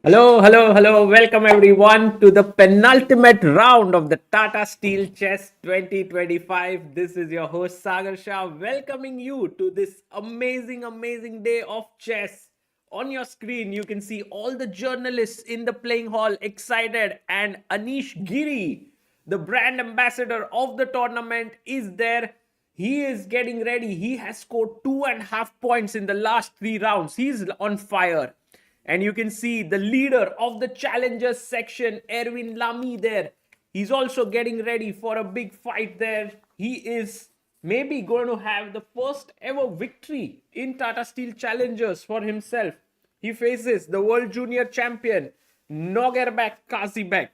Hello, hello, hello. Welcome everyone to the penultimate round of the Tata Steel Chess 2025. This is your host Sagar Shah welcoming you to this amazing day of chess. On your screen, you can see all the journalists in the playing hall excited, and Anish Giri, the brand ambassador of the tournament, is there. He is getting ready. He has scored 2.5 points in the last 3 rounds. He's on fire. And you can see the leader of the challengers section, Erwin Lamy, there. He's also getting ready for a big fight there. He is maybe going to have the first ever victory in Tata Steel Challengers for himself. He faces the world junior champion, Nodirbek Kazibek.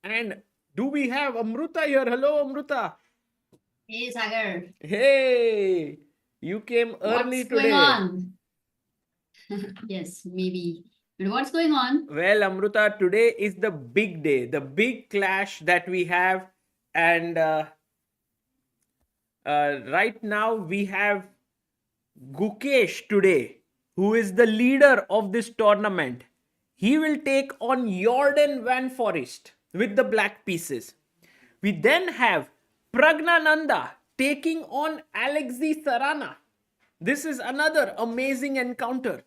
And do we have Amruta here? Hello, Amruta. Hey, Sagar. Hey, you came early What's going today. on? Yes, maybe. But what's going on? Well, Amruta, today is the big day, the big clash that we have. And right now we have Gukesh today, who is the leader of this tournament. He will take on Jorden Van Forest with the black pieces. We then have Praggnanandhaa taking on Alexey Sarana. This is another amazing encounter.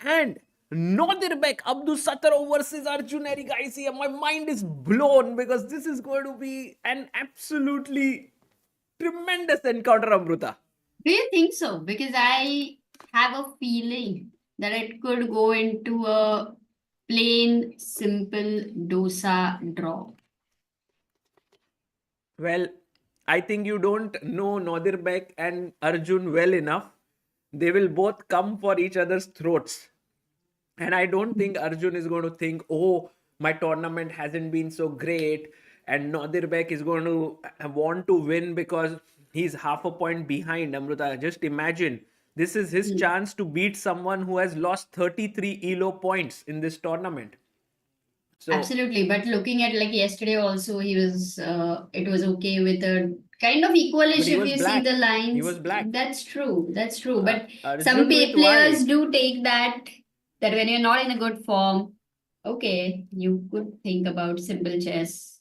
And Nodirbek Abdusattorov versus Arjun Erigaisi. My mind is blown because this is going to be an absolutely tremendous encounter, Amruta. Do you think so? Because I have a feeling that it could go into a plain, simple dosa draw. Well, I think you don't know Nodirbek and Arjun well enough. They will both come for each other's throats. And I don't think Arjun is going to think, oh, my tournament hasn't been so great. And Nodirbek is going to want to win because he's half a point behind. Amruta, just imagine. This is his chance to beat someone who has lost 33 ELO points in this tournament. So, Absolutely. But looking at like yesterday also, it was okay with a kind of equalish but he if was you see black. the He lines. was black. That's true. That's true. But some Arjun with players white. do take that when you're not in a good form, okay, you could think about simple chess.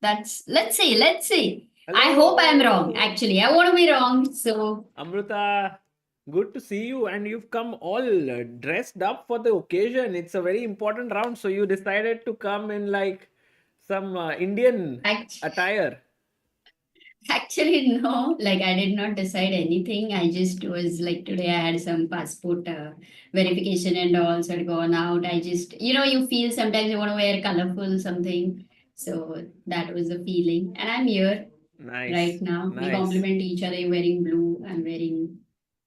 That's let's see. I hope I'm wrong. Hello. Actually, I want to be wrong. So Amruta, good to see you, and you've come all dressed up for the occasion. It's a very important round, so you decided to come in like some Indian act- attire. actually, no, like I did not decide anything. I just was like today I had some passport verification and all, so I'd gone out. I just, you feel sometimes you want to wear colorful something. So that was the feeling. And I'm here Nice, right now. We nice. complement each other. You're wearing blue, I'm wearing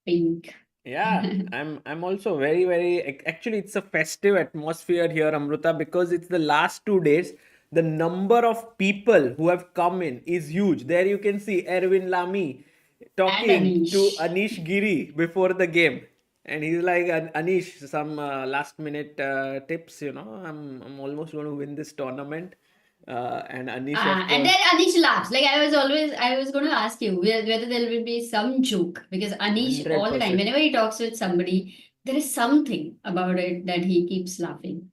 pink. Yeah, I'm also very actually it's a festive atmosphere here, Amruta, because it's the last 2 days. The number of people who have come in is huge. There you can see Erwin Lamy And talking to Anish. Anish Giri before the game. And he's like, Anish, some last minute tips, I'm almost going to win this tournament. And Anish, of And course, then Anish laughs. Like I was going to ask you whether there will be some joke because Anish all the time, 100%. whenever he talks with somebody, there is something about it that he keeps laughing.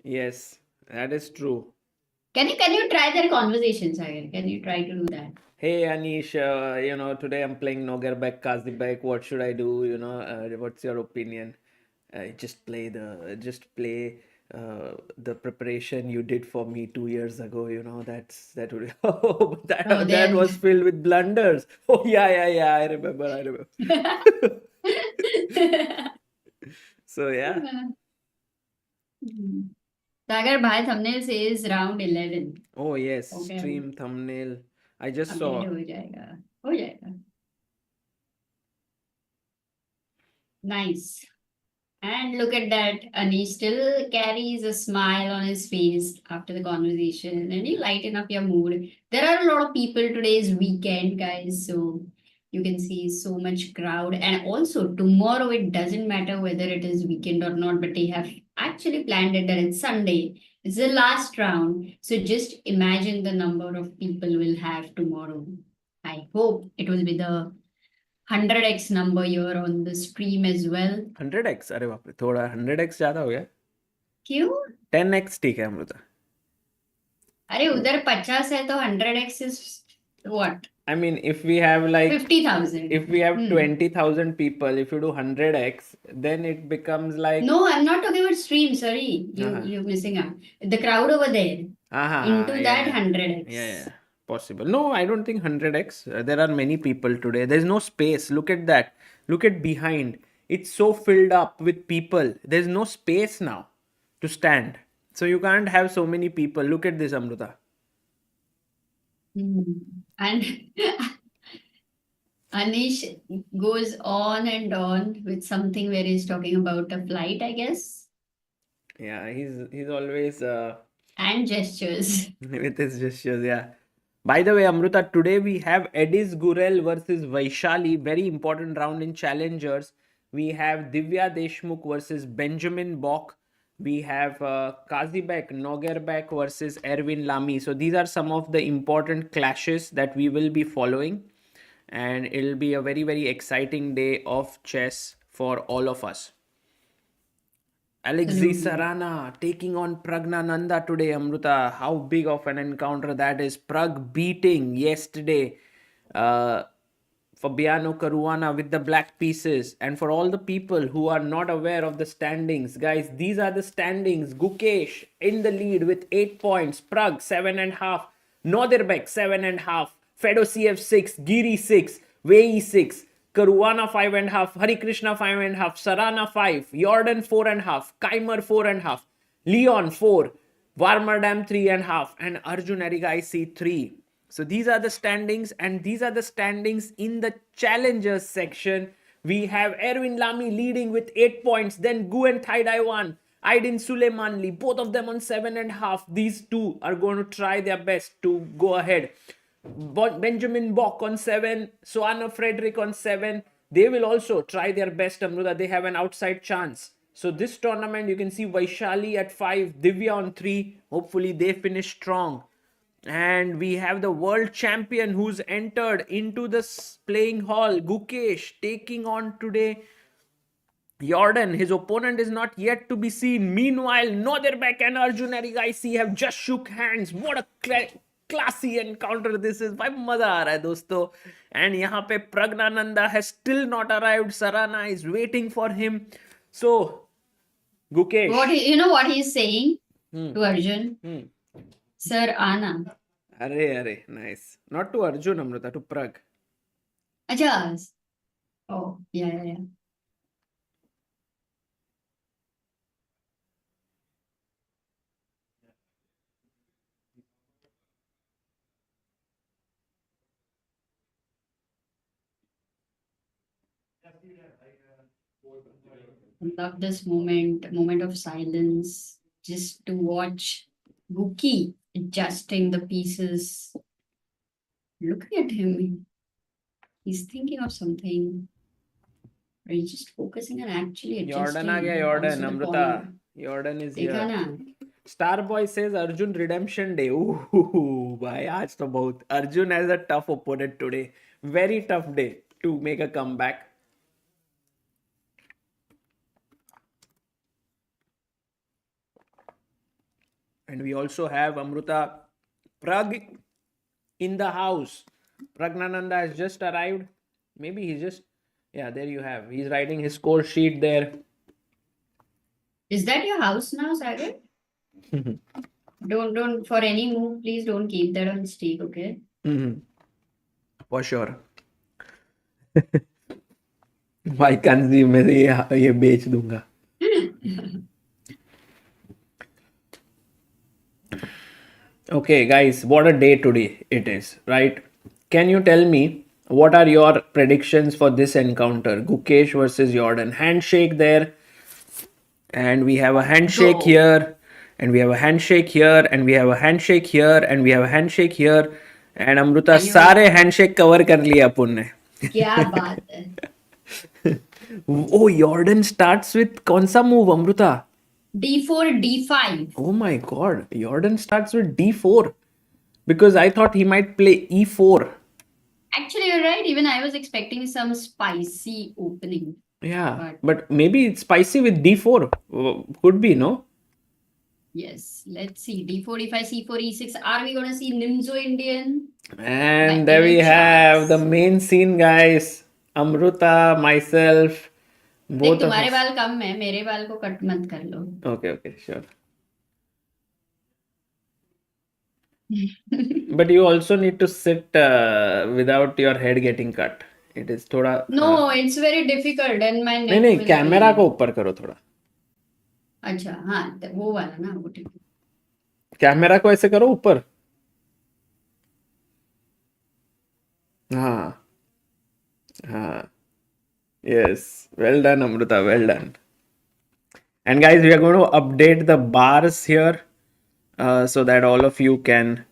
Yes, that is true. Can you try their conversations, Sagar? Can you try to do that? Hey Anish, today I'm playing Nodirbek, Kazibek. What should I do? What's your opinion? Just play the preparation you did for me 2 years ago. That would. Oh, but Oh, that then. was filled with blunders. Oh yeah. I remember. So yeah. Sagar, bhai thumbnail says round 11. Oh yes, Okay, stream thumbnail. I just update saw. हो जाएगा. हो जाएगा. Nice. And look at that. Anish still carries a smile on his face after the conversation and you lighten up your mood. There are a lot of people today's weekend, guys. So you can see so much crowd. And also tomorrow it doesn't matter whether it is weekend or not, but they have actually planned it that it's Sunday. It's the last round. So just imagine the number of people we'll have tomorrow. I hope it will be the 100x number here on the stream as well. 100x. अरे बाप रे, थोड़ा 100x ज़्यादा हो गया. क्यों? 10x ठीक है अमृता. अरे उधर 50 है तो 100x is what? I mean, if we have like 50,000. if we have 20,000 people, if you do 100x, then it becomes like No, I'm not talking about stream. Sorry, Uh-huh. you're missing out. The crowd over there. Into that 100x. Yeah, possible. No, I don't think 100x. There are many people today. There's no space. Look at that. Look at behind. It's so filled up with people. There's no space now to stand. So you can't have so many people. Look at this, Amruta. And Anish goes on and on with something where he's talking about a flight, I guess, Yeah, he's always and gestures. with his gestures. Yeah. By the way, Amruta, today we have Edis Gurel versus Vaishali. Very important round in challengers. We have Divya Deshmukh versus Benjamin Bok. We have Kazibek Nogerbek versus Erwin Lamy. So these are some of the important clashes that we will be following. And it'll be a very, very exciting day of chess for all of us. Alexey Sarana taking on Praggnanandhaa today, Amruta. How big of an encounter that is. Pragg beating yesterday Fabiano Caruana with the black pieces. And for all the people who are not aware of the standings, guys, these are the standings. Gukesh in the lead with 8 points. Pragg 7.5. Nodirbek 7.5. Fedosiev 6. Giri 6. Wei Yi 6. Caruana 5.5, Harikrishna 5.5, Sarana 5, Jorden 4.5, Keymer 4.5, Leon 4, Warmerdam 3.5, and Arjun Erigaisi 3. So these are the standings, and these are the standings in the challengers section. We have Erwin Lamy leading with 8 points, then Guen Thaidaiwan, Aydin Suleimanli, both of them on 7.5. These two are going to try their best to go ahead. Benjamin Bok on 7, Suana Frederick on 7. They will also try their best, Amruta. They have an outside chance. So this tournament, you can see Vaishali at 5, Divya on 3. Hopefully they finish strong. And we have the world champion who's entered into the playing hall, Gukesh, taking on today Jorden. His opponent is not yet to be seen. Meanwhile, Nodirbek and Arjun Erigaisi have just shook hands. What a classy encounter this is. भाई मजा आ रहा है दोस्तों. And यहाँ पे Praggnanandhaa has still not arrived. Sarana is waiting for him. So, Gukesh. You know what he's saying to Arjun? Sir, Anna. Arre, nice. Not to Arjun, Amruta, to Pragg. Acha. Oh, yeah. Love this moment of silence, just to watch Guki adjusting the pieces. Looking at him, he's thinking of something. Or he's just focusing on actually adjusting. Jorden आ गया, Jorden, Amruta. Jorden is here. Starboy says Arjun redemption day. Ooh, bhai, aaj to bahut. Arjun has a tough opponent today. Very tough day to make a comeback. And we also have Amruta Pragg in the house. Praggnanandhaa has just arrived. Maybe he's just, yeah, there you have. He's writing his score sheet there. Is that your house now, Sagar? Don't, for any move, please don't keep that on stake, okay? For sure. Wijk Aan Zee में ये बेच दूंगा. Okay, guys, what a day today it is, right? Can you tell me what are your predictions for this encounter? Gukesh versus Jorden. Handshake there. And we have a handshake here. And we have a handshake here. And we have a handshake here. And we have a handshake here. And Amruta, सारे handshake cover कर लिए अपन ने. क्या बात है. Oh, Jorden starts with कौन सा move, Amruta? D4, D5. Oh my god, Jorden starts with D4. Because I thought he might play E4. Actually, you're right. Even I was expecting some spicy opening. Yeah, but maybe it's spicy with D4. Could be, no? Yes, let's see. D4, D5, C4, E6. Are we going to see Nimzo Indian? And The there we elite have the sharks. main scene, guys. Amruta, myself, देख both of तुम्हारे us. बाल कम है, मेरे बाल को cut मत कर लो. Okay, sure. But you also need to sit without your head getting cut. It is थोड़ा No, it's very difficult and my नहीं neck नहीं, will कैमरा को pain. ऊपर करो थोड़ा. अच्छा हाँ, वो वाला ना, वो ठीक है. कैमरा को ऐसे करो ऊपर. हाँ हाँ. Yes, well done, Amruta, well done. And guys, we are going to update the bars here so that all of you can.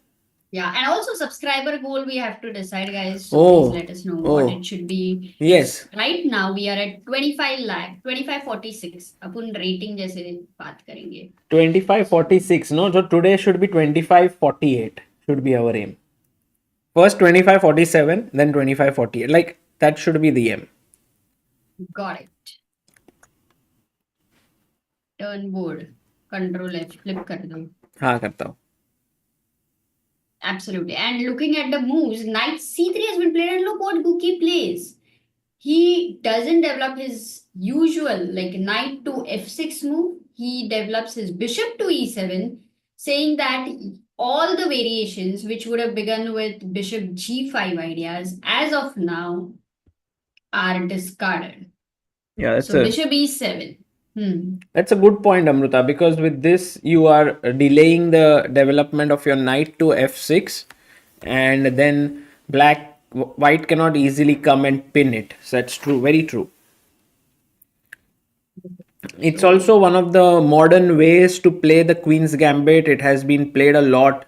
Yeah, and also subscriber goal we have to decide, guys. So please let us know what it should be. Yes. Right now we are at 25 lakh, 2546. Upon rating जैसे बात करेंगे. 2546, no? So today should be 2548, should be our aim. First 2547, then 2548. Like that should be the aim. Got it. Turn board. Control F. Flip कर दो. हाँ करता हूँ. Absolutely. And looking at the moves, knight c3 has been played, and look what Guki plays. He doesn't develop his usual like knight to f6 move. He develops his bishop to e7, saying that all the variations which would have begun with bishop g5 ideas as of now are discarded. Yeah, that's So bishop e7. That's a good point, Amruta, because with this you are delaying the development of your knight to f6, and then white cannot easily come and pin it. So that's true, very true. It's also one of the modern ways to play the Queen's Gambit. It has been played a lot,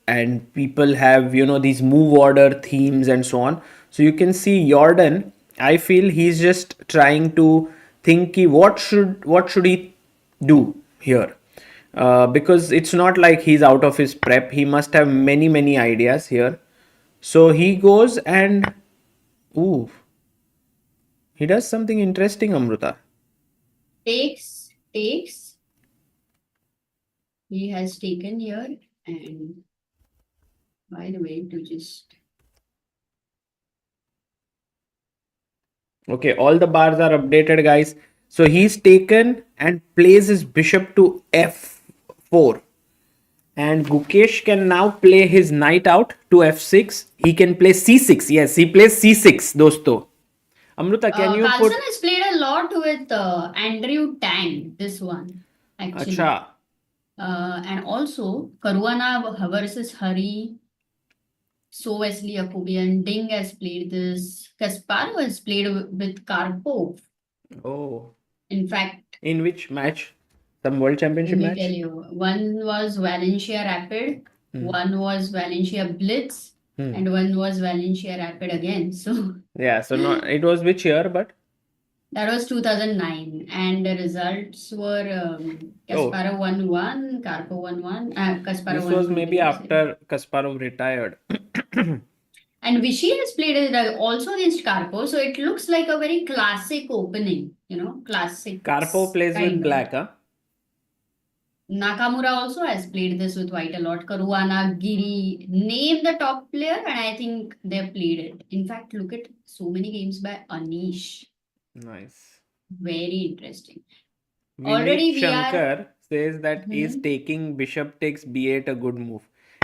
and people have these move order themes and so on. So you can see Jorden. I feel he's just trying to think what should he do here, because it's not like he's out of his prep. He must have many ideas here. So he goes and ooh, he does something interesting, Amruta. Takes. He has taken here, and by the way, to just okay, all the bars are updated, guys. So he's taken and plays his bishop to f4, and Gukesh can now play his knight out to f6. He can play c6. Yes, he plays c6, dosto. Amruta, can you Carlson put? has played a lot with Andrew Tang, this one, actually. Acha. And also, Caruana versus Hari, So Wesley Akobian, Ding has played this, Kasparov has played with Karpov. Oh. In fact, In which match? Some World Championship let me match? tell you, one was Valencia Rapid, one was Valencia Blitz, and one was Valencia Rapid again. So Yeah, so not, it was which year, but? that was 2009, and the results were Kasparov 1-1, Karpov 1-1, Kasparov This was 1-2. maybe after Kasparov retired. And Vichy has played it also against Karpov, so it looks like a very classic opening, classic. Karpov plays with black, huh? Nakamura also has played this with white a lot. Caruana, Giri, name the top player, and I think they've played it. In fact, look at so many games by Anish. Nice. Very interesting. Vinit Shankar says that is taking bishop takes b8 a good move.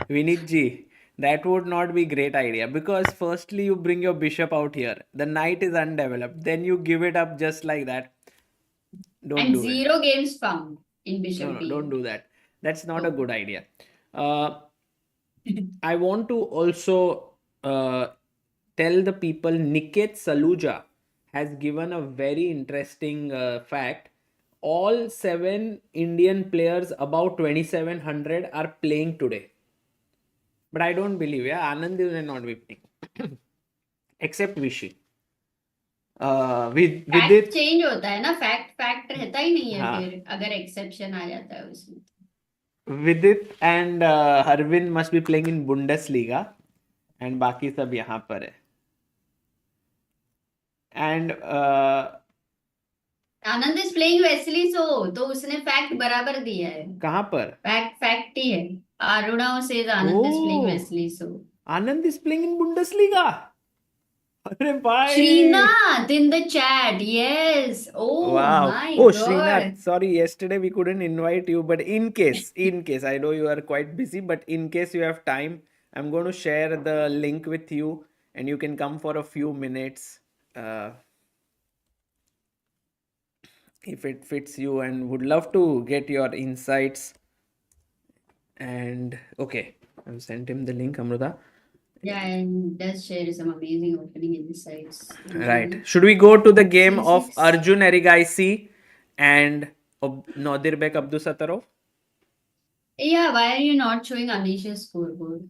Vinit ji, that would not be great idea, because firstly you bring your bishop out here. The knight is undeveloped. Then you give it up just like that. Don't do it. 0 games found in bishop No, b8. don't do that. That's not a good idea. I want to also tell the people Niket Saluja has given a very interesting fact. All 7 Indian players above 2700 are playing today. But I don't believe, Anand will not be playing. Except Vishy. With fact it, change होता है ना, fact रहता ही नहीं है फिर अगर exception आ जाता है उसमें. Vidit and Harvin must be playing in Bundesliga, and बाकी सब यहाँ पर है. And Anand is playing Wesley so तो उसने फैक्ट बराबर दिया है. कहाँ पर? फैक्ट ही है. Aruna says Anand is playing Oh, Wesley so. Anand is playing in Bundesliga. अरे भाई. Srinath in the chat. Yes. Oh Wow. my Oh, God. Srinath, sorry, yesterday we couldn't invite you, but in case, I know you are quite busy, but in case you have time, I'm going to share the link with you and you can come for a few minutes if it fits you, and would love to get your insights. And okay, I've sent him the link, Amruta. Yeah, and does share some amazing opening insights. Right. Should we go to the game of C6. Arjun Erigaisi and Nodirbek Abdusattorov? Yeah, why are you not showing Anisha's scoreboard?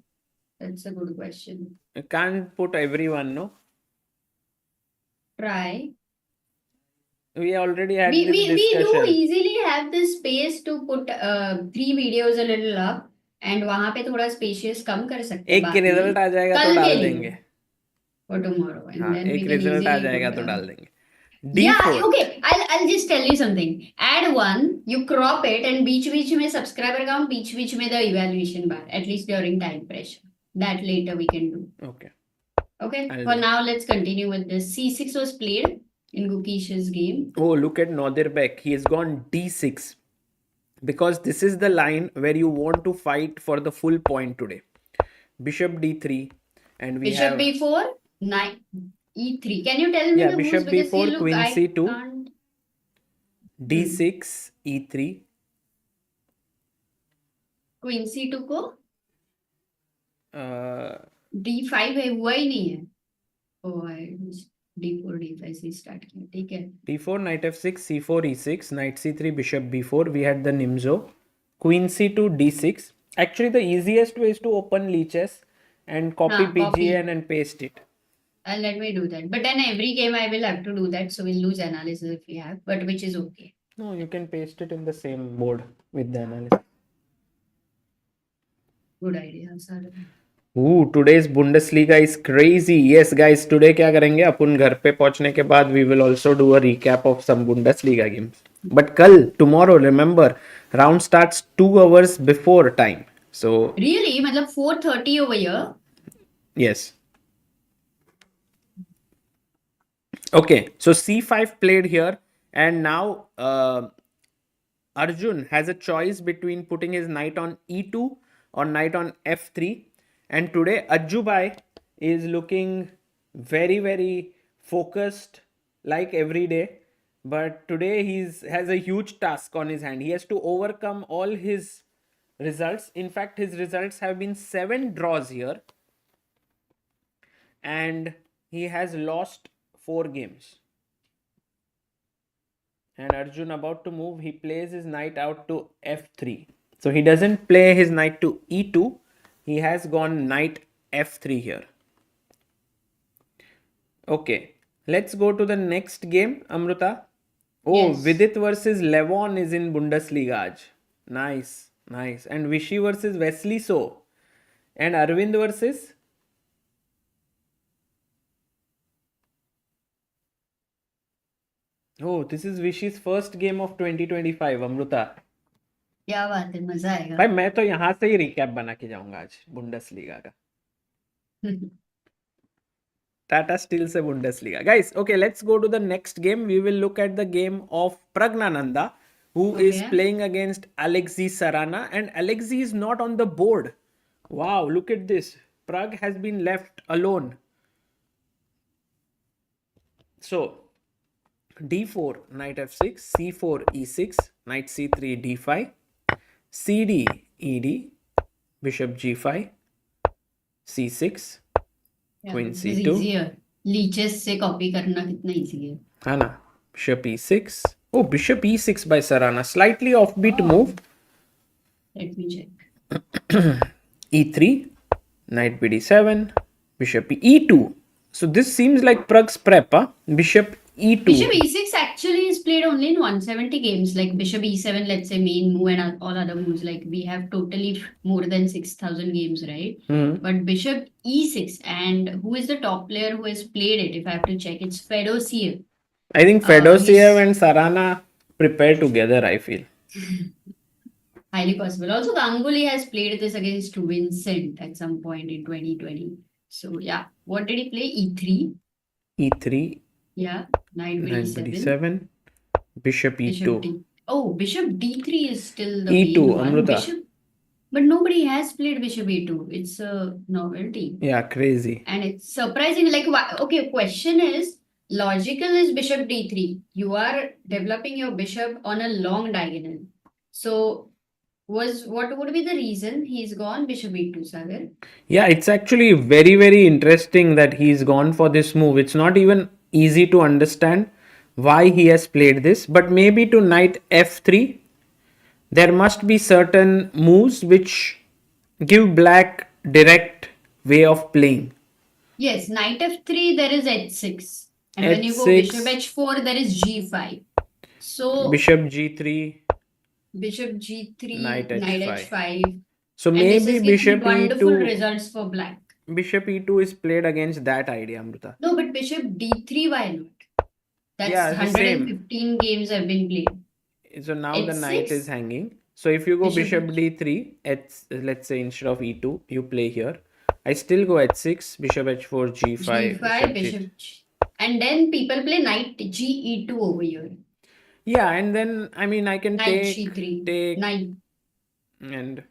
That's a good question. You can't put everyone, no? Try. We already had We this do discussion. easily have the space to put 3 videos a little up and वहां पे थोड़ा spacious कम कर सकते हैं एक बाद में. Result आ जाएगा तो कल के डाल लिए. देंगे. For tomorrow. And हाँ, then we एक can रिजल्ट आ easily जाएगा put, तो डाल देंगे. Yeah, D4. okay. I'll just tell you something. Add one, you crop it, and बीच में subscriber count, बीच में the evaluation bar, at least during time pressure. That later we can do. Okay. Okay. I'll For do. now, let's continue with this. C6 was played in Gukesh's game. Oh, look at Nodirbek. He has gone D6 because this is the line where you want to fight for the full point today. Bishop D3, and we Bishop have B4, knight E3. Can you tell me yeah, the Bishop moves? Because B4, see, look, Queen I C2, can't. D6, E3. Queen C2 को Uh, D5 है, हुआ ही नहीं है. Oh, I D4, D5 से start किया. ठीक है. D4, Knight F6, C4, E6, Knight C3, Bishop B4. We had the Nimzo. Queen C2, D6. Actually, the easiest way is to open Lee Chess and copy PGN and paste it. Let me do that. But then every game I will have to do that. So we'll lose analysis if we have, but which is okay. No, you can paste it in the same board with the analysis. Good idea, Sarana. Ooh, today's Bundesliga is crazy. Yes, guys, today क्या करेंगे अपन घर पे पहुंचने के बाद we will also do a recap of some Bundesliga games. But कल, tomorrow, remember, round starts 2 hours before time. So Really? मतलब 4:30 over here? yes. Okay, so C5 played here, and now Arjun has a choice between putting his knight on E2 or knight on F3. And today Ajjubai is looking very, very focused like every day. But today has a huge task on his hand. He has to overcome all his results. In fact, his results have been 7 draws here. And he has lost 4 games. And Arjun about to move, he plays his knight out to F3. So he doesn't play his knight to E2. He has gone knight F3 here. Okay, let's go to the next game, Amruta. Oh, Yes. Vidit versus Levon is in Bundesliga aaj. Nice, nice. And Vishy versus Wesley So. And Arvind versus? Oh, this is Vishy's first game of 2025, Amruta. क्या बात है, मजा आएगा. भाई मैं तो यहाँ से ही रिकैप बना के जाऊंगा आज बुंडेसलीगा का. Tata Steel se Bundesliga. Guys, okay, let's go to the next game. We will look at the game of Praggnanandhaa, who is playing against Alexey Sarana, and Alexey is not on the board. Wow, look at this. Pragg has been left alone. So, D4, knight F6, C4, E6, knight C3, D5, CD, ED, bishop G5, C6, Queen C2. Leches से copy करना कितना easy है. है ना. Bishop E6. Oh, Bishop E6 by Sarana. Slightly offbeat move. Let me check. E3, knight BD7, Bishop E2. So this seems like Pragg's prep, huh? Bishop E2. Bishop E6 actually is played only in 170 games. Like Bishop E7, let's say main move and all other moves. Like we have totally more than 6,000 games, right? But Bishop E6, and who is the top player who has played it? If I have to check, it's Fedosier. I think Fedosiev and Sarana prepare together, I feel. Highly possible. Also, Ganguly has played this against Vincent at some point in 2020. So yeah, what did he play? E3. E3, Yeah, knight knight b7. b7, bishop Bishop e2. D. Oh, bishop d3 is still the E2, main one. Amruta. Bishop, but nobody has played bishop e2. It's a novelty. Yeah, crazy. And it's surprising. Like, okay, question is logical is bishop d3. You are developing your bishop on a long diagonal. So, what would be the reason he's gone bishop e2, Sagar? Yeah, it's actually very, very interesting that he's gone for this move. It's not even easy to understand why he has played this, but maybe to knight f3, there must be certain moves which give black direct way of playing. Yes, knight f3, there is h6. And when you go h6, bishop h4, there is g5. So, bishop g3, bishop g3, knight knight h5. h5. So And this maybe is giving bishop wonderful e2, results for black. bishop e2 is played against that idea, Amruta. No, but bishop d3, why not? That's Yeah, the same. 115 games have been played. So now the knight h6. is hanging. So if you go Bishop bishop d3, let's say instead of e2, you play here. I still go h6, bishop h4, g5, g5, bishop bishop g. And then people play knight ge2 over here. Yeah, and then I mean I can Knight take, g3, knight. and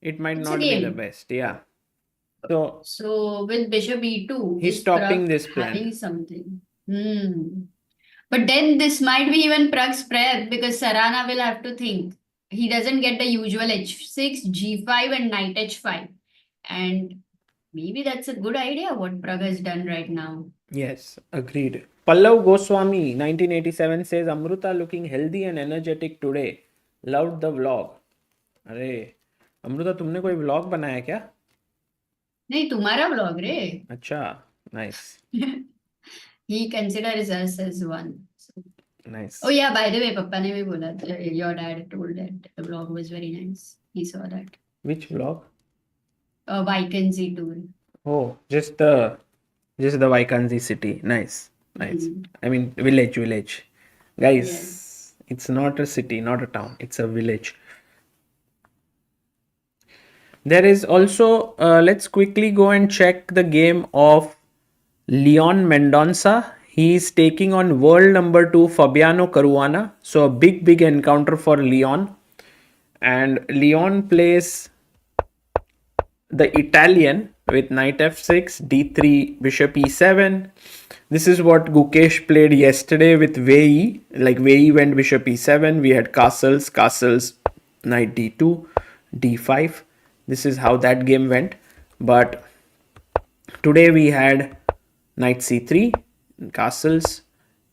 it might It's a not be the game. best. Yeah. So with bishop e2, He's is stopping Pragg this plan. having something? But then this might be even Pragg's prayer because Sarana will have to think. He doesn't get the usual h6, g5, and knight h5. And maybe that's a good idea what Pragg has done right now. Yes, agreed. Pallav Goswami, 1987 says, Amruta looking healthy and energetic today. Loved the vlog. अरे अमृता तुमने कोई vlog बनाया क्या? नहीं तुम्हारा vlog रे. अच्छा, nice. He considers us as one. So. Nice. Oh yeah, by the way, Papa ne bhi bola, your dad told that the vlog was very nice. He saw that. Which vlog? Wijk Aan Zee tour. Oh, just the Wijk Aan Zee city. Nice. I mean village. Guys, yes. It's not a city, not a town. It's a village. There is also, let's quickly go and check the game of Leon Mendonca. He is taking on world number 2 Fabiano Caruana. So a big encounter for Leon. And Leon plays the Italian with knight f6, d3, bishop e7. This is what Gukesh played yesterday with Wei Yi. Like Wei Yi went bishop e7. We had castles, knight d2, d5. This is how that game went. But today we had knight c3, castles,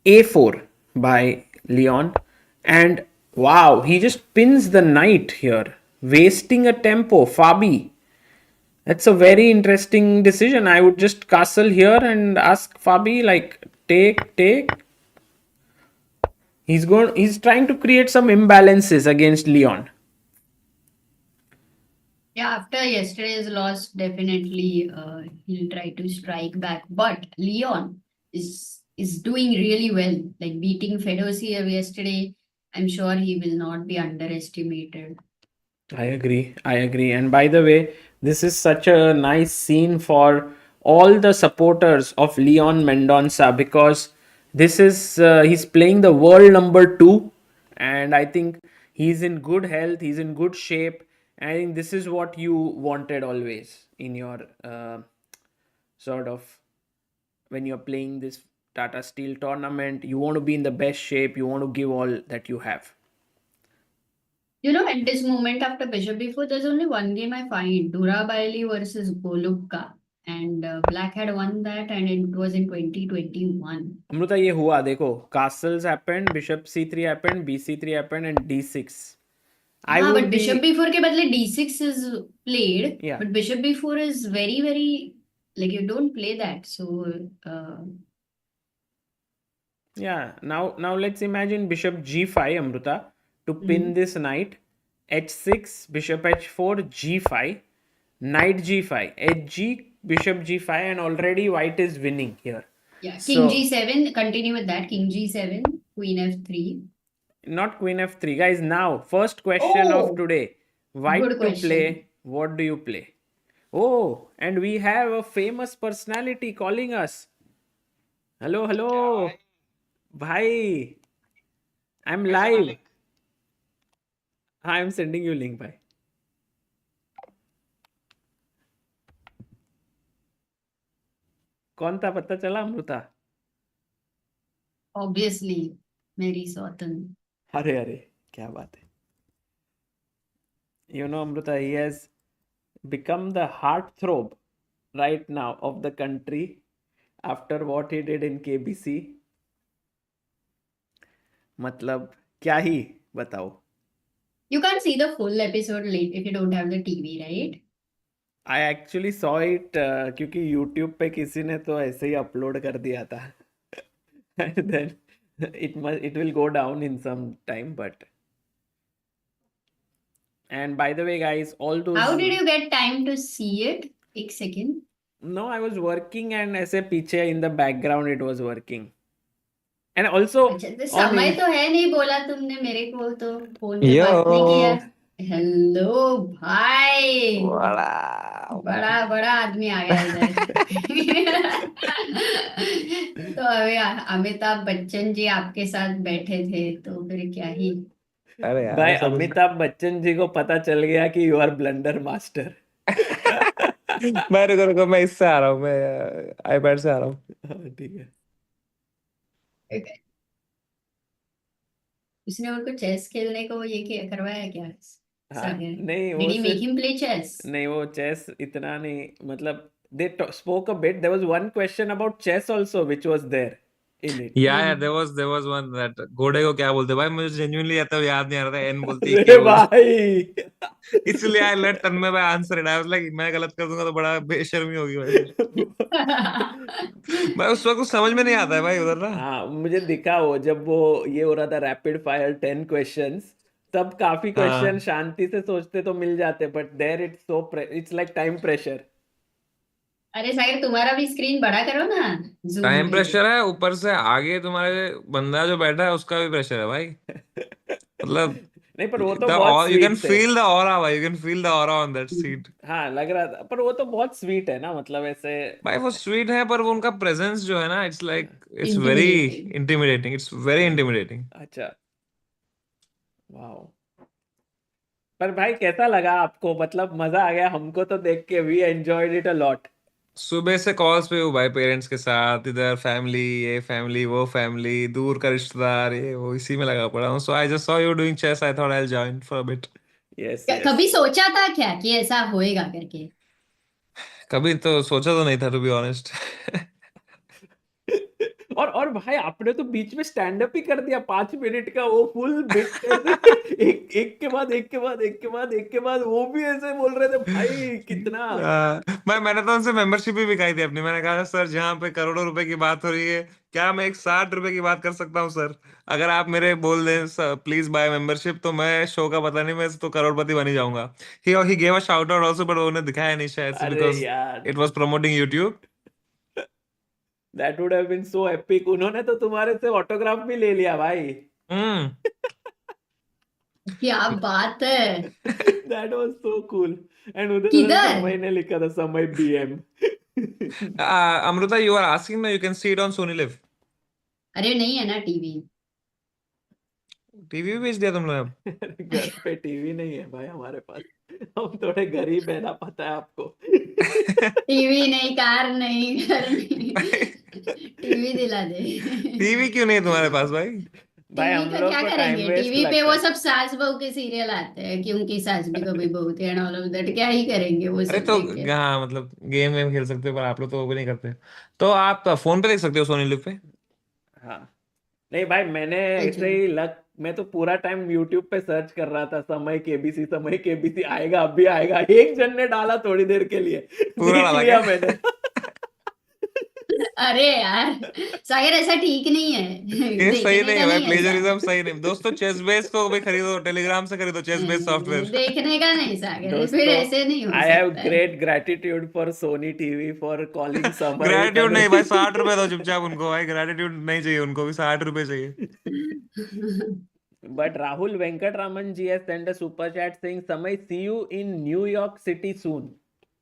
a4 by Leon. And wow, he just pins the knight here, wasting a tempo. Fabi. That's a very interesting decision. I would just castle here and ask Fabi, like, take. He's trying to create some imbalances against Leon. Yeah, after yesterday's loss, definitely he'll try to strike back. But Leon is doing really well. Like beating Fedosiev yesterday, I'm sure he will not be underestimated. I agree. And by the way, this is such a nice scene for all the supporters of Leon Mendonca because this is he's playing the world number 2, and I think he's in good health, he's in good shape. I think this is what you wanted always in your sort of when you're playing this Tata Steel tournament. You want to be in the best shape, you want to give all that you have. You know, at this moment after bishop b4, there's only one game I find, Durabaili versus Golubka. And Black had won that and it was in 2021. Amruta, ये हुआ देखो, castles happened, bishop c3 happened, bc3 happened and d6. But bishop b4 के बदले d6 is played. Yeah. But bishop b4 is very, like you don't play that. So yeah, now let's imagine bishop g5, Amruta, to pin this knight. h6, bishop h4, g5, knight g5, hg, bishop g5, and already white is winning here. Yeah, King So G7. Continue with that. King G7, Queen F3. not Queen F3, guys. Now, first question of Oh, today: good White to question. play. What do you play? Oh, and we have a famous personality calling us. Hello, hello, bhai. I'm live. I'm sending you link, bhai. कौन था पता चला Amrita? Obviously, Mary Sawton. अरे अरे, क्या बात है. Amruta, he has become the heartthrob right now of the country after what he did in KBC. मतलब क्या ही बताओ. You can't see the full episode late if you don't have the TV, right? I actually saw it क्योंकि YouTube पे किसी ने तो ऐसे ही upload कर दिया था. And then it will go down in some time, but and by the way guys, all those. How did you get time to see it? एक second. No, I was working and ऐसे पीछे in the background it was working. And also अच्छा तो on समय in, तो है नहीं, बोला तुमने मेरे को तो फोन पे यो बात नहीं किया. हेलो भाई, वाह बड़ा बड़ा आदमी आ गया इधर. तो अभी अमिताभ बच्चन जी आपके साथ बैठे थे तो फिर क्या ही. अरे यार भाई ऐसा कुछ अमिताभ बच्चन जी को पता चल गया कि यू आर ब्लंडर मास्टर. मैं रुको रुको मैं इससे आ रहा हूँ मैं आईपैड से आ रहा हूँ. ठीक है. उसने उनको चेस खेलने को ये करवाया क्या? हाँ सागर, नहीं डिड वो ही मेक सिर्फ हिम प्ले चेस? नहीं वो चेस इतना नहीं मतलब they spoke a bit. There was one question about chess also which was there in it. या देयर वाज वन दैट घोड़े को क्या बोलते भाई मुझे जेन्युइनली आता याद नहीं आ रहा था एन बोलती है के अरे बोलती भाई. इसलिए आई लेट तन्मय भाई answer it I was like मैं गलत कर दूंगा तो बड़ा बेशर्मी होगी भाई फिर. भाई उस वक्त कुछ समझ में नहीं आता है भाई उधर ना. हाँ मुझे दिखा वो जब वो ये हो रहा था रैपिड फायर 10 क्वेश्चंस तब काफी क्वेश्चन हाँ शांति से सोचते तो मिल जाते but there it's like time pressure. अरे सागर, तुम्हारा भी स्क्रीन बड़ा करो ना जूम टाइम में. प्रेशर है ऊपर से आगे तुम्हारे बंदा जो बैठा है उसका भी प्रेशर है भाई. मतलब नहीं पर वो तो द बहुत यू कैन स्वीट थे. फील द ऑरा भाई you can feel the aura on that seat. हाँ लग रहा था पर वो तो बहुत स्वीट है ना मतलब ऐसे. भाई वो स्वीट है पर वो उनका प्रेजेंस जो है ना it's like it's very intimidating. Intimidating it's very intimidating. अच्छा. वाओ. पर भाई कैसा लगा आपको मतलब मजा आ गया हमको तो देख के we enjoyed it a lot. सुबह से कॉल्स पे हूँ भाई पेरेंट्स के साथ इधर फैमिली ये फैमिली वो फैमिली दूर का रिश्तेदार ये वो इसी में लगा पड़ा हूँ. So I just saw you doing chess I thought I will join for a bit. Yes yes. कभी सोचा था क्या कि ऐसा होएगा करके? कभी तो सोचा तो नहीं था टू बी ऑनेस्ट. और भाई आपने तो बीच में स्टैंड अप ही कर दिया 5 मिनट का वो फुल बिट ऐसे एक एक के बाद एक के बाद एक के बाद एक के बाद वो भी ऐसे बोल रहे थे भाई कितना. मैंने तो उनसे मेंबरशिप भी दिखाई थी अपनी. मैंने कहा सर जहाँ पे करोड़ों रुपए की बात हो रही है क्या मैं एक 60 रुपए की बात कर सकता हूँ सर. अगर आप मेरे बोल दें प्लीज बाय मेंबरशिप तो मैं शो का पता नहीं मैं तो करोड़पति बन ही जाऊंगा. He gave a shout out also but उन्होंने दिखाया नहीं शायद से अरे बिकॉज यार it was promoting YouTube. That would have been so epic. उन्होंने तो तुम्हारे से ऑटोग्राफ भी ले लिया भाई. हम्म. क्या बात है. That was so cool. And उधर किधर? समय ने लिखा था Samay BM. Amruta you are asking me you can see it on Sony LIV. अरे नहीं है ना टीवी. टीवी भी बेच दिया तुम लोग. घर पे टीवी नहीं है भाई हमारे पास. हम थोड़े गरीब है ना पता है आपको. टीवी नहीं, कार नहीं, घर नहीं. टीवी दिला दे. टीवी क्यों नहीं है तुम्हारे पास भाई. भाई टीवी हम का लोग क्या को टाइम करेंगे? वेस्ट टीवी पे लगता वो है. सब सास बहू के सीरियल आते हैं कि उनकी सास भी कभी बहू थी एंड ऑल ऑफ दैट. क्या ही करेंगे वो अरे सब तो देख के? हाँ मतलब गेम वेम खेल सकते हो पर आप लोग तो वो भी नहीं करते. तो आप फोन पे देख सकते हो सोनी लिव पे. हाँ नहीं भाई मैंने अच्छा. ऐसे ही लक मैं तो पूरा टाइम यूट्यूब पे सर्च कर रहा था समय केबीसी आएगा अभी आएगा. एक जन ने डाला थोड़ी देर के लिए पूरा देख डाला लिया क्या. मैंने. अरे यार सागर ऐसा ठीक नहीं है। ये सही देखने नहीं का है भाई, नहीं है ऐसा। प्लेजरिज्म सही नहीं दोस्तों। चेस बेस को भी खरीदो, टेलीग्राम से खरीदो चेस बेस नहीं, सॉफ्टवेयर। देखने का नहीं सागर, फिर दोस्तों, ऐसे नहीं हो आई हैव सकता है। Great gratitude for Sony TV for calling समय ग्रेटिट्यूड नहीं भाई, 60 रुपए दो चुपचाप उनको भाई, ग्रेटिट्यूड नहीं चाहिए उनको भी, 60 रुपए चाहिए। But Rahul Venkatraman ji has sent a super chat saying, Samay, see you in New York City soon.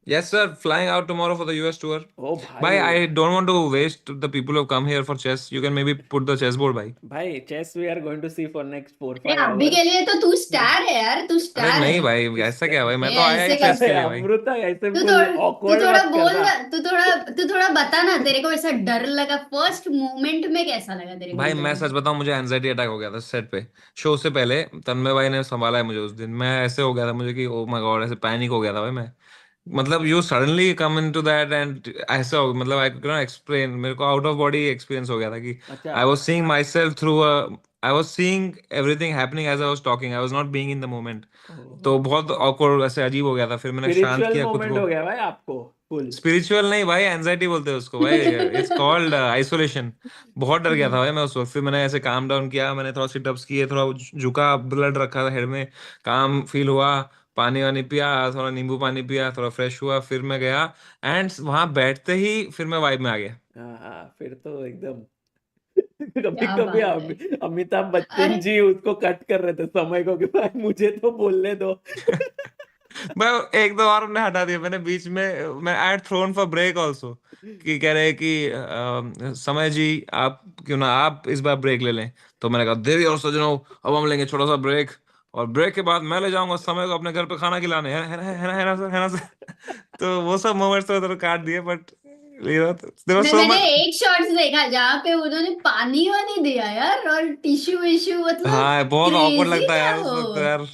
Yes sir, flying out tomorrow for the US tour. Oh, Bhai, bhai. I don't want to waste the people who have come here for chess. You can maybe put the chessboard, bhai. Bhai, chess we are going to see for next अरे 4-5 अभी hours. के लिए तो तू star है यार, तू अरे स्टार नहीं है। भाई, ऐसा क्या भाई, मैं ये तो आया ही ऐसे चेस कैसे? के अरे लिए भाई। अमृता, ऐसे तू फुल थोड़ा तू awkward थोड़ा मत बोल करना. ना, तू थोड़ा बता ना, तेरे को ऐसा डर लगा फर्स्ट मोमेंट में, कैसा लगा तेरे को भाई मैं अंदर सच बताऊं, मुझे एंजाइटी अटैक हो गया था सेट पे। शो से पहले तन्मय भाई ने संभाला है मुझे उस दिन। मैं ऐसे हो गया था मुझे कि ओ माय गॉड, ऐसे पैनिक हो गया था भाई मैं। मतलब you suddenly come into that and ऐसा हो, मतलब आई कैन नॉट एक्सप्लेन, मेरे को आउट ऑफ बॉडी एक्सपीरियंस हो गया था कि अच्छा. I was seeing myself through I was seeing everything happening as I was talking, I was not being in the moment. तो बहुत ऑकवर्ड, ऐसे अजीब हो गया था। फिर मैंने शांत स्पिरिचुअल किया खुद मोमेंट को। हो गया भाई आपको फुल. स्पिरिचुअल नहीं भाई, एंजाइटी बोलते हैं उसको भाई, इट्स कॉल्ड आइसोलेशन। बहुत डर गया था भाई मैं उस वक्त। फिर मैंने ऐसे काम डाउन किया, मैंने थोड़ा सिटअप्स किए, थोड़ा झुका, ब्लड रखा था हेड में, काम फील हुआ, पानी वानी पिया, थोड़ा नींबू पानी पिया, थोड़ा फ्रेश हुआ, फिर मैं गया। एंड वहां बैठते ही फिर मैं वाइब में आ गया। हाँ हाँ, फिर तो एकदम. कभी क्या कभी बात है। अमिताभ बच्चन अरे जी उसको कट कर रहे थे समय को कि भाई मुझे तो बोलने दो. मैं एक दो बार उन्हें हटा दिया मैंने बीच में। मैं आई थ्रोन फॉर ब्रेक ऑल्सो, कि कह रहे कि समय जी आप क्यों ना आप इस बार ब्रेक ले लें। तो मैंने कहा देवी और सजनों, अब हम लेंगे छोटा सा ब्रेक, और ब्रेक के बाद मैं ले जाऊंगा समय को अपने घर पे खाना खिलाने, है ना सर, है ना सर। तो वो सब मोमेंट्स तो थोड़ा काट दिए, बट देयर वाज सो मैंने मच। एक शॉट्स देखा जहाँ पे उन्होंने पानी वानी दिया यार, और टिश्यू विश्यू, मतलब हाँ बहुत ऑकवर्ड क्रेजी लगता है था यार उस वो। वक्त तो यार।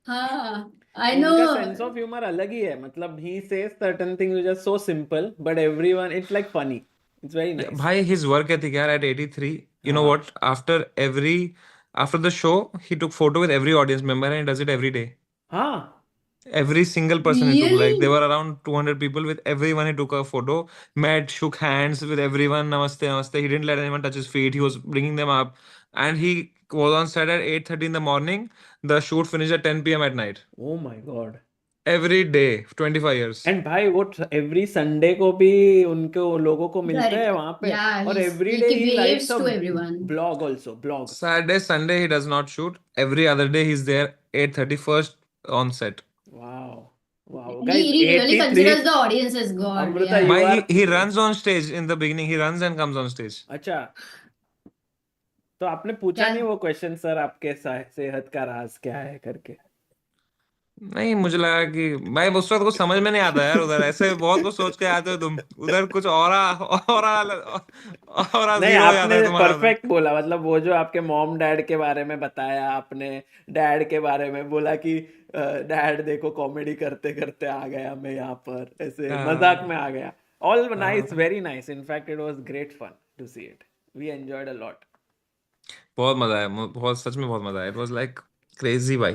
हाँ आई नो। उनका सेंस ऑफ ह्यूमर अलग ही है. मतलब he says certain things which are so simple but everyone it's like funny. It's very Yeah, nice. भाई his work ethic यार at 83, you know हाँ what, after the show he took photo with every audience member and he does it every day. हाँ. Every single person he took, like there really? were around 200 people, with everyone he took a photo, met, shook hands with everyone, namaste namaste. He didn't let anyone touch his feet, he was bringing them up, and he was on set at 8:30 in the morning. The shoot finished at 10 p.m. at night. Oh my God. Every day 25 years. And भाई वो every Sunday को भी उनको लोगों को मिलते घर, हैं वहां पे. या और every day he he likes waves a to everyone. Blog also blog. Saturday, Sunday he does not shoot. Every other day he's there 8:30 first on set. Wow. Wow. He, Guys, he really considers 83. the audience as God. Amruta, Yeah. you Why are. he runs on stage in the beginning. He runs and comes on stage. अच्छा, तो आपने पूछा क्या? नहीं वो question, sir आपके सेहत का राज क्या है करके? नहीं, मुझे लगा कि भाई उस वक्त कुछ समझ में नहीं आता यार, उधर ऐसे बहुत कुछ सोच के आते हो तुम, उधर कुछ और नहीं, जीरो हो जाता आपने है तुम्हारा उधर। परफेक्ट बोला. मतलब वो जो आपके मॉम डैड के बारे में बताया, आपने डैड के बारे में बोला कि डैड देखो कॉमेडी करते करते आ गया मैं यहाँ पर, ऐसे मजाक हाँ, में आ गया. ऑल नाइस, हाँ, very nice. In fact it was great fun to see it. We enjoyed a lot. बहुत मजा आया, बहुत सच में बहुत मजा आया। इट वाज लाइक क्रेजी भाई।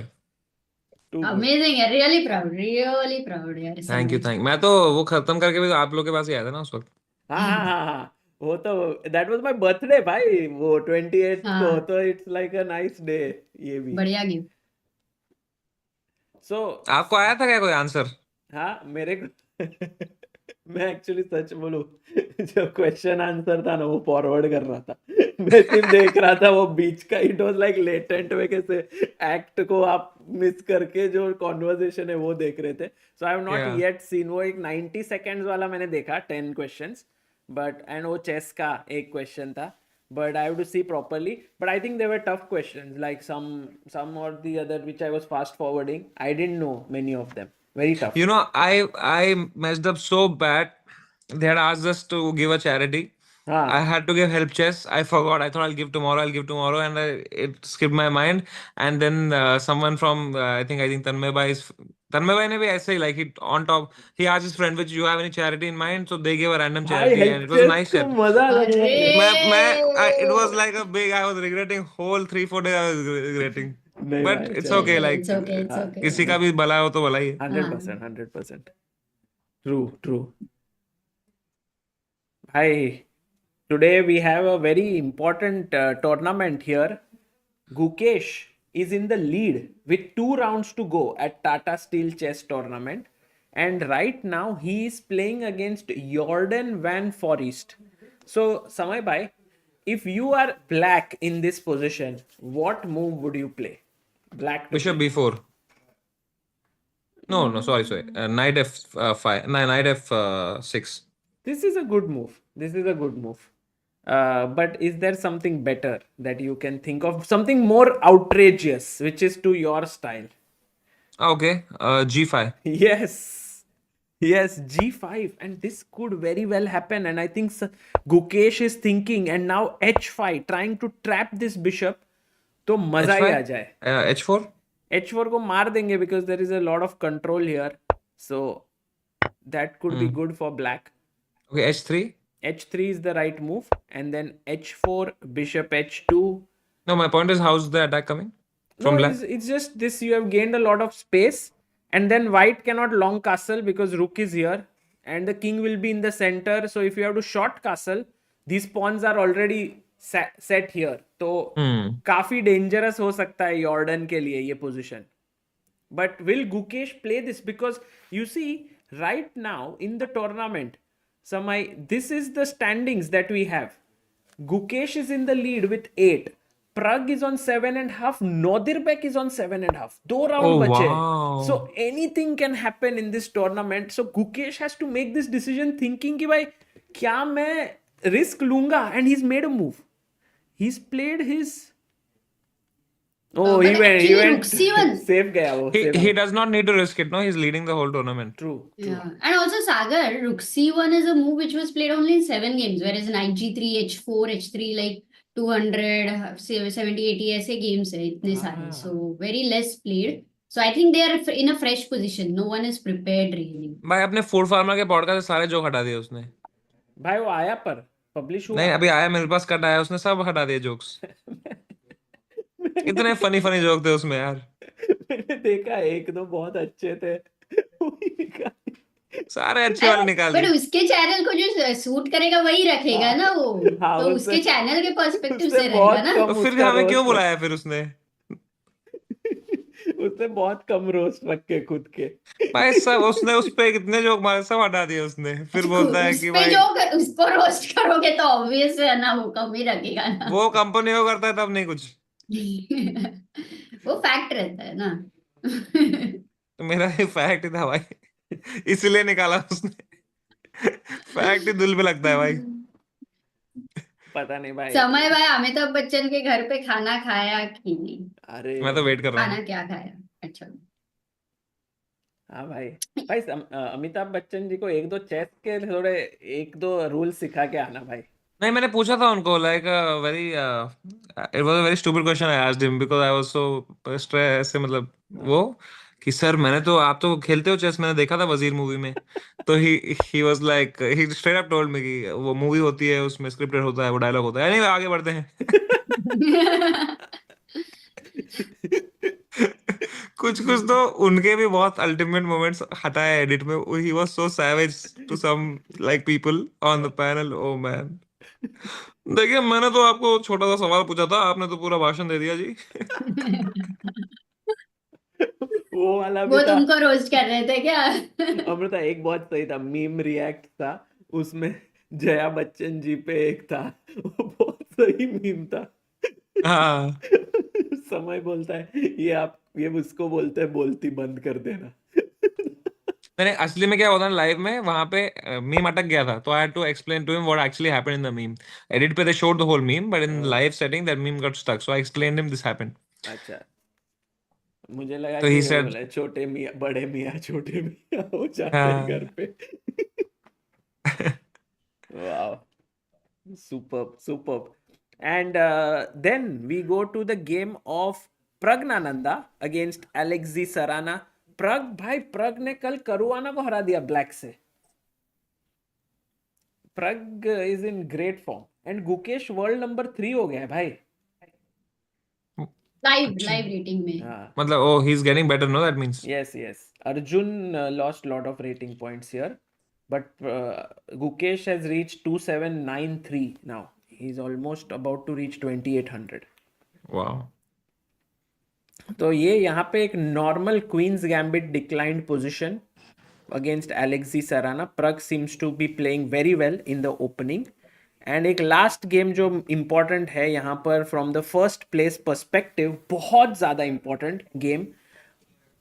Too good. अमेजिंग है, रियली प्राउड यार थैंक यू, समझ। थैंक। मैं तो वो खत्म करके भी आप लोग के पास ही आया था ना उस वक्त। हाँ हाँ हाँ हाँ. वो तो दैट वाज माय बर्थडे भाई, वो 28th को, हाँ, तो it's like a nice day ये भी. बढ़िया गिफ्ट। सो आपको आया था क्या कोई आंसर? हाँ मेरे को मैं एक्चुअली सच बोलूं, जो क्वेश्चन आंसर था ना वो फॉरवर्ड कर रहा था. मैं सिर्फ देख रहा था वो बीच का. इट वाज लाइक लेटेंट में, कैसे एक्ट को आप मिस करके जो कॉन्वर्सेशन है वो देख रहे थे. सो आई हैव नॉट क्या? Yet seen. वो एक 90 सेकेंड्स वाला मैंने देखा, 10 क्वेश्चंस. बट एंड वो चेस का एक क्वेश्चन था. But I have to see properly. But I think they were tough questions, like some or the other which I was fast forwarding. I didn't know many of them. Very tough. You know, I messed up so bad. They had asked us to give a charity. I हाँ. had to give help chess. I forgot. I thought I'll give tomorrow. I'll give tomorrow, and it skipped my mind. And then someone from I think Tanmay Bhai ne bhi aise hi, like he on top. He asked his friend, "Which you have any charity in mind?" So they gave a random भाई charity, and help it was a chess nice को charity. मजा आ गया अरे है. It was like a big. I was regretting whole 3-4 days. I was regretting, नहीं but भाई, it's चलो okay. चलो. इट्स Like ओके, इट्स हाँ, ओके। किसी का भी भला हो तो भला ही है। 100%, हाँ 100%. True true. भाई today we have a very important tournament here. Gukesh is in the lead with 2 rounds to go at Tata Steel Chess tournament, and right now he is playing against Jorden van Forest. So Samay bhai, if you are black in this position, what move would you play? Black to Bishop play. b4. No, sorry. Knight f5. Knight f6. This is a good move. This is a good move. But is there something better that you can think of? Something more outrageous, which is to your style? Okay. G5. Yes. Yes, G5. And this could very well happen. And I think Gukesh is thinking, and now H5, trying to trap this bishop. तो मजा ही आ h5. जाए. h4. H4 को मार देंगे because there is a lot of control here. So that could be good for black. Okay, h3. H3 is the right move, and then H4, bishop H2. No, my point is, how's the attack coming from No, black? it's just this. You have gained a lot of space, and then white cannot long castle because rook is here, and the king will be in the center. So if you have to short castle, these pawns are already set here. तो काफी dangerous हो सकता है Jordan के लिए ये position. But will Gukesh play this? Because you see, right now in the tournament, Samay, this is the standings that we have. Gukesh is in the lead with 8. Pragg is on 7.5. Nodirbek is on 7.5. 2 round Oh, bache. wow. So anything can happen in this tournament. So Gukesh has to make this decision thinking कि भाई क्या मैं risk लूंगा, and he's made a move. He's played his. Oh, he But went. He actually, went. rook c1. Safe गया वो. safe He does not need to risk it. No, he's leading the whole tournament. True. Yeah. And also Sagar, rook c1 is a move which was played only in 7 games, whereas knight g3, h4, h3 like 200, 70, 80 ऐसे games है इतने सारे. So very less played. So I think they are in a fresh position. No one is prepared really. भाई अपने food farmer के podcast सारे joke हटा दिए उसने. भाई वो आया पर पब्लिश हुआ. नहीं, अभी आया, मेरे पास कट आया, उसने सब हटा दिए जोक्स. इतने फनी जोक थे उसमें यार. मैंने देखा एक दो बहुत अच्छे थे. सारे अच्छे वाले निकाल बट दिए. उसके चैनल को जो सूट करेगा वही रखेगा ना वो. हाँ, तो उससे- उसके चैनल के पर्सपेक्टिव उससे से बहुत रहेगा ना. कम तो फिर उसका हमें क्यों रोस्ट बुलाया फिर उसने? उससे बहुत कम रोस्ट रख के खुद के. भाई सब उसने उस पे कितने जोक मारे, सब हटा दिए उसने. फिर बोलता है उस कि पे भाई जो उसको रोस्ट करोगे तो ऑब्वियस है ना, वो कम ही रखेगा ना. वो कंपनी को करता है तब नहीं कुछ. वो फैक्ट रहता है ना. तो मेरा ये फैक्ट ही था भाई, इसलिए निकाला उसने. फैक्ट ही दिल पे लगता है भाई. पता नहीं भाई. समय भाई अमिताभ बच्चन के घर पे खाना खाया कि नहीं? अरे मैं तो वेट कर रहा खाना हूँ. क्या खाया? अच्छा. हाँ भाई. भाई अमिताभ बच्चन जी को एक दो चेस के थोड़े एक दो रूल सिखा के आना भाई. नहीं, मैंने पूछा था उनको, like very it was a very stupid question I asked him because I was so stress, मतलब वो कि सर मैंने तो, आप तो खेलते हो चेस, मैंने देखा था वजीर मूवी में. तो he was like, he straight up told me कि वो मूवी होती है, उसमें स्क्रिप्टेड होता है, वो डायलॉग होता है. एनीवे, आगे बढ़ते हैं. कुछ तो उनके भी बहुत अल्टीमेट मोमेंट्स हटाए एडिट में. He was so savage to some like people on the panel. Oh man, देखिए मैंने तो आपको छोटा सा सवाल पूछा था, आपने तो पूरा भाषण दे दिया जी. वो वाला भी वो था. तुमको रोस्ट कर रहे थे क्या? अमृता एक बहुत सही था, मीम रिएक्ट था उसमें. जया बच्चन जी पे एक था, वो बहुत सही मीम था. हाँ. समय बोलता है ये उसको बोलते हैं बोलती बंद कर देना. मैंने असली में क्या होता है लाइव में, वहां पे मीम अटक गया था, तो I had to explain to him what actually happened in the meme. Edit पे they showed the whole meme, but in live setting that meme got stuck, so I explained him this happened. अच्छा, मुझे लगा तो कि he ये said- बोला है, छोटे मियाँ बड़े मियाँ छोटे मियाँ हो जाते हाँ. हैं घर पे. Wow, superb. And then we go to the game of Praggnanandhaa against Alexey Sarana. Pragg ने कल करुआना को हरा दिया ब्लैक से. Pragg is in great form and Gukesh world number 3 हो गया है भाई. लाइव रेटिंग में. हाँ. मतलब oh, he's getting better, no, that means. Yes. Arjun lost lot of rating points here. but Gukesh has reached 2793 now. He's almost about to reach 2800. वाह। तो ये यहाँ पे एक normal queen's gambit declined position against Alexey Sarana. Pragg seems to be playing very well in the opening. And एक last game जो important है यहाँ पर from the first place perspective, बहुत ज़्यादा important game,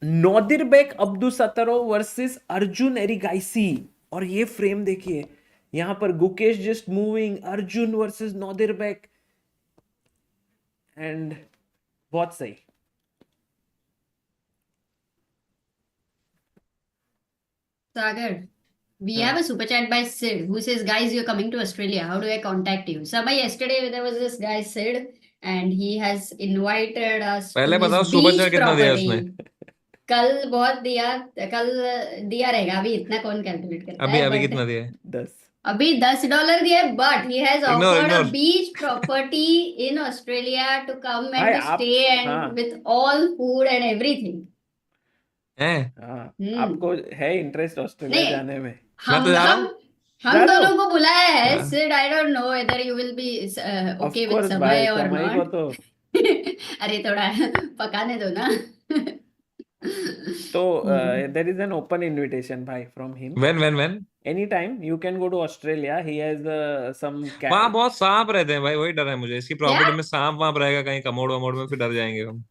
Nodirbek Abdusattorov versus Arjun Erigaisi. और ये frame देखिए, यहाँ पर Gukesh just moving, Arjun versus Nodirbek, and बहुत सही. Sagar, we have a super chat by Sid who says, "Guys, you're coming to Australia. How do I contact you?" Sabah, yesterday there was this guy Sid, and he has invited us पहले to his बताओ super beach chat कितना दिया उसने? property. कल बहुत दिया, कल दिया रहेगा. अभी इतना कौन कैलकुलेट करता अभी है? अभी But कितना दिया है? 10. अभी $10 दिया है, but he has Ignore, offered a ignore. beach property in Australia to come भाई and to आप, stay and हाँ with all food and everything. हैं? हाँ, हम्म. आपको है इंटरेस्ट ऑस्ट्रेलिया नहीं, जाने में? मैं तो जा रहा हम हूँ। हम जा रहे हो? दोनों को बुलाया है. हाँ। Sid, I don't know whether you will be of okay with course Samay भाई, और समय को नॉट. तो अरे थोड़ा पकाने दो ना. तो there is an open invitation भाई from him. when any time you can go to Australia. He has some वहां बहुत सांप रहते हैं भाई, वही डर है मुझे इसकी क्या? प्रॉपर्टी में. सांप वाप रहेगा कहीं कमोड वमोड में, फिर डर जाएंगे हम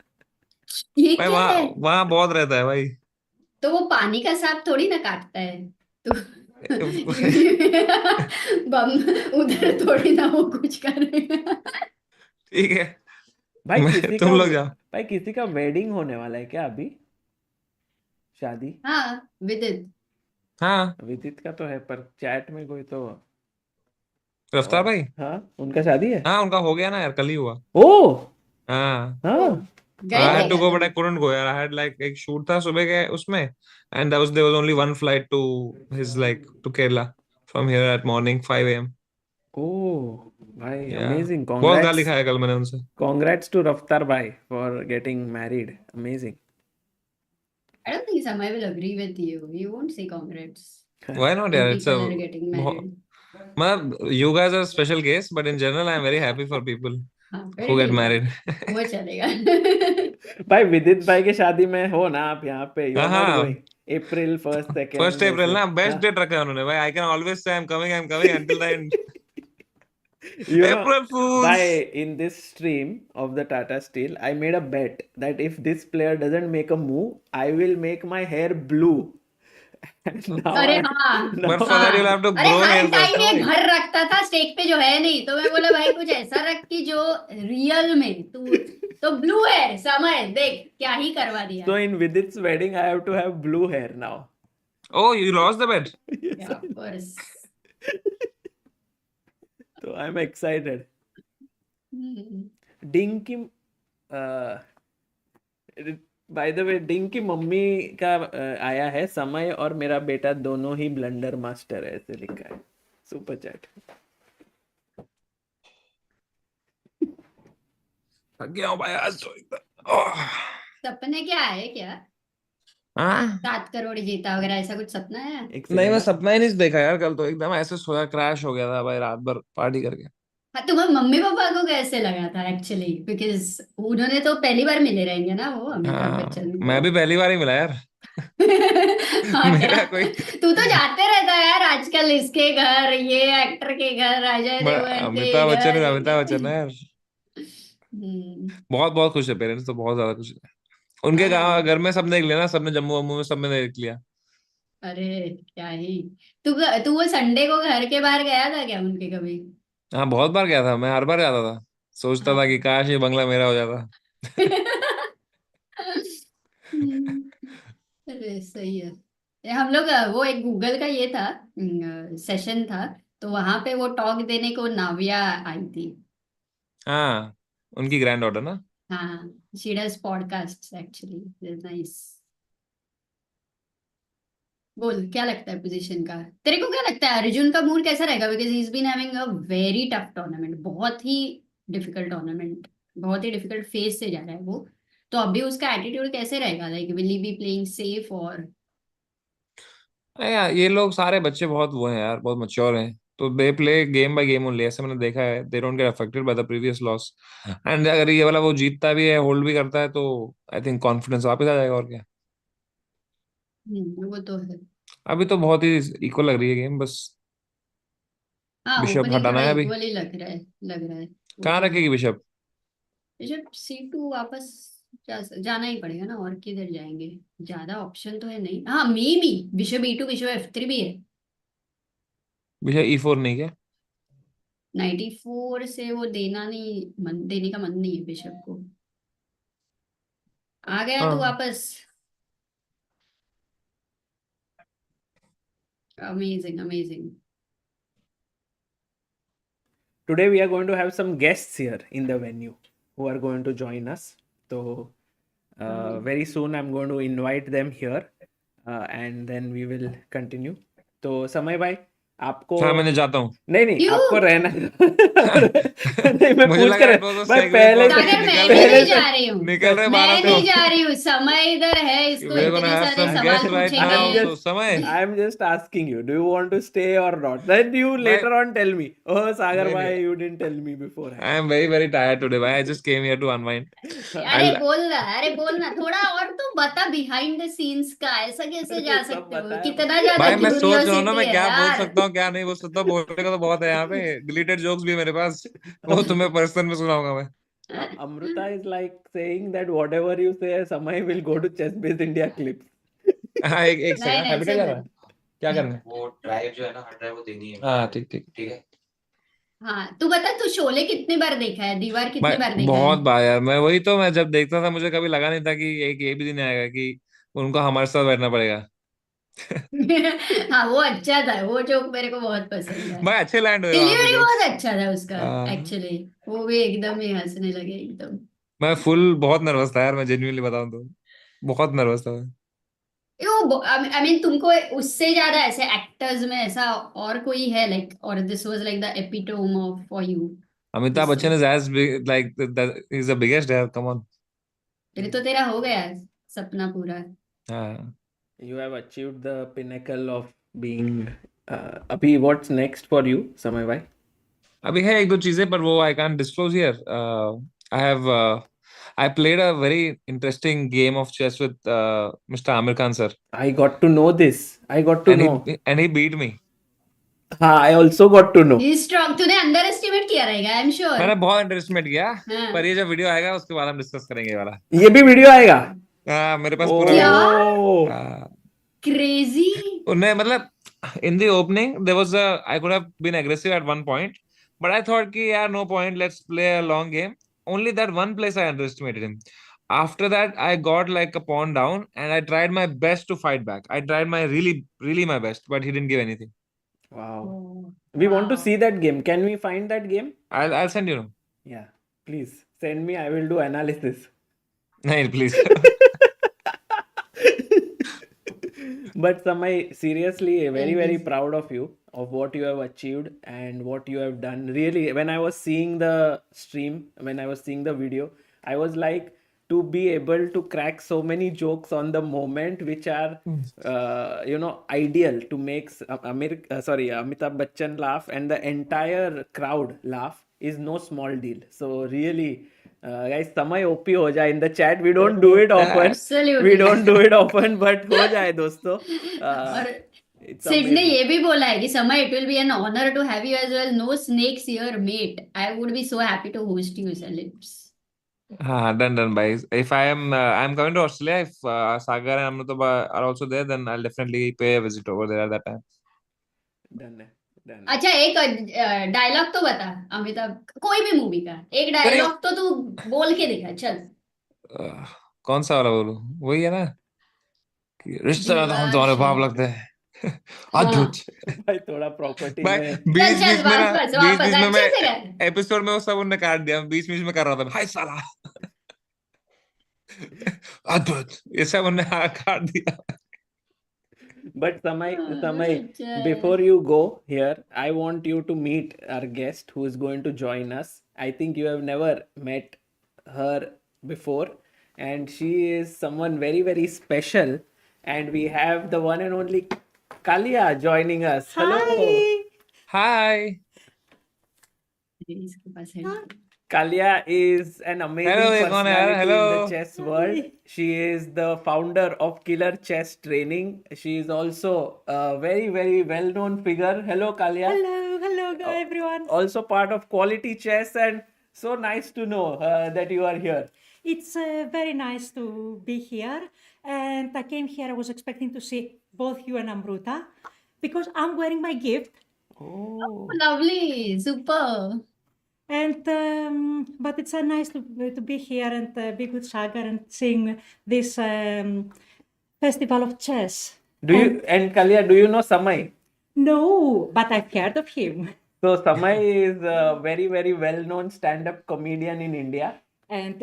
ये भाई. क्या वहां है? वहां बहुत रहता है भाई. तो वो पानी का सांप थोड़ी ना काटता है. तो बम उधर थोड़ी ना वो कुछ करेगा. ठीक है, भाई किसी तुम का, लोग जाओ. भाई किसी का वेडिंग होने वाला है क्या अभी? शादी? हाँ, विदित. हाँ, विदित का तो है, पर चैट में कोई तो, रफ्तार भाई. हाँ उनका शादी है. हाँ, उनका हो गया ना यार, कल ही हुआ. ओ हाँ, हाँ. ओ, I गए थे had to क्या go but I तुम? couldn't go यार. I had like एक शूट था सुबह के उसमें, and there was only one flight to his like to Kerala from here at morning 5 a.m. ओ भाई, Yeah, अमेजिंग. बहुत गाली कांग्रेट्स, खाया कल मैंने उनसे. कांग्रेट्स टू रफ्तार भाई for getting married. Amazing. I don't think Samay will agree with you. He won't say congrats Why not when यार? It's a people are getting married. मतलब you guys are a special case, but in general I am very happy for people हाँ, who फिर get ठीक है, married. वो चलेगा. भाई विदित भाई के शादी में हो ना आप यहाँ पे? यू हाँ आर नॉट हाँ, गोइंग? अप्रैल 1st 2nd 1 अप्रैल ऐसे? ना बेस्ट हाँ. डेट रखा है उन्होंने भाई. I can always say I'm coming until the end. You know, April Fools. by in this stream of the Tata Steel, I made a bet that if this player doesn't make a move, I will make my hair blue. And now अरे I, हाँ, But for हाँ. that you'll have to अरे grow हर hair first, time ना ये भाई. घर रखता था स्टेक पे जो है नहीं, तो मैं बोला भाई कुछ ऐसा रख कि जो रियल में तू तो ब्लू है. समय देख क्या ही करवा दिया. so in Vidit's wedding, I have to have blue hair now. Oh, you lost the bet. Yes. Yeah, of course. So I'm excited. Hmm. Dinky, by the way, डिंग की मम्मी का आया है, समय और मेरा बेटा दोनों ही ब्लंडर मास्टर है, ऐसे लिखा है सुपर चैट. थक गया हूँ भाई आज तो एकदम. ओह. सपने क्या है क्या? हाँ, 7 करोड़ जीता वगैरह ऐसा कुछ सपना है? एक नहीं, मैं सेकंड. सपना ही नहीं देखा यार. कल तो एकदम ऐसे सोया, क्रैश हो गया था भाई रात भर पार्टी करके. हाँ, तुम्हारे मम्मी पापा को कैसे लगा था एक्चुअली? बिकॉज उन्होंने तो पहली बार मिले रहेंगे ना वो अमिताभ हाँ, बच्चन मैं को. भी पहली बार ही मिला यार. हाँ क्या? मेरा कोई तू तो जाते रहता है यार आजकल, इसके घर, ये एक्टर के घर, अजय देवगन के अमिताभ बच्चन घर. अमिताभ बच्चन है यार. हम्म. बहुत बहुत खुश है, पेरेंट्स तो बहुत ज्यादा खुश है. उनके गाँव हाँ. घर में सबने देख लिया ना, सबने जम्मू वम्मू में सबने देख लिया. अरे क्या ही. तू तू वो संडे को घर के बाहर गया था क्या उनके कभी? हाँ, बहुत बार गया था मैं, हर बार जाता था. सोचता था कि हाँ. काश ये बंगला मेरा हो जाता. हम्म. अरे सही है. ये हम लोग वो एक गूगल का ये था, सेशन था, तो वहां पे वो टॉक देने को नाविया आई थी. हाँ, उनकी ग्रैंड डॉटर ना. हाँ, she does podcast actually. Nice. बोल क्या लगता है पोजीशन का? तेरे को क्या लगता है अर्जुन का मूड कैसा रहेगा? Because he is been having a very tough tournament, बहुत ही डिफिकल्ट टूर्नामेंट, बहुत ही डिफिकल्ट फेज से जा रहा है वो. तो अभी उसका एटीट्यूड कैसे रहेगा? Like will he be playing safe और? यार ये लोग सारे बच्चे बहुत वो हैं यार, बहुत मैच्योर हैं, तो they play game by game only, ऐसे मैंने देखा है। They don't get affected by the previous loss. And अगर ये वाला वो जीतता भी है, होल्ड भी करता है, तो आई थिंक कॉन्फिडेंस वापस आ जाएगा, और क्या। वो तो है। अभी तो बहुत ही इक्वल लग रही है गेम, बस हाँ, बिशप ओपनिंग हटाना थोड़ा है अभी। इक्वल ही लग रहा है, लग रहा है। वो कहाँ तो है। रखेगी बिशप? बिशप C2 वापस जाना ही पड़ेगा ना, और किधर जाएंगे? ज्यादा ऑप्शन तो है नहीं। हाँ, may be bishop E2, bishop F3 भी है। बिशप E4 नहीं क्या? 94 से वो देने का मन नहीं है बिशप को। आ गया तो हाँ। वापस। Amazing, amazing. Today we are going to have some guests here in the venue who are going to join us. So very soon I'm going to invite them here, and then we will continue. तो समय भाई, आपको हाँ, मैंने जाता हूँ। नहीं नहीं क्यों? आपको रहना नहीं, मैं मुझे पूछ लगा कर इट वाज अ भाई सेगवे पहले फॉर से सागर, मैं निकल भी रहे पहले नहीं से जा रही हूँ। निकल रहे मैं 12 तो। नहीं जा रही हूँ, समय इधर है, इसको we're gonna इतने have सारे some सवाल guests right पूछेंगे। now, I'm so just समय। I'm just asking you, do you want to stay or not? Then you भाई later on tell me, oh Sagar नहीं नहीं, bhai, you didn't tell me beforehand. I am very very tired today भाई, I just came here to unwind. अरे बोल ना, अरे बोल ना थोड़ा और, तो बता बिहाइंड द सीन्स का, ऐसा कैसे अरे जा सब सकते हो? बताया कितना ज्यादा भाई मैं सोच रहा हूँ ना, क्यूरियोसिटी मैं है क्या बोल यार। सकता हूँ क्या नहीं बोल सकता हूँ, बोलने का तो बहुत है यहाँ पे। डिलीटेड जोक्स भी है मेरे पास, वो तुम्हें पर्सन में सुनाऊंगा मैं। Amruta is like saying that whatever you say, Samay will go to ChessBase India clips. हाँ, एक नहीं सेकंड, नहीं, हैबिटेट चल जा रहा चल। है, क्या करना है? वो ड्राइव जो है ना, हार्ड ड्राइव वो देनी है। हाँ ठीक ठीक ठीक है। हाँ, तू बता, तू शोले कितनी बार देखा है? दीवार भाई कितनी बार देखा है? बहुत बार यार, मैं वही तो, मैं जब देखता था मुझे कभी लगा नहीं था कि एक ये भी दिन आएगा कि उनको हमारे साथ बैठना पड़ेगा। हाँ, वो अच्छा था, वो जोक मेरे को बहुत पसंद है। भाई अच्छे लैंड हुए वहां पे डिलीवरी जोक्स। बहुत अच्छा था उसका। एक्चुअली वो भी एकदम ही हंसने लगे एकदम। मैं फुल बहुत नर्वस था यार, मैं जेन्युइनली बताऊं तो बहुत नर्वस था मैं। आई मीन, तुमको उससे ज्यादा ऐसे एक्टर्स में ऐसा और कोई है लाइक, और this was like the epitome of for you? Amitabh जिससे Bachchan is as big, like is the biggest यार, कम ऑन। फिर तो तेरा हो गया सपना पूरा। हाँ। You have achieved the pinnacle of being. Abhi, what's next for you, Samay bhai? अभी है एक दो चीजें, पर वो I can't disclose here. I have I played a very interesting game of chess with mister Aamir Khan sir, I got to know this. I got to know. And he beat me. हाँ, I also got to know. He strong. तूने underestimate किया रहेगा, I am sure. मैंने बहुत underestimate किया, पर हाँ। ये जब वीडियो आएगा उसके बाद हम डिस्कस करेंगे ये वाला। ये भी वीडियो आएगा? हाँ, मेरे पास पूरा क्या? वीडियो। Oh, crazy. उन्हें मतलब in the opening there was a, I could have been aggressive at one point, but I thought कि यार no point, let's play a long game. Only that one place I underestimated him. After that I got like a pawn down and I tried my best to fight back. I tried my really my best, but he didn't give anything. wow. Oh, We want to wow. see that game. Can we find that game? I'll send you. Yeah, please send me. I will do analysis. नहीं please. But Samay, seriously, very, Thank very you. proud of you, of what you have achieved and what you have done. Really, when I was seeing the stream, when I was seeing the video, I was like, to be able to crack so many jokes on the moment, which are, ideal to make Amitabh Bachchan laugh and the entire crowd laugh is no small deal. So really, guys, समय OP हो जाए in the chat. We don't do it often. We Absolutely. don't do it often, but हो जाए दोस्तों. और It's Sid ने amazing. ये भी बोला है कि Samay, it will be an honour to have you as well, no snakes here mate, I would be so happy to host you celebs. हाँ, done भाई। If I'm coming to Australia, if Sagar and Amruta are also there, then I'll definitely pay a visit over there at that time. Done है, done है. अच्छा, एक dialogue तो बता अमिताभ, कोई भी मूवी का एक अरे डायलॉग तो तू बोल के दिखा, चल। कौन सा वाला बोलूं? वही है ना कि रिश्ता नाता हम दीवार तुम्हारे से। बाप लगते हैं। आज हाँ, झूठ। भाई थोड़ा प्रॉपर्टी भाई में. चल बीच चल, बीच में ना, वापस बीच वापस बीच में मैं अच्छे से कर। एपिसोड में वो सब उनने काट दिया, बीच बीच में कर रहा था भाई साला। आज झूठ, ये सब उनने काट दिया। But Samay, अच्छा है। before you go here, I want you to meet our guest who is going to join us. I think you have never met her before, and she is someone very, very special. And we have the one and only Kalia joining us. Hello. Hi. इसके पास है। Kalia is an amazing Hello, ये कौन है यार? personality in the Hello. chess world. She is the founder of Killer Chess Training. She is also a very, very well-known figure. Hello, Kalia. Hello, everyone. Also part of Quality Chess, and so nice to know that you are here. It's very nice to be here. And I came here, I was expecting to see both you and Amruta because I'm wearing my gift. Oh, Lovely, super. And but it's nice to be here and be with Sagar and sing this festival of chess. and Kalia, do you know Samay? No, but I've heard of him. So Samay is a very, very well-known stand-up comedian in India. And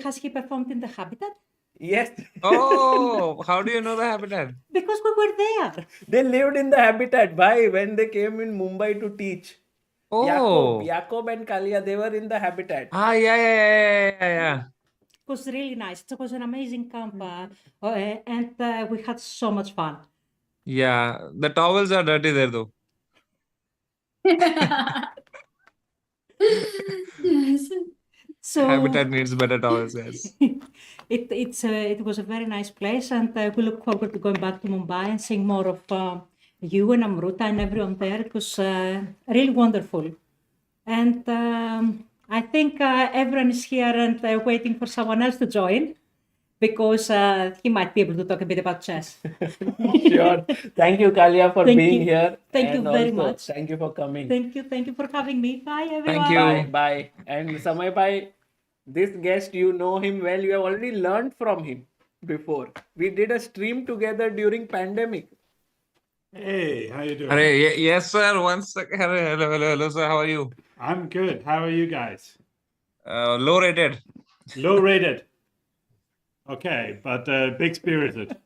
has he performed in the Habitat? Yes. Oh, how do you know the habitat? Because we were there. They lived in the habitat, bhai, when they came in Mumbai to teach. Oh. Jacob and Kalia, they were in the habitat. Yeah. It was really nice. It was an amazing camp, and we had so much fun. Yeah, the towels are dirty there though. So Habitat needs better towels, yes. it was a very nice place, and we look forward to going back to Mumbai and seeing more of you and Amruta and everyone there. It was really wonderful, and I think everyone is here and waiting for someone else to join because he might be able to talk a bit about chess. Sure. Thank you, Kalia, for Thank being you. here. Thank you And very also, much. Thank you for coming. Thank you for having me. Bye, everyone. Thank you. Bye. And Samay bhai, this guest, you know him well. You have already learned from him before. We did a stream together during pandemic. Hey, how you doing? Yes, sir. One second. Hello, sir. How are you? I'm good. How are you guys? Low rated. Low rated. Okay, but big spirited.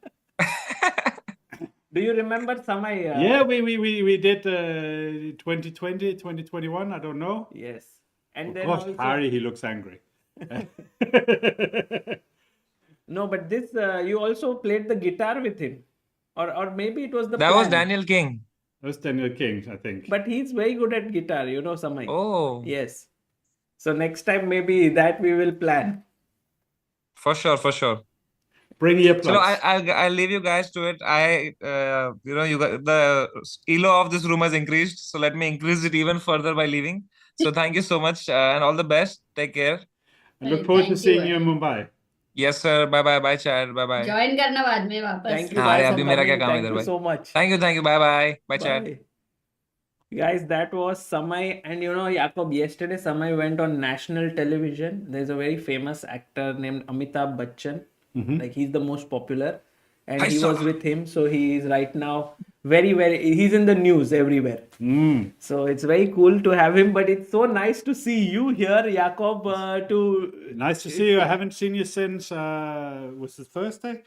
Do you remember Samay? Yeah, we did 2020, 2021. I don't know. Yes. And Of then course, also, Harry, he looks angry. no, but this you also played the guitar with him, or maybe it was the That was plan. Daniel King. That's Daniel King, I think. But he's very good at guitar, you know, Samay. Oh, Yes. So next time maybe that we will plan. for sure. Bring your So plugs. I'll leave you guys to it. You got the elo of this room has increased, so let me increase it even further by leaving. So thank you so much and all the best. Take care. I look forward to Thank seeing you. you in Mumbai. Yes, sir. Bye, Chad. Bye. Join करना बाद में वापस. Thank you, हाँ, bye अरे for अभी मेरा क्या coming. काम है Thank इधर you भाई? so much. Thank you. Bye, Chad. Bye. Guys, that was Samay. And you know, Jacob, yesterday Samay went on national television. There's a very famous actor named Amitabh Bachchan. Like, he's the most popular. And I he saw. was with him. So he is right now he's in the news everywhere. So it's very cool to have him. But it's so nice to see you here, Jacob, Nice to see you. I haven't seen you since, was it Thursday?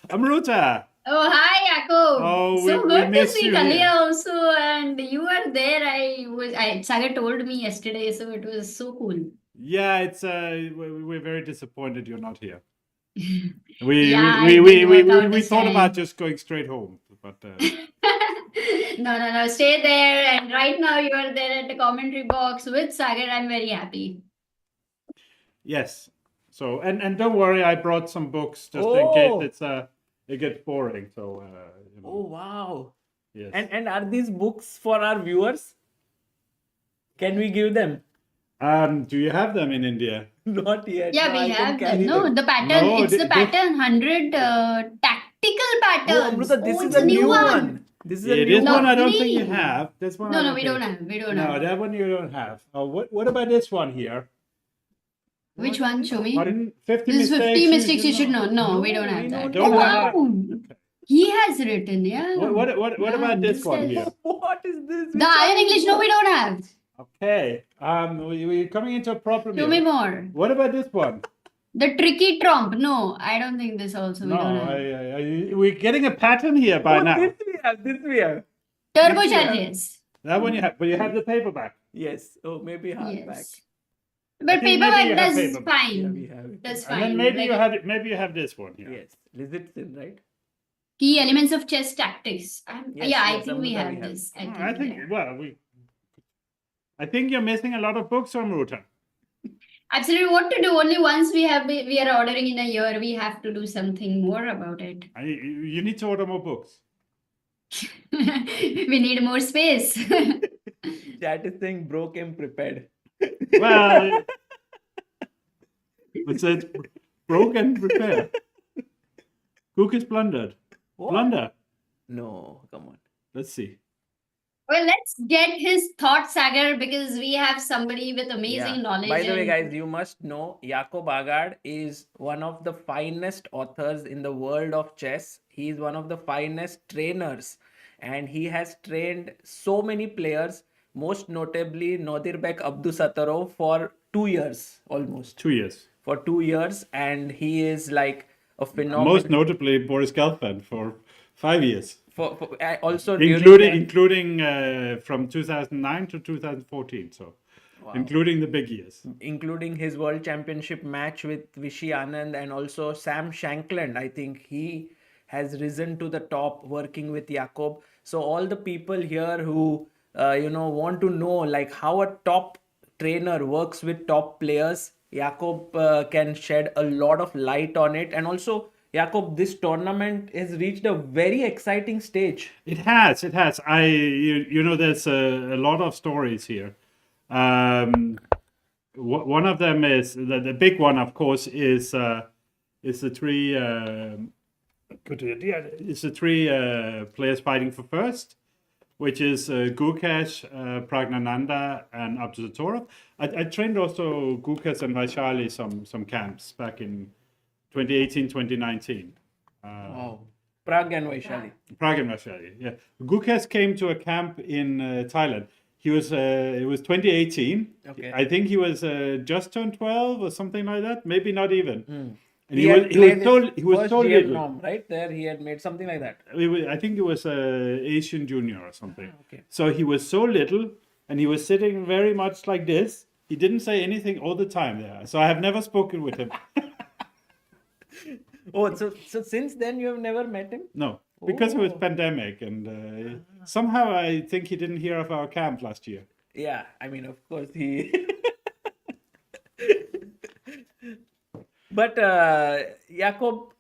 Amruta. Oh, hi, Jacob. Oh, So we good to miss see you Kalia here. also, and you were there. Sagar told me yesterday, so it was so cool. Yeah, it's we're very disappointed you're not here. We Yeah, we it we didn't we, work out we, we this thought time. about just going straight home, but No, stay there. And right now you are there at the commentary box with Sagar. I'm very happy. yes. So and don't worry, I brought some books just in Oh. case it gets boring. So Oh, wow. yes. And are these books for our viewers? Can we give them? Do you have them in India? Not yet. Yeah, No, we I can have carry them. No, them. the pattern. No, It's the pattern 100 tactical Oh, patterns. Amruta, this Oh, is it's a a new new one. This is a Yeah, new this one I don't think Lovely. you have. This one I No, don't we think- don't have. We don't No, have. that one you don't have. Oh, what about this one here? Which one? Show me. 50 This is 50 mistakes you should know. know. No, we don't No, have we that. don't Oh, have wow. that. He has written, yeah. What Yeah, about this one is- here? What is this? The Iron English, no, we don't have. Okay. We're coming into a problem Show here. me more. What about this one? The tricky trump. No, I don't think this also we No, don't have. we're getting a pattern here by Oh, now. this we have. This we have. Turbocharges. That one you have, but you have the paperback. Yes. Oh, maybe hardback. Yes. But think maybe you paperback have does paperback. Yeah, we fine. have it. That's And fine. then maybe Like you have it. Maybe you have this one here. Yes. Lizardson, right? Key elements of chess tactics. Yes, Yeah, I yes, think we Amruta, have we have. this. I think, Yeah. well, I think you're missing a lot of books on Amruta. Absolutely. What to do? Only once we are ordering in a year, we have to do something more about it. You need to order more books. We need more space. Chat is saying bro came prepared. Well, it says broke and repair. Gukesh blundered. What? Blunder. No, come on. Let's see. Well, let's get his thoughts, Sagar, because we have somebody with amazing knowledge. By the way, and- guys, you must know Jakob Agard is one of the finest authors in the world of chess. He is one of the finest trainers, and he has trained so many players, most notably Nodirbek Abdusattorov for 2 years almost. 2 years. For 2 years, and he is like a phenomenal. Most notably, Boris Gelfand for 5 years. Also Including from 2009 to 2014. So, including the big years. including his world championship match with Vichy Anand, and also Sam Shankland. I think he has risen to the top working with Jakob. So all the people here who want to know like how a top trainer works with top players, Jakob can shed a lot of light on it. And also, Jakob, this tournament has reached a very exciting stage. It has. There's a lot of stories here. One of them is the big one, of course, is the three players fighting for first, which is Gukesh, Praggnanandhaa, and Abdusattorov. I trained also Gukesh and Vaishali some camps back in 2018, 2019. Wow. Pragg and Vaishali. Pragg and Vaishali, yeah. Gukesh came to a camp in Thailand. It was 2018. Okay. I think he was just turned 12 or something like that. Maybe not even. And He he had played was his so first GM little. norm, right? There he had made something like that. I think it was Asian junior or something. Okay. So he was so little, and he was sitting very much like this. He didn't say anything all the time there. So I have never spoken with him. Oh, so since then you have never met him? No, because it was Oh. pandemic, and somehow I think he didn't hear of our camp last year. Yeah, I mean, of course he. But Jakob,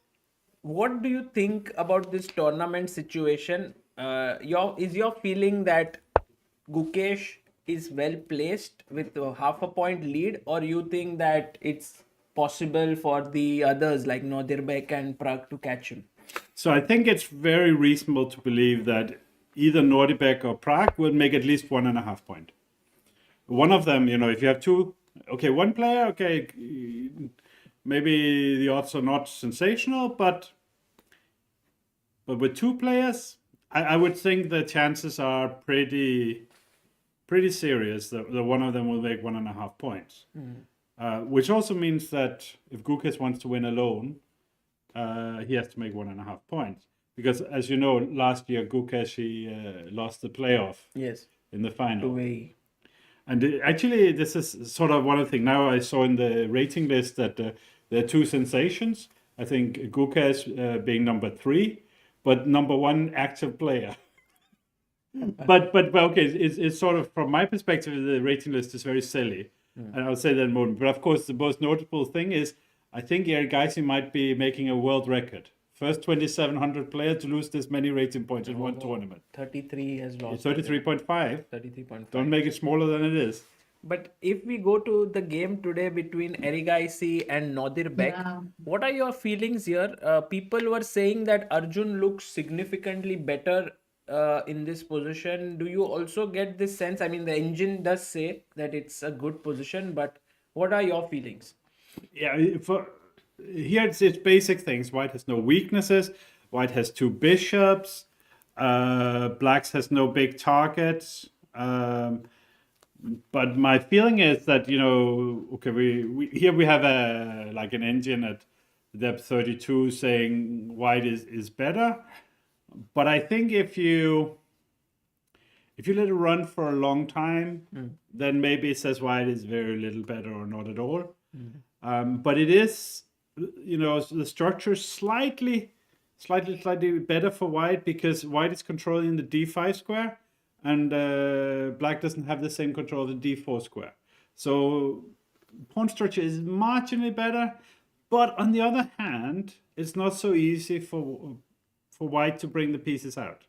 what do you think about this tournament situation? Is your feeling that Gukesh is well placed with a half a point lead, or you think that it's possible for the others like Nodirbek and Pragg to catch him? So I think it's very reasonable to believe that either Nodirbek or Pragg will make at least 1.5 point. One of them, if you have two, one player, maybe the odds are not sensational, but with two players, I would think the chances are pretty serious that one of them will make 1.5 points. Which also means that if Gukesh wants to win alone, he has to make 1.5 points. Because as you know, last year Gukesh he lost the playoff Yes. in the final. To Wei Yi. And actually, this is sort of one of the things. Now I saw in the rating list that there are two sensations. I think Gukesh being number 3, but number 1 active player. but okay, it's sort of, from my perspective, the rating list is very silly. And I'll say that in a moment. But of course, the most notable thing is I think Erigaisi might be making a world record. First 2,700 player to lose this many rating points in one tournament. 33 has lost. 33.5. 33.5. Don't make it smaller than it is. But if we go to the game today between Erigaisi and Nodirbek, Yeah. what are your feelings here? People were saying that Arjun looks significantly better in this position. Do you also get this sense? I mean, the engine does say that it's a good position, but what are your feelings? Yeah, here it's basic things. White has no weaknesses. White has 2 bishops. Blacks has no big targets. But my feeling is that, we here we have an engine at depth 32 saying white is better. But I think if you let it run for a long time, then maybe it says white is very little better or not at all. But it is, the structure is slightly slightly better for white because white is controlling the d5 square, and black doesn't have the same control of the d4 square. So pawn structure is marginally better, but on the other hand, it's not so easy for white to bring the pieces out.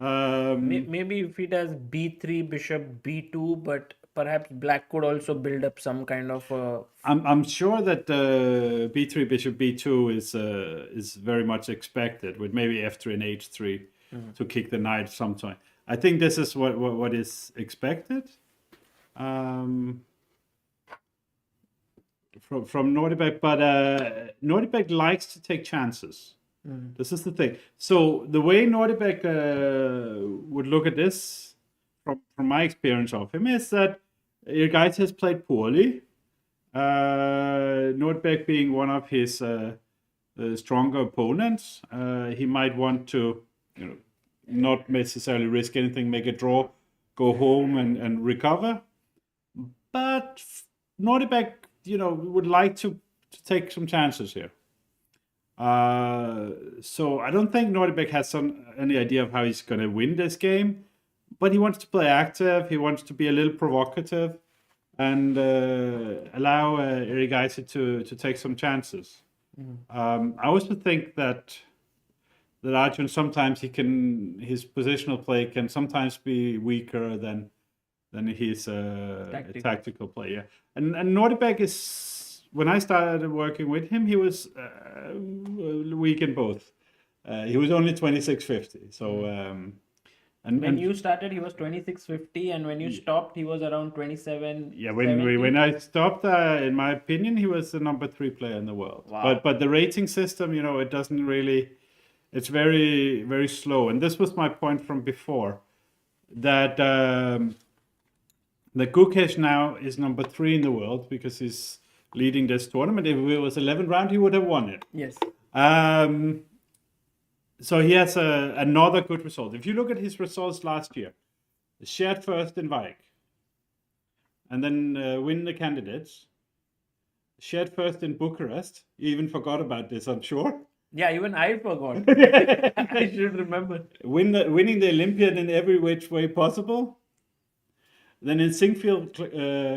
Maybe if it has b3, bishop b2, but perhaps black could also build up some kind of I'm sure that b3 bishop b2 is very much expected, with maybe f3 and h3 to kick the knight sometime. I think this is what is expected from Nodirbek, but Nodirbek likes to take chances. This is the thing. So the way Nodirbek would look at this, from my experience of him, is that Erigaisi has played poorly. Nodirbek being one of his stronger opponents, he might want to, not necessarily risk anything, make a draw, go home and recover. But Nodirbek, would like to take some chances here. So I don't think Nodirbek has any idea of how he's going to win this game, but he wants to play active. He wants to be a little provocative and allow Erigaisi to take some chances. I also think that Arjun sometimes his positional play can sometimes be weaker than his tactical play. Yeah. And Nodirbek is, when I started working with him, he was weak in both. He was only 2650. So when you started, he was 2650, and when you stopped, he was around 27. Yeah, when I stopped, in my opinion, he was the number 3 player in the world. Wow. But the rating system, it doesn't really. It's very, very slow. And this was my point from before, that the Gukesh now is number 3 in the world because he's leading this tournament. If it was 11th round, he would have won it. Yes. So he has another good result. If you look at his results last year, shared first in Wijk, and then win the candidates, shared first in Bucharest. You even forgot about this, I'm sure. Yeah, even I forgot. I should remember. Winning the Olympiad in every which way possible. Then in Singfield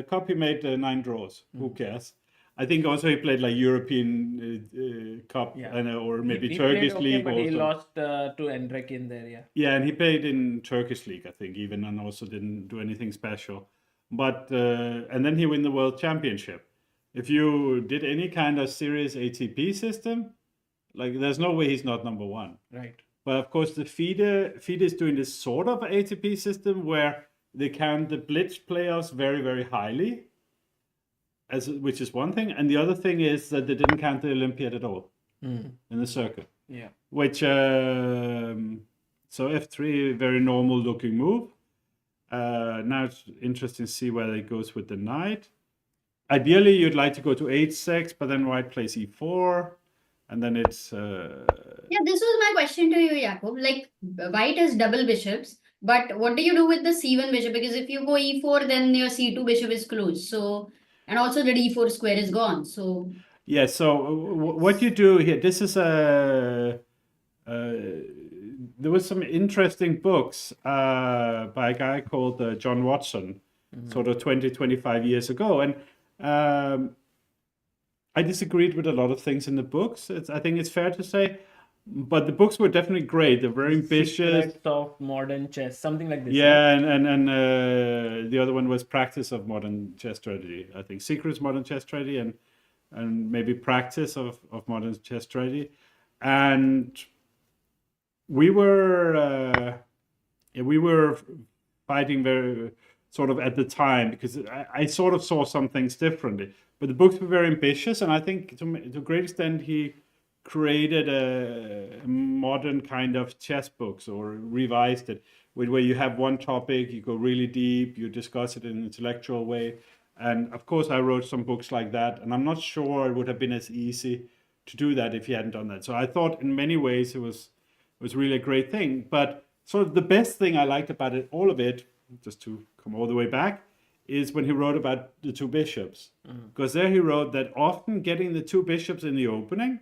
Cup, he made 9 draws. Who cares? I think also he played like European Cup or maybe he Turkish played League. But also. he lost to Enric in there, yeah. Yeah, and he played in Turkish League, I think, even, and also didn't do anything special. But and then he won the World Championship. If you did any kind of serious ATP system, like there's no way he's not number 1. Right. But of course, the FIDE is doing this sort of ATP system where they count the Blitz playoffs very, very highly, which is one thing. And the other thing is that they didn't count the Olympiad at all in the circuit. Yeah. Which, so F3, very normal looking move. Now it's interesting to see where it goes with the knight. Ideally, you'd like to go to h6, but then white plays e4. And then it's... Yeah, this was my question to you, Jakob. Like, white has double bishops, but what do you do with the c1 bishop? Because if you go e4, then your c2 bishop is closed. So, and also the d4 square is gone. So... Yeah, so what you do here, this is there was some interesting books by a guy called John Watson, sort of 25 years ago. And I disagreed with a lot of things in the books. I think it's fair to say, but the books were definitely great. They're very ambitious. Secrets of Modern Chess, something like this. Yeah, and the other one was Practice of Modern Chess Strategy. I think Secrets Modern Chess Strategy and maybe Practice of Modern Chess Strategy. And we were fighting very sort of at the time because I sort of saw some things differently. But the books were very ambitious, and I think to a great extent he created a modern kind of chess books or revised it, where you have one topic, you go really deep, you discuss it in an intellectual way. And of course, I wrote some books like that, and I'm not sure it would have been as easy to do that if he hadn't done that. So I thought in many ways it was really a great thing. But sort of the best thing I liked about it, all of it, just to come all the way back, is when he wrote about the 2 bishops. Because there he wrote that often getting the 2 bishops in the opening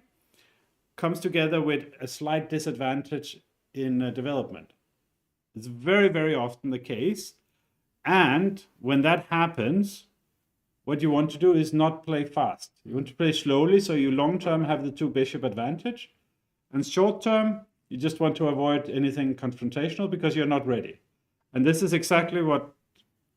comes together with a slight disadvantage in development. It's very, very often the case. And when that happens, what you want to do is not play fast. You want to play slowly, so you long-term have the 2 bishop advantage. And short-term, you just want to avoid anything confrontational because you're not ready. And this is exactly what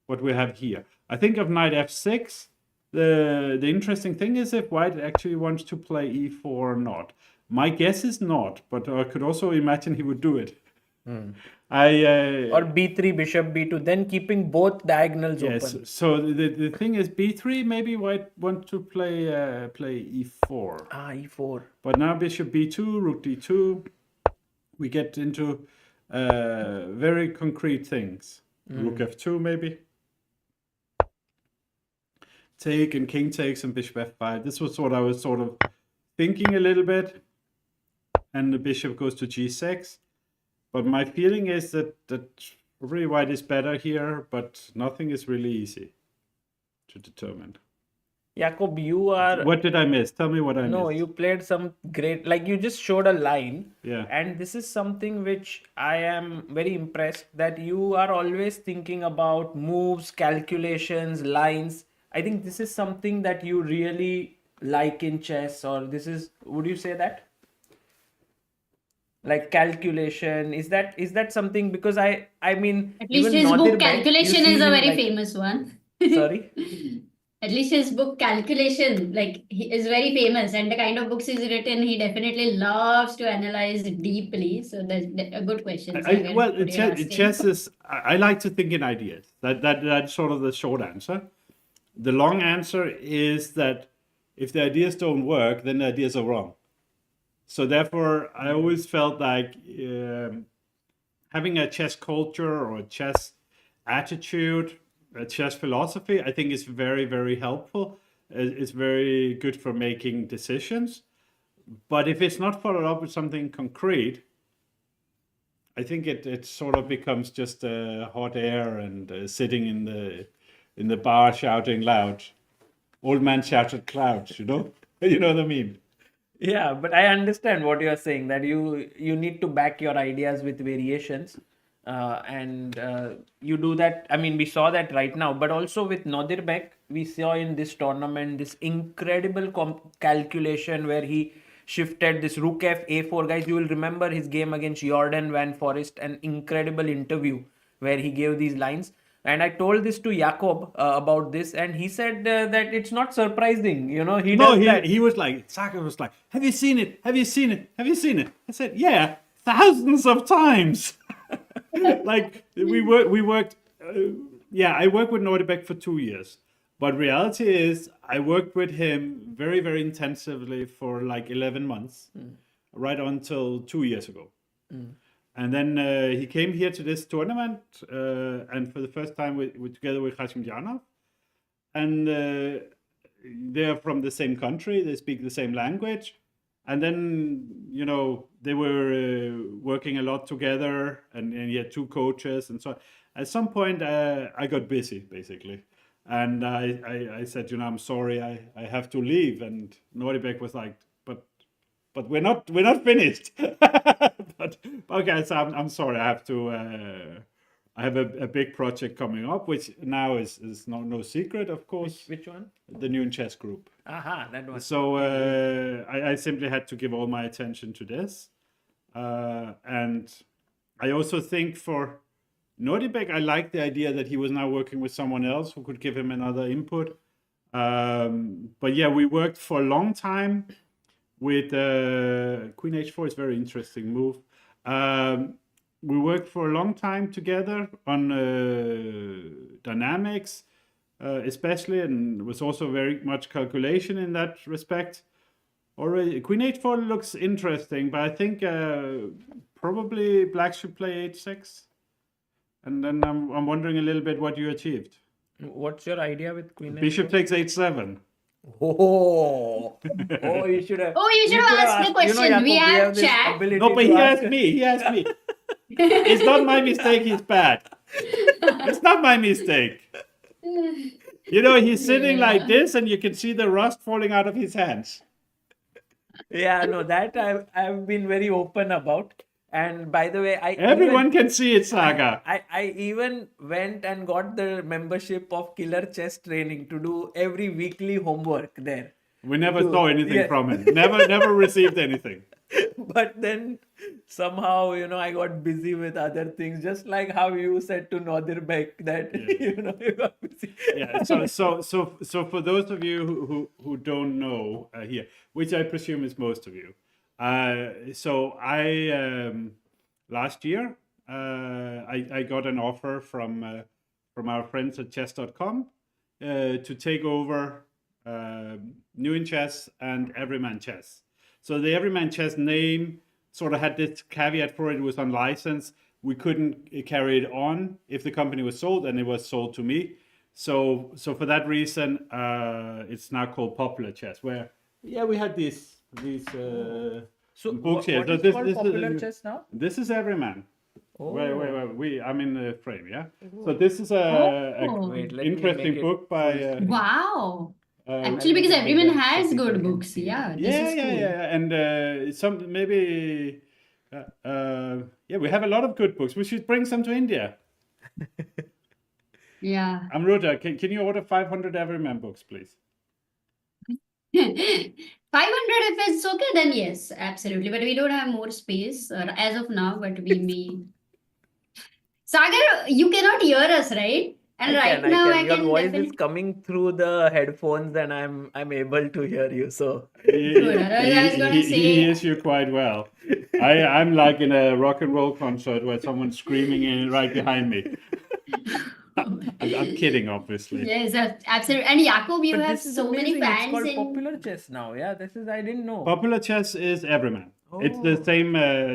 we have here. I think of knight f6. The interesting thing is if white actually wants to play e4 or not. My guess is not, but I could also imagine he would do it. Or b3, bishop b2, then keeping both diagonals yes. open. So the thing is b3, maybe white want to play e4. E4. But now bishop b2, rook d2, we get into very concrete things. Rook f2 maybe. Take and king takes and bishop f5. This was what I was sort of thinking a little bit. And the bishop goes to g6. But my feeling is that probably white is better here, but nothing is really easy to determine. Jakob, you are... What did I miss? Tell me what I missed. No, you played some great... Like, you just showed a line. Yeah. And this is something which I am very impressed that you are always thinking about moves, calculations, lines. I think this is something that you really like in chess, or this is... Would you say that? Like calculation, is that something? Because I mean, At least even his book Nodirbek, Calculation you is see a him very like- famous one. Sorry? At least his book Calculation, like, he is very famous, and the kind of books he's written, he definitely loves to analyze deeply. So that's a good question. Sagar, Well, what you're asking. chess is. I like to think in ideas. That's sort of the short answer. The long answer is that if the ideas don't work, then the ideas are wrong. So therefore, I always felt like having a chess culture or a chess attitude, a chess philosophy, I think is very, very helpful. It's very good for making decisions. But if it's not followed up with something concrete, I think it sort of becomes just hot air and sitting in the bar shouting loud. Old man shouted clouds, you know? You know what I mean? Yeah, but I understand what you're saying, that you need to back your ideas with variations, and you do that. I mean, we saw that right now, but also with Nodirbek, we saw in this tournament this incredible calculation where he shifted this rook f a4. Guys, you will remember his game against Jorden Van Forest, an incredible interview where he gave these lines. And I told this to Jakob about this, and he said that it's not surprising. You know, he was like, Sagar was like, have you seen it? Have you seen it? Have you seen it? I said, yeah, thousands of times. Like we worked. I worked with Nodirbek for 2 years, but reality is I worked with him very, very intensively for like 11 months, right until 2 years ago. And then he came here to this tournament, and for the first time we together with Harikrishna. And they're from the same country, they speak the same language. And then, you know, they were working a lot together, and he had 2 coaches. And so at some point, I got busy, basically. And I said, you know, I'm sorry, I have to leave. And Nodirbek was like, but we're not finished. But okay, so I'm sorry. I have to. I have a big project coming up, which now is no secret, of course. Which one? The New Chess Group. Aha, that one. So I simply had to give all my attention to this, and I also think for Nodirbek, I like the idea that he was now working with someone else who could give him another input. But yeah, we worked for a long time. With Queen h4 is a very interesting move. We worked for a long time together on dynamics, especially, and was also very much calculation in that respect. Already, Queen h4 looks interesting, but I think probably black should play h6. And then I'm wondering a little bit what you achieved. What's your idea with Queen Bishop takes h7. Oh, you should have. You should have asked the question. Jakob, We have this chat. ability No, but to he ask- asked me. He asked me. It's not my mistake. He's bad. It's not my mistake. You know, he's sitting like this, and you can see the rust falling out of his hands. Yeah, no, that I've been very open about. And by the way, Everyone can see it, Saga. I even went and got the membership of Killer Chess Training to do every weekly homework there. We never saw anything yeah. from it. Never received anything. But then somehow, I got busy with other things, just like how you said to Nodirbek that, you got busy. Yeah. So for those of you who don't know here, which I presume is most of you, so I last year I got an offer from our friends at chess.com to take over New in Chess and Everyman Chess. So the Everyman Chess name sort of had this caveat for it. It was unlicensed. We couldn't carry it on if the company was sold, and it was sold to me. So for that reason, it's now called Popular Chess. Where we had these So books here. what So is called Popular Chess now? This is Everyman. Oh. Wait. I'm in the frame. Yeah. So this is a Wait, let me interesting make it book by. Wow. Uh, Actually, because I'll make everyone it has so people good can books. see. Yeah, this yeah, is cool. and some maybe we have a lot of good books. We should bring some to India. Yeah. Amruta, can you order 500 Everyman books, please? 500 if it's okay, then yes, absolutely. But we don't have more space as of now, but we may. Sagar, you cannot hear us, right? And right now I Your can voice is definitely. coming through the headphones, and I'm able to hear you. So Good. Otherwise, I was gonna He say. hears you quite well. I'm like in a rock and roll concert where someone's screaming in right behind me. I'm kidding, obviously. Yes, absolutely. And Jakob, you but have this is so many amazing. It's fans called in. Popular Chess now. Yeah, I didn't know. Popular Chess is Everyman. It's the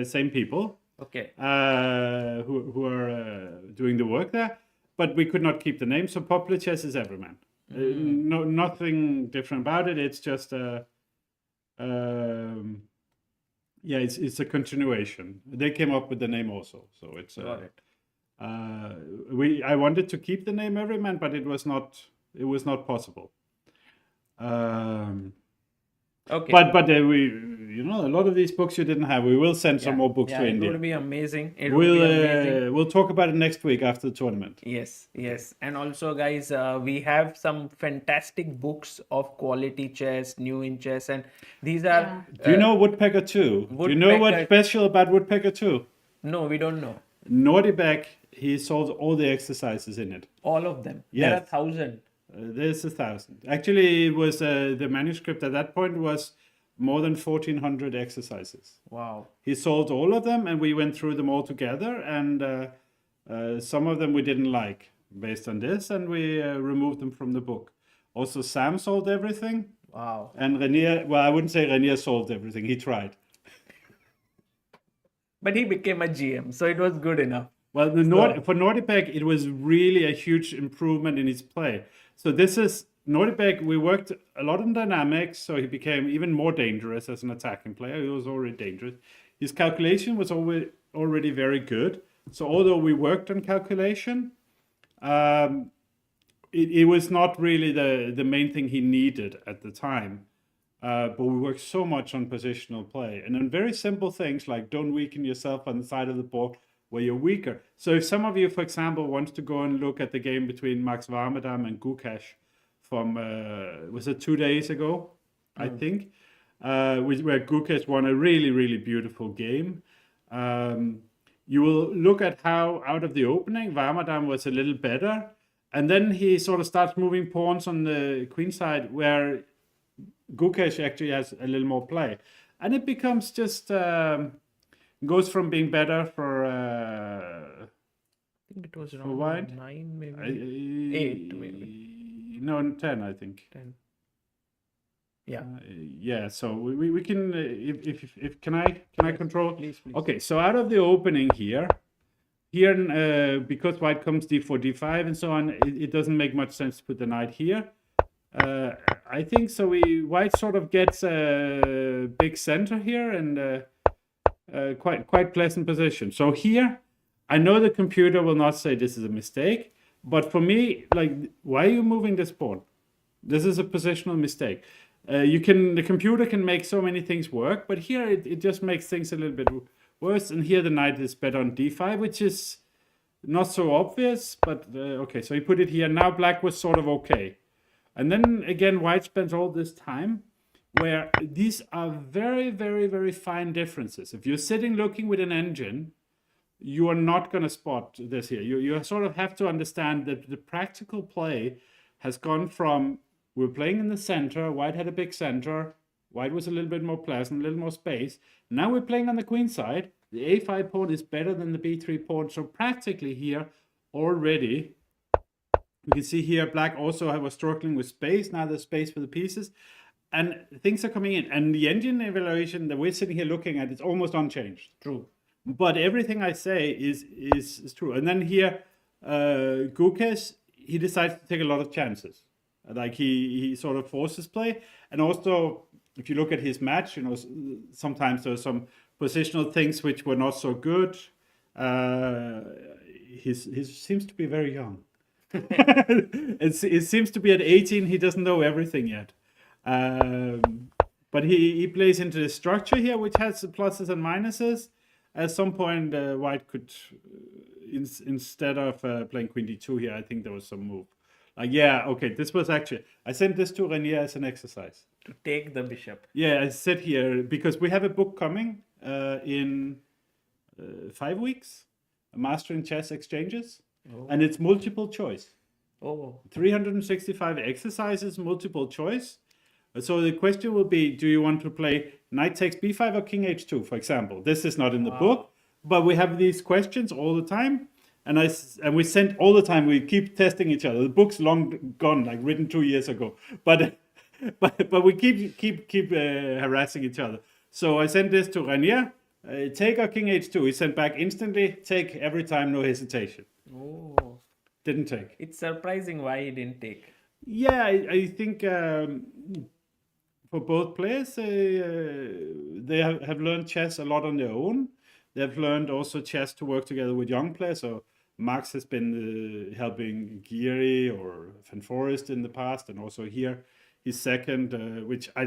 same people Okay. who are doing the work there, but we could not keep the name. So Popular Chess is Everyman. No, nothing different about it. It's just it's a continuation. They came up with the name also, so it's Got it. I wanted to keep the name Everyman, but it was not possible. Okay. But a lot of these books you didn't have. We will send some more books to it India. would be amazing. It would be amazing. We'll talk about it next week after the tournament. Yes. And also, guys, we have some fantastic books of quality chess, new in chess, and these are. Do you know Woodpecker 2? Do you know what's special about Woodpecker 2? No, we don't know. Nodirbek, he solved all the exercises in it. All of them. Yes. There are 1,000. There's 1,000. Actually, it was the manuscript at that point was more than 1,400 exercises. Wow. He solved all of them, and we went through them all together. And some of them we didn't like based on this, and we removed them from the book. Also, Sam solved everything. Wow. And Renier, well, I wouldn't say Renier solved everything. He tried. But he became a GM, so it was good enough. Well, for Nodirbek, it was really a huge improvement in his play. So this is Nodirbek. We worked a lot on dynamics, so he became even more dangerous as an attacking player. He was already dangerous. His calculation was already very good. So although we worked on calculation, it was not really the main thing he needed at the time. But we worked so much on positional play and on very simple things like don't weaken yourself on the side of the board where you're weaker. So if some of you, for example, want to go and look at the game between Max Warmerdam and Gukesh from, was it 2 days ago, I think, where Gukesh won a really, really beautiful game. You will look at how out of the opening, Warmerdam was a little better. And then he sort of starts moving pawns on the queen side where Gukesh actually has a little more play. And it becomes just, goes from being better for... I think it was around white? 9, maybe 8, maybe No, 10, I think. 10. Yeah. Yeah, so we can, if can I control? Please. Okay, so out of the opening here, because white comes d4, d5 and so on, it doesn't make much sense to put the knight here. I think so. White sort of gets a big center here and quite pleasant position. So here, I know the computer will not say this is a mistake, but for me, like, why are you moving this pawn? This is a positional mistake. The computer can make so many things work, but here it just makes things a little bit worse. And here the knight is better on d5, which is not so obvious, but okay, so he put it here. Now black was sort of okay. And then again, white spends all this time where these are very, very, very fine differences. If you're sitting looking with an engine, you are not going to spot this here. You sort of have to understand that the practical play has gone from, we're playing in the center, white had a big center, white was a little bit more pleasant, a little more space. Now we're playing on the queen side. The a5 pawn is better than the b3 pawn. So practically here already, you can see here black also was struggling with space. Now there's space for the pieces. And things are coming in. And the engine evaluation that we're sitting here looking at is almost unchanged. True. But everything I say is true. And then here, Gukesh, he decides to take a lot of chances. Like he sort of forces play. And also, if you look at his match, sometimes there's some positional things which were not so good. He seems to be very young. It seems to be at 18, he doesn't know everything yet. But he plays into the structure here, which has pluses and minuses. At some point, white could, instead of playing queen d2 here, I think there was some move. Yeah, okay, this was actually, I sent this to Renier as an exercise. To take the bishop. Yeah, I said here, because we have a book coming in 5 weeks, Mastering Chess Exchanges, and it's multiple choice. 365 exercises, multiple choice. So the question will be, do you want to play knight takes b5 or king h2, for example? This is not in the book, but we have these questions all the time. And we send all the time, we keep testing each other. The book's long gone, like written 2 years ago. But we keep harassing each other. So I sent this to Renier, take or king h2. He sent back instantly, take every time, no hesitation. Oh. Didn't take. It's surprising why he didn't take. Yeah, I think for both players, they have learned chess a lot on their own. They've learned also chess to work together with young players. So Max has been helping Geary or Van Forest in the past, and also here he's second, which I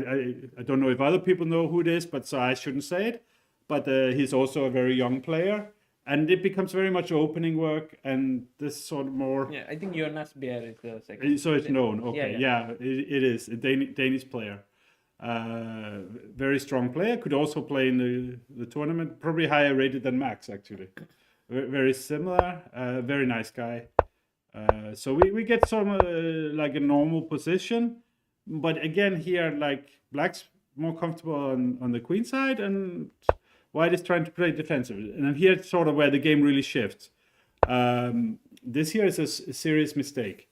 don't know if other people know who it is, but so I shouldn't say it. But he's also a very young player. And it becomes very much opening work, and this sort of more. Yeah, I think Jonas Beer is the second. So it's known. Okay, Yeah. It is a Danish player. Very strong player. Could also play in the tournament. Probably higher rated than Max, actually. Very similar. Very nice guy. So we get some like a normal position, but again here like black's more comfortable on the queen side, and white is trying to play defensive. And then here it's sort of where the game really shifts. This here is a serious mistake.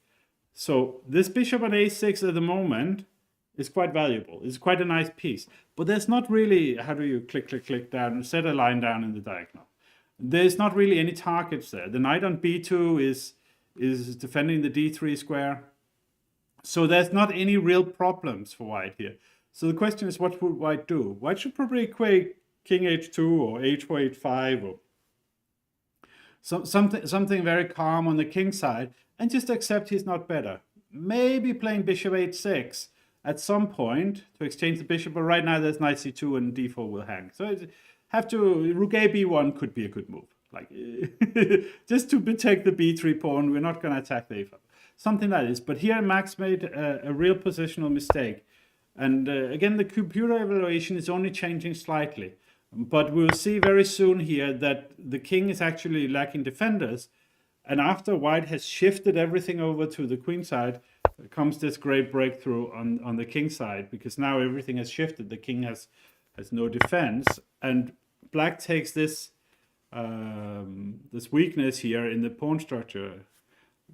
So this bishop on a6 at the moment is quite valuable. It's quite a nice piece. But there's not really, how do you click down, set a line down in the diagonal. There's not really any targets there. The knight on b2 is defending the d3 square. So there's not any real problems for white here. So the question is, what would white do? White should probably equate king h2 or h4, h5 or something very calm on the king side, and just accept he's not better. Maybe playing bishop h6 at some point to exchange the bishop, but right now there's knight c2 and d4 will hang. So rook a b1 could be a good move. Like just to protect the b3 pawn, we're not going to attack the a5. Something like this. But here Max made a real positional mistake. And again, the computer evaluation is only changing slightly. But we'll see very soon here that the king is actually lacking defenders. And after white has shifted everything over to the queen side, comes this great breakthrough on the king side, because now everything has shifted. The king has no defense. And black takes this weakness here in the pawn structure.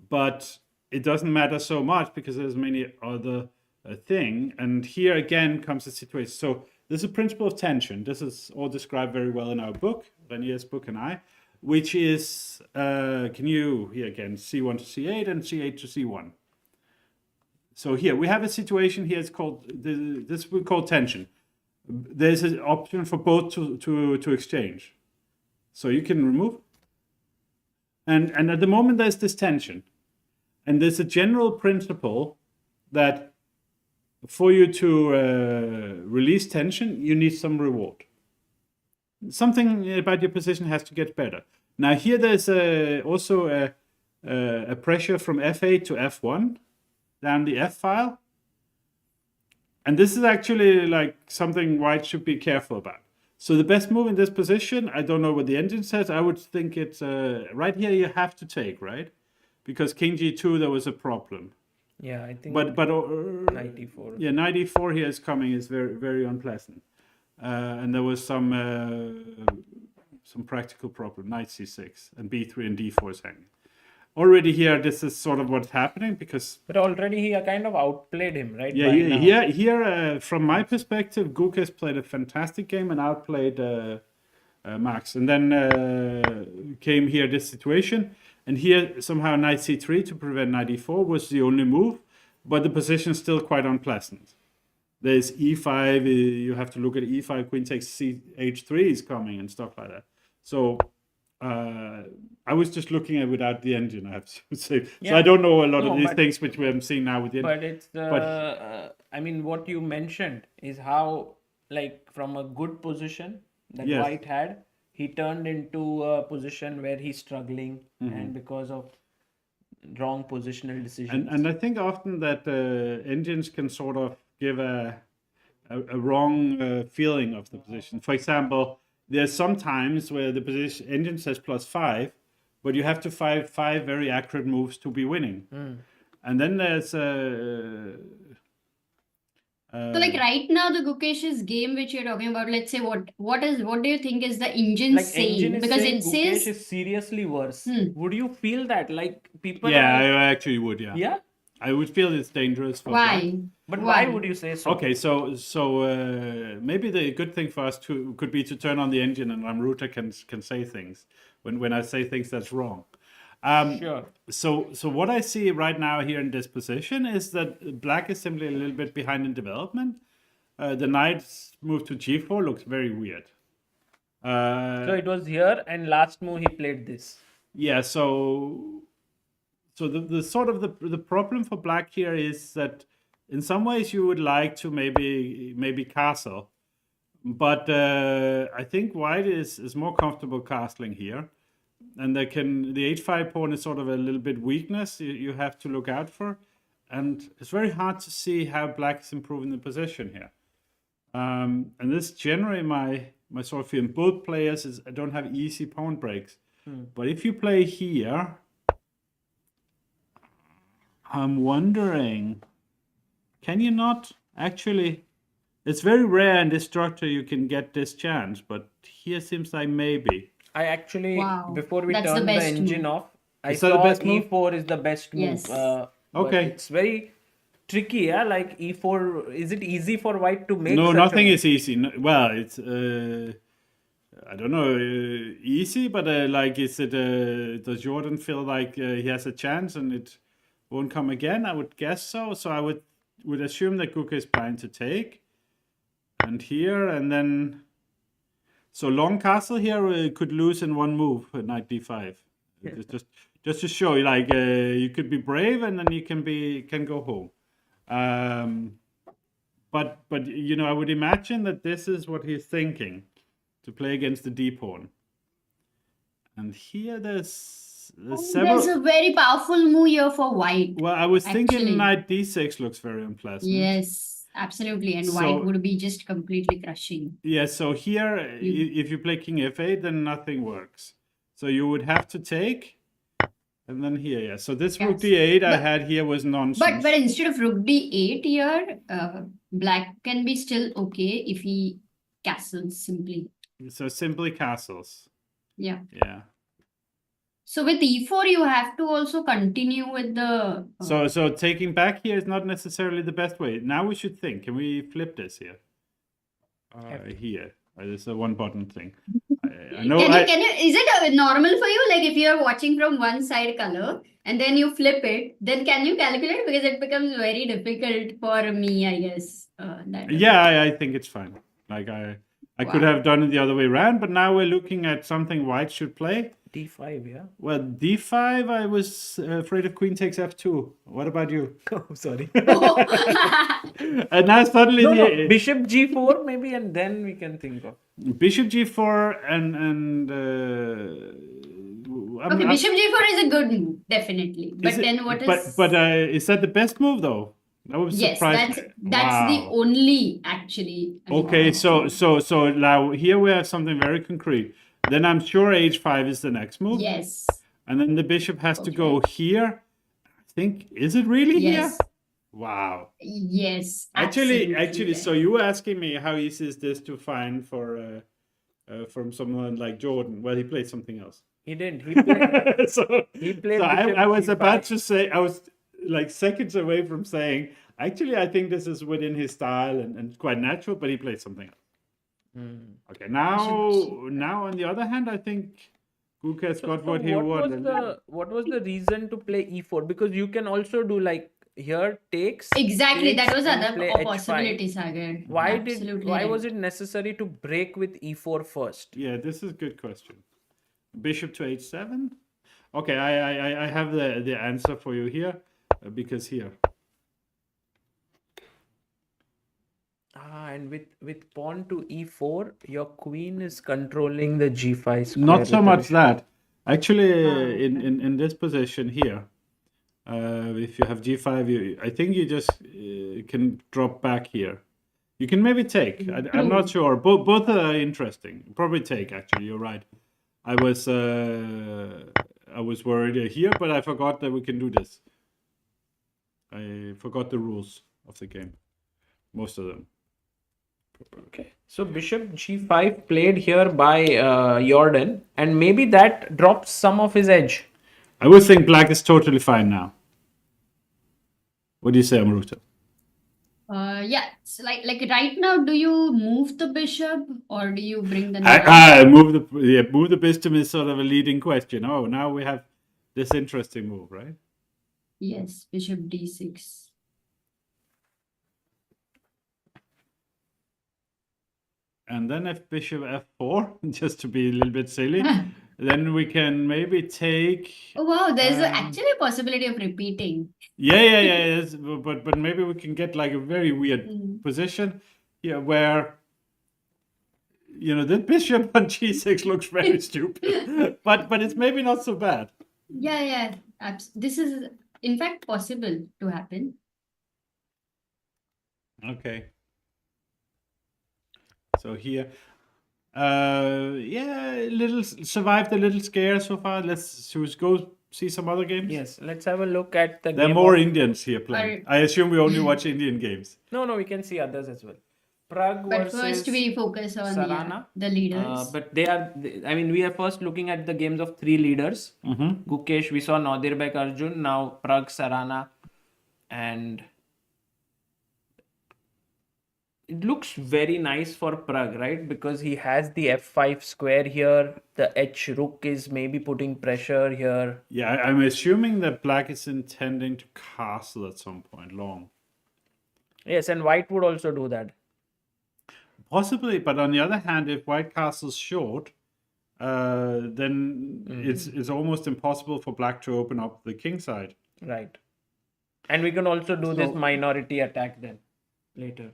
But it doesn't matter so much because there's many other thing. And here again comes the situation. So there's a principle of tension. This is all described very well in our book, Renier's book and I, which is, can you, here again, c1 to c8 and c8 to c1. So here we have a situation here, it's called, this we call tension. There's an option for both to exchange. So you can remove. And at the moment there's this tension. And there's a general principle that for you to release tension, you need some reward. Something about your position has to get better. Now here there's also a pressure from f8 to f1 down the f file. And this is actually like something white should be careful about. So the best move in this position, I don't know what the engine says. I would think it's right here you have to take, right? Because king g2, there was a problem. Yeah, I think. But knight e4. yeah, knight e4 here is coming is very, very unpleasant. And there was some practical problem, knight c6 and b3 and d4 is hanging. Already here, this is sort of what's happening because... But already he kind of outplayed him, right? Yeah, here from my perspective, Gukesh played a fantastic game and outplayed Max. And then came here this situation. And here somehow knight c3 to prevent knight e4 was the only move. But the position is still quite unpleasant. There's e5, you have to look at e5, queen takes h3 is coming and stuff like that. So... I was just looking at without the engine, I have to say. Yeah. So I don't know a lot of these things which we haven't seen now with the engine. But it's I mean, what you mentioned is how, like, from a good position that Yes. White had, he turned into a position where he's struggling, and because of wrong positional decisions. And I think often that engines can sort of give a wrong feeling of the position. For example, there's some times where the position engine says +5, but you have to find 5 very accurate moves to be winning. And then there's So like right now, the Gukesh's game which you're talking about, let's say what do you think is the engine like saying? engine is Because saying it Gukesh says is seriously worse. Would you feel that? Like people yeah, are, I actually would, yeah. yeah? I would feel it's dangerous for black. why? But why would you say so? Okay, so maybe the good thing for us could be to turn on the engine and Amruta can say things when I say things that's wrong. Sure. So what I see right now here in this position is that black is simply a little bit behind in development. The knight's move to g4 looks very weird. So it was here, and last move he played this. Yeah, so the sort of the problem for black here is that in some ways you would like to maybe castle, but I think white is more comfortable castling here, and the h5 pawn is sort of a little bit weakness you have to look out for, and it's very hard to see how black is improving the position here. And this generally my sort of feeling. Both players don't have easy pawn breaks, but if you play here, I'm wondering, can you not actually? It's very rare in this structure you can get this chance, but here seems like maybe. I actually, Wow, before we that's the turn the best engine move. off, I Is that the saw best move? e4 is the best move. Yes. But Okay. it's very tricky, yeah? Like e4, is it easy for white to make? No, such nothing a... is easy. Well, it's I don't know, easy, but like, is it? Does Jorden feel like he has a chance and it won't come again? I would guess so. So I would assume that Gukesh is planning to take, and here, and then. So long castle here could lose in one move, knight d5. Yeah. Just to show you, like you could be brave and then you can go home. But you know, I would imagine that this is what he's thinking, to play against the d pawn. And here there's several. There's a very powerful move here for white. Well, I was actually. thinking knight d6 looks very unpleasant. Yes, absolutely. And So- white would be just completely crushing. Yeah, so here, if you play king f8, then nothing works. So you would have to take, and then here, yeah. So this rook Yes. d8 I had here was nonsense. But instead of rook d8 here, black can be still okay if he castles simply. So simply castles. Yeah. Yeah. So with e4, you have to also continue with the. So taking back here is not necessarily the best way. Now we should think. Can we flip this here? Here. This is a one button thing. I know. Can you? Is it normal for you? Like if you are watching from one side color and then you flip it, then can you calculate? Because it becomes very difficult for me, I guess. Yeah, I think it's fine. Like I could Wow. have done it the other way around, but now we're looking at something white should play. D5, yeah. Well, D5, I was afraid of queen takes F2. What about you? Oh, sorry. And now suddenly the Bishop G4 maybe, and then we can think of. bishop G4 and Okay, Bishop G4 is a good move, definitely. But then what is... But is that the best move though? That would Yes, surprise me. that's the Wow. only actually. Okay, so now here we have something very concrete. Then I'm sure H5 is the next move. Yes. And then the bishop has to Okay. go here. I think, is it really Yes. here? Wow. Yes. Actually, absolutely. so you were asking me how easy is this to find for from someone like Jorden? Well, he played something else. He didn't. He played. so He played. so Bishop I was G5. about to say, I was like seconds away from saying, actually, I think this is within his style and quite natural, but he played something else. Okay, now on the other hand, I think Gukesh got what he wanted. What was the reason to play E4? Because you can also do like here takes. Exactly, that takes, was and other play H5. possibility, Sagar. Why was it necessary to break with E4 first? Yeah, this is a good question. Bishop to H7. Okay, I have the answer for you here, because here. And with pawn to E4, your queen is controlling the G5 square. Not so with much a- that. Actually, in this position here, if you have G5, I think you just can drop back here. You can maybe take. I'm not sure. Both are interesting. Probably take. Actually, you're right. I was worried here, but I forgot that we can do this. I forgot the rules of the game, most of them. Okay. So bishop G5 played here by Jorden, and maybe that drops some of his edge. I would think black is totally fine now. What do you say, Amruta? Yeah, it's like right now, do you move the bishop or do you bring the knight? Move the bishop is sort of a leading question. Oh, now we have this interesting move, right? Yes, bishop d6. And then if bishop f4, just to be a little bit silly, then we can maybe take. Oh wow, there's actually a possibility of repeating. Yeah. Yes, but maybe we can get like a very weird position here where, the bishop on g6 looks very stupid, but it's maybe not so bad. Yeah. This is in fact possible to happen. Okay. So here, survived a little scare so far. Should we go see some other games? Yes, let's have a look at the There are game more of- Indians here playing. I assume we only watch Indian games. No, we can see others as well. Pragg But versus first we focus on Sarana. the leaders. But we are first looking at the games of three leaders. Gukesh, we saw Nodirbek Arjun, now Pragg, Sarana, and it looks very nice for Pragg, right? Because he has the f5 square here. The h rook is maybe putting pressure here. Yeah, I'm assuming that black is intending to castle at some point long. Yes, and white would also do that. Possibly, but on the other hand, if white castles short, then it's almost impossible for black to open up the king side. Right. And we can also do this minority attack then later.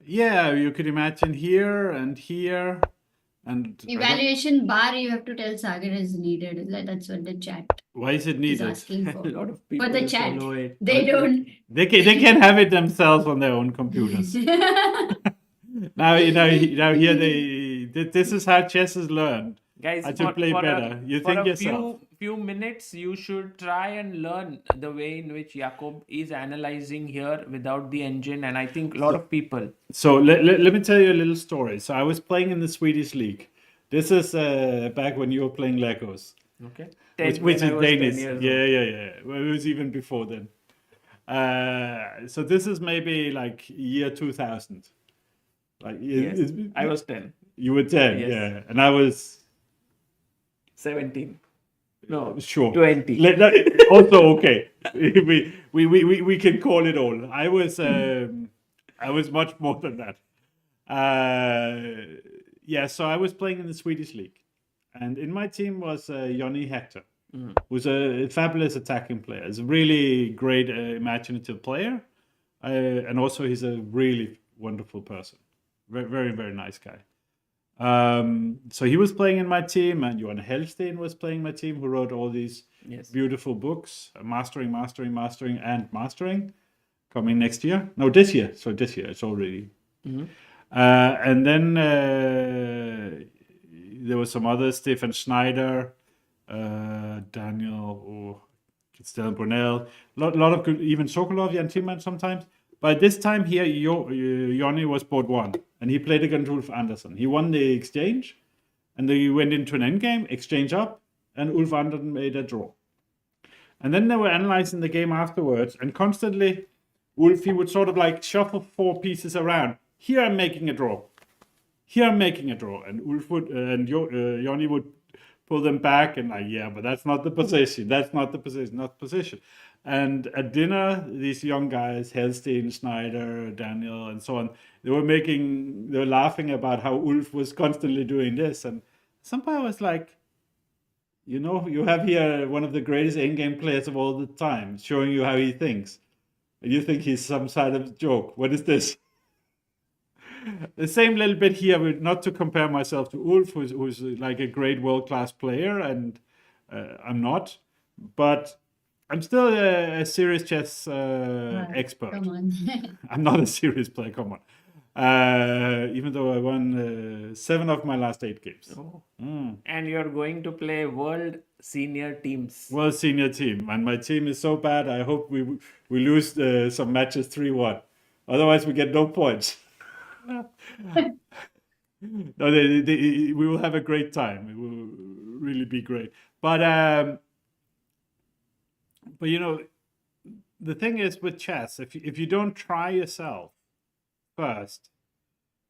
Yeah, you could imagine here and here and Evaluation bar, you have to tell Sagar is needed. That's what the chat why is it is needed? asking A for. lot of people For the will chat, follow it. they don't. They can have it themselves on their own computers. Now here this is how chess is learned. Guys, I should play better. You think yourself. Few minutes, you should try and learn the way in which Jakob is analyzing here without the engine, and I think a lot of people. So let me tell you a little story. So I was playing in the Swedish league. This is back when you were playing Legos. Okay. Which is Danish. Yeah. Yeah. Well, it was even before then. So this is maybe like year 2000. Yes. I was 10. You were 10, Yes. yeah. And I was 17. No, sure 20. Also okay. we can call it all. I was much more than that. So I was playing in the Swedish league. and in my team was Johnny Hector, who's a fabulous attacking player. He's a really great imaginative player, and also he's a really wonderful person. Very, very, very nice guy. So he was playing in my team, and Johan Helstein was playing my team, who wrote all these beautiful books, Mastering, and Mastering, coming next year. No, this year. So this year, it's already. And then there was some others, Stefan Schneider, Daniel, Stellan Brunel, lot of good, even Sokolov, Jan Timman sometimes. But this time here, Jonny was board 1, and he played against Ulf Andersson. He won the exchange, and they went into an endgame, exchange up, and Ulf Andersson made a draw. And then they were analyzing the game afterwards, and constantly, Ulf, he would sort of like shuffle 4 pieces around. Here I'm making a draw. Here I'm making a draw. And Ulf would, and Jonny would pull them back, and like, yeah, but that's not the position. That's not the position, not the position. And at dinner, these young guys, Helstein, Schneider, Daniel, and so on, they were laughing about how Ulf was constantly doing this. And somehow I was like, you know, you have here one of the greatest in-game players of all the time, showing you how he thinks. And you think he's some sort of joke. What is this? The same little bit here, not to compare myself to Ulf, who's like a great world-class player, and I'm not. But I'm still a serious chess expert. Come on. I'm not a serious player, come on. Even though I won 7 of my last 8 games. Oh. And you're going to play World Senior Teams. World Senior Team. And my team is so bad, I hope we lose some matches 3-1. Otherwise, we get no points. No, we will have a great time. It will really be great. But you know, the thing is with chess, if you don't try yourself first,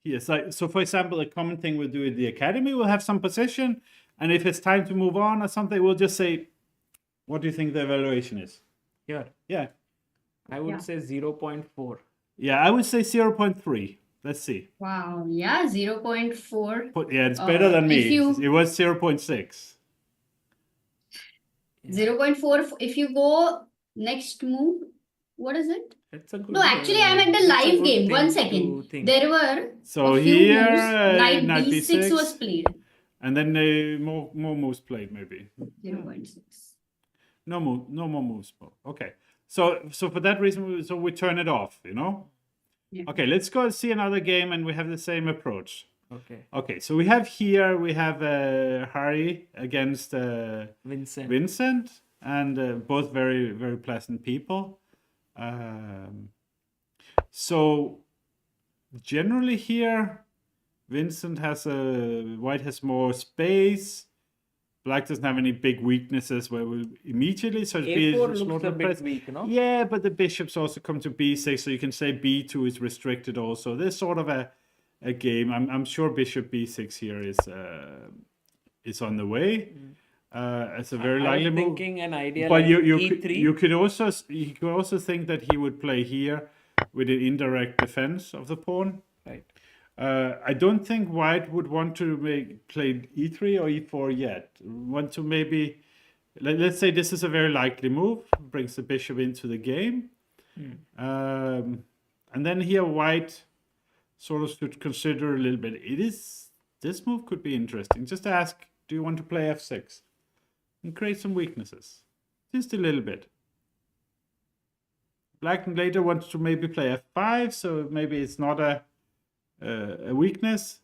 yes, like, so for example, a common thing we'll do at the academy, we'll have some position, and if it's time to move on or something, we'll just say, what do you think the evaluation is? Here. Yeah. I would say 0.4. Yeah, I would say 0.3. Let's see. Wow. Yeah, 0.4. Yeah, it's better than me. If It was 0.6. 0.4. If you go next move, what is it? It's a good, No, actually, I'm at the it's a live good game. thing 1 to second. think. There were So a few here, moves. Knight knight B6 B6. was played. And then more moves played, maybe. 0.6. No more moves. Okay. So for that reason, we turn it off, you know? Yeah. Okay, let's go see another game, and we have the same approach. Okay. Okay, so we have Harry against Vincent, and both very, very pleasant people. So generally here, White has more space. Black doesn't have any big weaknesses where we immediately, so A4 looks a bit weak, no? Yeah, but the bishops also come to B6, so you can say B2 is restricted also. There's sort of a game. I'm sure bishop B6 here is on the way. It's a very likely move. Thinking an idea But like E3. you could also think that he would play here with an indirect defense of the pawn. Right. I don't think White would want to play E3 or E4 yet. Want to maybe, let's say this is a very likely move, brings the bishop into the game. And then here White sort of should consider a little bit. This move could be interesting. Just ask, do you want to play F6? And create some weaknesses. Just a little bit. Black later wants to maybe play F5, so maybe it's not a weakness.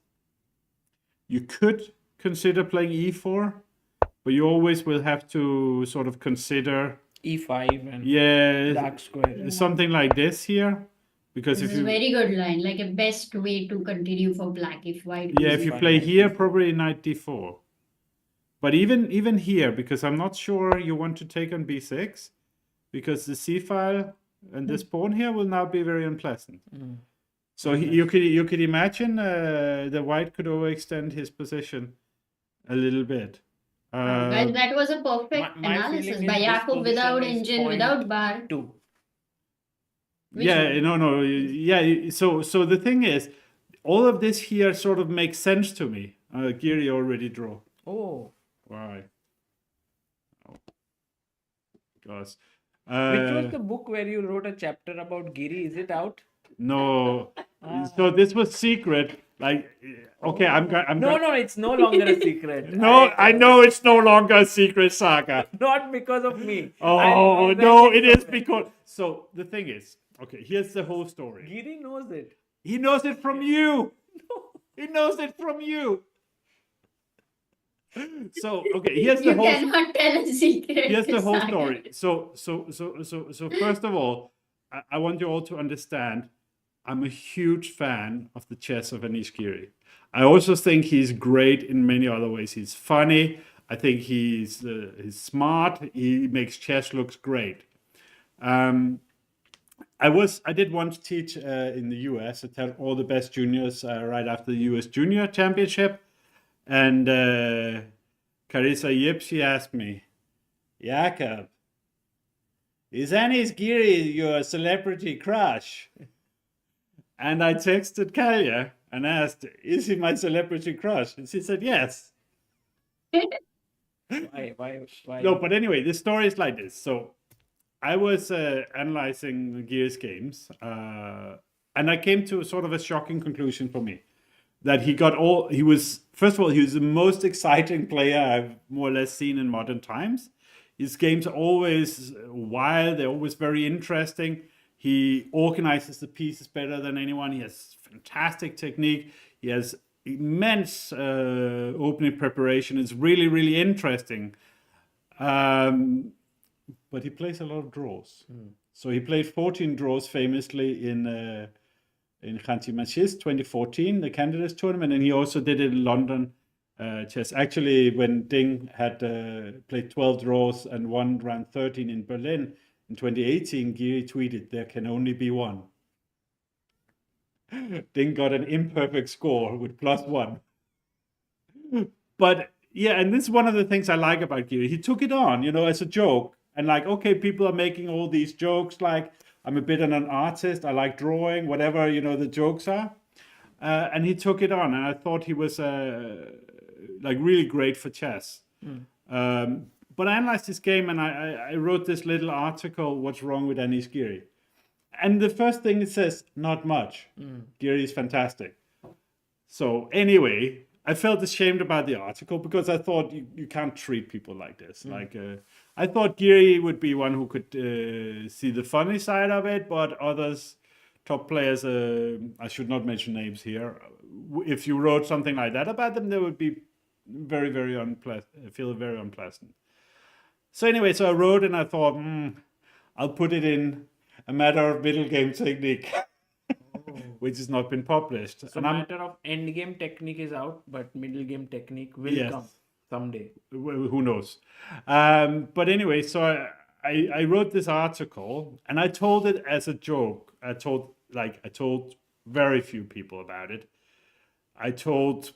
You could consider playing E4, but you always will have to sort of consider E5 and dark square. something like this here, because This is a very good line, like a best way to continue for Black if White. if you play here, probably knight D4. But even here, because I'm not sure you want to take on B6, because the C file and this pawn here will now be very unpleasant. So you could imagine the White could overextend his position a little bit. Guys, that was a perfect my analysis feeling by is this Jakob without position is engine, without bar. 2. Which Yeah, one? no. Yeah, so the thing is, all of this here sort of makes sense to me. Giri already drew. Oh, Why? Oh, gosh. which was the book where you wrote a chapter about Giri? Is it out? No. So this was secret. Like, okay, I'm No, no, it's no longer a secret. No, I know it's no longer a secret, Saga. Not because of me. Oh, I read no, it it is somewhere. because. So the thing is, okay, here's the whole story. Giri knows it. He knows it from you. He knows it from you. So, okay, here's the You whole. cannot tell a secret. Here's the to whole Sagar. story. So first of all, I want you all to understand, I'm a huge fan of the chess of Anish Giri. I also think he's great in many other ways. He's funny. I think he's smart. He makes chess looks great. I did once teach in the US. I taught all the best juniors right after the US Junior Championship, and Carissa Yip, asked me, Jakob, is Anish Giri your celebrity crush? And I texted Kalya and asked, is he my celebrity crush? And she said, yes. Why? No, but anyway, the story is like this. So I was analyzing Giri's games, and I came to sort of a shocking conclusion for me. That he was the most exciting player I've more or less seen in modern times. His games are always wild, they're always very interesting. He organizes the pieces better than anyone. He has fantastic technique. He has immense opening preparation. It's really, really interesting. But he plays a lot of draws. So he played 14 draws famously in Khanti Manchis 2014, the candidates tournament, and he also did it in London chess. Actually, when Ding had played 12 draws and won round 13 in Berlin in 2018, Giri tweeted, "There can only be one." Ding got an imperfect score with +1. But yeah, and this is one of the things I like about Giri. He took it on, as a joke. And like, okay, people are making all these jokes, like, I'm a bit of an artist, I like drawing, whatever, the jokes are. And he took it on, and I thought he was like really great for chess. But I analyzed this game, and I wrote this little article, What's Wrong with Anish Giri? And the first thing it says, not much. Giri is fantastic. So anyway, I felt ashamed about the article because I thought you can't treat people like this. Like, I thought Giri would be one who could see the funny side of it, but others, top players, I should not mention names here. If you wrote something like that about them, they would be very, very feel very unpleasant. So anyway, so I wrote and I thought, I'll put it in A Matter of Middle Game Technique, which has not been published. So matter of end game technique is out, but middle game technique will come someday. Who knows? But anyway, so I wrote this article and I told it as a joke. I told very few people about it. I told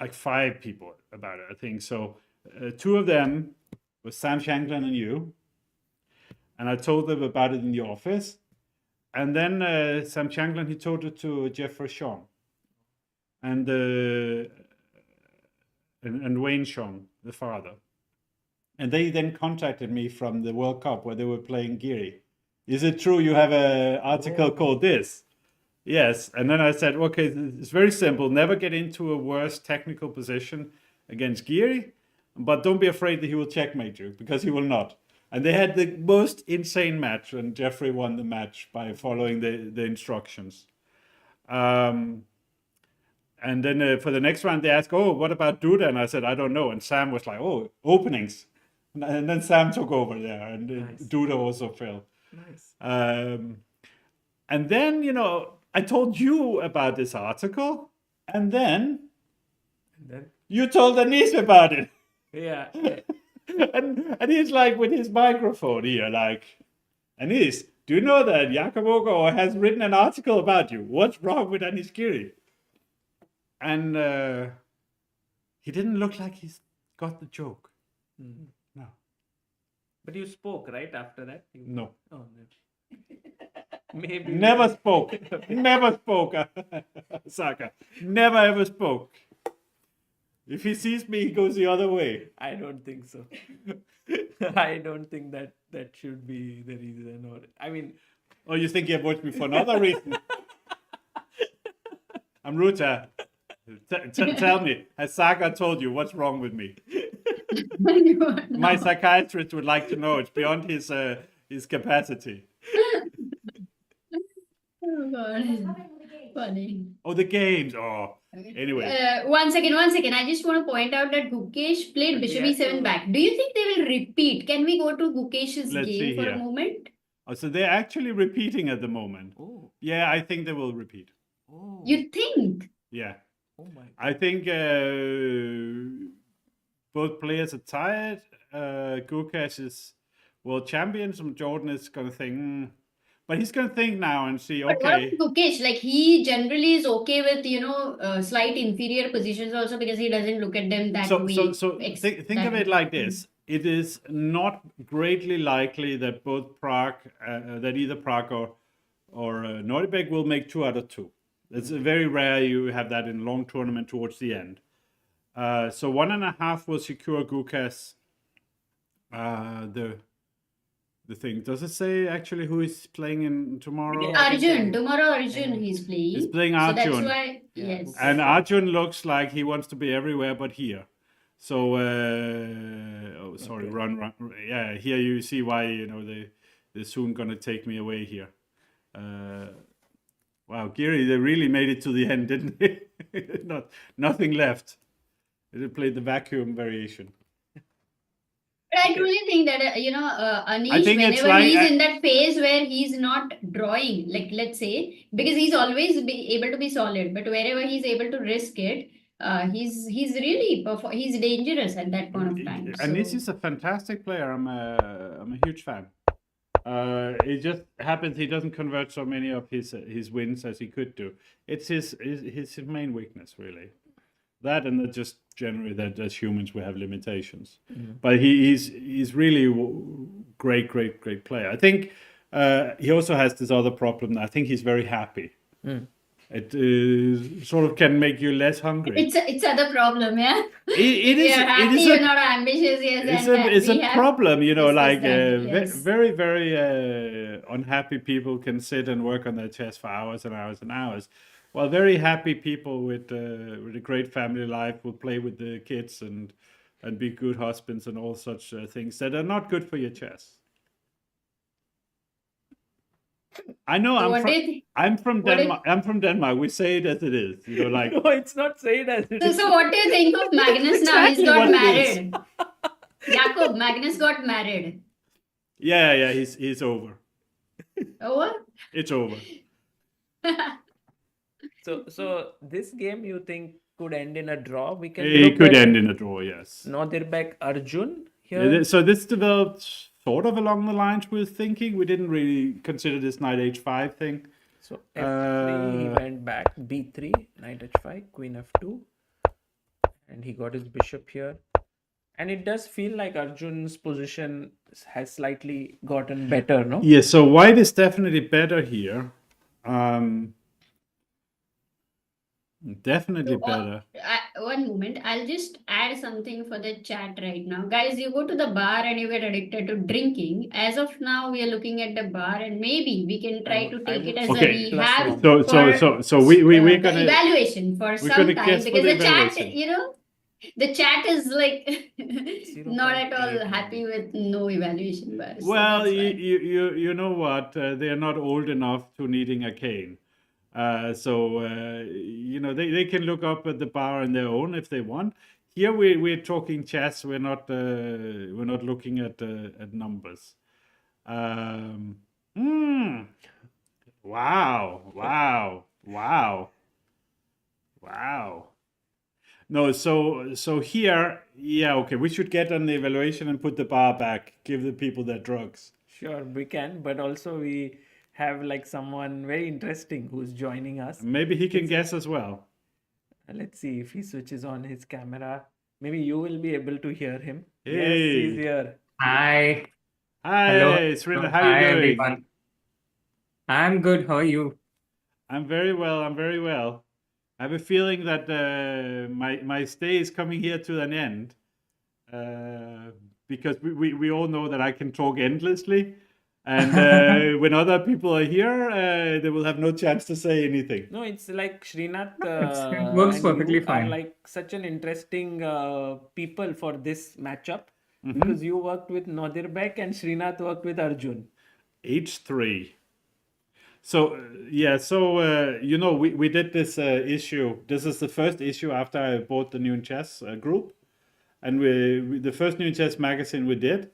like 5 people about it, I think. So 2 of them was Sam Shanklin and you. And I told them about it in the office. And then Sam Shanklin, he told it to Jeffrey Shong and Wayne Shong, the father. And they then contacted me from the World Cup where they were playing Giri. Is it true you have an article called this? Yes. And then I said, okay, it's very simple. Never get into a worse technical position against Giri, but don't be afraid that he will checkmate you, because he will not. And they had the most insane match, and Jeffrey won the match by following the instructions. And then for the next round, they asked, oh, what about Duda? And I said, I don't know. And Sam was like, oh, openings. And then Sam took over there, and Nice. Duda also fell. Nice. And then, I told you about this article, and then you told Anish about it. Yeah. And he's like with his microphone here, like, Anish, do you know that Jakob Ogo has written an article about you? What's wrong with Anish Giri? And he didn't look like he's got the joke. No. But you spoke, right, after that? No. Oh, no. Maybe. Never spoke. Never spoke, Saga. Never ever spoke. If he sees me, he goes the other way. I don't think so. I don't think that should be the reason. Or I mean, Or you think he avoids me for another reason? Amruta, tell me, has Sagar told you what's wrong with me? My psychiatrist would like to know. It's beyond his capacity. Oh God. Funny. Oh, the games. Oh, anyway. One second. I just want to point out that Gukesh played Bishop Yes, E7 so- back. Do you think they will repeat? Can we go to Gukesh's Let's see game for here. a moment? Oh, so they're actually repeating at the moment. oh, Yeah, I think they will repeat. oh, You think? Yeah. oh my. I think both players are tired. Gukesh is world champion. So Jorden is going to think, but he's going to think now and see, But what okay. about Gukesh? Like he generally is okay with slight inferior positions also because he doesn't look at them that way. Think of it like this. It is not greatly likely that both Pragg, that either Pragg or Nodirbek will make 2 out of 2. It's very rare you have that in a long tournament towards the end. So 1.5 will secure Gukesh. The thing. Does it say actually who is playing in tomorrow? Yeah. Arjun, tomorrow Arjun he's playing. He's playing So that's Arjun. why, Yeah, yes. And Arjun looks like he wants to be everywhere but here. So, oh, sorry, Okay. run. Yeah, here you see why, they're soon going to take me away here. Wow, Giri, they really made it to the end, didn't they? Nothing left. They played the vacuum variation. But I truly think that, Anish, I think it's whenever like- he's in that phase where he's not drawing, like let's say, because he's always be able to be solid, but wherever he's able to risk it, he's really he's dangerous at that point of time. And this So- is a fantastic player. I'm a huge fan. It just happens he doesn't convert so many of his wins as he could do. It's his main weakness, really. That and that just generally that as humans we have limitations. But he's really great player. I think he also has this other problem. I think he's very happy. It sort of can make you less hungry. It's other problem, yeah. It is. You're happy, It is you're not ambitious, yes. it's a problem, this, like that, yes. very, very unhappy people can sit and work on their chess for hours and hours and hours, while very happy people with a great family life will play with the kids and be good husbands and all such things that are not good for your chess. I know So what do you think? I'm from what do you- Denmark. I'm from Denmark. We say it as it is, like. No, it's not said as it is. So what do you think of Magnus now? He's Exactly got what it is. married. Jakob, Magnus got married. Yeah, he's over. Over? It's over. So this game you think could end in a draw? We can. It look could at end in a draw, yes. Nodirbek Arjun Yeah, here. so this developed sort of along the lines we were thinking. We didn't really consider this knight h5 thing. So f3, he Uh, went back b3, knight h5, queen f2, and he got his bishop here. And it does feel like Arjun's position has slightly gotten better, no? Yeah, so white is definitely better here. Definitely So, better. one moment, I'll just add something for the chat right now. Guys, you go to the bar and you get addicted to drinking. As of now, we are looking at the bar and maybe we can try to take it as Okay. a rehab. Plus So for, so we're the gonna evaluation for some gonna time guess for because the the chat, evaluation. the chat is like not at all 0.8. happy with no evaluation bars. So well, that's why. you know what? They are not old enough to needing a cane. They can look up at the bar on their own if they want. Here we're talking chess. We're not looking at numbers. Wow. No, so here, yeah, okay. We should get on the evaluation and put the bar back. Give the people their drugs. Sure, we can, but also we have like someone very interesting who's joining us. Maybe he can guess as well. Let's see if he switches on his camera. Maybe you will be able to hear him. Yes, Hey. he's here. Hi. Hi, Hello. Srinda, how Hi, you doing? everyone. I'm good. How are you? I'm very well. I have a feeling that my stay is coming here to an end, because we all know that I can talk endlessly, and when other people are here, they will have no chance to say anything. No, it's like Srinath It works and perfectly you are fine. like such an interesting people for this matchup Mm-hmm. because you worked with Nodirbek and Srinath worked with Arjun. H3. So we did this issue. This is the first issue after I bought the New Chess group, and the first New Chess magazine we did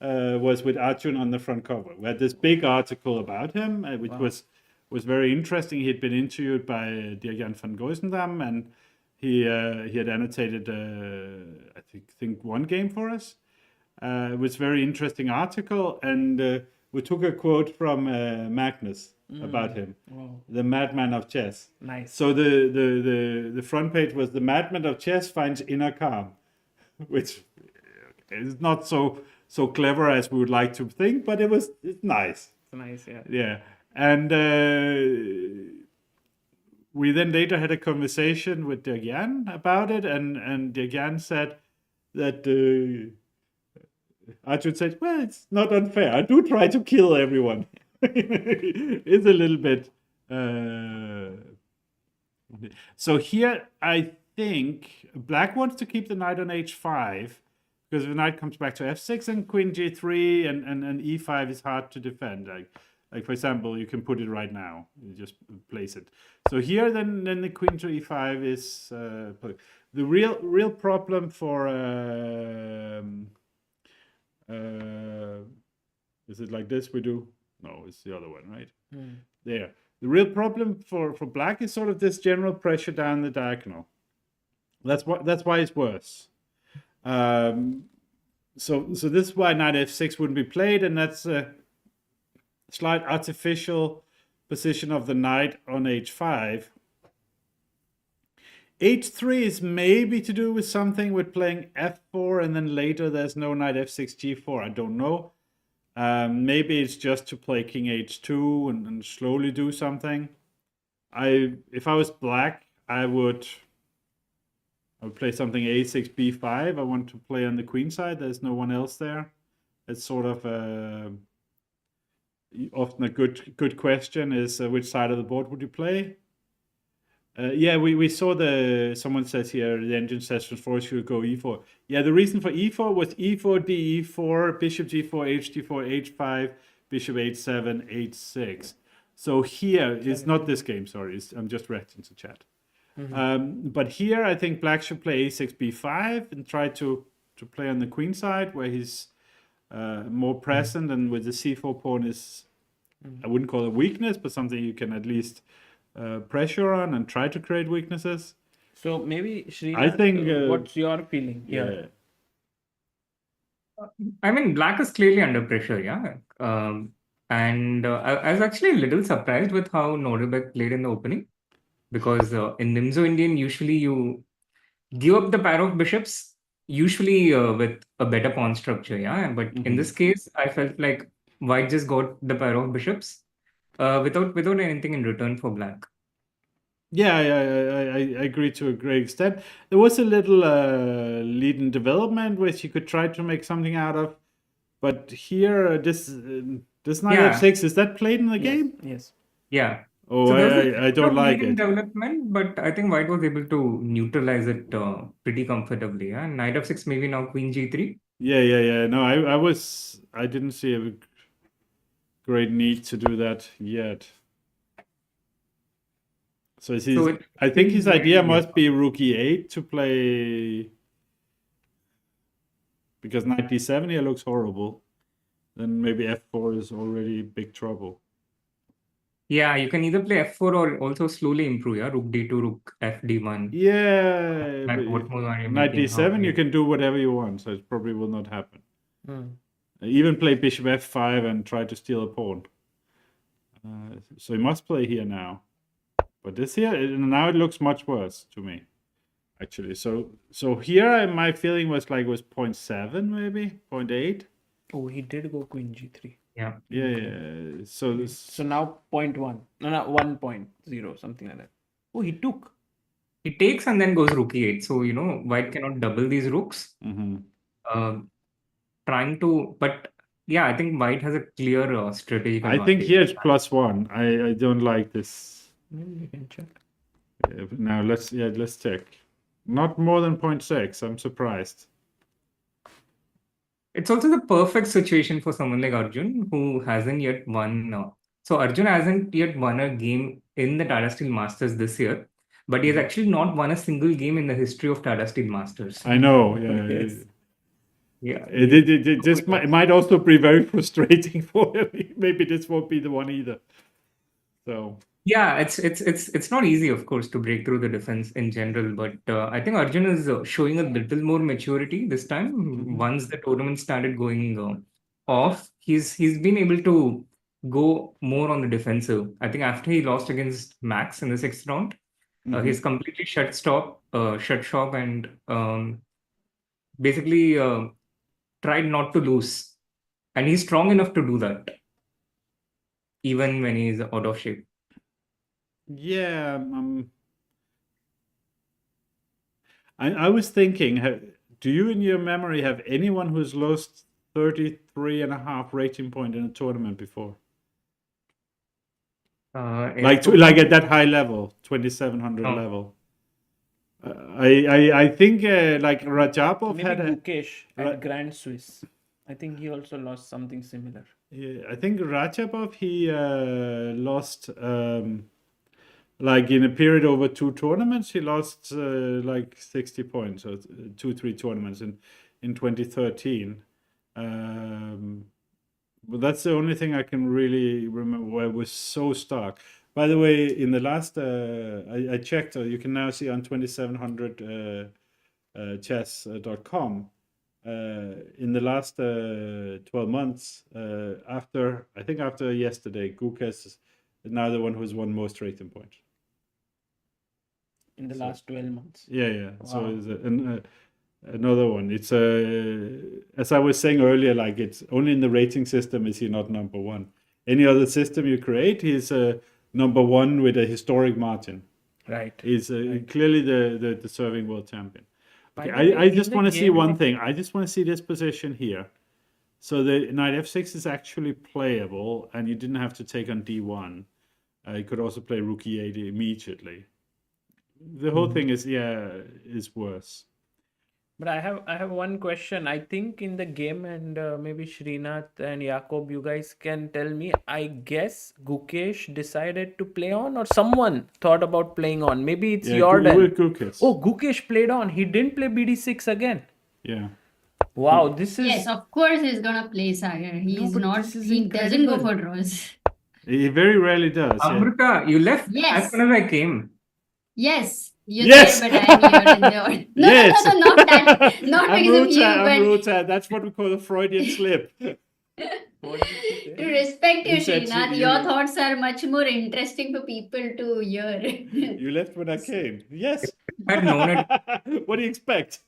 was with Arjun on the front cover. We had this big article about him, which was very interesting. He had been interviewed by Dirk-Jan van Gooisendam, and he had annotated I think one game for us. It was a very interesting article, and we took a quote from Magnus about him, the madman of chess. Nice. So the front page was the madman of chess finds inner calm, which is not so clever as we would like to think, but it's nice. It's nice, yeah. Yeah, and we then later had a conversation with Dirk-Jan about it, and Dirk-Jan said that Arjun said, well, it's not unfair. I do try to kill everyone. It's a little bit... So here, I think Black wants to keep the knight on h5, because if the knight comes back to f6 and queen g3 and e5 is hard to defend. Like for example, you can put it right now. You just place it. So here, then the queen to e5 is the real problem for. Is it like this we do? No, it's the other one, right? There. The real problem for Black is sort of this general pressure down the diagonal. That's why it's worse. So this is why knight f6 wouldn't be played, and that's a slight artificial position of the knight on h5. h3 is maybe to do with something with playing f4, and then later there's no knight f6 g4. I don't know. Maybe it's just to play king h2 and slowly do something. If I was Black, I would play something a6 b5. I want to play on the queen side. There's no one else there. It's sort of often a good question is which side of the board would you play? Yeah, we saw someone says here, the engine session for should go e4. Yeah, the reason for e4 was e4, d4, bishop g4, h4, h5, bishop h7, h6. So here, it's not this game, sorry, I'm just reacting to chat. But here, I think Black should play a6, b5 and try to play on the queen side where he's more present, and with the c4 pawn is, I wouldn't call it weakness, but something you can at least pressure on and try to create weaknesses. So maybe Srinath, I think, what's your feeling? Yeah. I mean, Black is clearly under pressure, yeah. And I was actually a little surprised with how Nodirbek played in the opening, because in Nimzo Indian, usually you give up the pair of bishops, usually with a better pawn structure, yeah. But in this case, I felt like White just got the pair of bishops without anything in return for Black. Yeah, I agree to a great extent. There was a little lead in development which you could try to make something out of, but here this knight f6, is that played in the game? Yes. Yeah. Oh, So there's a I bit don't of like lead in it. development, but I think White was able to neutralize it pretty comfortably. Yeah, knight f6, maybe now queen g3. Yeah. No, I didn't see a great need to do that yet. So I think his idea must be rook e8 to play, because knight d7 here looks horrible. Then maybe f4 is already big trouble. Yeah, you can either play f4 or also slowly improve. Yeah, rook d2, rook f d1. Yeah, Like but what move are you knight making? d7 you can do whatever you want, so it probably will not happen. Even play bishop f5 and try to steal a pawn. So he must play here now. But this here, now it looks much worse to me, actually. So here my feeling was like it was 0.7 maybe, 0.8. Oh, he did go queen g3. Yeah. Yeah. So So now 0.1. No, 1.0, something like that. Oh, he took. he takes and then goes rook e8. So, white cannot double these rooks. Mm-hmm. Trying to, but yeah, I think white has a clear strategic I think advantage. here it's +1. I don't like this. Maybe we can check. Now let's check. Not more than 0.6. I'm surprised. It's also the perfect situation for someone like Arjun who hasn't yet won. So Arjun hasn't yet won a game in the Tata Steel Masters this year, but he has actually not won a single game in the history of Tata Steel Masters. I know. Yeah. Yes. Yeah. This might also be very frustrating for him. Maybe this won't be the one either. So Yeah, it's not easy, of course, to break through the defense in general, but I think Arjun is showing a little more maturity this time. Once the tournament started going off, he's been able to go more on the defensive. I think after he lost against Max in the 6th round, he's completely shut shop, and basically tried not to lose. And he's strong enough to do that, even when he's out of shape. yeah, I was thinking, do you in your memory have anyone who's lost 33.5 rating point in a tournament before? Like at that high level, 2700 level. I think like Rajapov Maybe had a. Gukesh at Grand Swiss. I think he also lost something similar. Yeah, I think Rajapov he lost like in a period over 2 tournaments he lost like 60 points or 2-3 tournaments in 2013. But that's the only thing I can really remember where it was so stark. By the way, in the last I checked, you can now see on 2700chess.com. In the last 12 months, after yesterday, Gukesh is now the one who's won most rating points. In the last 12 months. Yeah. Wow. So is another one. It's as I was saying earlier, like it's only in the rating system is he not number one. Any other system you create, he's number one with a historic margin. Right. He's clearly the serving world champion. Okay, By the way, I just in the want to see game one of- thing. I just want to see this position here. So the knight f6 is actually playable, and you didn't have to take on d1. You could also play rook e8 immediately. The whole thing is worse. But I have one question. I think in the game, and maybe Srinath and Jakob, you guys can tell me. I guess Gukesh decided to play on, or someone thought about playing on. Maybe it's Jorden. Gukesh. Oh, Gukesh played on. He didn't play BD6 again. Yeah. Wow, this is Yes, of course he's gonna play Sagar. He's but not. this is He doesn't go incredible. for draws. He very rarely does. Yeah. Amruta, you left Yes. as soon as I came. Yes, you're Yes. there, but I'm here in the audience. No, Yes. no, not that. Not because of you, but Amruta, that's what we call a Freudian slip. What did you say? to respect you, He said Srinath, you- your thoughts are much more interesting for people to hear. You left when I came. Yes. I'd known it. What do you expect?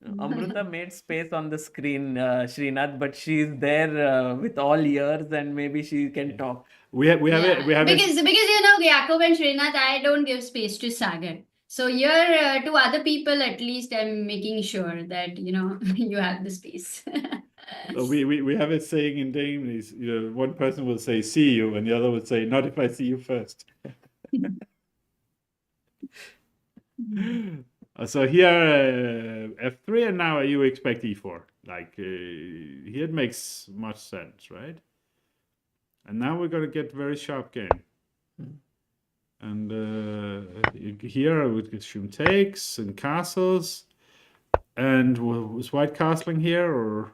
Amruta made space on the screen, Srinath, but she's there with all ears, and maybe she can talk. We have because you know, Jakob and Srinath, I don't give space to Sagar. So here, to other people, at least I'm making sure that you have the space. we have a saying in Danish. One person will say "see you," and the other would say "not if I see you first." So here f3, and now you expect e4. Like here it makes much sense, right? And now we're gonna get very sharp game. And here I would assume takes and castles. And was white castling here, or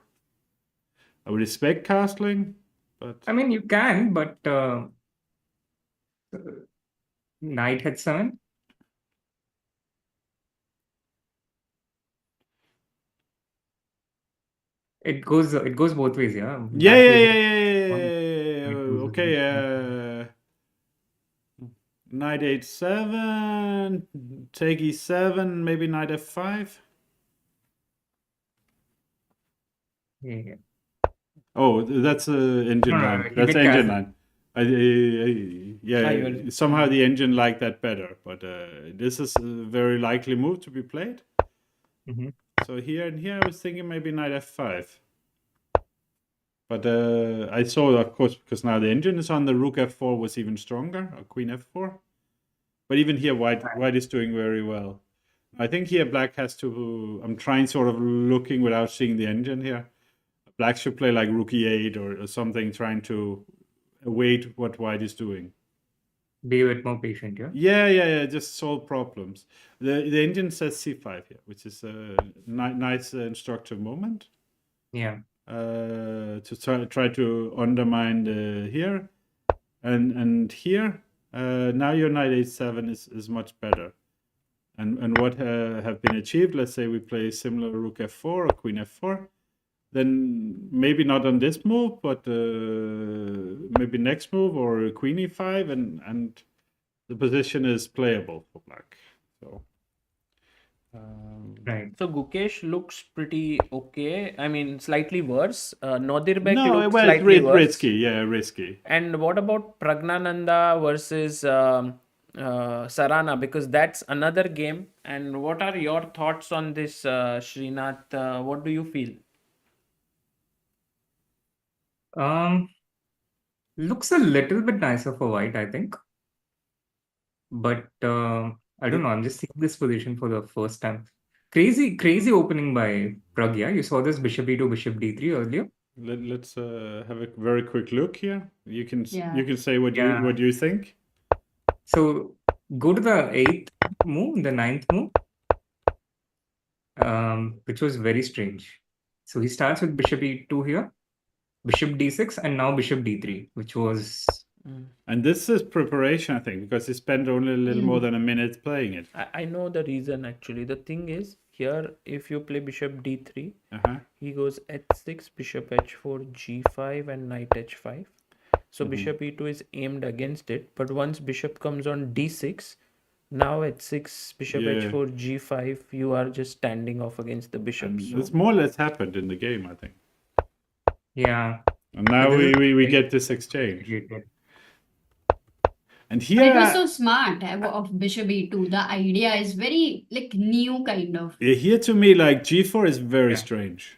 I would expect castling, but I mean, you can, but knight h7. It goes both ways, yeah. yeah. Okay, knight h7, take e7, maybe knight f5. Yeah. Oh, that's engine No, nine. you That's get engine castle. nine. you somehow the engine liked that better, but this is a very likely move to be played. Mhm. So here and here, I was thinking maybe knight f5. But I saw, of course, because now the engine is on, the rook f4 was even stronger, or queen f4. But even here, white is doing very well. I think here black has to, I'm trying sort of looking without seeing the engine here. Black should play like rook e8 or something, trying to await what white is doing. Be a bit more patient, yeah? Yeah, just solve problems. The engine says c5 here, which is a nice instructive moment. Yeah. To try to undermine here and here. Now your knight h7 is much better. And what have been achieved, let's say we play similar rook f4 or queen f4, then maybe not on this move, but maybe next move or queen e5, and the position is playable for black. So Right. So Gukesh looks pretty okay. I mean, slightly worse. Nodirbek no, looks well, slightly it's worse. risky. Yeah, risky. And what about Praggnanandhaa versus Sarana? Because that's another game. And what are your thoughts on this, Srinath? What do you feel? Looks a little bit nicer for white, I think. But I don't know. I'm just seeing this position for the first time. Crazy opening by Pragg, yeah? You saw this bishop e2, bishop d3 earlier. Let's have a very quick look here. You can Yeah. you can say what Yeah. you think. So go to the 8th move, the 9th move, which was very strange. So he starts with bishop e2 here, bishop d6, and now bishop d3, which was And this is preparation, I think, because he spent only a little more than a minute playing it. I know the reason actually. The thing is, here, if you play bishop d3, he goes h6, bishop h4, g5, and knight h5. So bishop e2 is aimed against it. But once bishop comes on d6, now h6, bishop Yeah. h4, g5, you are just standing off against the bishop. And So it's more or less happened in the game, I think. yeah. And now But this is we get this exchange. complicated. And But here, it was so smart of bishop e2. The idea is very like new kind of. here to me, like g4 is very Yeah. strange.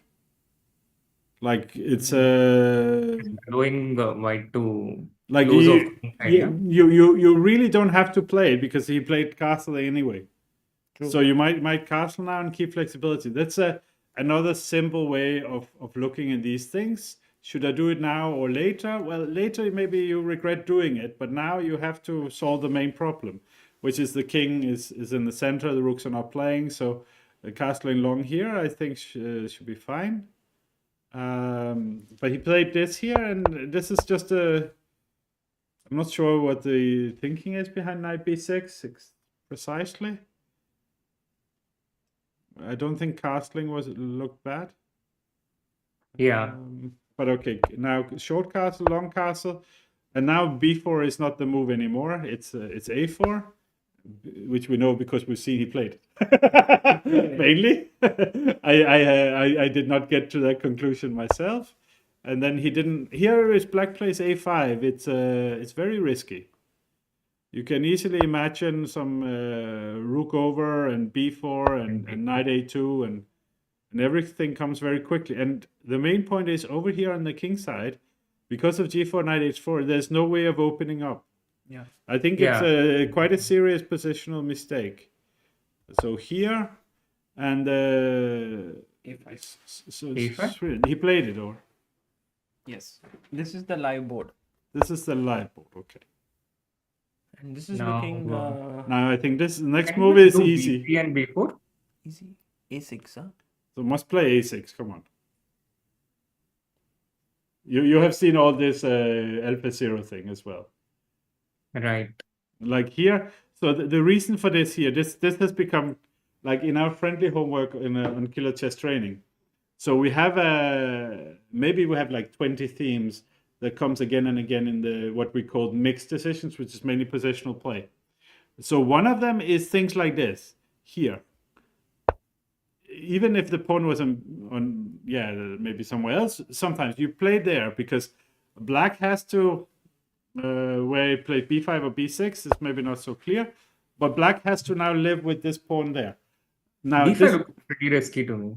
Like it's Allowing white to like close off. you really don't have to play it because he played castle anyway. So you might castle now and keep flexibility. That's another simple way of looking at these things. Should I do it now or later? Well, later maybe you regret doing it, but now you have to solve the main problem, which is the king is in the center, the rooks are not playing, so castling long here I think should be fine. But he played this here, and this is just I'm not sure what the thinking is behind knight b6 precisely. I don't think castling looked bad. Yeah. But okay, now short castle, long castle, and now b4 is not the move anymore. It's a4, which we know because we've seen he played mainly. I did not get to that conclusion myself, and then he didn't. Here is black plays a5. It's very risky. You can easily imagine some rook over and b4 and knight a2 and everything comes very quickly. And the main point is over here on the king side, because of g4, knight h4, there's no way of opening up. yeah. I think it's quite a serious positional mistake. So here, and A5? he played it, or Yes. This is the live board. this is the live board. Okay. And this is No, looking no. Now I think this next Can you move is do easy. B3 and b4? easy. A6, huh? So must play a6. Come on. You have seen all this Alpha Zero thing as well. Right. Like here, so the reason for this here, this has become like in our friendly homework on Killer Chess Training. So we have maybe we have like 20 themes that comes again and again in the what we call mixed decisions, which is mainly positional play. So one of them is things like this here. Even if the pawn was on maybe somewhere else, sometimes you play there because black has to where he played b5 or b6 is maybe not so clear, but black has to now live with this pawn there. Now D5 this, looks pretty risky to me.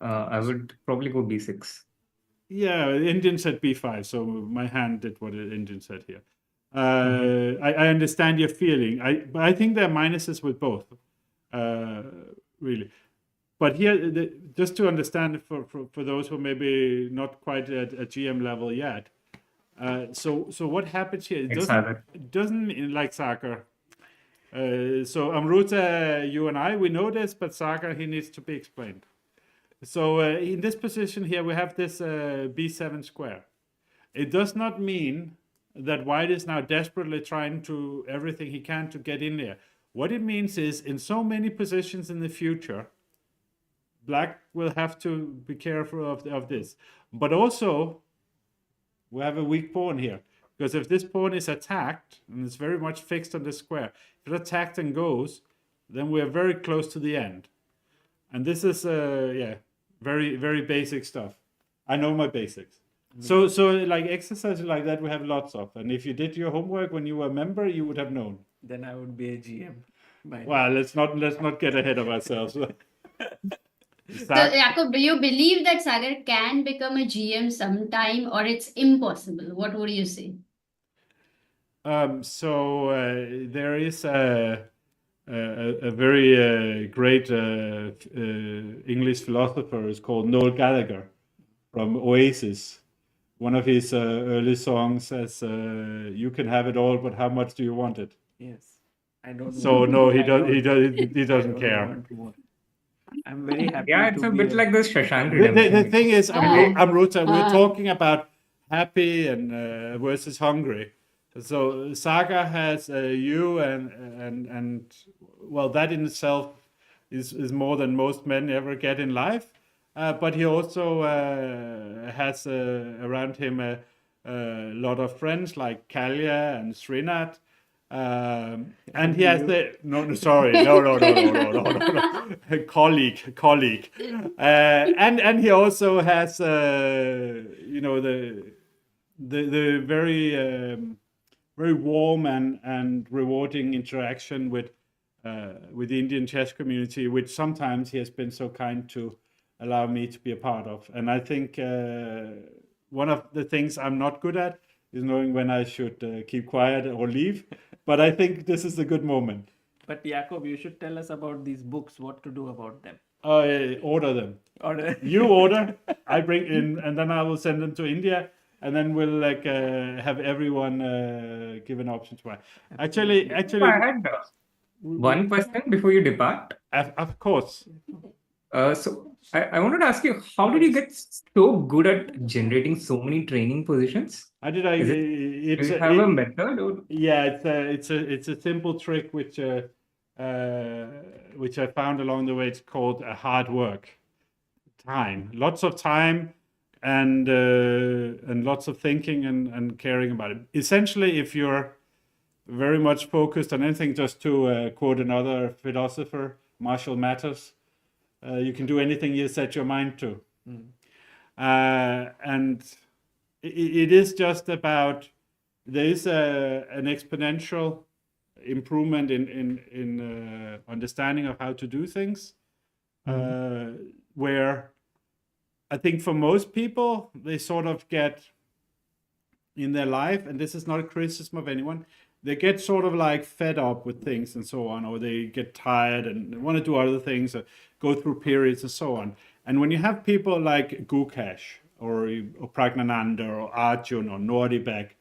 I would probably go B6. yeah, the Indian said b5, so my hand did what the Indian said here. I understand your feeling. But I think there are minuses with both, really. But here, just to understand for those who maybe not quite at a GM level yet, so what happens here? It doesn't like Sagar. So Amruta, you and I, we know this, but Sagar, he needs to be explained. So in this position here, we have this b7 square. It does not mean that white is now desperately trying to everything he can to get in there. What it means is in so many positions in the future, black will have to be careful of this. But also, we have a weak pawn here. Because if this pawn is attacked, and it's very much fixed on the square, if it's attacked and goes, then we are very close to the end. And this is, yeah, very, very basic stuff. I know my basics. So like exercises like that, we have lots of. And if you did your homework when you were a member, you would have known. Then I would be a GM. Well, let's not get ahead of ourselves. So, Jakob, do you believe that Sagar can become a GM sometime, or it's impossible? What would you say? There is a very great English philosopher is called Noel Gallagher from Oasis. One of his early songs says, "You can have it all, but how much do you want it?" Yes, I don't. So no, he doesn't care. I'm very happy. Yeah, it's a bit like this Shashank The Redemption. thing is, Amruta, we're talking about happy and versus hungry. So Saga has you and well, that in itself is more than most men ever get in life. But he also has around him a lot of friends like Kalya and Srinath. And he has no colleague, and he also has you know the very warm and rewarding interaction with the Indian chess community, which sometimes he has been so kind to allow me to be a part of. And I think one of the things I'm not good at is knowing when I should keep quiet or leave. But I think this is a good moment. But Jakob, you should tell us about these books, what to do about them. Order them. You order, I bring in, and then I will send them to India, and then we'll have everyone give an option to buy. Actually, I had one question before you depart. Of course. So I wanted to ask you, how did you get so good at generating so many training positions? How did Do you have a method? Or? Yeah, it's a simple trick which I found along the way. It's called hard work. Time, lots of time, and lots of thinking and caring about it. Essentially, if you're very much focused on anything, just to quote another philosopher, Marshall Mathers, you can do anything you set your mind to. And it is just about, there is an exponential improvement in understanding of how to do things, where I think for most people, they sort of get in their life, and this is not a criticism of anyone, they get sort of like fed up with things and so on, or they get tired and want to do other things, or go through periods and so on. And when you have people like Gukesh or Praggnanandhaa or Arjun or Nodirbek,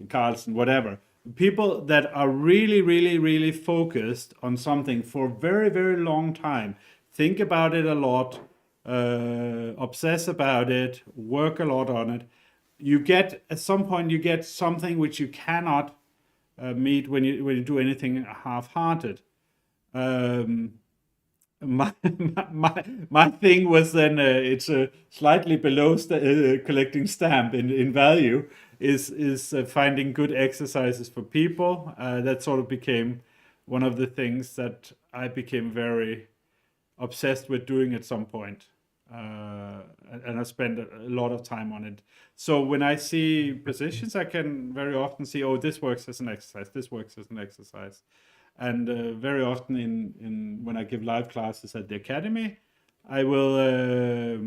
Carlson, whatever, people that are really, really, really focused on something for a very, very long time, think about it a lot, obsess about it, work a lot on it, you get, at some point, you get something which you cannot meet when you do anything half-hearted. My thing was then it's slightly below collecting stamp in value is finding good exercises for people. That sort of became one of the things that I became very obsessed with doing at some point. and I spend a lot of time on it. So when I see positions, I can very often see, oh, this works as an exercise, this works as an exercise. And very often in when I give live classes at the academy, I will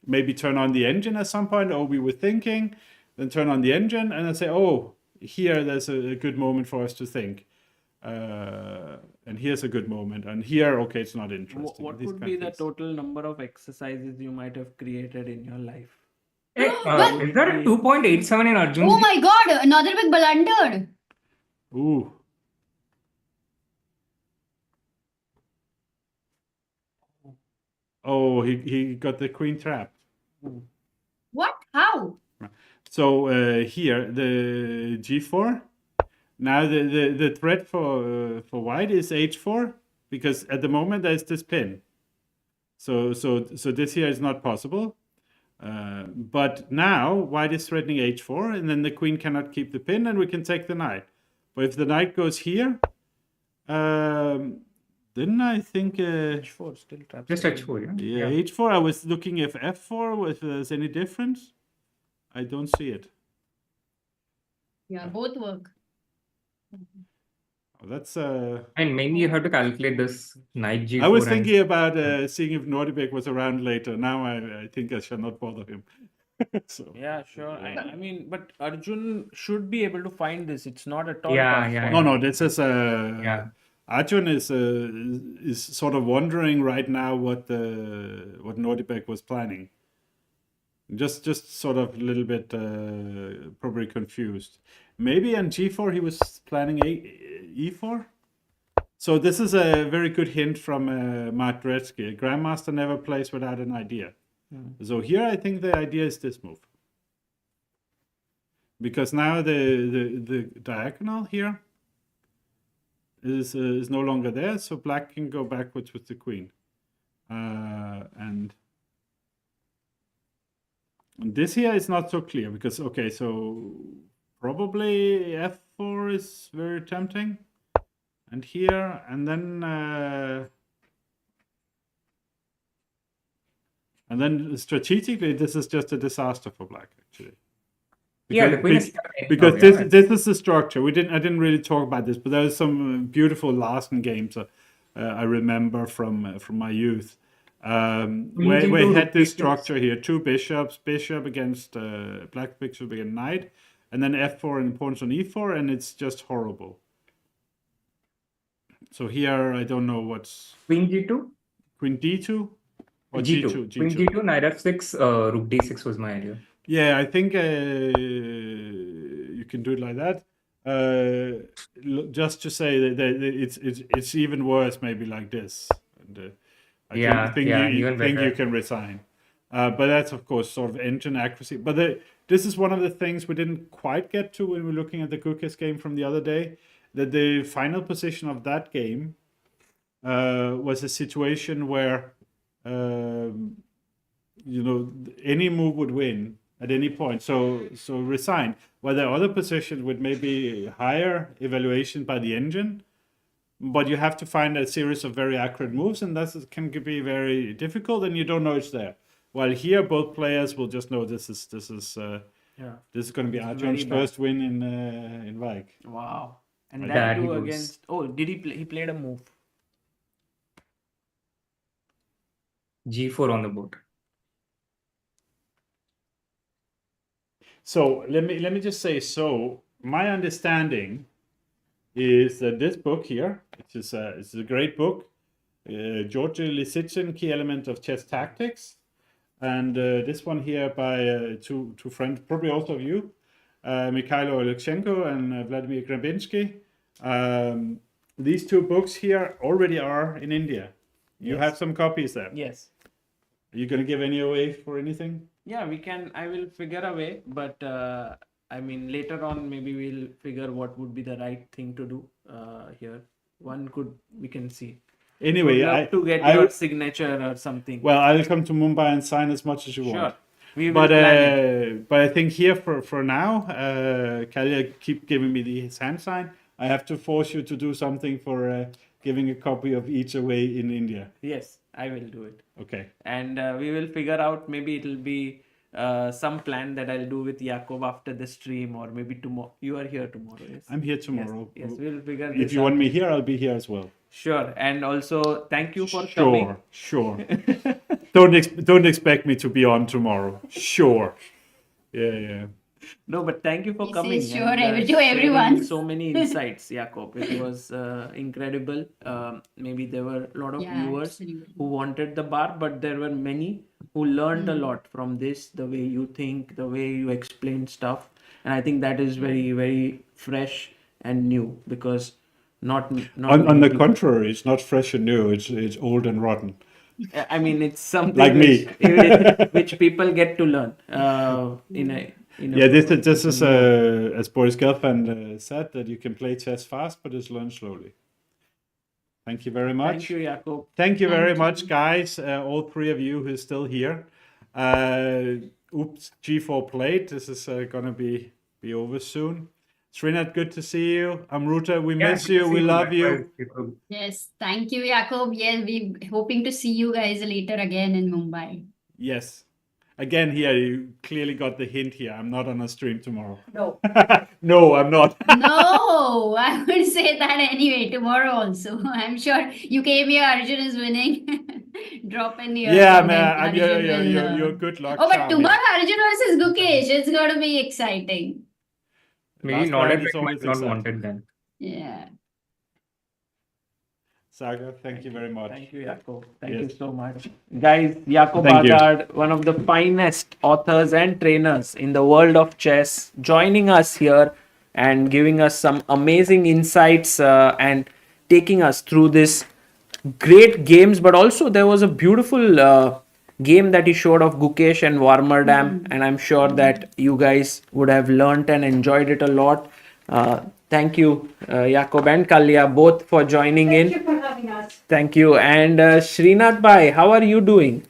maybe turn on the engine at some point, we were thinking, then turn on the engine and I say, oh, here there's a good moment for us to think. And here's a good moment. And here, okay, it's not interesting. What These would kind be of the things. total number of exercises you might have created in your life? Hey, is there a 2.87 in Arjun's Oh my God, Nodirbek blundered. Ooh. Oh, he got the queen trapped. What? How? So here, the g4. Now the threat for white is h4, because at the moment there's this pin. So this here is not possible. But now white is threatening h4, and then the queen cannot keep the pin, and we can take the knight. But if the knight goes here, then I think H4 still traps. Just H4, yeah? yeah, h4. I was looking if f4 if there's any difference. I don't see it. Yeah, both work. Oh, that's And mainly you have to calculate this knight g4. I was and- thinking about seeing if Nodirbek was around later. Now I think I shall not bother him. So Yeah, sure. I mean, but Arjun should be able to find this. It's not at all Yeah, tough yeah, for no, him. this is Yeah. Arjun is sort of wondering right now what Nodirbek was planning. Just sort of a little bit probably confused. Maybe on g4 he was planning e4. So this is a very good hint from Mark Dretsky. A grandmaster never plays without an idea. So here I think the idea is this move. Because now the diagonal here is no longer there, so black can go backwards with the queen. And this here is not so clear because, okay, so probably f4 is very tempting. And here, and then strategically, this is just a disaster for black, actually. Yeah, the queen is Because oh, this yeah. this is the structure. I didn't really talk about this, but there was some beautiful Larsen games I remember from my youth, where we had this structure here: two bishops, bishop against black bishop against knight, and then f4 and pawns on e4, and it's just horrible. So here I don't know what's Queen g2? queen d2 or G2. Queen g2, knight f6, rook d6 was my idea. Yeah, I think you can do it like that. Just to say that it's even worse, maybe like this. And, I think you can resign. But that's of course sort of engine accuracy. But this is one of the things we didn't quite get to when we were looking at the Gukesh game from the other day. That the final position of that game was a situation where any move would win at any point. So resign. While there are other positions with maybe higher evaluation by the engine, but you have to find a series of very accurate moves, and that can be very difficult, and you don't know it's there. While here, both players will just know this is going to be Arjun's first win in Wijk. Wow. And Like that that too he goes. against. Oh, did he play? He played a move. G4 on the board. So let me just say. So my understanding is that this book here, it's a great book, Georgi Lisitsyn, Key Element of Chess Tactics, and this one here by two friends, probably also of you, Mikhailo Alexenko and Vladimir Grabinsky. These two books here already are in India. You have some copies there. Yes. Are you going to give any away for anything? Yeah, we can. I will figure a way, but I mean, later on, maybe we'll figure what would be the right thing to do here. We can see. Anyway, Would love to get your signature or something. Well, I'll come to Mumbai and sign as much as you Sure. want. We will plan it. But I think here for now, Kalia keep giving me his hand sign. I have to force you to do something for giving a copy of each away in India. Yes, I will do it. Okay. And we will figure out, maybe it'll be some plan that I'll do with Jakob after the stream, or maybe tomorrow. You are here tomorrow, yes? I'm here tomorrow. Yes, we'll figure If this you out. want me here, I'll be here as well. Sure. And also, thank you for coming. Sure. Don't expect me to be on tomorrow. Sure. Yeah. No, but thank you for He coming. says, sure, and, I will do sharing everyone. So many insights, Jakob. It was incredible. Maybe there were a lot of Yeah, viewers absolutely. who wanted the bar, but there were many who learned a lot from this, the way you think, the way you explain stuff. And I think that is very, very fresh and new, because not On many the people- contrary, it's not fresh and new. It's old and rotten. I mean, it's something Like me. which people get to learn in a Yeah, this is as Boris Gelfand said, that you can play chess fast, but it's learned slowly. Thank you very much. Thank you, Jakob. Thank you very much, guys. All three of you who's still here. Oops, G4 played. This is gonna be over soon. Srinath, good to see you. Amruta, we miss you. We love you. Yes, thank you, Jakob. Yes, we're hoping to see you guys later again in Mumbai. Yes. Again, here you clearly got the hint here. I'm not on a stream tomorrow. No. No, I'm not. No, I would say that anyway, tomorrow also. I'm sure you came here, Arjun is winning. Drop in here. Yeah, and then man. Arjun will, You're good luck. Oh, but charming. tomorrow Arjun versus Gukesh. It's going to be exciting. Maybe Last round is Nodirbek might always not exciting. want it then. Yeah. Sagar, thank you very much. Thank you, Jakob. Thank Yes. you so much. Guys, Jakob Thank you. Agard, one of the finest authors and trainers in the world of chess, joining us here and giving us some amazing insights and taking us through this great games. But also, there was a beautiful game that he showed of Gukesh and Warmerdam, and I'm sure that you guys would have learnt and enjoyed it a lot. Thank you, Jakob and Kalya, both for joining in. Thank you for having us. Thank you. And Srinath Bhai, how are you doing?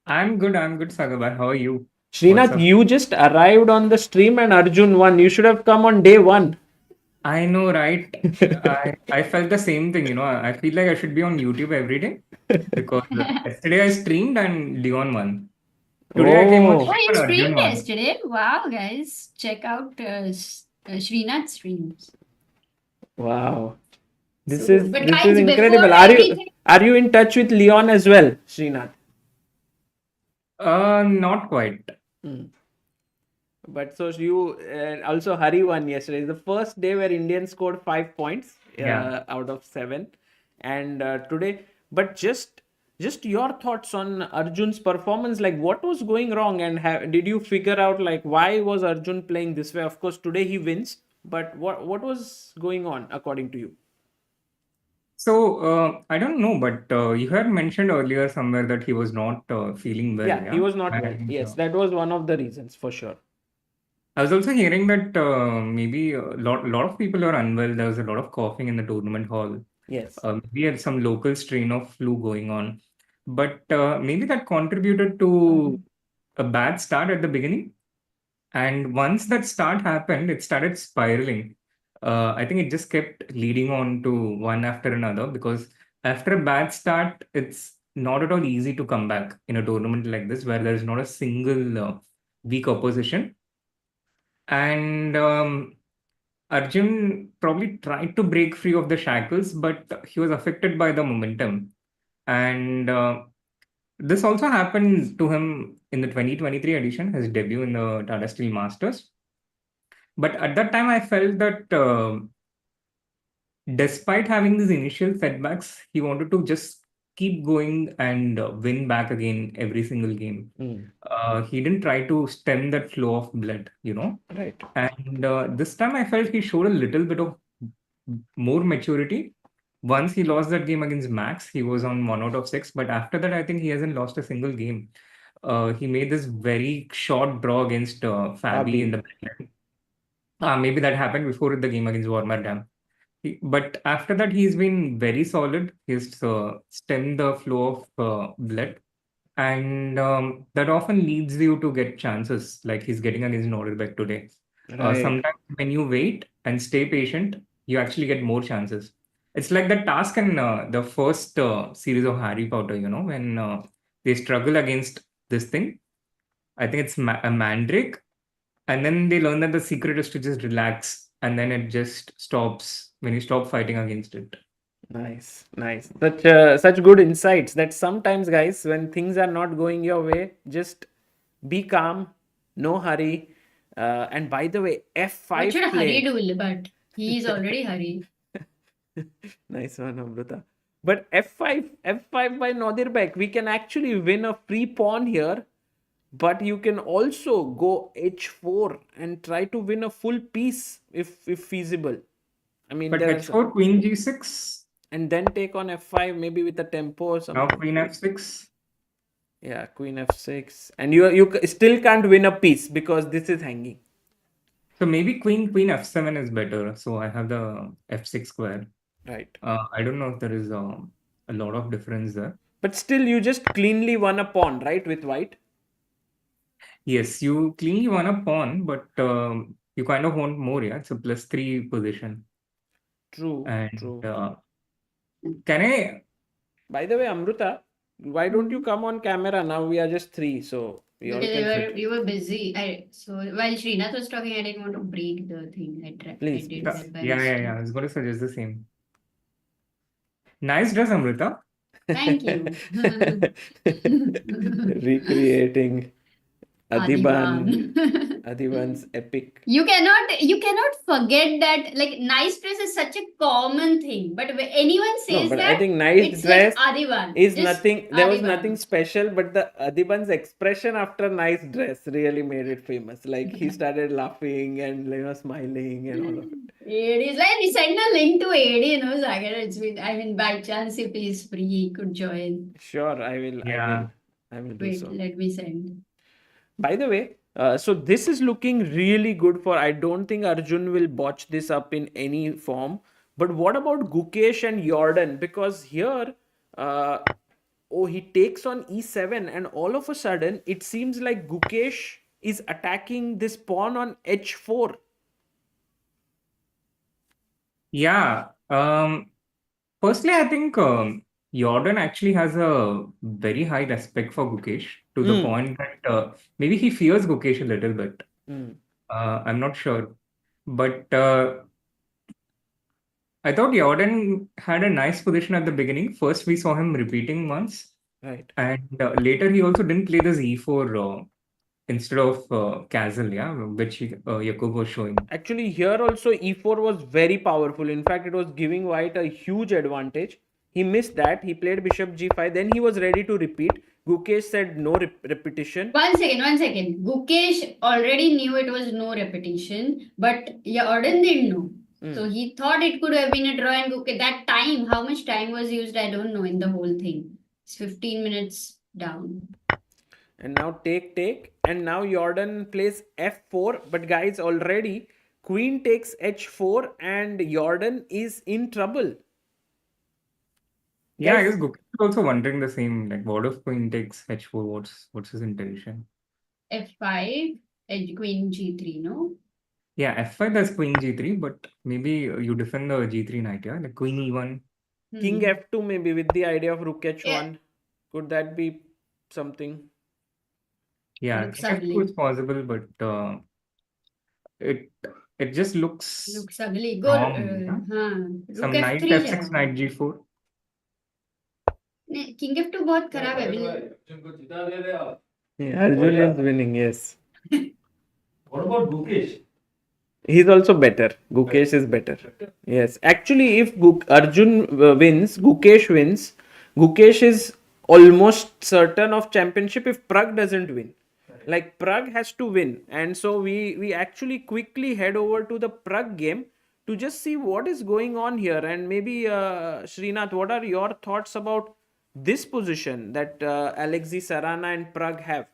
I'm good, Sagar. Bhai. How are you? What's Srinath, up? you just arrived on the stream and Arjun won. You should have come on day one. I know, right? I felt the same thing, you know. I feel like I should be on YouTube every day because yesterday I streamed and Leon won. Today I came on Oh. Oh, stream you and Arjun streamed won. yesterday? Wow, guys. Check out Srinath's streams. Wow. This So, is but this guys, is before incredible. everything- Are you in touch with Leon as well, Srinath? Not quite. But so you also Hari won yesterday. It's the first day where Indians scored 5 points Yeah. out of 7, and today. But just your thoughts on Arjun's performance. Like, what was going wrong, and did you figure out like why was Arjun playing this way? Of course, today he wins, but what was going on according to you? So I don't know, but you had mentioned earlier somewhere that he was not feeling well. Yeah, he was not well. And, Yes, that was one of the reasons for sure. I was also hearing that maybe a lot of people are unwell. There was a lot of coughing in the tournament hall. Yes. Maybe had some local strain of flu going on, but maybe that contributed to a bad start at the beginning. And once that start happened, it started spiraling. I think it just kept leading on to one after another because after a bad start, it's not at all easy to come back in a tournament like this where there's not a single weak opposition. And Arjun probably tried to break free of the shackles, but he was affected by the momentum. And this also happened to him in the 2023 edition, his debut in the Tata Steel Masters. But at that time, I felt that despite having these initial setbacks, he wanted to just keep going and win back again every single game. He didn't try to stem that flow of blood, you know. Right. And this time I felt he showed a little bit of more maturity. Once he lost that game against Max, he was on 1 out of 6. But after that, I think he hasn't lost a single game. He made this very short draw against Fabi in the backline. Maybe that happened before the game against Warmerdam. But after that, he's been very solid. He's stemmed the flow of blood. And that often leads you to get chances like he's getting against Nodirbek today. Right. Sometimes when you wait and stay patient, you actually get more chances. It's like the task in the first series of Harry Potter, when they struggle against this thing. I think it's a mandrake, and then they learn that the secret is to just relax, and then it just stops when you stop fighting against it. Nice, nice. Such good insights that sometimes, guys, when things are not going your way, just be calm, no hurry. And by the way, What F5 should Hari play. do? But he is already Hari. Nice one, Amruta. But F5 by Nodirbek. We can actually win a free pawn here, but you can also go H4 and try to win a full piece if feasible. I mean, But there are H4, Queen G6, and then take on F5 maybe with a tempo or now something. Queen F6. Yeah, Queen F6, and you still can't win a piece because this is hanging. So maybe Queen F7 is better. So I have the F6 square. Right. I don't know if there is a lot of difference there. But still, you just cleanly won a pawn, right, with white? Yes, you cleanly won a pawn, but you kind of want more, yeah? It's a +3 position. True, And true. can I? By the way, Amruta, why don't you come on camera? Now we are just three, so we all Because can fit. you were busy. So while Srinath was talking, I didn't want to break the thing. I Please, did please. that by Yeah. mistake. I was going to suggest the same. Nice dress, Amruta. Thank you. Recreating Adiban. Adiban. Adiban's epic. You cannot forget that, like, nice dress is such a common thing, but when anyone No, says but I that, think nice it's dress like Adiban. is Just nothing. There was Adiban. nothing special, but the Adiban's expression after nice dress really made it famous. Like he started laughing and smiling and all of it. It is like we send a link to AD, Sagar. I mean, by chance, if he is free, he could join. Sure, I will. Yeah. I will do Wait, so. let me send. By the way, so this is looking really good for. I don't think Arjun will botch this up in any form. But what about Gukesh and Jorden? Because here, he takes on e7, and all of a sudden, it seems like Gukesh is attacking this pawn on h4. Yeah. Personally, I think Jorden actually has a very high respect for Gukesh to the point that maybe he fears Gukesh a little bit. I'm not sure. But I thought Jorden had a nice position at the beginning. First, we saw him repeating once. Right. And later, he also didn't play this e4 instead of castle, yeah, which Jakub was showing. Actually, here also e4 was very powerful. In fact, it was giving white a huge advantage. He missed that. He played bishop g5. Then he was ready to repeat. Gukesh said no repetition. One second. Gukesh already knew it was no repetition, but Jorden didn't know. So he thought it could have been a draw, and Gukesh, that time, how much time was used, I don't know, in the whole thing. It's 15 minutes down. And now take. And now Jorden plays f4. But guys, already queen takes h4 and Jorden is in trouble. Yeah, I Guys, guess Gukesh is also wondering the same. Like, what if queen takes h4? What's his intention? F5, queen g3, no? Yeah, f5 that's queen g3, but maybe you defend the g3 knight, yeah? Like queen e1. king f2 maybe with the idea of rook h1. Yeah. Could that be something? Yeah, Looks king f2 ugly. is possible, but it just looks Looks ugly. Go. wrong. Some Rook knight f3 f6, knight g4. King f2 बहुत खराब है. Yeah, Arjun is winning, yes. What about Gukesh? He's also better. Gukesh is better. Yes. Actually, if Arjun wins, Gukesh wins, Gukesh is almost certain of championship if Pragg doesn't win. Like Pragg has to win. And so we actually quickly head over to the Pragg game to just see what is going on here. And maybe, Srinath, what are your thoughts about this position that Alexey, Sarana and Pragg have?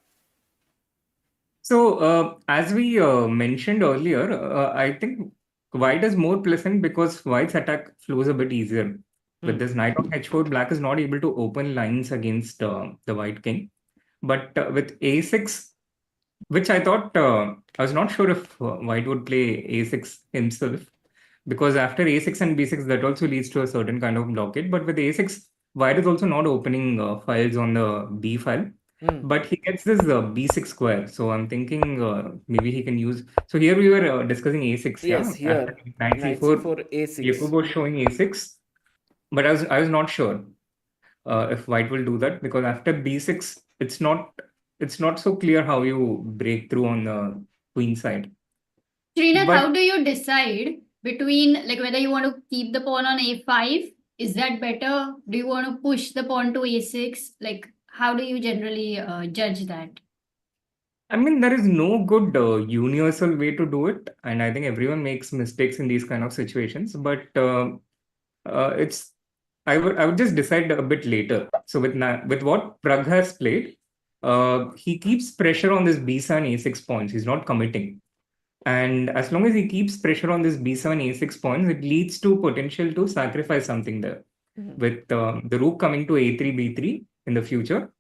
So, as we mentioned earlier, I think white is more pleasant because white's attack flows a bit easier. With this knight on h4, black is not able to open lines against the white king. But with a6, which I thought, I was not sure if white would play a6 himself. because after a6 and b6, that also leads to a certain kind of blockade. But with a6, white is also not opening files on the b file, but he gets this b6 square. So I'm thinking maybe he can use. So here we were discussing a6, yeah. Yes, After here knight knight c4, c4 a6. Jacob was showing a6, but I was not sure if white will do that, because after b6, it's not so clear how you break through on the queen side. Srinath, But how do you decide between like whether you want to keep the pawn on a5? Is that better? Do you want to push the pawn to a6? Like, how do you generally judge that? I mean, there is no good universal way to do it, and I think everyone makes mistakes in these kind of situations. But it's I would just decide a bit later. So with what Pragg has played, he keeps pressure on this b7 a6 points. He's not committing, and as long as he keeps pressure on this b7 a6 points, it leads to potential to sacrifice something there. With the rook coming to a3 b3 in the future.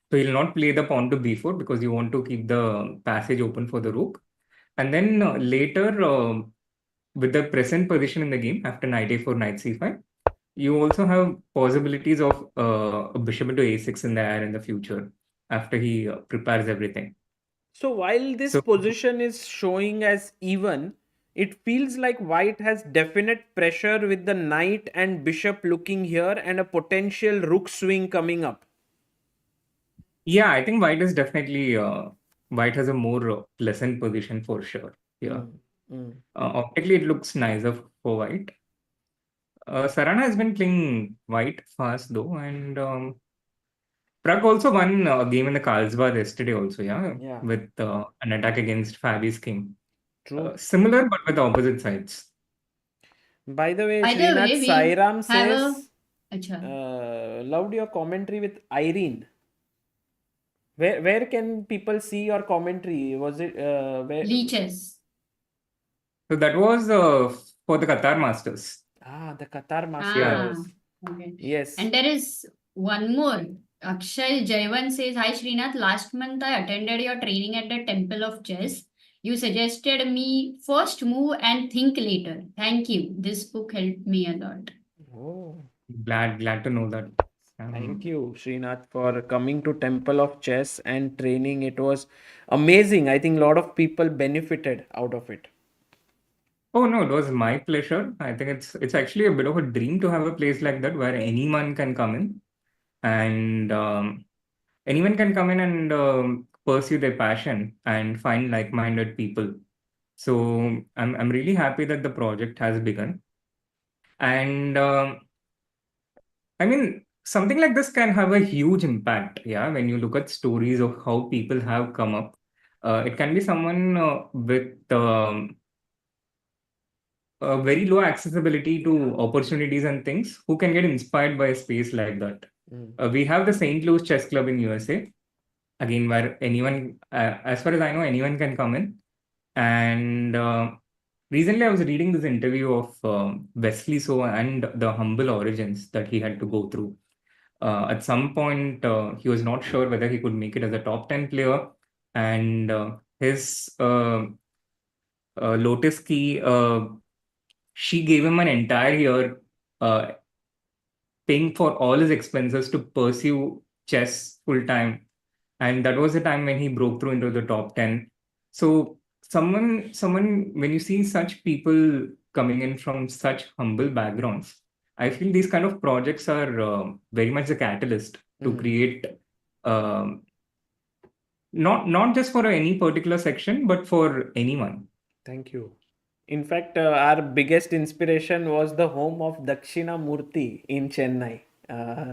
So you'll not play the pawn to b4 because you want to keep the passage open for the rook. And then later, with the present position in the game, after knight a4, knight c5, you also have possibilities of a bishop into a6 in the air in the future after he prepares everything. So while this So position is showing as even, it feels like white has definite pressure with the knight and bishop looking here and a potential rook swing coming up. yeah, I think white is definitely white has a more pleasant position for sure. Yeah, optically it looks nicer for white. Sarana has been playing white fast though, and Pragg also won a game in the Carlsbad yesterday also, Yeah. with an attack against Fabi's king. True. Similar but with opposite sides. By the way, By the Srinath, way, we Sairam have says, Acha. loved your commentary with Irene. Where can people see your commentary? Was it where? Leeches. So that was for the Qatar Masters. The Qatar Yeah. Masters. Okay. Yes. And there is one more. Akshay Jaivan says, Hi Srinath, last month I attended your training at the Temple of Chess. You suggested me first move and think later. Thank you. This book helped me a lot. Oh, Glad to know that. thank you, Srinath, for coming to Temple of Chess and training. It was amazing. I think a lot of people benefited out of it. Oh no, it was my pleasure. I think it's actually a bit of a dream to have a place like that where anyone can come in, and anyone can come in and pursue their passion and find like-minded people. So I'm really happy that the project has begun. And I mean, something like this can have a huge impact. Yeah, when you look at stories of how people have come up, it can be someone with very low accessibility to opportunities and things who can get inspired by a space like that. We have the St. Louis Chess Club in USA, again, where anyone, as far as I know, anyone can come in. And recently, I was reading this interview of Wesley So and the humble origins that he had to go through. At some point, he was not sure whether he could make it as a top 10 player. And his Lotus Key, she gave him an entire year paying for all his expenses to pursue chess full time. And that was the time when he broke through into the top 10. So someone, when you see such people coming in from such humble backgrounds, I feel these kind of projects are very much the catalyst to create, not just for any particular section, but for anyone. Thank you. In fact, our biggest inspiration was the home of Dakshina Murthy in Chennai,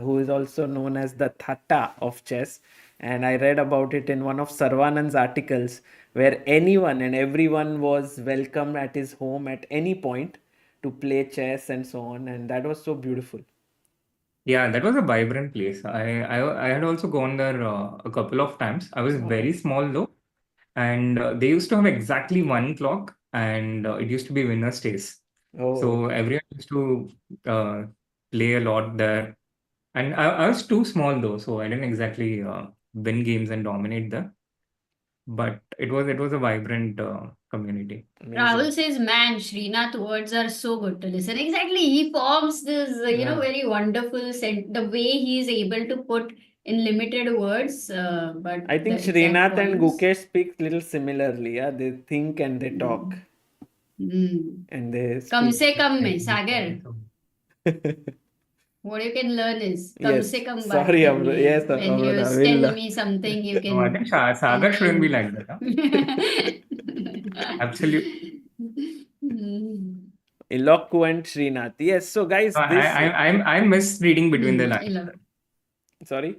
who is also known as the Tata of chess. And I read about it in one of Sarvanand's articles, where anyone and everyone was welcome at his home at any point to play chess and so on. And that was so beautiful. Yeah, that was a vibrant place. I had also gone there a couple of times. I was very small though, and they used to have exactly one clock, and it used to be winner stays. So everyone used to play a lot there. And I was too small though, so I didn't exactly win games and dominate there. But it was a vibrant community. Rahul says, man, Srinath words are so good to listen. Exactly. He forms this, very wonderful the way he is able to put in limited words, but I think the exact Srinath and points. Gukesh speak little similarly. Yeah, they think and they talk Hmm. and they Kam speak. se kam mein, Sagar. What you can learn is kam Yes. se kam baat Sorry, karni hai. yes, When you Amruta, tell will. me something, you No, I can think Sagar shouldn't be like that. Absolutely. Eloquent Srinath. Yes. So, guys, this. I miss reading between the lines. Sorry.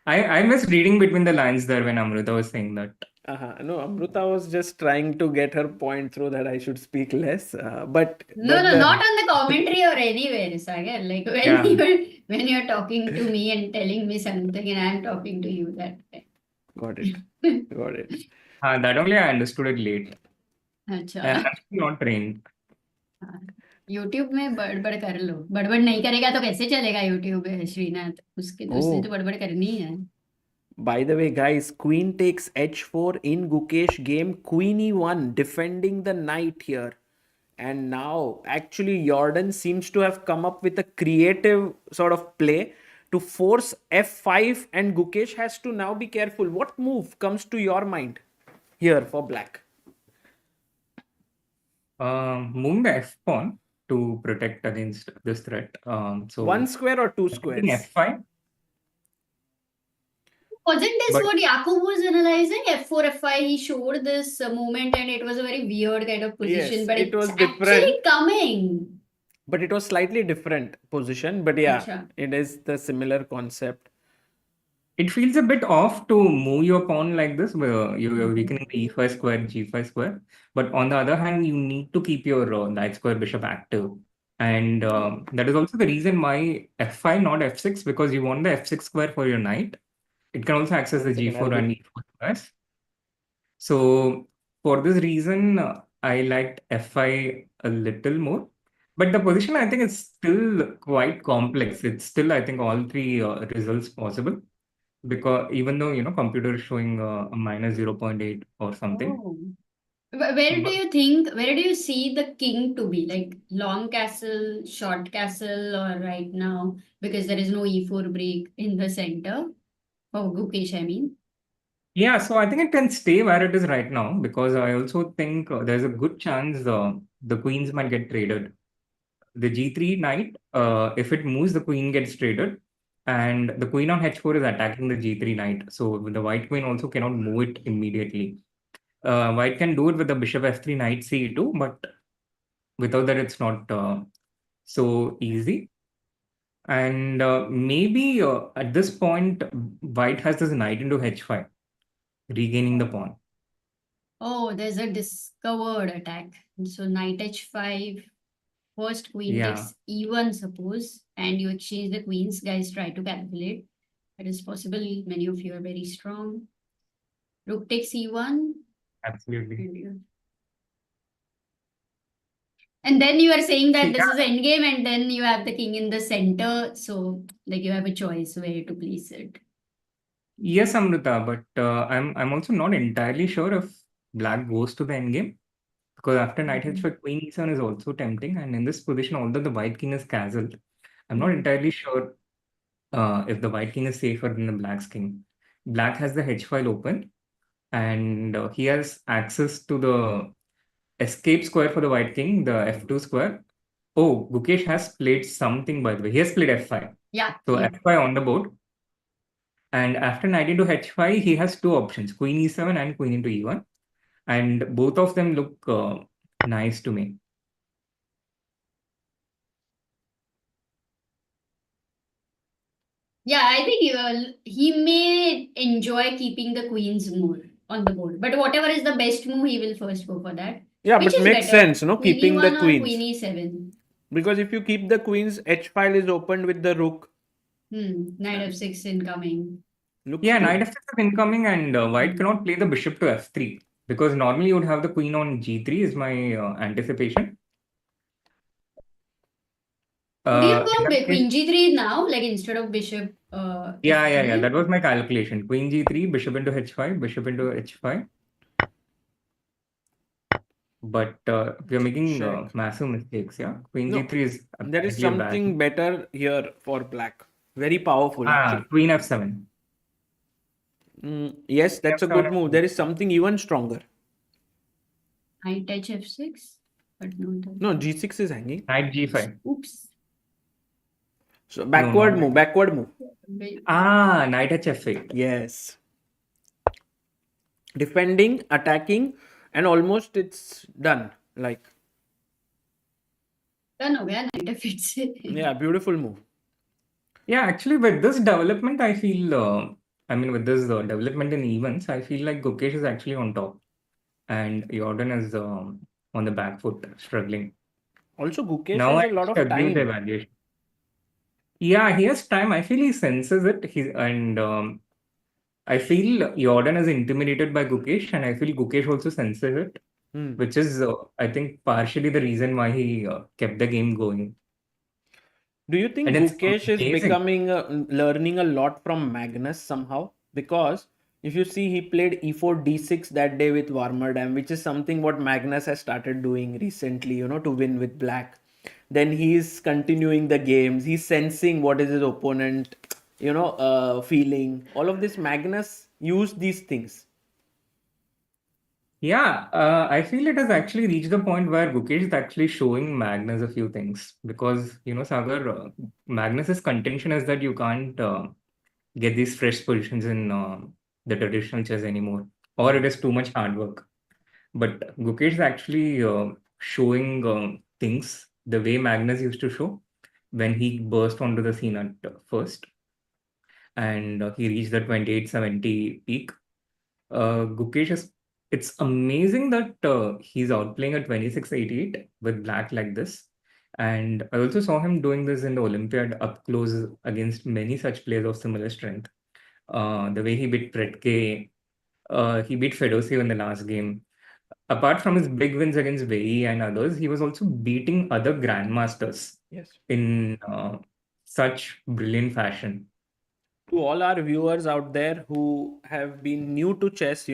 I miss reading between the lines there when Amruta was saying that. No, Amruta was just trying to get her point through that I should speak less. But No, not on the commentary or anywhere, Sagar. Like when you're talking to me and telling me something and I'm talking to you that way. Got it. Got it. That only I understood it late. अच्छा I'm not trained. YouTube में बड़बड़ कर लो बड़बड़ नहीं करेगा तो कैसे चलेगा YouTube पे श्रीनाथ उसने तो बड़बड़ करनी ही है. By the way, guys, queen takes h4 in Gukesh game. Queen e1 defending the knight here. And now, actually, Jorden seems to have come up with a creative sort of play to force f5, and Gukesh has to now be careful. What move comes to your mind here for black? Moving the f pawn to protect against this threat. So one square or two I squares? think f5. Wasn't this what Yakub was analyzing? F4, F5, he showed this movement and it was a very weird kind of position, Yes, but it was actually different. coming. But it was slightly different position. But yeah, Acha. it is the similar concept. It feels a bit off to move your pawn like this, where you're weakening the e5 square, g5 square. But on the other hand, you need to keep your knight square bishop active. And that is also the reason why f5, not f6, because you want the f6 square for your knight. It can also access the g4 and e4 squares. So for this reason, I liked f5 a little more. But the position, I think, is still quite complex. It's still, I think, all three results possible. Because even though, computer is showing a minus 0.8 or something. Oh. Where do you see the king to be? Like long castle, short castle, or right now? Because there is no e4 break in the center. Oh, Gukesh, I mean. Yeah, so I think it can stay where it is right now, because I also think there's a good chance the queens might get traded. The g3 knight, if it moves, the queen gets traded. And the queen on h4 is attacking the g3 knight. So the white queen also cannot move it immediately. White can do it with the bishop f3, knight c2, but without that, it's not so easy. And maybe at this point, white has this knight into h5, regaining the pawn. Oh, there's a discovered attack. So knight h5, first queen Yeah. takes e1, suppose, and you exchange the queens. Guys, try to calculate. It is possible. Many of you are very strong. Rook takes e1. Absolutely. And then you are saying that this is endgame, and then you have the king in the center. So, like, you have a choice where to place it. Yes, Amruta, but I'm also not entirely sure if black goes to the endgame, because after knight h5, queen e7 is also tempting, and in this position, although the white king is castled, I'm not entirely sure if the white king is safer than the black's king. Black has the h file open, and he has access to the escape square for the white king, the f2 square. Oh, Gukesh has played something, by the way. He has played f5. Yeah. So f5 on the board. And after knight into h5, he has two options, queen e7 and queen into e1. And both of them look nice to me. Yeah, I think he may enjoy keeping the queens more on the board. But whatever is the best move, he will first go for that. Yeah, Which but is makes better, sense, no? Queen Keeping e1 the or queens. Queen e7. Because if you keep the queens, h file is opened with the rook. Knight f6 incoming. Looks Yeah, good. knight f6 is incoming, and white cannot play the bishop to f3, because normally you would have the queen on g3 is my anticipation. Would you In go that queen case- g3 now, like instead of bishop Yeah, f3? that was my calculation. Queen g3, bishop into h5, bishop into h5. but we are making Check. massive mistakes. Yeah, Queen No, G3 is there is apparently a bad. something better here for black. Very powerful, actually. Queen F7. Yes, that's a F7 good move. There is something even stronger. Knight touch f6, but no. No, g6 is hanging. Knight G5. Oops. So backward not move, backward move. Knight H8. Yes. Defending, attacking, and almost it's done. Like, Done ho gaya, knight f8 yeah, beautiful move. Yeah, actually, with this development, I feel, with this development in events, I feel like Gukesh is actually on top, and Jorden is on the back foot, struggling. Also, Gukesh Now I has a lot of agree with the time. evaluation. Yeah, he has time. I feel he senses it. I feel Jorden is intimidated by Gukesh, and I feel Gukesh also senses it, which is, I think, partially the reason why he kept the game going. Do you think And it's Gukesh is amazing. becoming learning a lot from Magnus somehow? Because if you see, he played e4 d6 that day with Warmerdam, which is something what Magnus has started doing recently, to win with black. Then he's continuing the games. He's sensing what is his opponent, feeling. All of this, Magnus used these things. Yeah, I feel it has actually reached the point where Gukesh is actually showing Magnus a few things because, Sagar, Magnus's contention is that you can't get these fresh positions in the traditional chess anymore, or it is too much hard work. But Gukesh is actually showing things the way Magnus used to show when he burst onto the scene at first, and he reached the 2870 peak. Gukesh is. It's amazing that he's outplaying at 2688 with black like this. And I also saw him doing this in the Olympiad up close against many such players of similar strength. The way he beat Pragg, he beat Fedosiev in the last game. Apart from his big wins against Wei Yi and others, he was also beating other grandmasters in such brilliant fashion. To all our viewers out there who have been new to chess,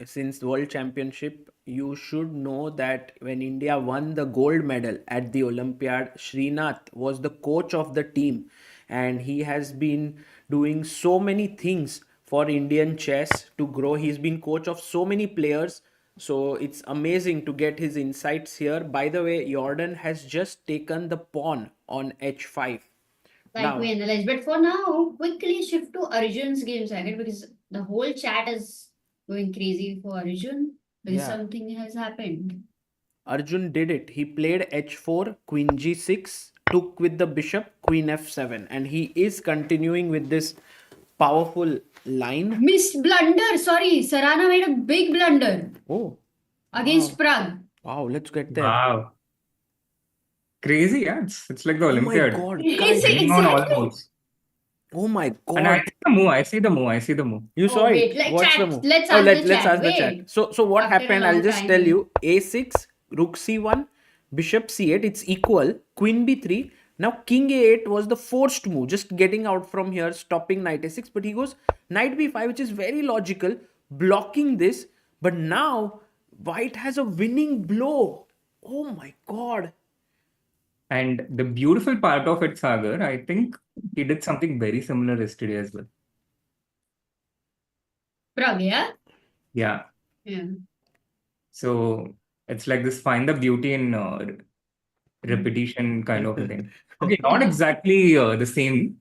since World Championship, you should know that when India won the gold medal at the Olympiad, Srinath was the coach of the team, and he has been doing so many things for Indian chess to grow. He's been coach of so many players. So it's amazing to get his insights here. By the way, Jorden has just taken the pawn on h5. Like we analyzed. But for now, quickly shift to Arjun's game, Sagar, because the whole chat is going crazy for Arjun because something has happened. Arjun did it. He played h4, queen g6, took with the bishop, queen f7, and he is continuing with this powerful line. Missed blunder. Sorry, Sarana made a big blunder. Oh. Against Pragg. Wow, let's get there. Wow. Crazy, yeah. It's like the Olympiad. Oh my God. Exactly. On all modes. Oh my God. And I see the move. You saw wait, it. let's What's chat. the move? Let's Let's ask the ask chat. the chat. So what After a happened? I'll long just time. tell you. A6, rook c1, bishop c8. It's equal. Queen b3. Now king a8 was the forced move. Just getting out from here, stopping knight a6. But he goes knight b5, which is very logical. Blocking this. But now white has a winning blow. Oh my God. And the beautiful part of it, Sagar, I think he did something very similar yesterday as well. Pragg, yeah? Yeah. Yeah. So it's like this find the beauty in repetition kind of a thing. Okay, not exactly the same.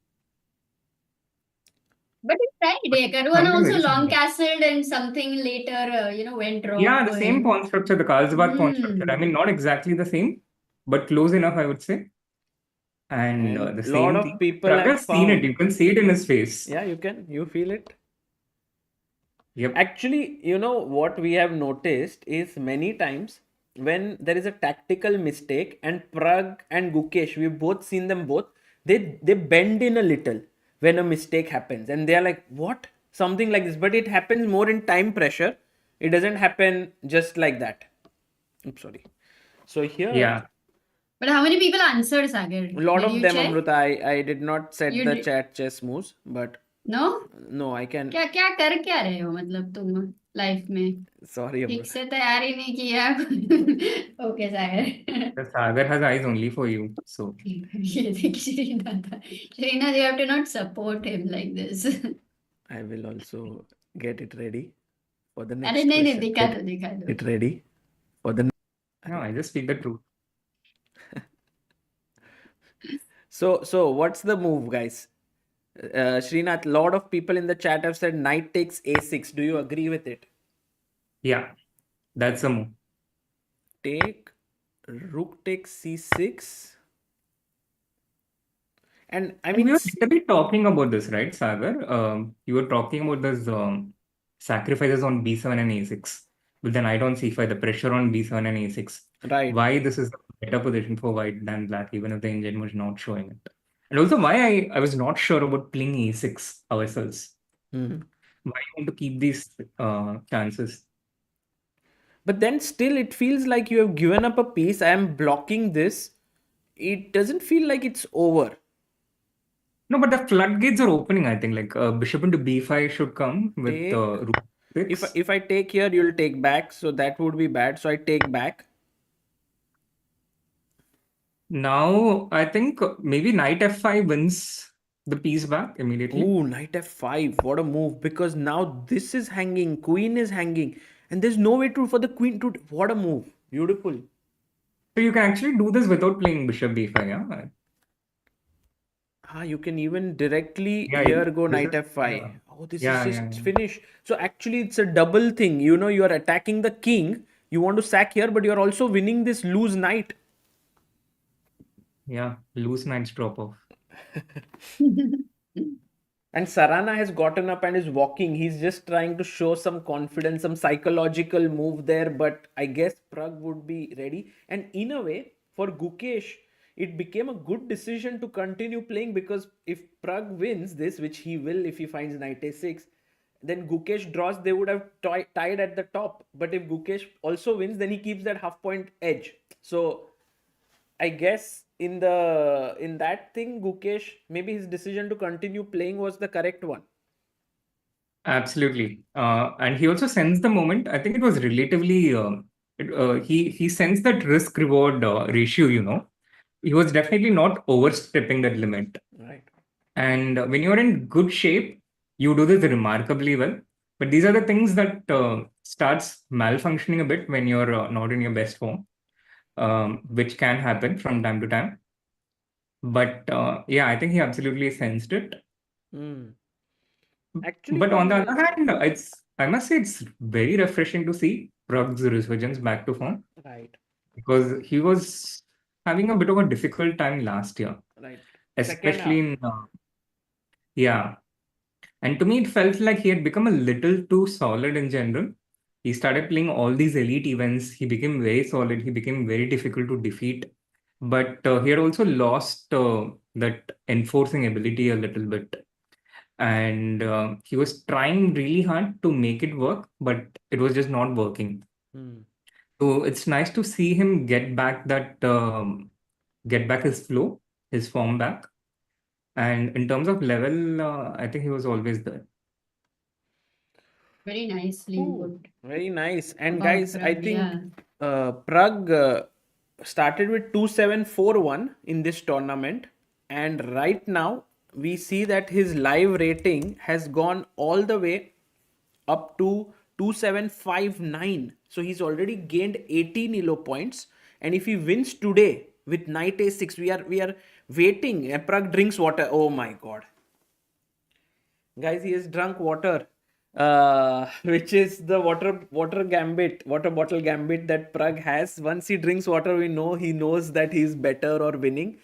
But it's right. Caruana Something also very long similar. castled and something later, went wrong. Yeah, for the same him. pawn structure, the Carlsbad pawn structure. I mean, not exactly the same, but close enough, I would say. And the A same lot of thing. people Pragg have has seen it. found. You can see it in his face. Yeah, you can. You feel it. Yep. Actually, what we have noticed is many times when there is a tactical mistake, and Pragg and Gukesh, we've both seen them both, they bend in a little when a mistake happens, and they are like, what? Something like this. But it happens more in time pressure. It doesn't happen just like that. Oops, sorry. So here, Yeah. But how many people answered, Sagar? a lot Did of you them, check? Amruta, I did not set You the did- chat chess moves, but No? no, I can. क्या कर क्या रहे हो मतलब तुम? Life में Sorry, ठीक Amruta. से तैयारी नहीं किया okay Sagar The Sagar has eyes only for you. So ये देख Srinath, you have to not support him like this. I will also get it ready for the अरे next नहीं नहीं question. दिखा Get दो it ready for the. no, I just speak the truth. So what's the move, guys? Srinath, lot of people in the chat have said knight takes a6. Do you agree with it? Yeah, that's a move. Take rook takes c6. And I And mean, we were literally talking about this, right, Sagar? You were talking about this sacrifices on b7 and a6 with the knight on c5, the pressure on b7 and a6. right. Why this is a better position for white than black, even if the engine was not showing it. And also why I was not sure about playing a6 ourselves. Mhm. Why you want to keep these chances? But then still, it feels like you have given up a piece. I am blocking this. It doesn't feel like it's over. No, but the floodgates are opening, I think. Like bishop into b5 should come with Take. rook If 6. if I take here, you'll take back. So that would be bad. So I take back. Now, I think maybe knight f5 wins the piece back immediately. Ooh, knight f5. What a move. Because now this is hanging. Queen is hanging. And there's no way to for the queen to. What a move. Beautiful. So you can actually do this without playing bishop b5, yeah? You can even directly Yeah, here go this knight is, f5. Oh, this yeah, is yeah, just yeah. finished. So actually, it's a double thing. You know, you are attacking the king. You want to sack here, but you're also winning this loose knight. Yeah, loose knights drop off. And Sarana has gotten up and is walking. He's just trying to show some confidence, some psychological move there. But I guess Pragg would be ready. And in a way, for Gukesh, it became a good decision to continue playing because if Pragg wins this, which he will if he finds knight a6, then Gukesh draws, they would have tied at the top. But if Gukesh also wins, then he keeps that half point edge. So I guess in that thing, Gukesh, maybe his decision to continue playing was the correct one. Absolutely. And he also sensed the moment. I think it was relatively, he sensed that risk reward ratio, you know. He was definitely not overstepping that limit. Right. And when you're in good shape, you do this remarkably well. But these are the things that starts malfunctioning a bit when you're not in your best form, which can happen from time to time. But yeah, I think he absolutely sensed it. Actually, But on the other hand, I must say it's very refreshing to see Pragg's resurgence back to form right, because he was having a bit of a difficult time last year, right. especially Second half. in yeah. And to me, it felt like he had become a little too solid in general. He started playing all these elite events. He became very solid. He became very difficult to defeat. But he had also lost that enforcing ability a little bit. And he was trying really hard to make it work, but it was just not working. So it's nice to see him get back his flow, his form back. And in terms of level, I think he was always there. Very nicely put. Very nice. And About guys, I Pragg, think Pragg started with 2741 in this tournament. And right now, we see that his live rating has gone all the way up to 2759. So he's already gained 18 elo points. And if he wins today with knight a6, we are waiting. Pragg drinks water. Oh my god. Guys, he has drunk water, which is the water bottle gambit that Pragg has. Once he drinks water, he knows that he's better or winning.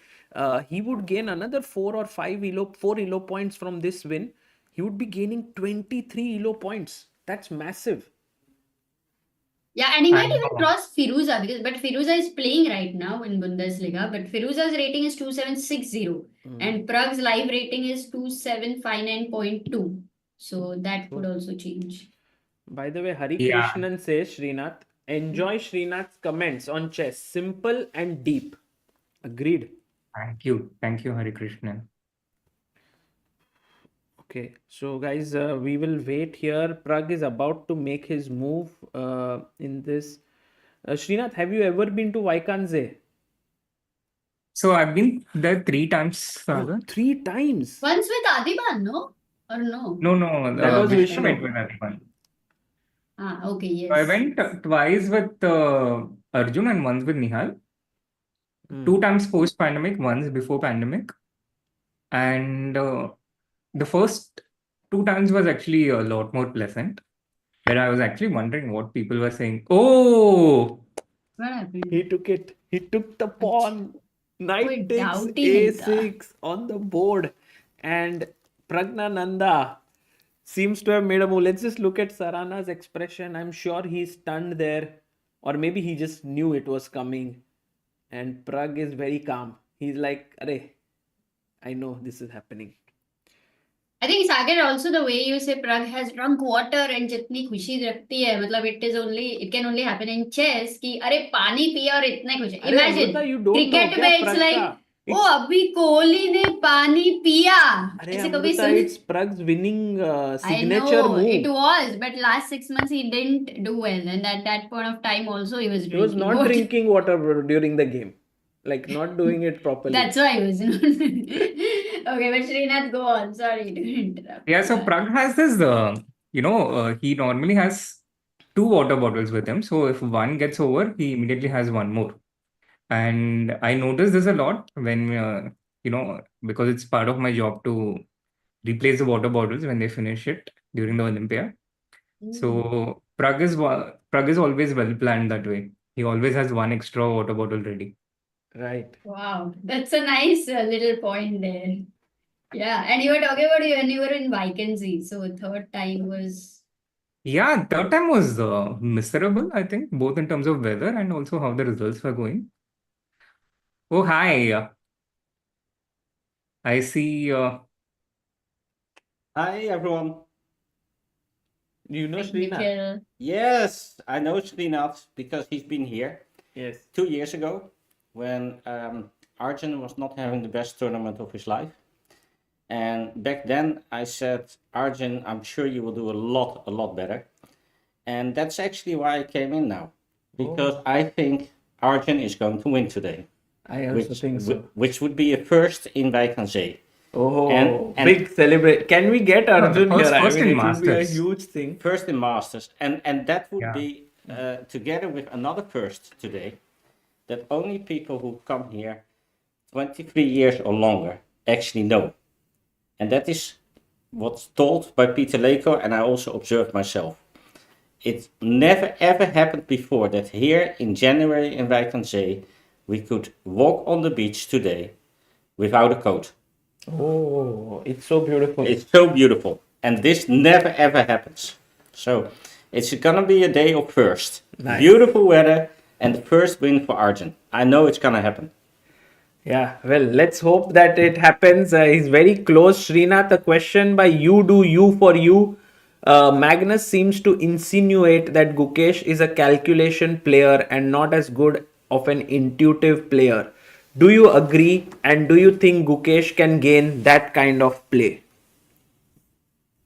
He would gain another 4 elo points from this win. He would be gaining 23 elo points. That's massive. Yeah, and he might even cross Firuza but Firuza is playing right now in Bundesliga. But Firuza's rating is 2760 and Pragg's live rating is 2759.2. So that could also change. By the way, Harikrishnan says, Srinath, enjoy Srinath's comments on chess. Simple and deep. Agreed. Thank you, Harikrishnan. Okay, so guys, we will wait here. Pragg is about to make his move in this. Srinath, have you ever been to Wijk Aan Zee? So I've been there 3 times, Sagar. 3 times. Once with Adiban, no? Or no? No, That was Vishnu Vishnu. went with everyone. Okay, So I yes. went twice with Arjun and once with Nihal. Hmm. 2 times post-pandemic, once before pandemic. And the first 2 times was actually a lot more pleasant. Where I was actually wondering what people were saying. Oh, What happened? He took it. He took the pawn. Knight कोई takes doubt ही नहीं था. a6 on the board. And Praggnanandhaa seems to have made a move. Let's just look at Sarana's expression. I'm sure he's stunned there. Or maybe he just knew it was coming. And Pragg is very calm. He's like, Arey, I know this is happening. I think Sagar also the way you say Pragg has drunk water and जितनी खुशी रखती है मतलब it can only happen in chess कि अरे पानी पिया और इतने खुश अरे imagine Amrita, you don't cricket know क्या में it's Pragg like का? ओ अभी कोहली ने पानी पिया अरे ऐसे कभी अमृता, सुन it's Pragg's winning I signature know move. it was but last 6 months he didn't do well and at that point of time also he was He was drinking not water. drinking water during the game. Like not doing it properly. That's why he was not. Okay, but Srinath, go on. Sorry to interrupt. yeah. So Pragg has this, he normally has 2 water bottles with him. So if one gets over, he immediately has one more. And I notice this a lot when, because it's part of my job to replace the water bottles when they finish it during the Olympia. So Pragg is always well planned that way. He always has one extra water bottle ready. Right. Wow, that's a nice little point there. Yeah, and you were talking about when you were in Wijk Aan Zee. So third time was Yeah, third time was miserable, I think, both in terms of weather and also how the results were going. Oh, hi. I see. Hi everyone. You know Srinath? technical. Yes, I know Srinath because he's been here Yes. 2 years ago when Arjun was not having the best tournament of his life. And back then I said, Arjun, I'm sure you will do a lot better. And that's actually why I came in now. Because I think Arjun is going to win today. I also think so. Which would be a first in Wijk Aan Zee. Oh, And- big celebrate. Can we get Arjun first- here? first in it would be a Masters. huge thing. First in Masters. And that would Yeah. be together with another first today, that only people who come here 23 years or longer actually know. And that is what's told by Peter Leko, and I also observed myself. It never ever happened before that here in January in Wijk Aan Zee we could walk on the beach today without a coat. Oh, it's so beautiful. It's so beautiful. And this never ever happens. So it's gonna be a day of first. Nice. Beautiful weather and the first win for Arjun. I know it's gonna happen. Yeah, well, let's hope that it happens. He's very close. Srinath, a question by you do you for you. Magnus seems to insinuate that Gukesh is a calculation player and not as good of an intuitive player. Do you agree? And do you think Gukesh can gain that kind of play?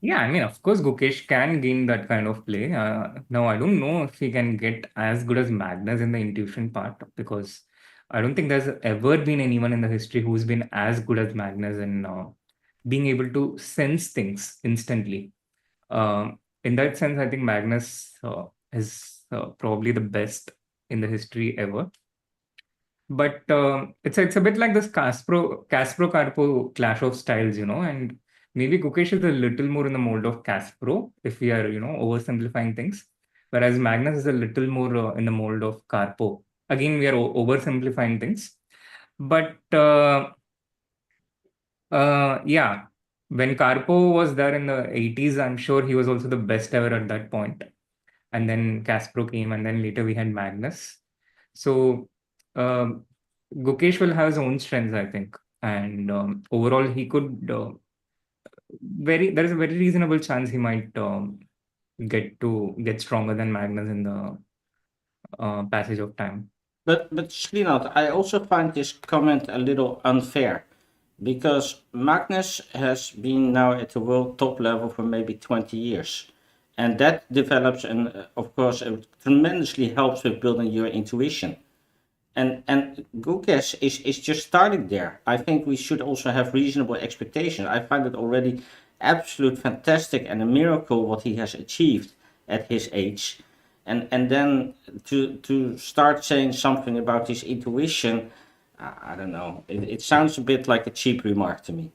Yeah, I mean, of course, Gukesh can gain that kind of play. Now, I don't know if he can get as good as Magnus in the intuition part because I don't think there's ever been anyone in the history who's been as good as Magnus in being able to sense things instantly. In that sense, I think Magnus is probably the best in the history ever. But it's a bit like this Kasparov-Karpov clash of styles, and maybe Gukesh is a little more in the mold of Kasparov if we are, oversimplifying things, whereas Magnus is a little more in the mold of Karpov. Again, we are oversimplifying things, but yeah, when Karpov was there in the 80s, I'm sure he was also the best ever at that point. And then Kasparov came, and then later we had Magnus. So Gukesh will have his own strengths, I think, and overall he could there is a very reasonable chance he might get stronger than Magnus in the passage of time. But Srinath, I also find this comment a little unfair because Magnus has been now at the world top level for maybe 20 years. And that develops and, of course, it tremendously helps with building your intuition. And Gukesh is just starting there. I think we should also have reasonable expectations. I find it already absolute fantastic and a miracle what he has achieved at his age. And then to start saying something about his intuition, I don't know. It sounds a bit like a cheap remark to me.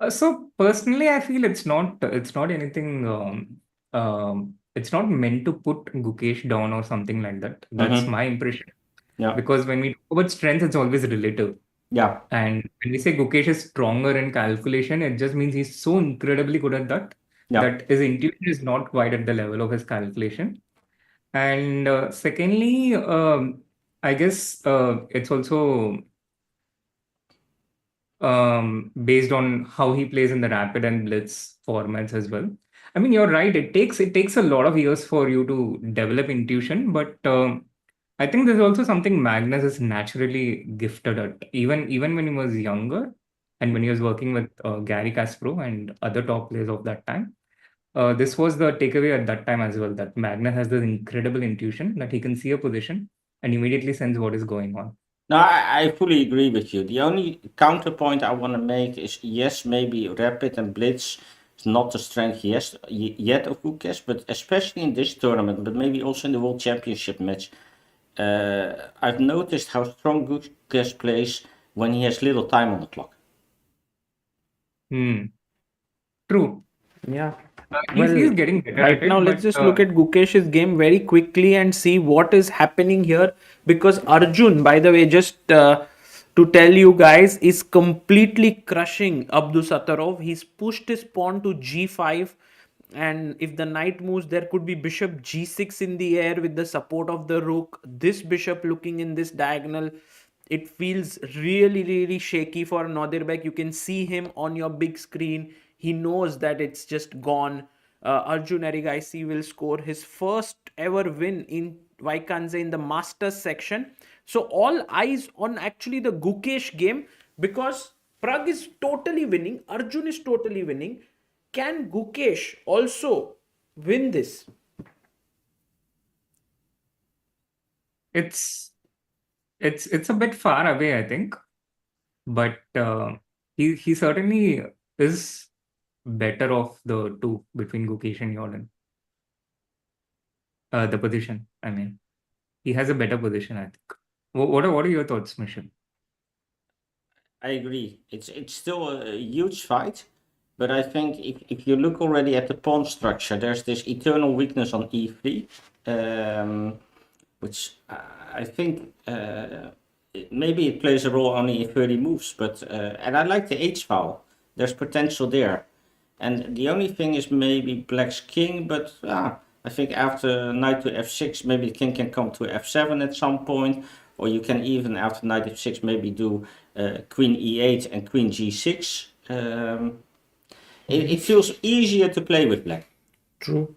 So personally, I feel it's not anything. It's not meant to put Gukesh down or something like that. That's my impression. Yeah. Because when we talk about strength, it's always relative. Yeah. And when we say Gukesh is stronger in calculation, it just means he's so incredibly good at that Yeah. that his intuition is not quite at the level of his calculation. And secondly, I guess it's also based on how he plays in the rapid and blitz formats as well. I mean, you're right. It takes a lot of years for you to develop intuition, but I think there's also something Magnus is naturally gifted at. Even when he was younger, and when he was working with Gary Kasparov and other top players of that time, this was the takeaway at that time as well. That Magnus has this incredible intuition that he can see a position and immediately sense what is going on. No, I fully agree with you. The only counterpoint I want to make is, yes, maybe rapid and blitz is not the strength yet of Gukesh, but especially in this tournament, but maybe also in the World Championship match, I've noticed how strong Gukesh plays when he has little time on the clock. True. Yeah. He's getting better Right at it, now, let's but, just look at Gukesh's game very quickly and see what is happening here. Because Arjun, by the way, just to tell you guys, is completely crushing Abdusattorov. He's pushed his pawn to g5. And if the knight moves, there could be bishop g6 in the air with the support of the rook. This bishop looking in this diagonal. It feels really, really shaky for Nodirbek. You can see him on your big screen. He knows that it's just gone. Arjun Erigaisi will score his first ever win in Wijk Aan Zee in the Masters section. So all eyes on actually the Gukesh game, because Pragg is totally winning. Arjun is totally winning. Can Gukesh also win this? it's a bit far away, I think, but he certainly is better of the two between Gukesh and Jorden. The position, I mean, he has a better position, I think. What are your thoughts, Michelle? I agree. It's still a huge fight, but I think if you look already at the pawn structure, there's this eternal weakness on e3, which I think maybe it plays a role only in 30 moves, but and I like the h file. There's potential there, and the only thing is maybe Black's king, but I think after knight to f6, maybe the king can come to f7 at some point, or you can even after knight f6 maybe do queen e8 and queen g6. It feels easier to play with Black. True.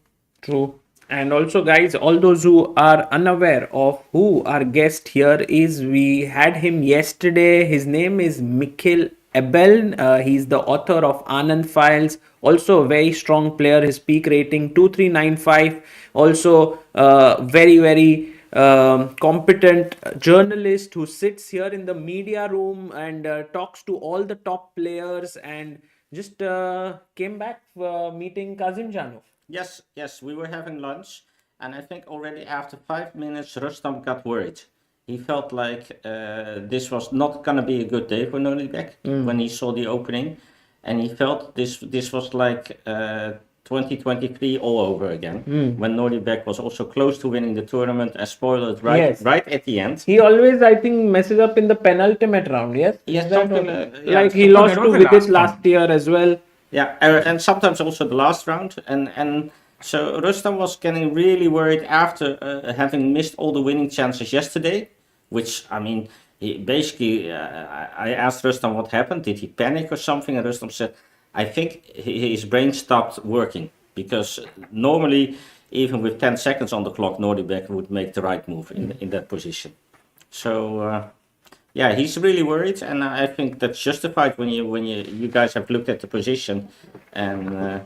And also, guys, all those who are unaware of who our guest here is, we had him yesterday. His name is Mikhail Ebel. He's the author of Anand Files. Also a very strong player. His peak rating 2395. Also very, very competent journalist who sits here in the media room and talks to all the top players, and just came back meeting Kazimjanov. Yes, we were having lunch, and I think already after 5 minutes, Rustam got worried. He felt like this was not gonna be a good day for Nodirbek when he saw the opening, and he felt this was like 2023 all over again, when Nodirbek was also close to winning the tournament and spoiled it right at the end. He always, I think, messes up in the penultimate round. Yes, Yes, Is that something what- yeah, like he so lost that to was the Vidit last last year as well. Yeah, and sometimes also the last round, and so Rustam was getting really worried after having missed all the winning chances yesterday, which, I mean, he basically, I asked Rustam what happened, did he panic or something, and Rustam said, I think his brain stopped working, because normally, even with 10 seconds on the clock, Nodirbek would make the right move in that position. So, yeah, he's really worried, and I think that's justified when you guys have looked at the position, and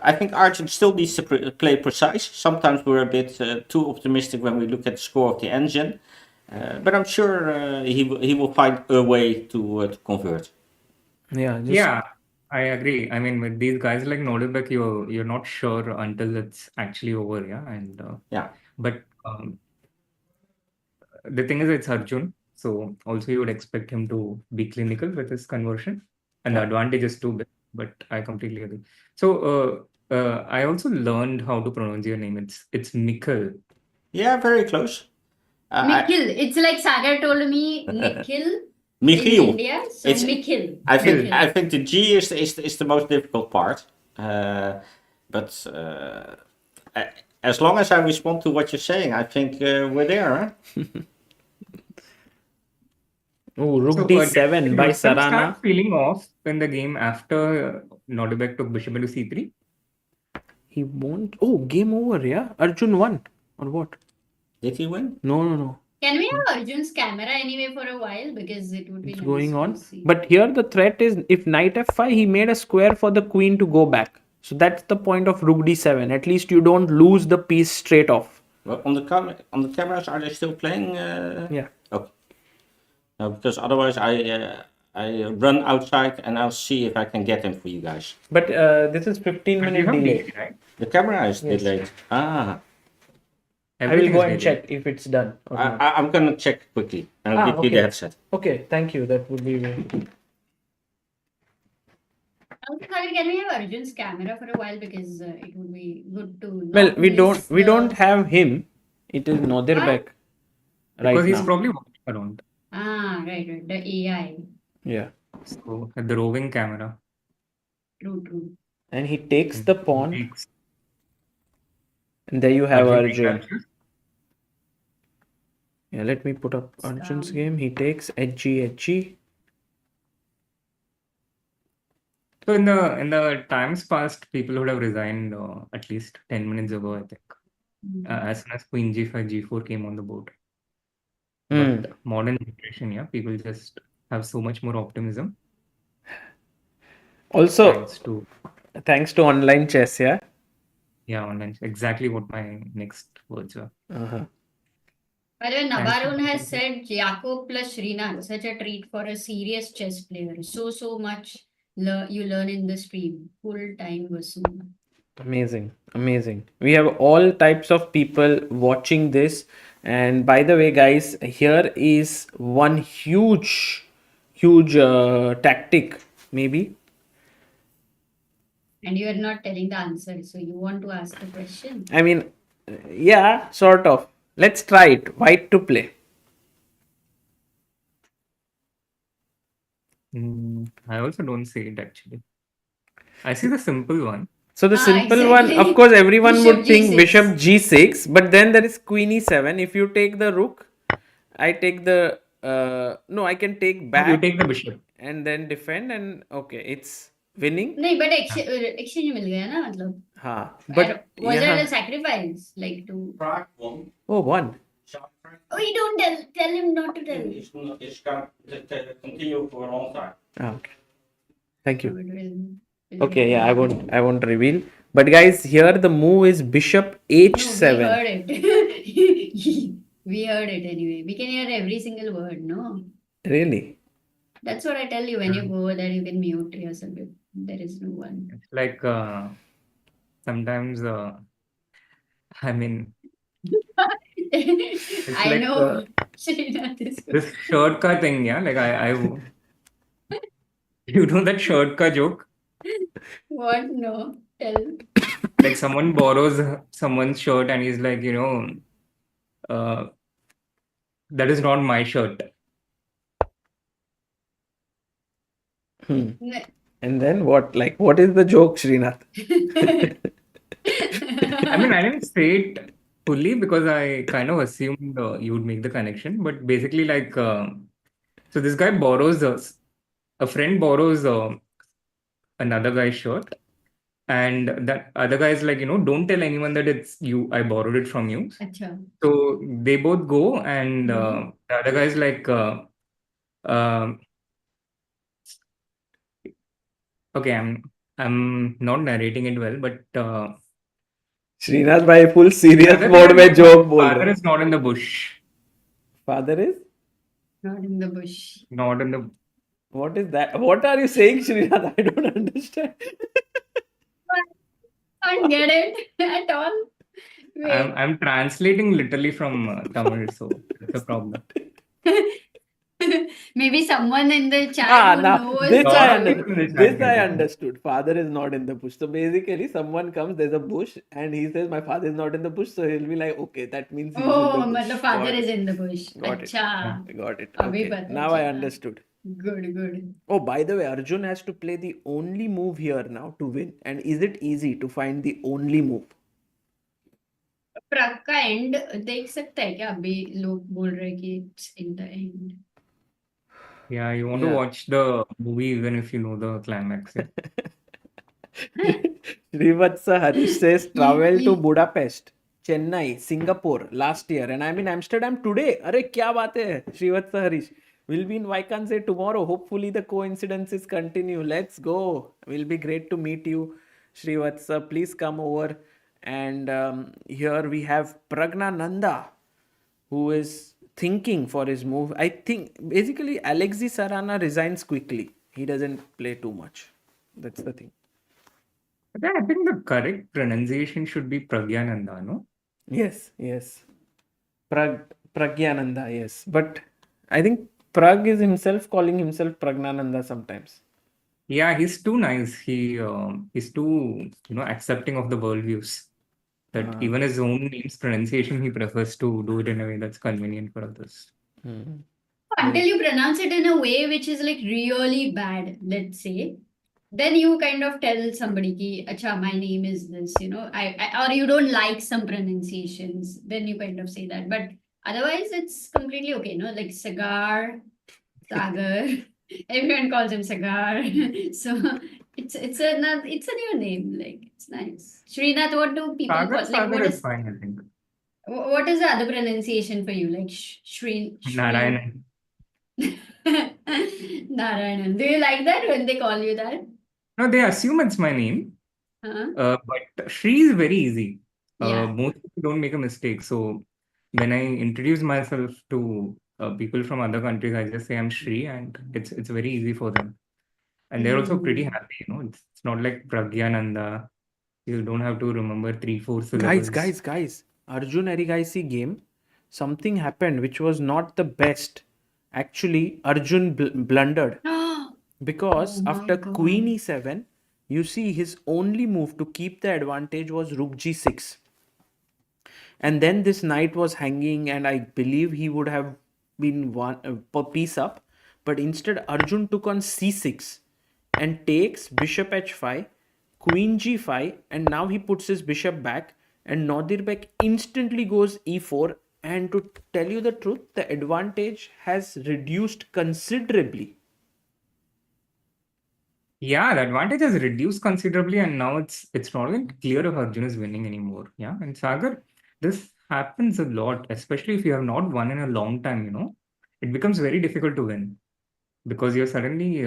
I think Arjun still needs to play precise. Sometimes we're a bit too optimistic when we look at the score of the engine, but I'm sure he will find a way to convert. Yeah, just Yeah, I agree. I mean, with these guys like Nodirbek, you're not sure until it's actually over, yeah. And Yeah. but the thing is, it's Arjun, so also you would expect him to be clinical with his conversion, and the Yeah. advantage is too big. But I completely agree. So I also learned how to pronounce your name. It's Mikkel. Yeah, very close. Nikhil. It's like Sagar told me Nikhil in Michiel. India. So It's- Nikhil. I think Nikhil. I think the G is the most difficult part, but as long as I respond to what you're saying, I think we're there. Huh? oh, Rook So D7 did by Vincent Sarana. start feeling off in the game after Nodirbek took bishop into c3? He won't. Oh, game over. Yeah, Arjun won or what? Did he win? No. Can we have Arjun's camera anyway for a while? Because it would be It's nice going to on. see. But here the threat is if knight f5, he made a square for the queen to go back. So that's the point of Rook d7. At least you don't lose the piece straight off. Well, on the cameras, are they still playing? Yeah. Okay. No, because otherwise I run outside and I'll see if I can get them for you guys. But this is 15-minute You have delay. DP, right? The camera is Yes. delayed. Ah, I will Everything go is and delayed. check if it's done or not. I'm gonna check quickly and I'll give you okay. the headset. Okay, thank you. That would be very good. Also, Sagar, can we have Arjun's camera for a while? Because it would be good to Well, not we miss don't the- have him. It is Nodirbek right Because he's now. probably walking around. right. The AI. Yeah. So the roving camera. True. And he takes the pawn, Takes- and there you have Arjun Arjun. captures. Yeah, let me put up Arjun's game. He takes HG. So in the times past, people would have resigned at least 10 minutes ago, I think. As soon as Queen G5, G4 came on the board. Hmm. But modern generation, yeah, people just have so much more optimism. Also, Thanks to thanks to online chess, yeah. online. Exactly what my next words were. Uh-huh. By the way, Thanks to Navarone online has chess. said Jacob plus Srinath, such a treat for a serious chess player. So much you learn in the stream. Full time Vasu. Amazing. We have all types of people watching this. And by the way, guys, here is one huge tactic, maybe. And you are not telling the answer, so you want to ask the question. I mean, yeah, sort of. Let's try it. White to play. I also don't see it actually. I see the simple one. So the simple one, exactly. of course, everyone Bishop would think G6. bishop g6, but then there is queen e7. If you take the rook, I take the no, I can take You back take the bishop. and then defend, and okay, it's winning. नहीं, but exchange मिल गया ना मतलब. हाँ, but Was yeah. it a sacrifice? Like to. Pragg won. Oh, one. Oh, you don't tell him not to tell. It's going to continue for a long time. Ah, okay. Thank you. Will Okay, yeah, I won't reveal. But guys, here the move is bishop h7. No, we heard it. We heard it anyway. We can hear every single word, no? Really? That's what I tell you when you go there, you can mute yourself. There is no one. It's like sometimes, I mean, I like, know. Srinath is good. this shortcut thing, yeah, like you know that shortcut joke? What? No. Tell. Like someone borrows someone's shirt and he's like, that is not my shirt. Hmm. And then what? Like, what is the joke, Srinath? I mean, I didn't say it fully because I kind of assumed you would make the connection. But basically, like, so this guy borrows, a friend borrows another guy's shirt. And that other guy is like, don't tell anyone that it's you. I borrowed it from you. Acha. So they both go, and the other guy is like, Um, okay, I'm not narrating it well, but Srinath भाई full the serious other mode thing में is my joke बोल father रहे is not in the bush. Father is Not in the bush. Not in the. What is that? What are you saying, Srinath? I don't understand. I don't get it at all. Wait. I'm translating literally from Tamil, so it's a problem. Maybe someone in the chat who Now knows. this Lot I of people in the understood. chat This get I it. understood. Father is not in the bush. So basically, someone comes, there's a bush, and he says, "My father is not in the bush." So he'll be like, "Okay, that means he's in Oh, the bush." matlab father Got is it. in the bush. Got it. Acha. Got it. Abhi Okay. pata Now I chala. understood. Good, good. Oh, by the way, Arjun has to play the only move here now to win. And is it easy to find the only move? प्रग का and देख सकते हैं क्या? अभी लोग बोल रहे हैं कि it's in the end. Yeah, you want to Yeah. watch the movie even if you know the climax. Yeah. Srivatsa Harish says travel to Ye- Budapest, Chennai, Singapore last year, and I'm in Amsterdam today. अरे क्या बात है, Srivatsa Harish. We'll be in Wijk Aan Zee tomorrow. Hopefully the coincidences continue. Let's go. Will be great to meet you, Srivatsa. Please come over. And here we have Praggnanandhaa, who is thinking for his move. I think basically Alexey Sarana resigns quickly. He doesn't play too much. That's the thing. Yeah, I think the correct pronunciation should be Praggnanandhaa, no? Yes, yes. Praggnanandhaa, yes. But I think Pragg is himself calling himself Praggnanandhaa sometimes. Yeah, he's too nice. He's too, accepting of the worldviews. That even his own name's pronunciation, he prefers to do it in a way that's convenient for others. Until you pronounce it in a way which is like really bad, let's say, then you kind of tell somebody ki, acha, my name is this, or you don't like some pronunciations, then you kind of say that. But otherwise, it's completely okay, like Sagar, Sagar, everyone calls him Sagar. So it's a new name, like it's nice. Srinath, what do people Sagar, call? Like, Sagar is fine, I think. what is the other pronunciation for you? Like Shrin. Narayanan. Narayanan. Do you like that when they call you that? No, they assume it's my name. Uh-huh. But Shri is very easy. Yeah. Most people don't make a mistake. So when I introduce myself to people from other countries, I just say I'm Shri, and it's very easy for them. And they're also pretty happy. It's not like Praggnanandhaa. You don't have to remember 3-4 syllables. Guys. Arjun Erigaisi game, something happened which was not the best. Actually, Arjun blundered. Because Oh my after God. Queen e7, you see his only move to keep the advantage was Rook g6. And then this knight was hanging, and I believe he would have been one piece up. But instead, Arjun took on c6 and takes bishop h5, queen g5, and now he puts his bishop back. And Nodirbek instantly goes e4. And to tell you the truth, the advantage has reduced considerably. Yeah, the advantage has reduced considerably, and now it's not even clear if Arjun is winning anymore. Yeah, and Sagar, this happens a lot, especially if you have not won in a long time. It becomes very difficult to win because you suddenly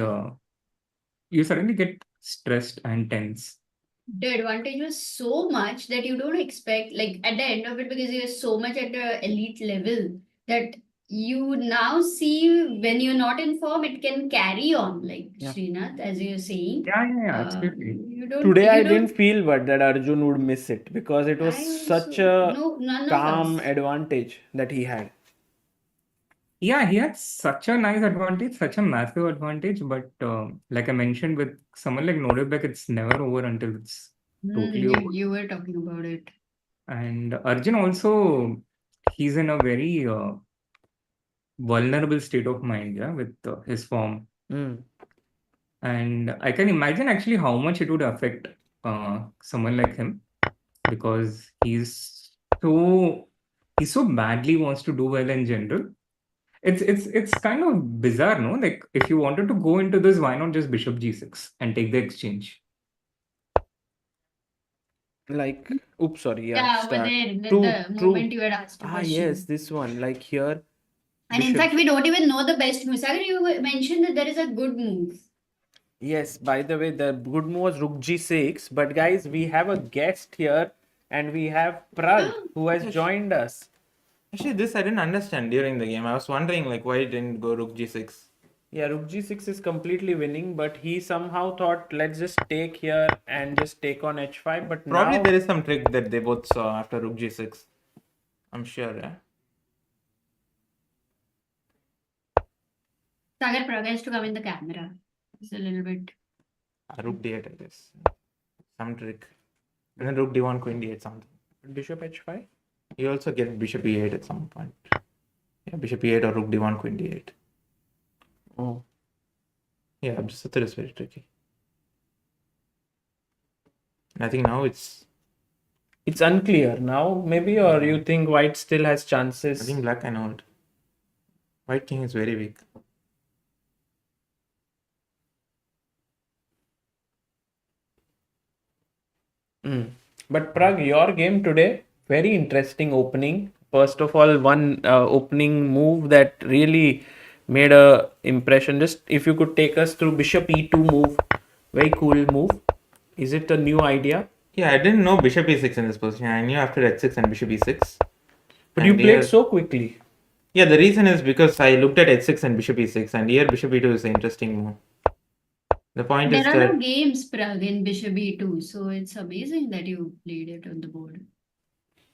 get stressed and tense. The advantage was so much that you don't expect, like at the end of it, because you're so much at the elite level that you now see when you're not in form, it can carry on, like Srinath, as you're saying. Yeah, absolutely. Today I didn't feel but that Arjun would miss it because it was I such also- a none of calm us. advantage that he had. Yeah, he had such a nice advantage, such a massive advantage. But like I mentioned, with someone like Nodirbek, it's never over until it's totally over. You were talking about it. And Arjun also, he's in a very vulnerable state of mind, yeah, with his form. And I can imagine actually how much it would affect someone like him because he's so badly wants to do well in general. It's kind of bizarre, no? Like if you wanted to go into this, why not just bishop g6 and take the exchange? Like, oops, sorry, Yeah, start. but then True, the moment you had asked a question. yes, this one. Like here, And in fact, we don't even know the best move. Sagar, you mentioned that there is a good move. Yes, by the way, the good move was Rook G6. But guys, we have a guest here and we have Pragg who has joined us. Actually, this I didn't understand during the game. I was wondering like why it didn't go Rook G6. Yeah, Rook G6 is completely winning, but he somehow thought, let's just take here and just take on H5. But Probably now, there is some trick that they both saw after Rook G6. I'm sure, yeah. Sagar, Pragg has to come in the camera. It's a little bit. Rook D8, I guess. Some trick. And then Rook D1, Queen D8 something. Bishop H5. You also get Bishop E8 at some point. Yeah, Bishop E8 or Rook D1, Queen D8. Oh. Yeah, Abdusattorov is very tricky. And I think now it's Unclear now, maybe, or you think white still has I chances? think black can hold. White king is very weak. But Pragg, your game today, very interesting opening. First of all, one opening move that really made a impression. Just if you could take us through Bishop E2 move, very cool move. Is it a new idea? Yeah, I didn't know Bishop E6 in this position. I knew after H6 and Bishop E6. But you And played here- so quickly. Yeah, the reason is because I looked at H6 and Bishop E6, and here Bishop E2 is an interesting move. The point is There are that no games, Pragg, in Bishop E2, so it's amazing that you played it on the board.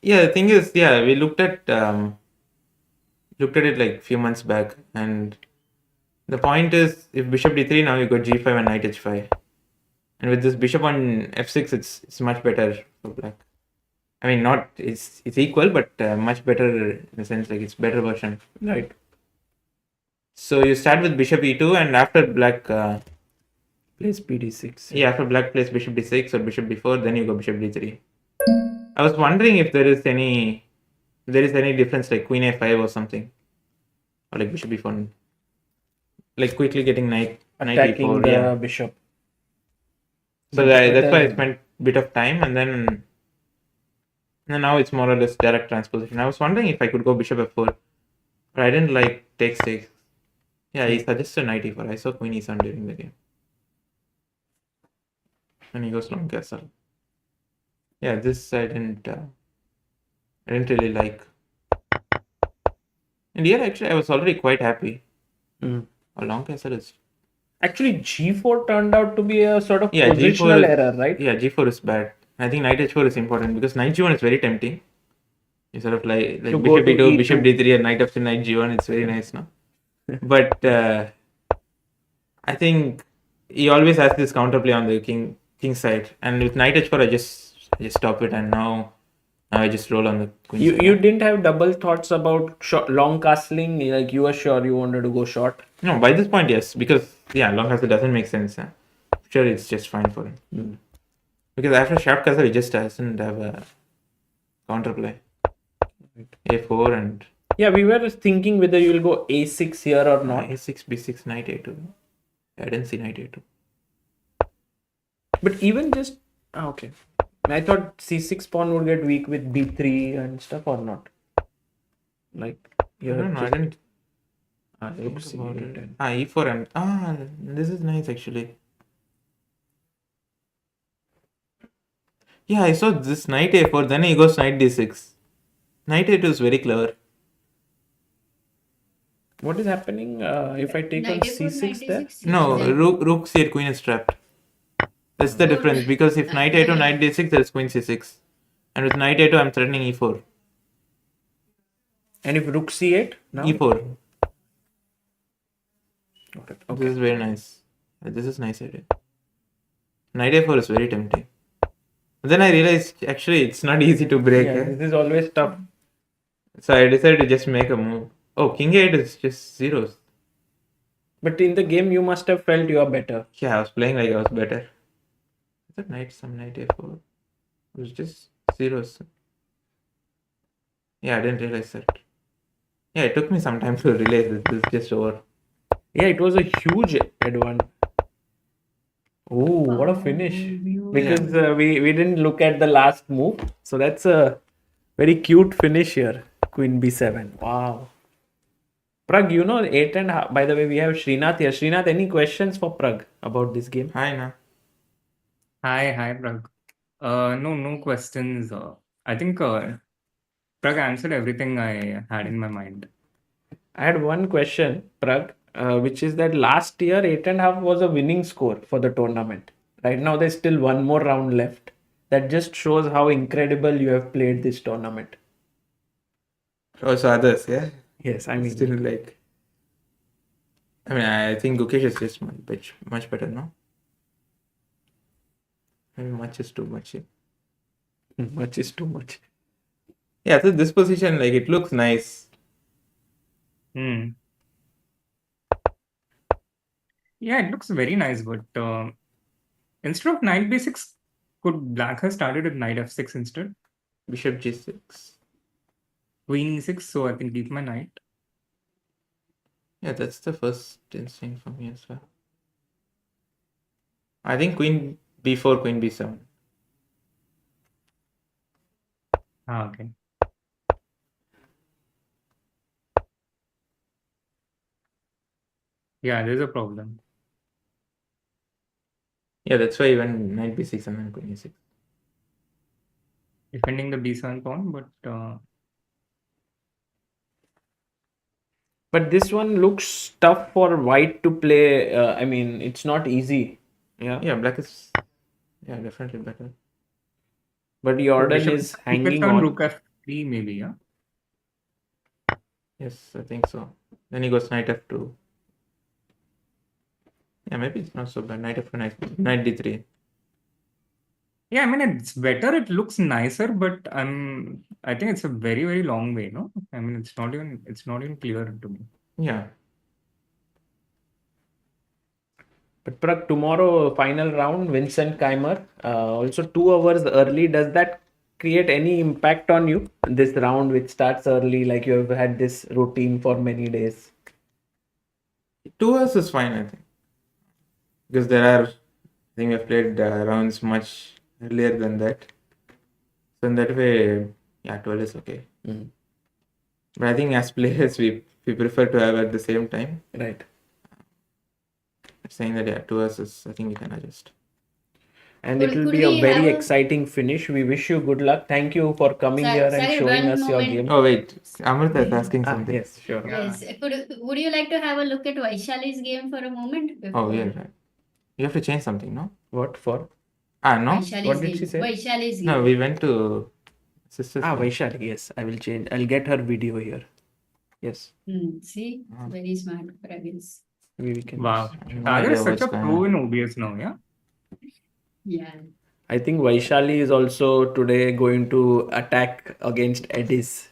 yeah, the thing is, yeah, we looked at it like a few months back, and the point is, if Bishop D3, now you got G5 and Knight H5, and with this Bishop on F6, it's much better for black. I mean, not it's equal, but much better in the sense like it's better version. Right. So you start with Bishop E2, and after black, Plays PD6. yeah, after black plays Bishop D6 or Bishop D4, then you go Bishop D3. I was wondering if there is any difference like Queen A5 or something, or like Bishop B4, like quickly getting Knight Attacking E4. the Yeah. bishop. So that's why I spent a bit of time, and then now it's more or less direct transposition. I was wondering if I could go Bishop F4, but I didn't like takes. Yeah, he suggested Knight E4. I saw Queen E7 during the game. And he goes long castle. Yeah, this I didn't really like. And here actually I was already quite happy. A long castle is Actually, G4 turned out to be a sort of Yeah, G4 positional is- error, right? yeah, G4 is bad. I think Knight H4 is important because Knight G1 is very tempting. You sort of like To go Bishop to E2, E2. Bishop D3, and Knight F3, Knight G1. It's very nice, no? But I think he always has this counterplay on the king side, and with Knight H4, I just stop it, and now I just roll on the queen. You side. you didn't have double thoughts about long castling, like you were sure you wanted to go short. No, by this point, yes, because long castle doesn't make sense. Sure, it's just fine for him. Because after short castle, he just doesn't have a counterplay. A4 and Yeah, we were thinking whether you will go A6 here or not. A6, B6, Knight A2. I didn't see Knight A2. But even just okay. I thought C6 pawn would get weak with B3 and stuff or not. Like I here. don't know. I didn't Rook think about C8 it. and- E4 and this is nice actually. Yeah, I saw this Knight A4. Then he goes Knight D6. Knight A2 is very clever. What is happening if I take on Knight A4, C6 Knight there? A6, No, then- rook C8, queen is trapped. That's the difference because if Knight A2, Knight D6, there is queen C6. And with Knight A2, I'm threatening E4. And if Rook C8? Now? E4. Got it. This is very nice. This is nice idea. Knight A4 is very tempting. But then I realized actually it's not easy to break. Yeah, this is always tough. So I decided to just make a move. Oh, King 8 is just zeros. But in the game, you must have felt you are better. Yeah, I was playing like I was better. I thought some Knight A4. It was just zeros. Yeah, I didn't realize that. Yeah, it took me some time to realize this is just over. Yeah, it was a huge advantage. Oh, what a finish. Because we didn't look at the last move. So that's a very cute finish here. Queen B7. Wow. Pragg, 8.5. By the way, we have Srinath here. Srinath, any questions for Pragg about this game? Hi, Na. Hi, Pragg. No questions. I think Pragg answered everything I had in my mind. I had one question, Pragg, which is that last year 8.5 was a winning score for the tournament. Right now, there's still one more round left. That just shows how incredible you have played this tournament. Also others, yeah. Yes, I mean, Still like. I mean, I think Gukesh is just much better, no? Maybe much is too much. Yeah. much is too much. Yeah, so this position, like, it looks nice. Hmm. Yeah, it looks very nice, but instead of knight b6, could black have started with knight f6 instead? Bishop g6. Queen e6, so I can keep my knight. Yeah, that's the first instinct for me as well. I think queen b4, queen b7. Okay. Yeah, there's a problem. Yeah, that's why he went knight b6 and then queen e6. Defending the b7 pawn, but But this one looks tough for white to play. I mean, it's not easy. Yeah. Yeah, black is definitely better. But Jorden bishop is hanging takes on on. rook f3 maybe, yeah? Yes, I think so. Then he goes knight f2. Yeah, maybe it's not so bad. Knight f2, knight d3. Yeah, I mean it's better, it looks nicer, but I think it's a very, very long way, no? I mean it's not even clear to me. Yeah. But Pragg, tomorrow, final round, Vincent Keymer. Also 2 hours early. Does that create any impact on you? This round, which starts early, like you have had this routine for many days. 2 hours is fine, I think. Because I think we have played rounds much earlier than that. So in that way, yeah, 12 is okay. Mm. But I think as players, we prefer to have at the same time. Right. Saying that, yeah, 2 hours is, I think we can adjust. And Could- it will could be a we very have a- exciting finish. We wish you good luck. Thank you for coming Sir- here and Sir, showing one us your moment. game. Oh, wait. Amruta is asking Ah, something. yes, sure. Yes. Would you like to have a look at Vaishali's game for a moment? Oh, yeah, right. You have to change something, no? What for? No? Vaishali's What did game. she say? Vaishali's game. No, we went to sister's Ah, place. Vaishali. Yes, I will change. I'll get her video here. Yes, See, Ah. very smart progress. we can. Wow. No Sagar idea is such what's a going pro on. in OBS now, yeah? Yeah. I think Vaishali is also today going to attack against Edis,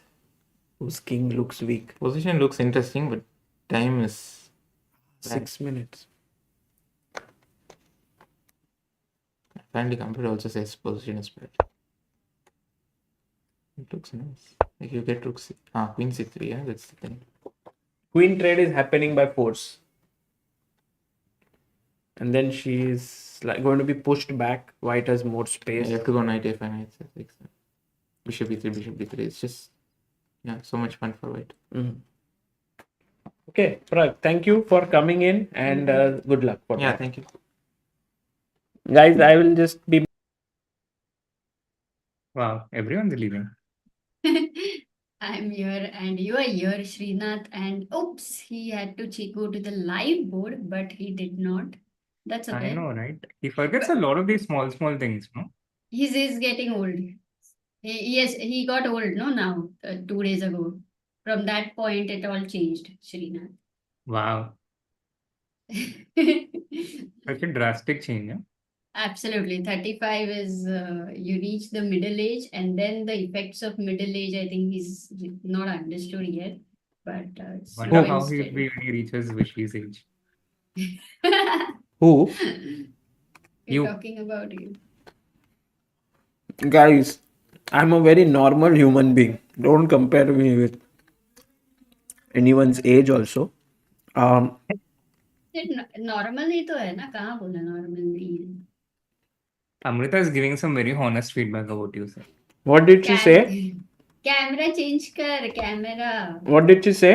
whose king looks weak. Position looks interesting, but time is 6 minutes. apparently computer also says position is bad. It looks nice. Like you get queen c3, yeah, that's the thing. Queen trade is happening by force. And then she's like going to be pushed back. White has more Yeah, space. you have to go knight a5, knight c6. Bishop e3, bishop d3. It's just, so much fun for white. Mhm. Okay, Pragg, thank you for coming in and good luck for Yeah, that. thank you. Guys, I will just be Wow, everyone's leaving. I'm here and you are here, Srinath. And oops, he had to go to the live board, but he did not. That's I okay. know, right? He forgets a lot of these small things, no? He's getting old. Yes, he got old, no, now, 2 days ago. From that point, it all changed, Srinath. Wow. Such a drastic change, yeah? Absolutely. 35 is you reach the middle age, and then the effects of middle age, I think he's not understood yet. But Wonder slow how and he'll steady. be when he reaches Vishy's age. who? We're You. talking about you. Guys, I'm a very normal human being. Don't compare me with anyone's age also. Normal ही तो है ना कहाँ बोला normal नहीं है Amruta is giving some very honest feedback about you, sir. What did she say? Camera change कर camera What did she say?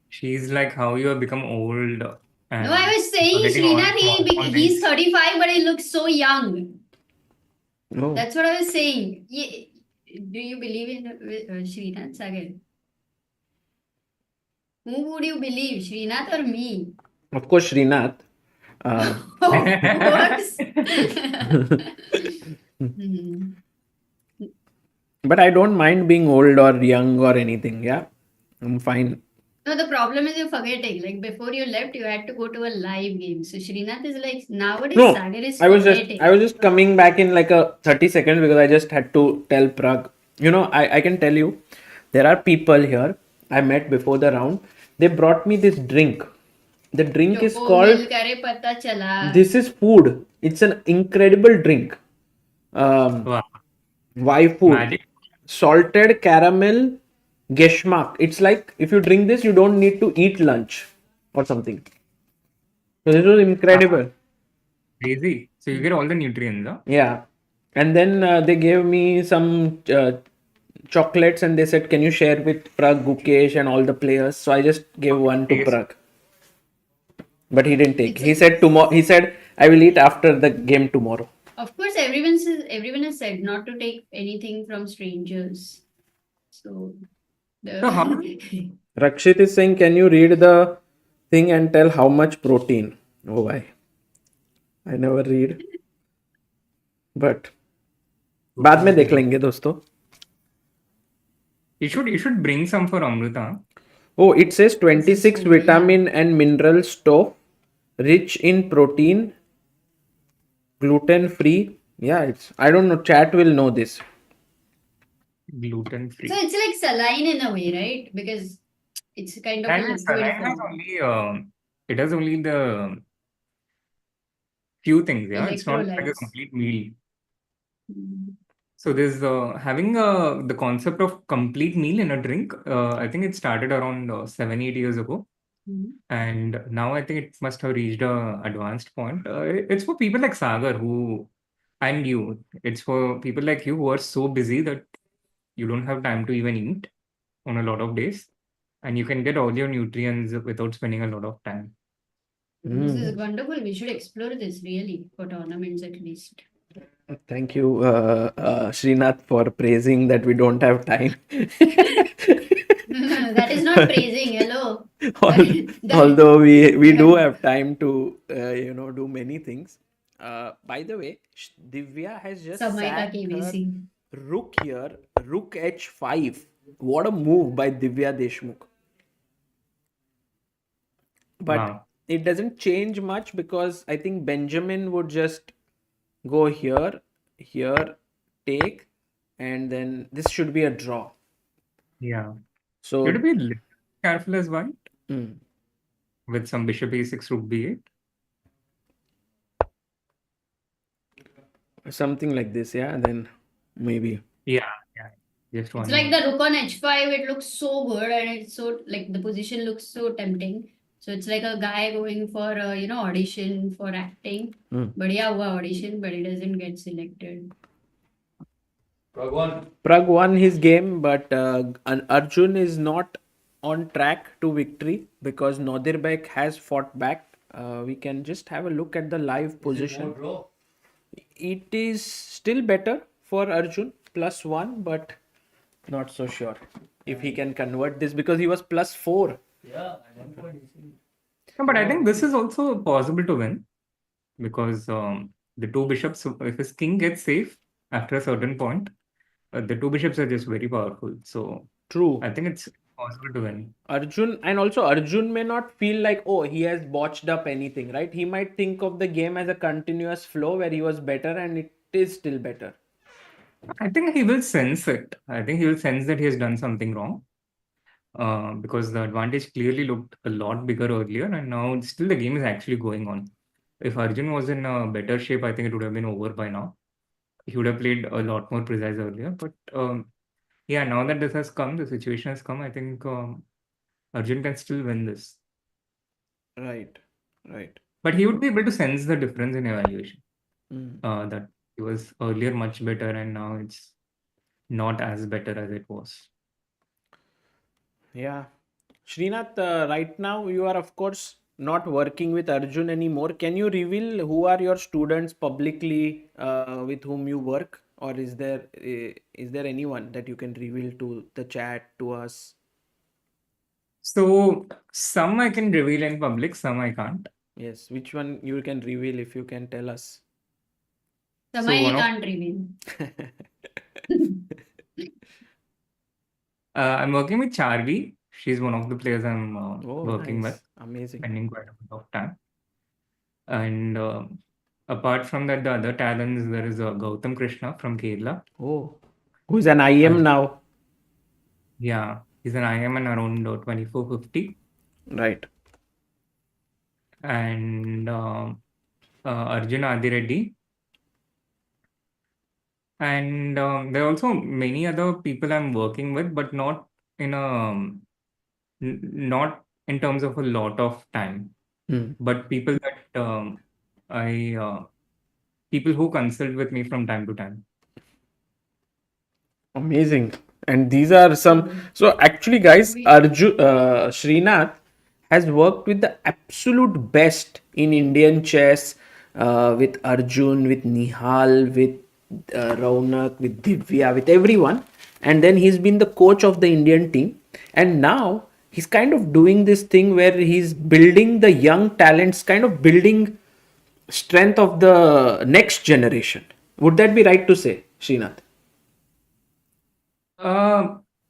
She's like how you have become old No, and I was saying, forgetting all Srinath, small he's things. 35, but he looks so young. Oh, That's what I was saying. Do you believe in Srinath, Sagar? Who would you believe, Srinath or me? of course, Srinath. Of course. Hmm. But I don't mind being old or young or anything. Yeah, I'm fine. No, the problem is you're forgetting. Like before you left, you had to go to a live game. So Srinath is like nowadays No, Sagar is I was forgetting. just coming back in like a 30 seconds because I just had to tell Pragg. I can tell you, there are people here I met before the round. They brought me this drink. The drink is Choco called. मिल करे पता चला. This is food. It's an incredible drink. Wow. Why food? Magic. Salted caramel Geschmack. It's like if you drink this, you don't need to eat lunch or something. So this was incredible. Crazy. So you get all the nutrients, huh? Yeah. And then they gave me some chocolates and they said, can you share with Pragg, Gukesh and all the players? So I just gave one to Yes. Pragg. But he didn't take. It's He said tomorrow. He said I will eat after the game tomorrow. Of course, everyone has said not to take anything from strangers. So So how Rakshit is saying, can you read the thing and tell how much protein? Oh, why? I never read. But बाद में देख लेंगे दोस्तों. you should bring some for Amruta. Oh, it says 26 so weird. vitamin and mineral store, rich in protein, gluten free. Yeah, it's. I don't know. Chat will know this. Gluten free. So it's like saline in a way, right? Because it's kind of a And liquid saline has form. only it has only the few things, yeah. It's not like a Electrolytes. complete meal. Mm. So there's having the concept of complete meal in a drink. I think it started around 7-8 years ago, Mhm. and now I think it must have reached a advanced point. It's for people like Sagar who and you. It's for people like you who are so busy that you don't have time to even eat on a lot of days, and you can get all your nutrients without spending a lot of time. This is wonderful. We should explore this really for tournaments at least. Thank you, Srinath, for praising that we don't have time. That is not praising. Hello. Although we do have time to do many things. By the way, Divya has just Samay ka sacked her KBC. rook here, rook h5. What a move by Divya Deshmukh. But Wow. it doesn't change much because I think Benjamin would just go here, take, and then this should be a draw. Yeah. So You have to be a little careful as white mm, with some bishop a6, rook b8. something like this, yeah, then maybe. Yeah. Just one It's like more. the rook on h5. It looks so good and it's so like the position looks so tempting. So it's like a guy going for audition for acting. Badhiya hua audition, but he doesn't get selected. Pragg won his game, but Arjun is not on track to victory because Nodirbek has fought back. We can just have a look at the live position. It is still better for Arjun, +1, but not so sure if he can convert this because he was +4. Yeah, No, but I think this is also possible to win because the two bishops, if his king gets safe after a certain point, the two bishops are just very powerful. So True. I think it's possible to win. Arjun may not feel like, oh, he has botched up anything, right? He might think of the game as a continuous flow where he was better and it is still better. I think he will sense it. I think he will sense that he has done something wrong. Because the advantage clearly looked a lot bigger earlier, and now still the game is actually going on. If Arjun was in a better shape, I think it would have been over by now. He would have played a lot more precise earlier. But yeah, now that this has come, the situation has come, I think Arjun can still win this. Right. But he would be able to sense the difference in evaluation. Mm. That he was earlier much better, and now it's not as better as it was. Yeah. Srinath, right now you are, of course, not working with Arjun anymore. Can you reveal who are your students publicly with whom you work, or is there anyone that you can reveal to the chat, to us? So some I can reveal in public, some I can't. Yes, which one you can reveal if you can tell us? Samay one of- can't reveal. I'm working with Charvi. She's one of the players I'm Oh, working nice. with, Amazing. spending quite a bit of time. And apart from that, the other talents, there is Gautam Krishna from Kerala. Oh, who's an IM now? Yeah, he's an IM and around 2450. Right. And Arjun Adireddy. And there are also many other people I'm working with, but not in a not in terms of a lot of time, Hmm. but people that I people who consult with me from time to time. Amazing. And these are some. So actually, guys, Srinath has worked with the absolute best in Indian chess, with Arjun, with Nihal, with Raunak, with Divya, with everyone. And then he's been the coach of the Indian team. And now he's kind of doing this thing where he's building the young talents, kind of building strength of the next generation. Would that be right to say, Srinath?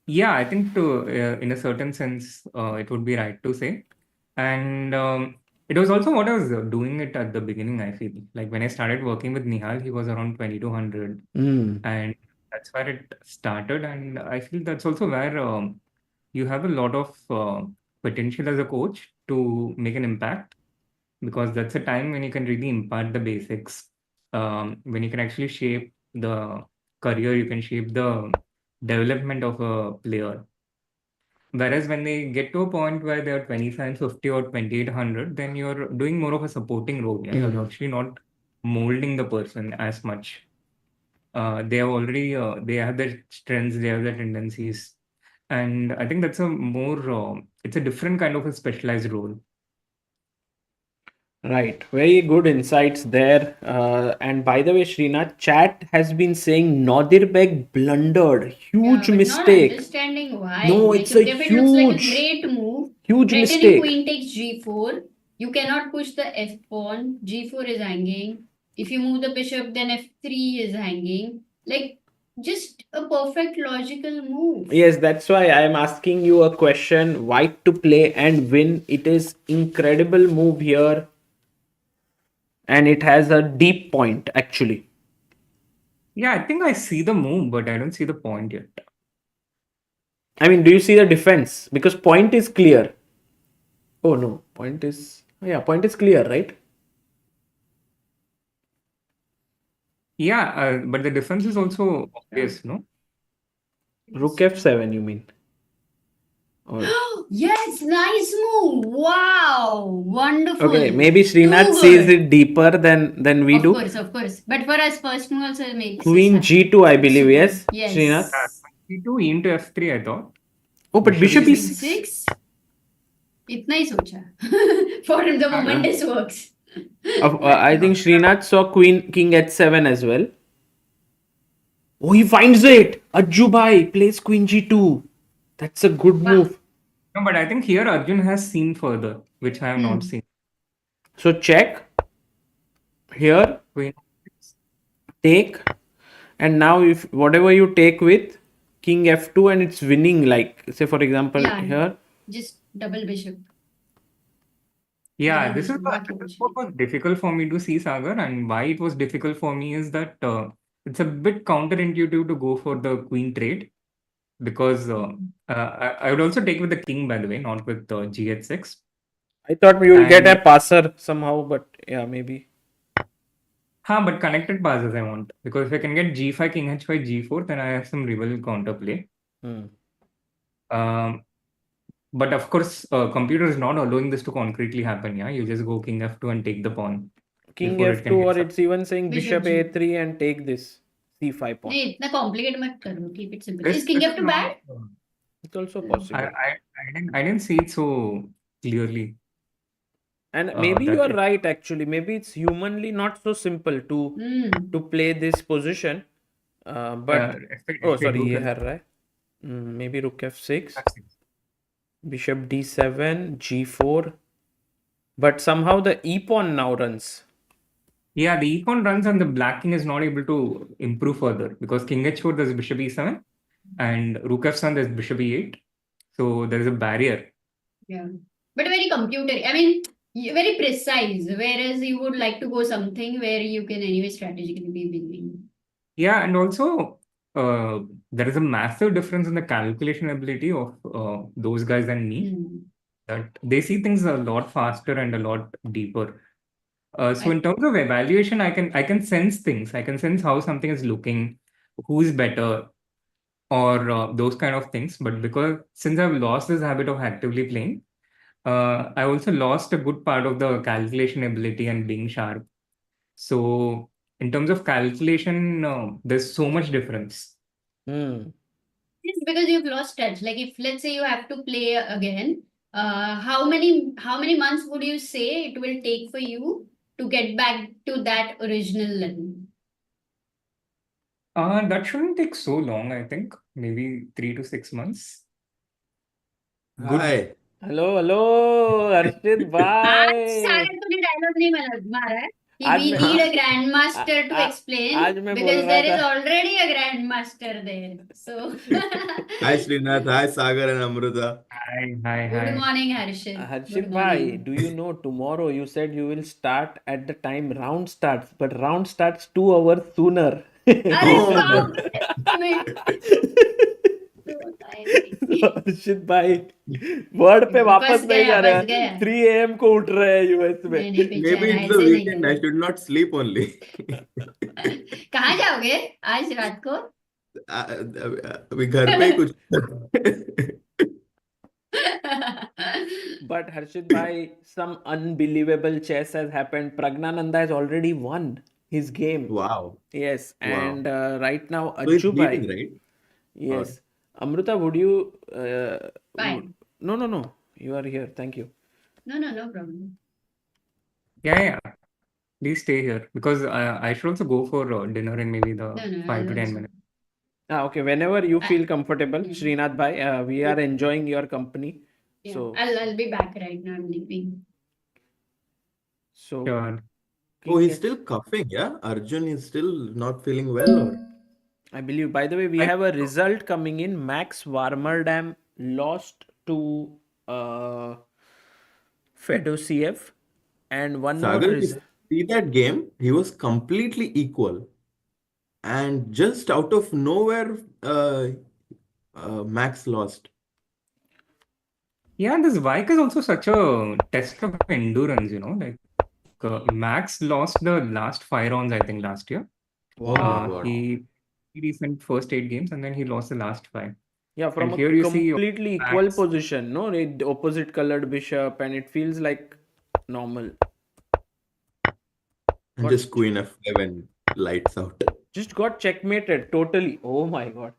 Yeah, I think to in a certain sense, it would be right to say. And it was also what I was doing it at the beginning, I feel. Like when I started working with Nihal, he was around 2200. Mm. And that's where it started. And I feel that's also where you have a lot of potential as a coach to make an impact, because that's a time when you can really impart the basics, when you can actually shape the career, you can shape the development of a player. Whereas when they get to a point where they're 2750 or 2800, then you're doing more of a supporting role. Yeah? You're actually not molding the person as much. They have already they have their strengths, they have their tendencies, and I think that's a more it's a different kind of a specialized role. Right, very good insights there. And by the way, Srinath, chat has been saying Nodirbek blundered. Huge But not mistake. understanding why. No, Like, it's a if it looks like a huge, great move, huge threatening mistake. queen takes g4. You cannot push the f pawn. G4 is hanging. If you move the bishop, then f3 is hanging. Like, just a perfect logical move. Yes, that's why I'm asking you a question. White to play and win. It is incredible move here. And it has a deep point, actually. Yeah, I think I see the move, but I don't see the point yet. I mean, do you see the defense? Because point is clear. Oh no, point is clear, right? Yeah, but the difference is also obvious, no? Rook f7, you mean? Or Yes, nice move. Wow, wonderful. okay, maybe Srinath Too sees good. it deeper than we do. Of course. But for us, first move also makes Queen sense. g2, I believe, yes, Yes. Srinath. e2 e into f3, I thought. Oh, but bishop Bishop e6. e6. इतना ही सोचा. For him, the moment this works. I think Srinath saw king h7 as well. Oh, he finds it. Ajju bhai plays queen g2. That's a good move. No, but I think here Arjun has seen further, which I have not seen. So check. Here, Queen. take. And now if whatever you take with king f2 and it's winning, like say for example here. Just double bishop. Yeah, this is what was difficult for me to see, Sagar, and why it was difficult for me is that it's a bit counterintuitive to go for the queen trade, because I would also take with the king, by the way, not with gh6. I thought we will get a passer somehow, but yeah, maybe. But connected passes I want, because if I can get g5, king h5, g4, then I have some rival counterplay. But of course, computer is not allowing this to concretely happen. Yeah, you just go king f2 and take the pawn. King before it f2, can hit or some- it's even saying bishop Bishop a3 and take this c5 pawn. नहीं इतना complicated मत करो. Keep it simple. This Is king is f2 not- bad? It's also possible. I I didn't see it so clearly. And maybe you That are right, actually. Maybe it's humanly not so simple to play this position. But oh, sorry, Rook ये हार रहा है. Maybe rook f6, bishop d7, g4. But somehow the e pawn now runs. Yeah, the e-pawn runs and the black king is not able to improve further because king h4 there's bishop e7 and rook f7 there's bishop e8. So there is a barrier. Yeah. But very computer. I mean, very precise. Whereas you would like to go something where you can anyway strategically be winning. Yeah, and also there is a massive difference in the calculation ability of those guys and me. That they see things a lot faster and a lot deeper. So in terms of evaluation, I can sense things. I can sense how something is looking, who is better, or those kind of things. But because since I've lost this habit of actively playing, I also lost a good part of the calculation ability and being sharp. So in terms of calculation, there's so much difference. It's because you've lost touch. Like if let's say you have to play again, how many months would you say it will take for you to get back to that original level? That shouldn't take so long, I think. Maybe 3 to 6 months. Hi. Hello, Harshit आज bhai. सागर तूने dialogue नहीं मारा है कि आज we मैं- need a grandmaster to explain आज मैं बोल because रहा there is था. already a grandmaster there. So Hi, Srinath. Hi, Sagar and Amruta. Hi. good morning, Harshit. Harshit Good bhai, morning. do you know tomorrow you said you will start at the time round starts, but round starts 2 hours sooner. अरे Oh, बाप रे. हर्षित भाई word पे वापस फंस नहीं जा गया, रहे फंस हैं. गया. 3 AM को उठ रहे हैं यूएस में. नहीं नहीं maybe बेचारा it's the ऐसे नहीं weekend. I है. should not sleep only. कहाँ जाओगे आज रात को? अभी घर पे ही कुछ. But Harshit bhai, some unbelievable chess has happened. Praggnanandhaa has already won his game. Wow. Yes, Wow. and right now So it's Ajju bhai. leading, right? Yes. Amruta, would you Fine. No. You are here. Thank you. No problem. Yeah. Please stay here because I should also go for dinner in maybe the No, 5 to 10 also. minutes. Okay, whenever you feel comfortable, Yeah. Srinath bhai, we are enjoying your company. Yeah. So I'll be back right now. I'm leaving. so Sure. Oh, he's still coughing, yeah? Arjun is still not feeling well, or? I believe, by the way, we have a result coming in. Max Warmerdam lost to Fedosiev, and one more Sagar, if you result. see that game, he was completely equal. And just out of nowhere, Max lost. Yeah, this Wijk is also such a test of endurance, like Max lost the last 5 rounds, I think, last year. Oh my God. He recent first 8 games and then he lost the last 5. Yeah, from And a here you see completely equal Max. position, no? Opposite colored bishop, and it feels like normal. And just Queen F5 and lights out. Just got checkmated totally. Oh my God.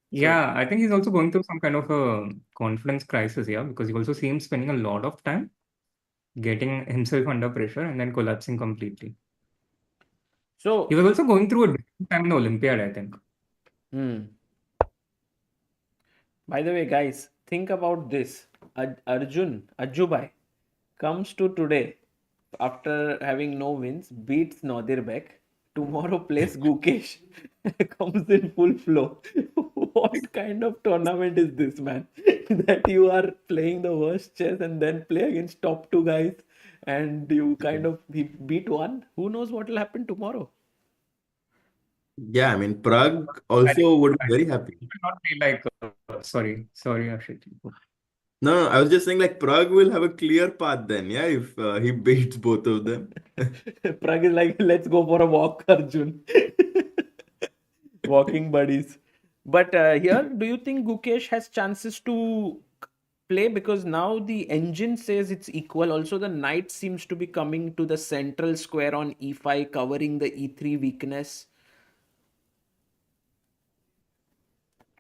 Yeah, I think he's also going through some kind of a confidence crisis, because you also see him spending a lot of time getting himself under pressure and then collapsing completely. So He was also going through a difficult time in the Olympiad, I think. By the way, guys, think about this. Ajju bhai comes to today after having no wins, beats Nodirbek. Tomorrow plays Gukesh, comes in full flow. What kind of tournament is this, man? That you are playing the worst chess and then play against top 2 guys and you kind of beat one? Who knows what will happen tomorrow? Yeah, I mean, Pragg also would be very happy. He will not be like, sorry, Harshit. No, I was just saying like Pragg will have a clear path then, yeah, if he beats both of them. Pragg is like, let's go for a walk, Arjun. Walking buddies. But here, do you think Gukesh has chances to play? Because now the engine says it's equal. Also, the knight seems to be coming to the central square on e5, covering the e3 weakness.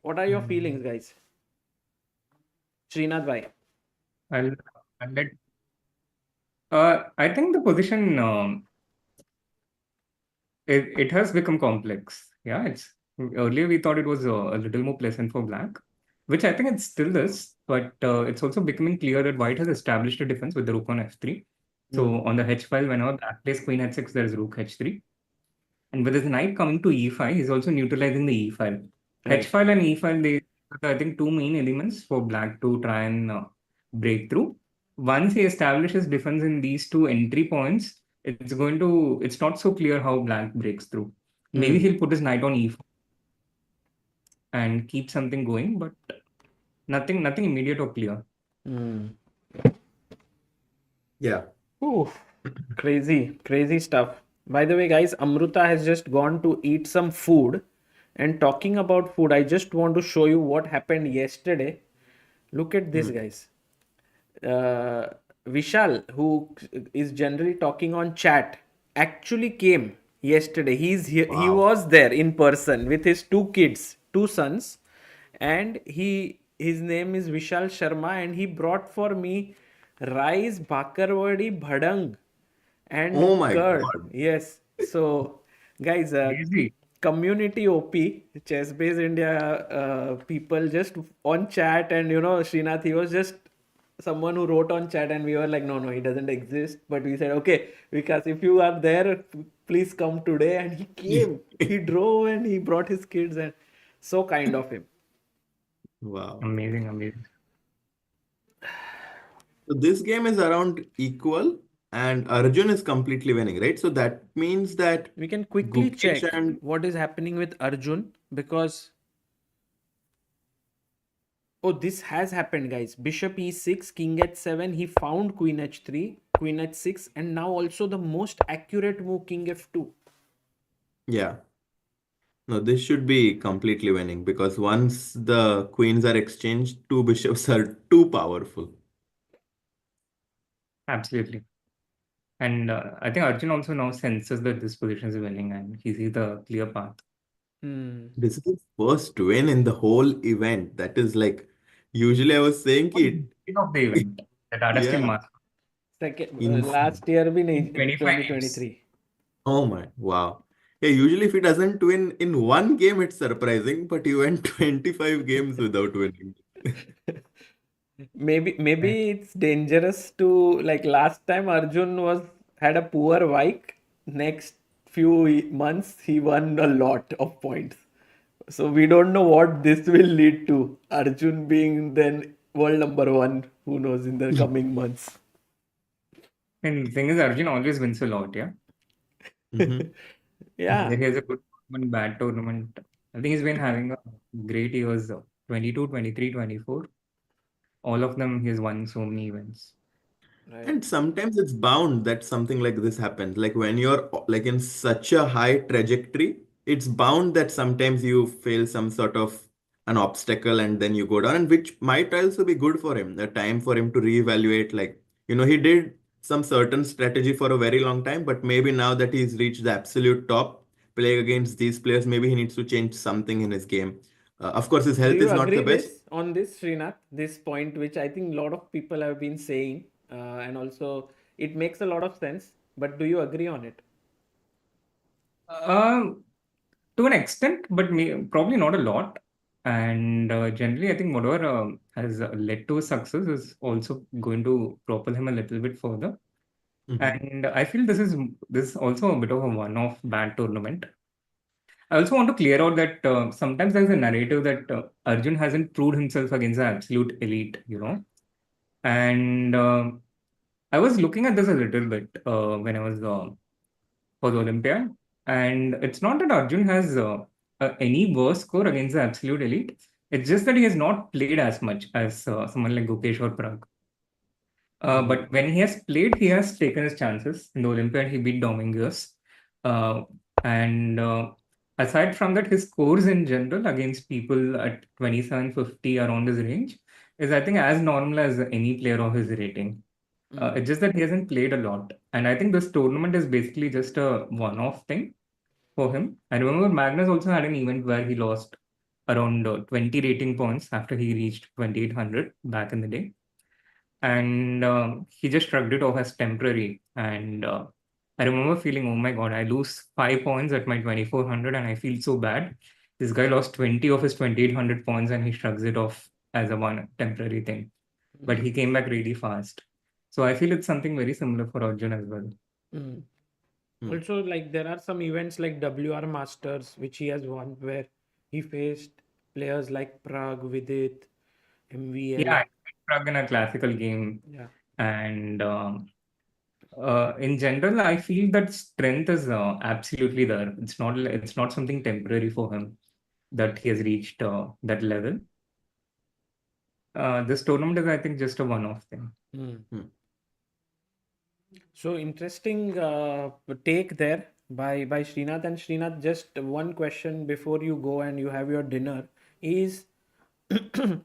What are your feelings, guys? Srinath bhai. I'll let. I think the position it has become complex. Yeah, it's earlier we thought it was a little more pleasant for black, which I think it still is, but it's also becoming clear that white has established a defense with the rook on f3. So on the h file, whenever black plays queen h6, there is rook h3. And with his knight coming to e5, he's also neutralizing the e file. Right. H file and e file, they are, I think, two main elements for black to try and break through. Once he establishes defense in these two entry points, it's not so clear how black breaks through. Maybe he'll put his knight on e4 and keep something going, but nothing immediate or clear. Yeah. Ooh, crazy stuff. By the way, guys, Amruta has just gone to eat some food. And talking about food, I just want to show you what happened yesterday. Look at this, guys. Vishal, who is generally talking on chat, actually came yesterday. He's here. He was there in person with his two kids, two sons, and his name is Vishal Sharma, and he brought for me rice, bakarwadi, bhadang, and Oh my curd. God. Yes. So, guys, Easy. community OP, ChessBase India people just on chat, and Srinath, he was just someone who wrote on chat, and we were like, no, he doesn't exist. But we said, okay, because if you are there, please come today. And he came. He drove and he brought his kids, and so kind of him. Wow. Amazing. So this game is around equal and Arjun is completely winning, right? So that means that We can quickly Gukesh check and what is happening with Arjun, because this has happened, guys. Bishop e6, king h7. He found queen h3, queen h6, and now also the most accurate move, king f2. yeah. No, this should be completely winning because once the queens are exchanged, two bishops are too powerful. Absolutely. And I think Arjun also now senses that this position is winning and he sees the clear path. This is his first win in the whole event. That is like, usually I was saying it. Of the event, the Tata Steel Yeah. Master. Second, In last year been 25 2023. Oh my, wow. Yeah, usually if he doesn't win in one game, it's surprising, but he went 25 games without winning. Maybe it's dangerous to, like, last time Arjun had a poor Wijk. Next few months he won a lot of points. So we don't know what this will lead to. Arjun being then world number one. Who knows in the coming months? And the thing is, Arjun always wins a lot, yeah. Yeah. He has a good tournament, bad tournament. I think he's been having a great years, 22, 23, 24. All of them, he has won so many events. Right. And sometimes it's bound that something like this happens. Like when you're like in such a high trajectory, it's bound that sometimes you fail some sort of an obstacle and then you go down, and which might also be good for him, a time for him to reevaluate. Like, he did some certain strategy for a very long time, but maybe now that he's reached the absolute top, playing against these players, maybe he needs to change something in his game. Of course, his Do health you is not the agree best. on this, Srinath? This point, which I think a lot of people have been saying, and also it makes a lot of sense. But do you agree on it? To an extent, but probably not a lot. And generally, I think whatever has led to his success is also going to propel him a little bit further. And I feel this is also a bit of a one-off bad tournament. I also want to clear out that sometimes there's a narrative that Arjun hasn't proved himself against the absolute elite, And I was looking at this a little bit when I was for the Olympiad. And it's not that Arjun has any worse score against the absolute elite. It's just that he has not played as much as someone like Gukesh or Pragg. But when he has played, he has taken his chances. In the Olympiad, he beat Dominguez. And aside from that, his scores in general against people at 2750 around his range is, I think, as normal as any player of his rating. It's just that he hasn't played a lot. And I think this tournament is basically just a one-off thing for him. I remember Magnus also had an event where he lost around 20 rating points after he reached 2800 back in the day. And he just shrugged it off as temporary. And I remember feeling, oh my God, I lose 5 points at my 2400 and I feel so bad. This guy lost 20 of his 2800 points and he shrugs it off as a one temporary thing. But he came back really fast. So I feel it's something very similar for Arjun as well. Mm. Hmm. Also, like there are some events like WR Masters which he has won where he faced players like Pragg, Vidit, MVL. Yeah, I played Pragg in a classical game. Yeah. And in general, I feel that strength is absolutely there. It's not something temporary for him that he has reached that level. This tournament is, I think, just a one-off thing. Hmm. So interesting take there by Srinath. And Srinath, just one question before you go and you have your dinner is there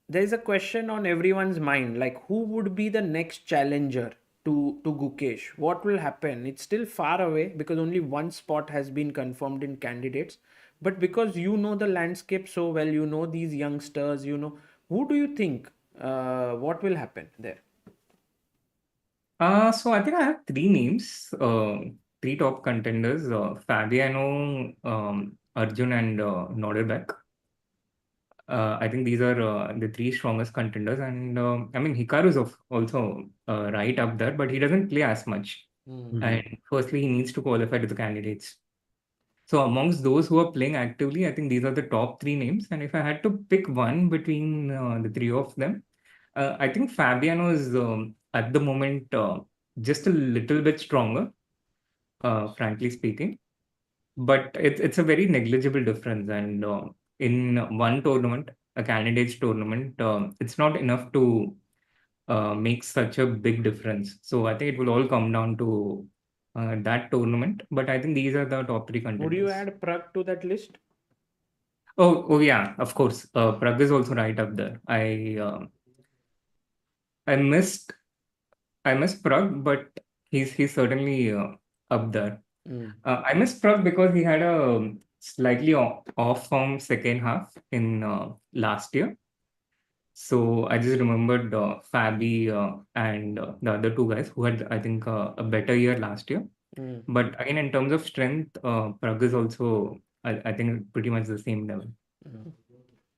is a question on everyone's mind, like who would be the next challenger to Gukesh? What will happen? It's still far away because only one spot has been confirmed in candidates. But because you know the landscape so well, you know these youngsters, you know, who do you think what will happen there? So I think I have three names, three top contenders: Fabiano, Arjun, and Nodirbek. I think these are the three strongest contenders, and I mean Hikaru is also right up there, but he doesn't play as much. And firstly, he needs to qualify to the candidates. So amongst those who are playing actively, I think these are the top three names. And if I had to pick one between the three of them, I think Fabiano is at the moment just a little bit stronger, frankly speaking. But it's a very negligible difference. And in one tournament, a candidates tournament, it's not enough to make such a big difference. So I think it will all come down to that tournament. But I think these are the top three contenders. Would you add Pragg to that list? Oh yeah, of course. Pragg is also right up there. I missed Pragg, but he's certainly up there. I missed Pragg because he had a slightly off form second half in last year. So I just remembered Fabi and the other two guys who had, I think, a better year last year. But again, in terms of strength, Pragg is also, I think, pretty much the same level.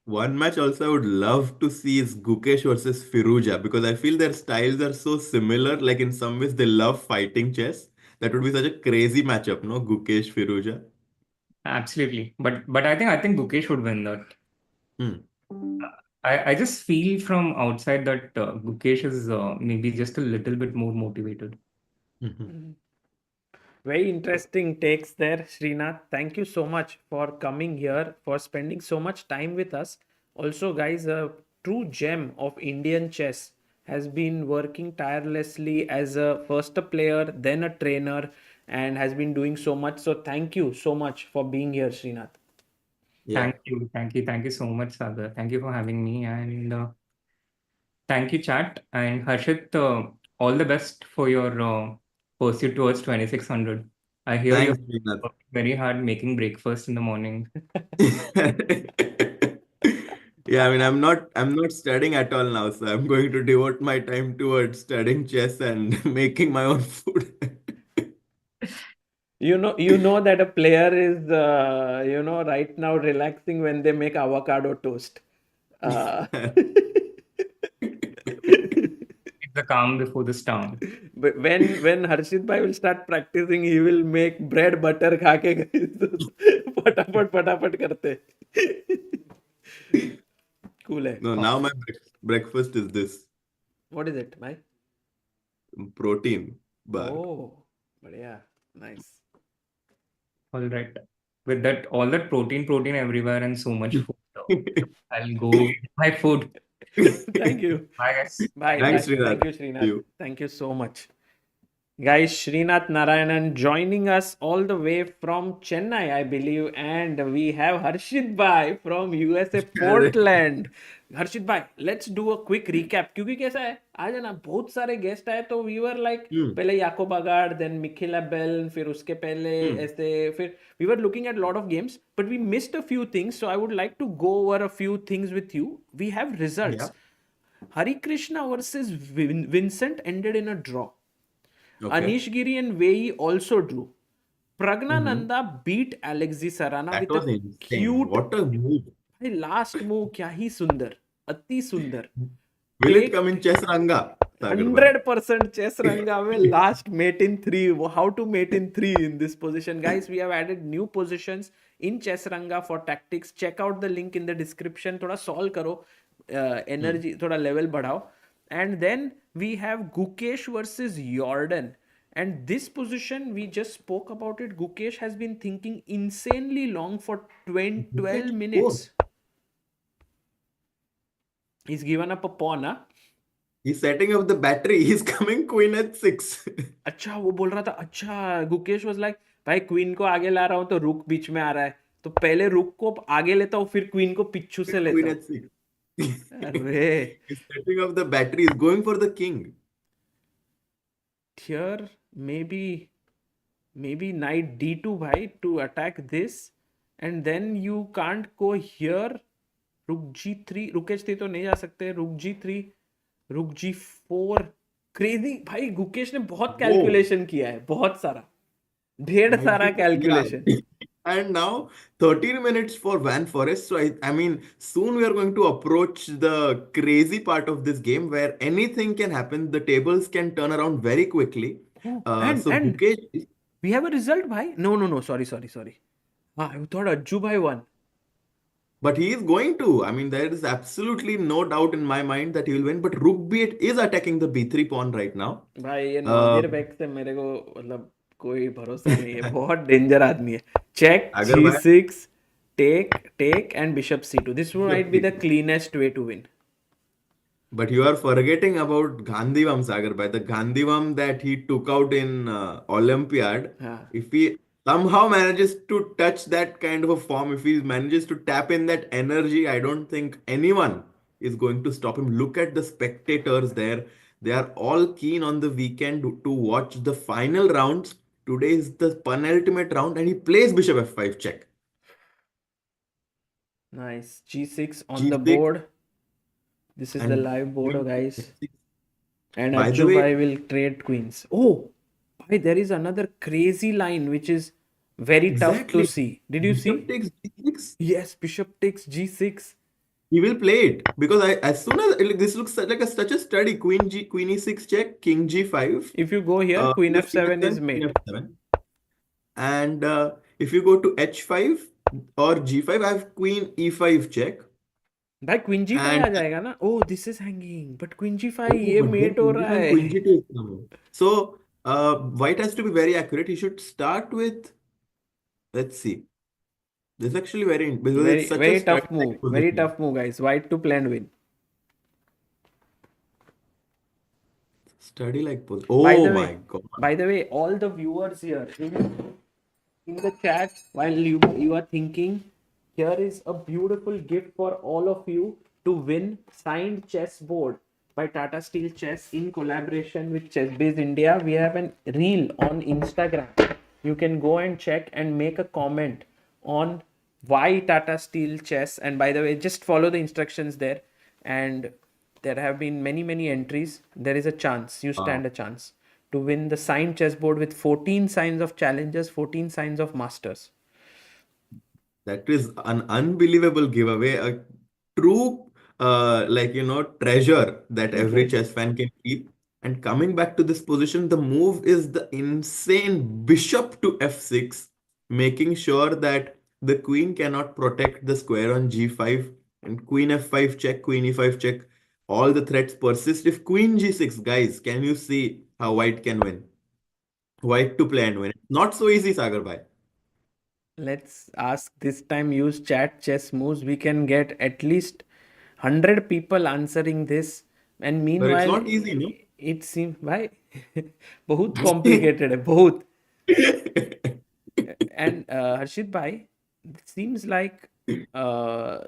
One match also I would love to see is Gukesh versus Firuja because I feel their styles are so similar. Like in some ways, they love fighting chess. That would be such a crazy matchup, no? Gukesh, Firuja. Absolutely. But I think Gukesh would win that. Hmm. I just feel from outside that Gukesh is maybe just a little bit more motivated. Very interesting takes there, Srinath. Thank you so much for coming here, for spending so much time with us. Also, guys, a true gem of Indian chess has been working tirelessly as a first a player, then a trainer, and has been doing so much. So, thank you so much for being here, Srinath. Yeah. Thank you so much, Sagar. Thank you for having me, and thank you, chat. And Harshit, all the best for your pursuit towards 2600. I hear you're Thanks, Srinath. working very hard making breakfast in the morning. Yeah, I mean, I'm not studying at all now, so I'm going to devote my time towards studying chess and making my own food. You know that a player is, right now relaxing when they make avocado toast. It's the calm before the storm. But when Harshit bhai will start practicing, he will make bread butter खा के फटाफट करते. Cool है. No, now my breakfast is this What is it, bhai? protein bar. Oh, बढ़िया, nice. All right. With that, all that protein everywhere and so much food. I'll go eat my food. Thank you. Bye, guys. Bye. Thanks, Bye. Srinath. Thank you, See Srinath. you. Thank you so much. Guys, Srinath Narayanan joining us all the way from Chennai, I believe, and we have Harshit Bhai from USA Portland. Harshit Bhai, let's do a quick recap. क्योंकि कैसा है आज है ना बहुत सारे guest आए तो we were like पहले याकोब अगाड then Mikhila Bell फिर उसके पहले ऐसे फिर we were looking at a lot of games but we missed a few things, so I would like to go over a few things with you. We have results. Harikrishna versus Vincent ended in a draw. Anish Giri and Wei Yi also drew. Praggnanandhaa beat Alexey Sarana That with was a insane. cute What a move. भाई last move क्या ही सुंदर, अति सुंदर. Will it come in chess ranga? Sagar bhai? 100% chess ranga में last mate in 3. How to mate in 3 in this position, guys? We have added new positions in chess ranga for tactics. Check out the link in the description. थोड़ा solve करो, energy थोड़ा level बढ़ाओ. And then we have Gukesh versus Jorden. And this position, we just spoke about it. Gukesh has been thinking insanely long for 12 minutes. He's given up a pawn, huh? He's setting up the battery. He's coming queen at 6. अच्छा वो बोल रहा था, अच्छा Gukesh was like भाई queen को आगे ला रहा हूँ तो रुक बीच में आ रहा है तो पहले रुक को आगे लेता हूँ फिर क्वीन को पिछू से Queen लेता at 6. हूँ. अरे He's setting up the battery. He's going for the king. here maybe knight d2 भाई to attack this, and then you can't go here. रुक g3, रुकेश थी तो नहीं जा सकते. रुक g3, रुक g4. क्रेजी भाई, गुकेश ने बहुत कैलकुलेशन किया है, बहुत सारा, ढेर सारा calculation. And now 13 minutes for Van Forest. So I mean, soon we are going to approach the crazy part of this game where anything can happen. The tables can turn around very quickly. And Gukesh, we have a result, bhai. No. Sorry. I thought Ajju bhai won. but he is going to. I mean, there is absolutely no doubt in my mind that he will win. But Rook B8 is attacking the B3 pawn right now. भाई ये नॉडिरबेक से मेरे को मतलब कोई भरोसा नहीं है, बहुत डेंजर आदमी है. Check g6, take and bishop c2. This might be the cleanest way to win. But you are forgetting about Gandhivam, Sagar bhai. The Gandhivam that he took out in Olympiad. If he somehow manages to touch that kind of a form, if he manages to tap in that energy, I don't think anyone is going to stop him. Look at the spectators there. They are all keen on the weekend to watch the final rounds. Today is the penultimate round and he plays bishop f5 check. Nice. g6 on the board. This is the live board, guys. And Ajju bhai will trade queens. Oh, bhai, there is another crazy line which is very tough to see. Did you see? Bishop takes g6. Yes, bishop takes g6. He will play it because as soon as this looks like such a study, queen e6 check, king g5. If you go here, queen f7 is made. F7. And if you go to h5 or g5, I have queen e5 check. भाई queen ZEE5 आ जाएगा ना. Oh, this is hanging, but queen g5 ये mate हो रहा है. Queen g2 is coming. So white has to be very accurate. He should start with, let's see. This is actually very tough move. Very tough move, guys. White to play and win. Study like pose. Oh my god. By the way, all the viewers here in the chat, while you are thinking, here is a beautiful gift for all of you to win signed chessboard by Tata Steel Chess in collaboration with ChessBase India. We have a reel on Instagram. You can go and check and make a comment on why Tata Steel Chess. And by the way, just follow the instructions there. And there have been many entries. There is a chance. You stand a chance to win the signed chessboard with 14 signs of challengers, 14 signs of masters. That is an unbelievable giveaway, a true treasure that every chess fan can keep. And coming back to this position, the move is the insane bishop to f6, making sure that the queen cannot protect the square on g5, and queen f5 check, queen e5 check. All the threats persist. If queen g6, guys, can you see how white can win? White to play and win. Not so easy, Sagar bhai. Let's ask this time, use chat chess moves. We can get at least 100 people answering this. And meanwhile, but it's not easy, no? it seems भाई बहुत complicated है बहुत. And Harshit bhai, it seems like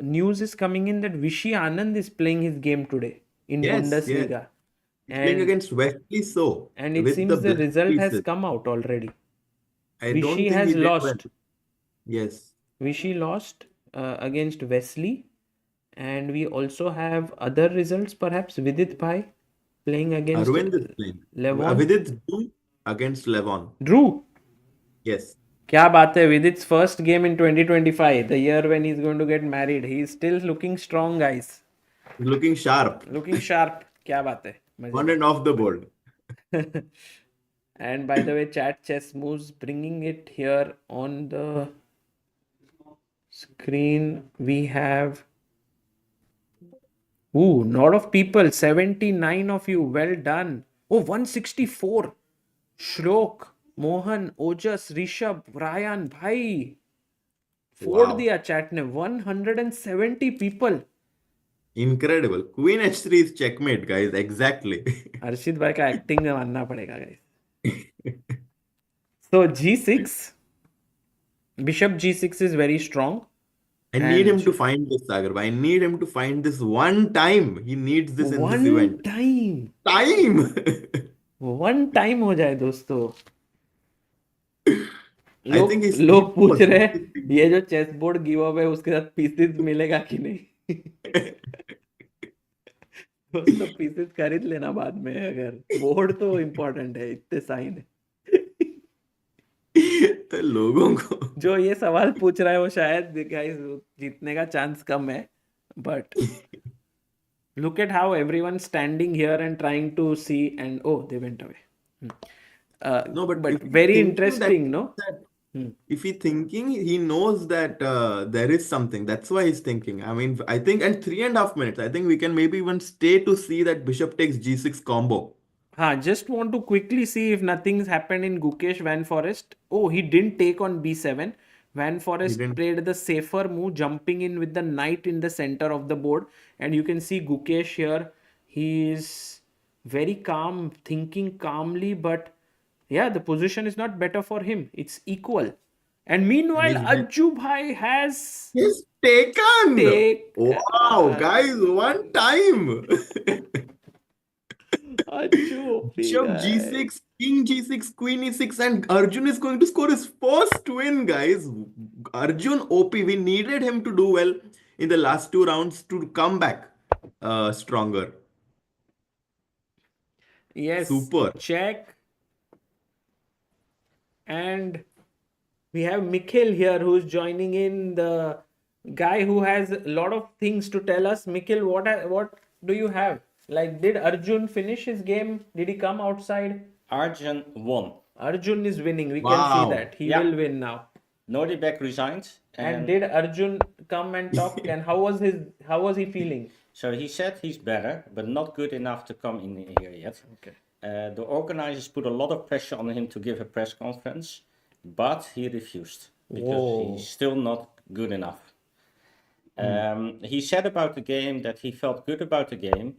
news is coming in that Vishy Anand is playing his game today in Yes, yes. Bundesliga. He's playing And against Wesley So and it with seems the the black result has pieces. come out already. I don't Vishy think has he did well. lost. Yes. Vishy lost against Wesley. And we also have other results, perhaps Vidit bhai playing against Arvind is playing. Levon. Vidit drew against Levon. Drew. Yes. क्या बात है, with its first game in 2025, the year when he's going to get married, he is still looking strong, guys. Looking sharp. Looking sharp. क्या बात है, On and off the board. And by the way, chat chess moves, bringing it here on the screen. We have lot of people, 79 of you. Well done. 164. Shlok, Mohan, Ojas, Rishabh, Ryan, bhai. फोड़ Wow. दिया chat ने. 170 people. Incredible. Queen H3 is checkmate, guys. Exactly. हर्षित भाई का acting में मानना पड़ेगा guys. So G6. Bishop G6 is very strong. I need him to find this, Sagar. I need him to find this one time. He needs this in this event. Time. One time हो जाए दोस्तों. I think he's लोग पूछ रहे हैं ये जो chess board give away उसके साथ पीसेस मिलेगा कि नहीं. दोस्तों पीसेस खरीद लेना बाद में, अगर बोर्ड तो इम्पोर्टेंट है, इतने साइन है. तो लोगों को जो ये सवाल पूछ रहा है वो शायद गाइस जीतने का चांस कम है, but look at how everyone standing here and trying to see, and they went away. No, but if very he thinking interesting, no? If he thinking, he knows that there is something. That's why he's thinking. I mean, I think, and 3.5 minutes, I think we can maybe even stay to see that bishop takes g6 combo. Just want to quickly see if nothing's happened in Gukesh Van Forest. He didn't take on b7. Van Forest played the safer move, jumping in with the knight in the center of the board. And you can see Gukesh here. He is very calm, thinking calmly, but yeah, the position is not better for him. It's equal. And meanwhile, Ajju Bhai has taken. Wow, guys, one time. Bishop g6, king g6, queen e6, and Arjun is going to score his first win, guys. Arjun OP, we needed him to do well in the last 2 rounds to come back stronger. Yes. Super. Check. And we have Mikhil here who's joining in, the guy who has a lot of things to tell us. Mikhil, what do you have? Like, did Arjun finish his game? Did he come outside? Arjun won. Arjun is winning. We can see that. He will win now. Nodirbek resigned. And did Arjun come and talk? And how was he feeling? So he said he's better, but not good enough to come in here yet. Okay. The organizers put a lot of pressure on him to give a press conference, but he refused because he's still not good enough. He said about the game that he felt good about the game,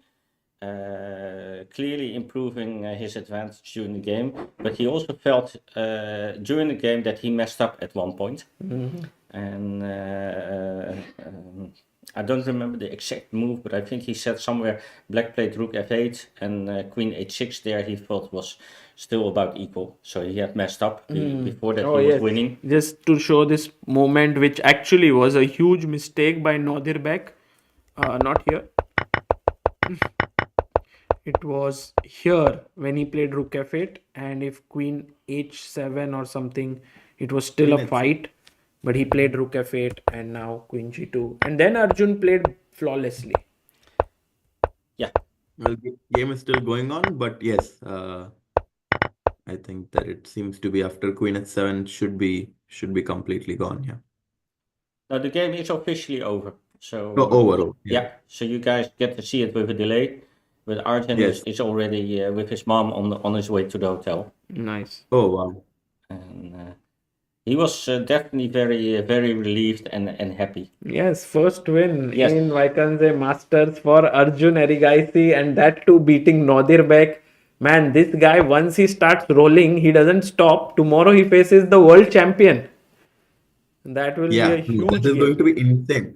clearly improving his advantage during the game, but he also felt during the game that he messed up at one point. And I don't remember the exact move, but I think he said somewhere black played rook f8 and queen h6 there he thought was still about equal. So he had messed up before that he was winning. Just to show this moment, which actually was a huge mistake by Nodirbek. Not here. It was here when he played rook f8, and if queen h7 or something, it was still a fight. But he played rook f8 and now queen g2. And then Arjun played flawlessly. Yeah. Well, the game is still going on, but yes, I think that it seems to be after queen h7 should be completely gone. Yeah. No, the game is officially over. So over. Yeah. So you guys get to see it with a delay. But Arjun is already with his mom on his way to the hotel. Nice. Oh wow. And he was definitely very, very relieved and happy. Yes, first win in Wijk Aan Zee Masters for Arjun Erigaisi, and that too beating Nodirbek. Man, this guy, once he starts rolling, he doesn't stop. Tomorrow he faces the world champion. That will be a Yeah, that huge is going game. to be insane.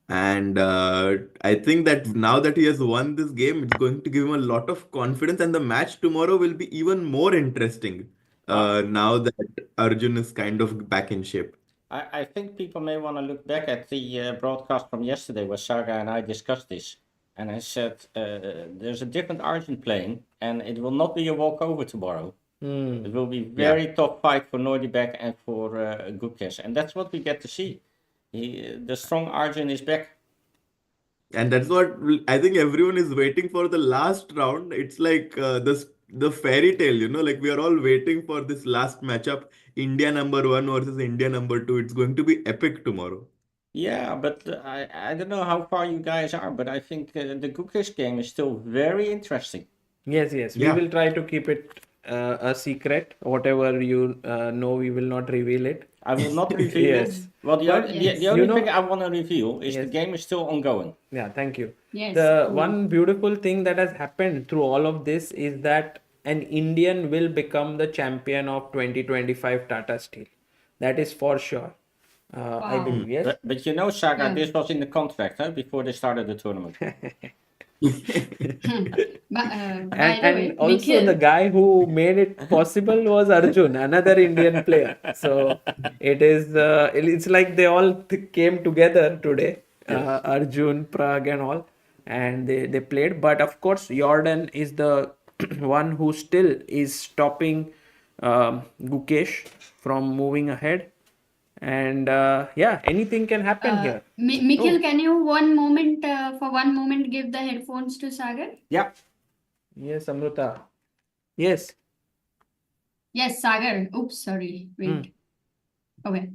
And I think that now that he has won this game, it's going to give him a lot of confidence, and the match tomorrow will be even more interesting. Now that Arjun is kind of back in shape. I think people may want to look back at the broadcast from yesterday where Saga and I discussed this. And I said, there's a different Arjun playing, and it will not be a walkover tomorrow. It will be very tough fight for Nodirbek and for Gukesh. And that's what we get to see. The strong Arjun is back. And that's what I think everyone is waiting for the last round. It's like the fairy tale, like we are all waiting for this last matchup, India number 1 versus India number 2. It's going to be epic tomorrow. Yeah, but I don't know how far you guys are, but I think the Gukesh game is still very interesting. Yes. Yeah. We will try to keep it a secret. Whatever you know, we will not reveal it. I will not reveal Yes. it. Well, the But only thing I want to reveal is the Yes. game is still ongoing. Yeah, thank you. Yes, The cool. one beautiful thing that has happened through all of this is that an Indian will become the champion of 2025 Tata Steel. That is for sure. I Wow. believe, yes. But you know, Saga, Yeah. this was in the contract before they started the tournament. By And, the way, and also Nikhil, the guy who made it possible was Arjun, another Indian player. So it's like they all came together today. Arjun, Pragg, and all, and they played. But of course, Jorden is the one who still is stopping Gukesh from moving ahead. And yeah, anything can happen here. Nikhil, can you for one moment give the headphones to Sagar? Yeah. Yes, Amruta. Yes. Yes, Sagar. Oops, sorry. Wait. Okay.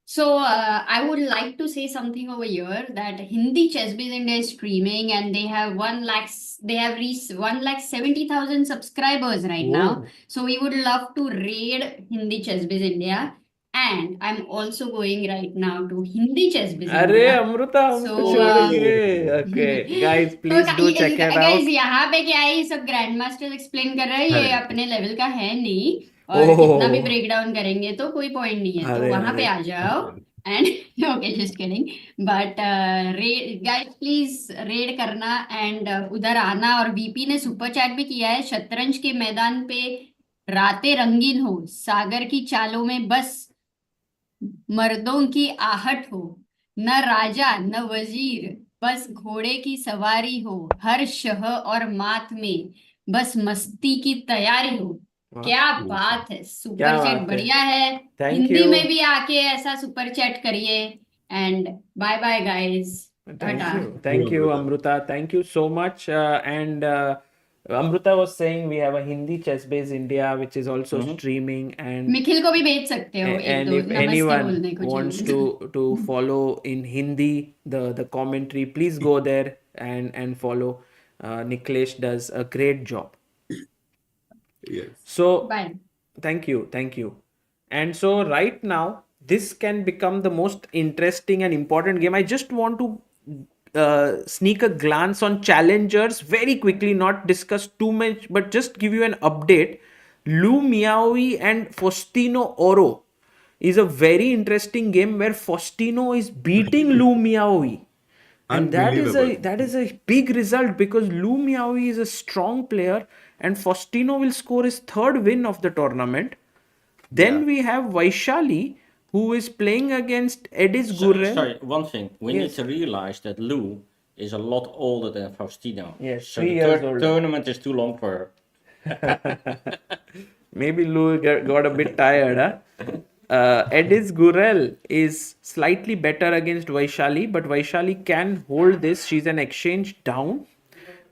So I would like to say something over here that Hindi ChessBase India is streaming and they have reached 1,70,000 subscribers right now. Oh. So we would love to raid Hindi ChessBase India. And I'm also going right now to Hindi ChessBase अरे India. Amrita हम So, तो छोड़ेंगे. Okay, guys, please do check it out. Guys यहाँ पे क्या है, ये सब ग्रैंड मास्टर एक्सप्लेन कर रहा है, ये अरे। अपने लेवल का है नहीं, और ओह। कितना भी ब्रेक डाउन करेंगे तो कोई पॉइंट नहीं है, तो अरे, वहां पे अरे। आ जाओ and okay just kidding, but guys please red करना एंड उधर आना. और वीपी ने सुपर चैट भी किया है, शतरंज के मैदान पे रातें रंगीन हो, सागर की चालों में बस मर्दों की आहट हो, न राजा न वजीर बस घोड़े की सवारी हो, हर शह और मात में बस मस्ती की तैयारी हो. क्या बात है, क्या सुपर बात चैट है. बढ़िया है. Thank Hindi you. में भी आके ऐसा सुपर चैट करिए and bye bye guys. Thank you, Amruta. Thank you so much. And Amruta was saying we have a Hindi ChessBase India which is also streaming, and Nikhil को भी भेज सकते हो एक and दो if नमस्ते anyone बोलने को wants चाहिए. to follow in Hindi the commentary, please go there and follow. Niklesh does a great job. Yes. So Bye. thank you. And so right now this can become the most interesting and important game. I just want to sneak a glance on challengers very quickly, not discuss too much, but just give you an update. Lu Miaoui and Faustino Oro is a very interesting game where Faustino is beating Lu Miaoui. And Unbelievable. that is a big result because Lu Miaoui is a strong player and Faustino will score his third win of the tournament. Then we have Vaishali, who is playing against Edis Gurre. Sorry, one thing. We Yes. need to realize that Lou is a lot older than Faustino. Yes, so 3 the years older. tournament is too long for her. Maybe Lou got a bit tired, huh? Edis Gurel is slightly better against Vaishali, but Vaishali can hold this. She's an exchange down.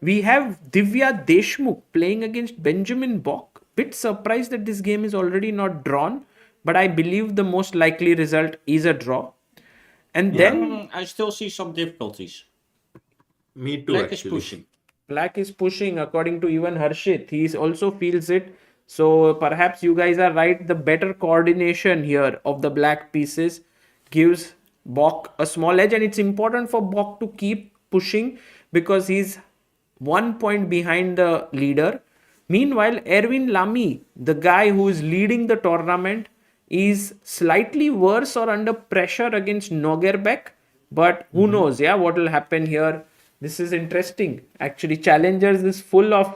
We have Divya Deshmukh playing against Benjamin Bock. Bit surprised that this game is already not drawn, but I believe the most likely result is a draw. And then I still see some difficulties. Me too, Black is actually. pushing. Black is pushing, according to even Harshit. He also feels it. So perhaps you guys are right. The better coordination here of the black pieces gives Bok a small edge, and it's important for Bok to keep pushing because he's 1 point behind the leader. Meanwhile, Erwin Lamy, the guy who is leading the tournament, is slightly worse or under pressure against Nodirbek. But who knows, yeah, what will happen here. This is interesting. Actually, Challengers is full of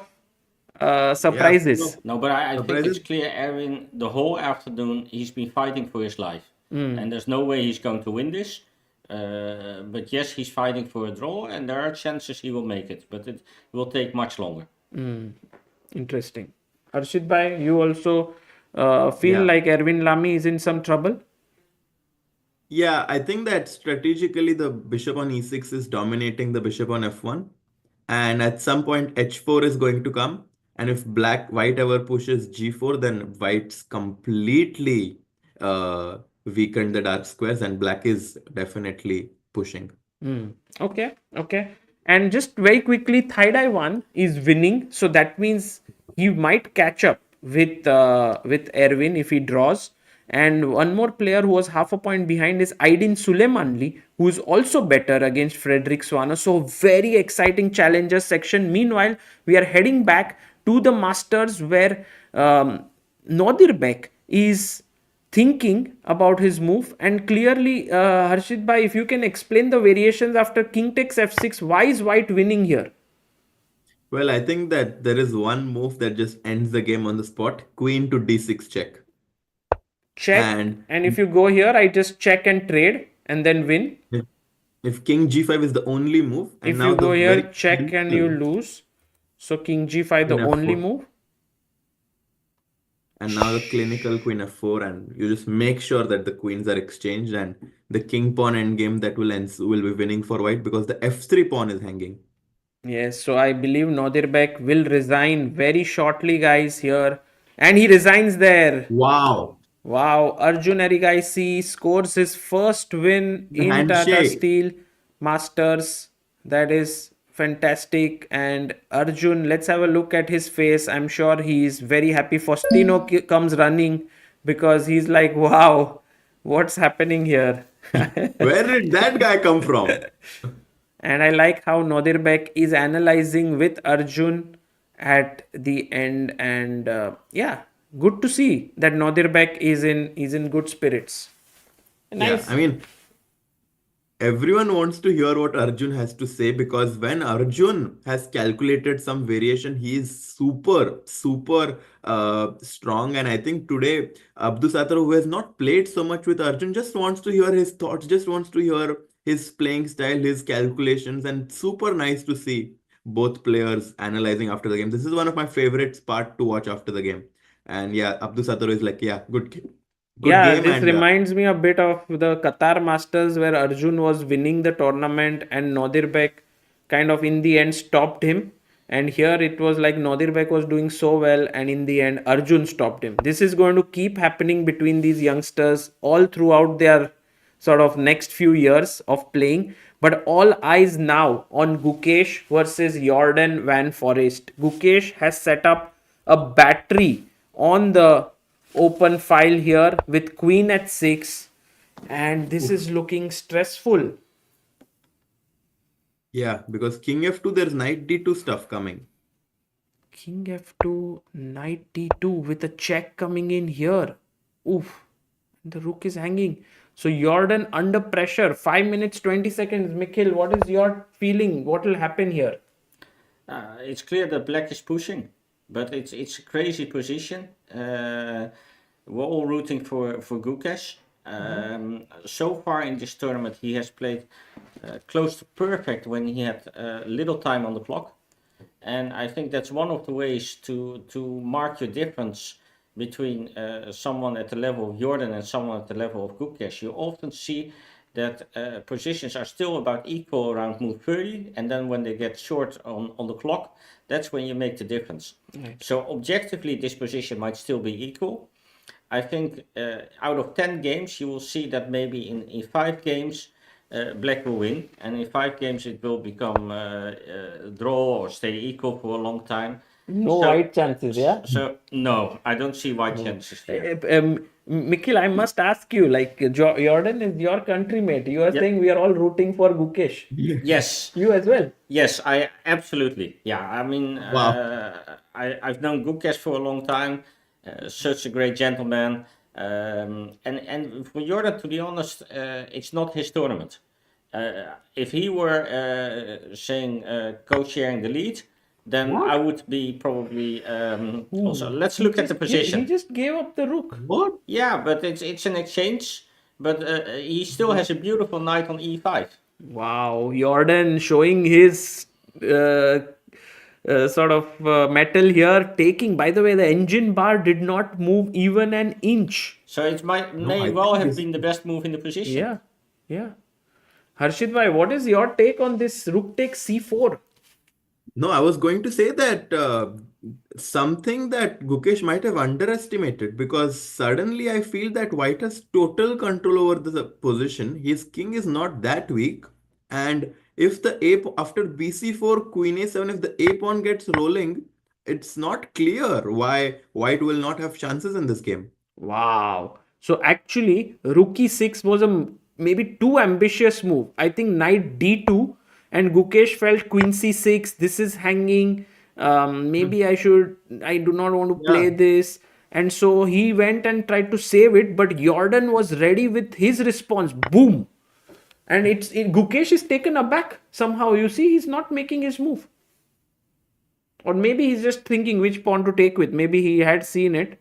surprises. No, but I think it's Surprises. clear, Erwin, the whole afternoon he's been fighting for his life. And there's no way he's going to win this. But yes, he's fighting for a draw, and there are chances he will make it. But it will take much longer. Interesting. Harshit bhai, you also feel Yeah. like Erwin Lamy is in some trouble? Yeah, I think that strategically the bishop on e6 is dominating the bishop on f1. And at some point h4 is going to come. And if white ever pushes g4, then white's completely weakened the dark squares, and black is definitely pushing. Okay, okay. And just very quickly, Thaidai 1 is winning, so that means he might catch up with Erwin if he draws. And one more player who was half a point behind is Aydin Suleimanli, who is also better against Frederick Swana. So very exciting challengers section. Meanwhile, we are heading back to the Masters where Nodirbek is thinking about his move, and clearly Harshit bhai, if you can explain the variations after king takes f6, why is white winning here? Well, I think that there is one move that just ends the game on the spot. Queen to d6 check. Check, And and if you go here, I just check and trade and then win. if king g5 is the only move, and If now you go the here, very check and you lose. So king g5 the Queen only f4. move. And now the clinical queen f4, and you just make sure that the queens are exchanged, and the king pawn endgame that will be winning for white because the f3 pawn is hanging. Yes, so I believe Nodirbek will resign very shortly, guys, here. And he resigns there. Wow. Wow, Arjun Erigaisi scores his first win The in Tata handshake. Steel Masters. That is fantastic. And Arjun, let's have a look at his face. I'm sure he's very happy. Faustino comes running because he's like, wow, what's happening here? Where did that guy come from? And I like how Nodirbek is analyzing with Arjun at the end. And yeah, good to see that Nodirbek is in good spirits. Nice. Yeah, I mean, everyone wants to hear what Arjun has to say, because when Arjun has calculated some variation, he is super, super strong. And I think today, Abdusattorov, who has not played so much with Arjun, just wants to hear his thoughts, just wants to hear his playing style, his calculations, and super nice to see both players analyzing after the game. This is one of my favorites part to watch after the game. And yeah, Abdusattorov is like, yeah, good Yeah, game. this And reminds me a bit of the Qatar Masters where Arjun was winning the tournament and Nodirbek kind of in the end stopped him. And here it was like Nodirbek was doing so well, and in the end Arjun stopped him. This is going to keep happening between these youngsters all throughout their sort of next few years of playing. But all eyes now on Gukesh versus Jorden Van Forest. Gukesh has set up a battery on the open file here with queen at 6, and this is looking stressful. yeah, because king f2, there's knight d2 stuff coming. King f2, knight d2 with a check coming in here. Oof, the rook is hanging. So Jordan under pressure, 5 minutes 20 seconds. Mikhil, what is your feeling? What will happen here? It's clear that black is pushing, but it's a crazy position. We're all rooting for Gukesh. So far in this tournament, he has played close to perfect when he had little time on the clock. And I think that's one of the ways to mark your difference between someone at the level of Jorden and someone at the level of Gukesh. You often see that positions are still about equal around move 30, and then when they get short on the clock, that's when you make the difference. Right. So objectively, this position might still be equal. I think out of 10 games, you will see that maybe in 5 games, black will win, and in 5 games it will become draw or stay equal for a long time. No So- white chances, yeah? So no, I don't see white chances there. Nikhil, I must ask you, like Jordan is your countrymate. You are Yep. saying we are all rooting for Gukesh. Yes. You as well. Yes, I absolutely. Yeah, I mean, Wow. I've known Gukesh for a long time. Such a great gentleman. And for Jordan, to be honest, it's not his tournament. If he were saying co-sharing the lead, then What? I would be probably also. Let's look at the He position. just gave up the rook. What? Yeah, but it's an exchange. But he still has a beautiful knight on e5. Wow, Jordan showing his sort of metal here. Taking, by the way, the engine bar did not move even an inch. So it may I well think have this- been the best move in the position. Yeah, yeah. Harshit bhai, what is your take on this rook takes c4? No, I was going to say that something that Gukesh might have underestimated, because suddenly I feel that White has total control over the position. His king is not that weak, and if the after bc4 queen a7, if the a pawn gets rolling, it's not clear why White will not have chances in this game. Wow. So actually, rook e6 was a maybe too ambitious move. I think knight d2 and Gukesh felt queen c6. This is hanging. Maybe I do not want to play Yeah. this. And so he went and tried to save it, but Jordan was ready with his response. Boom. And Gukesh is taken aback somehow. You see, he's not making his move. Or maybe he's just thinking which pawn to take with. Maybe he had seen it.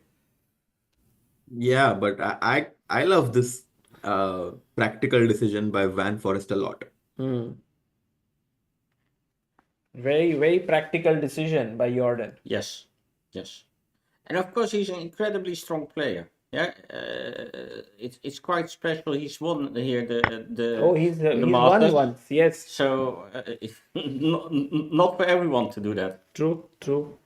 Yeah, but I love this practical decision by Van Forest a lot. Very, very practical decision by Jordan. Yes, yes, and of course he's an incredibly strong player. Yeah, it's quite special. He's won here He's the won Masters. once. Yes. So not for everyone to do that. True, true.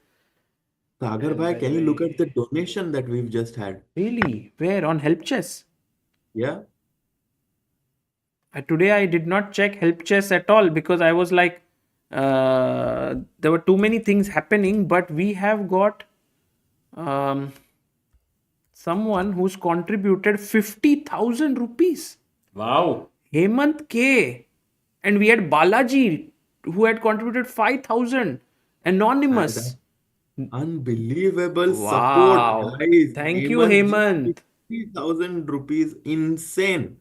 Sagar bhai, can you look at the donation that we've just had? Really? Where? On Help Chess? Yeah. Today I did not check Help Chess at all because I was like, there were too many things happening. But we have got someone who's contributed 50,000 rupees. Wow. Hemant K. And we had Balaji who had contributed 5,000. Anonymous. Unbelievable Wow. support, guys. Thank you, Hemant ji, Hemant. 50,000 rupees. Insane.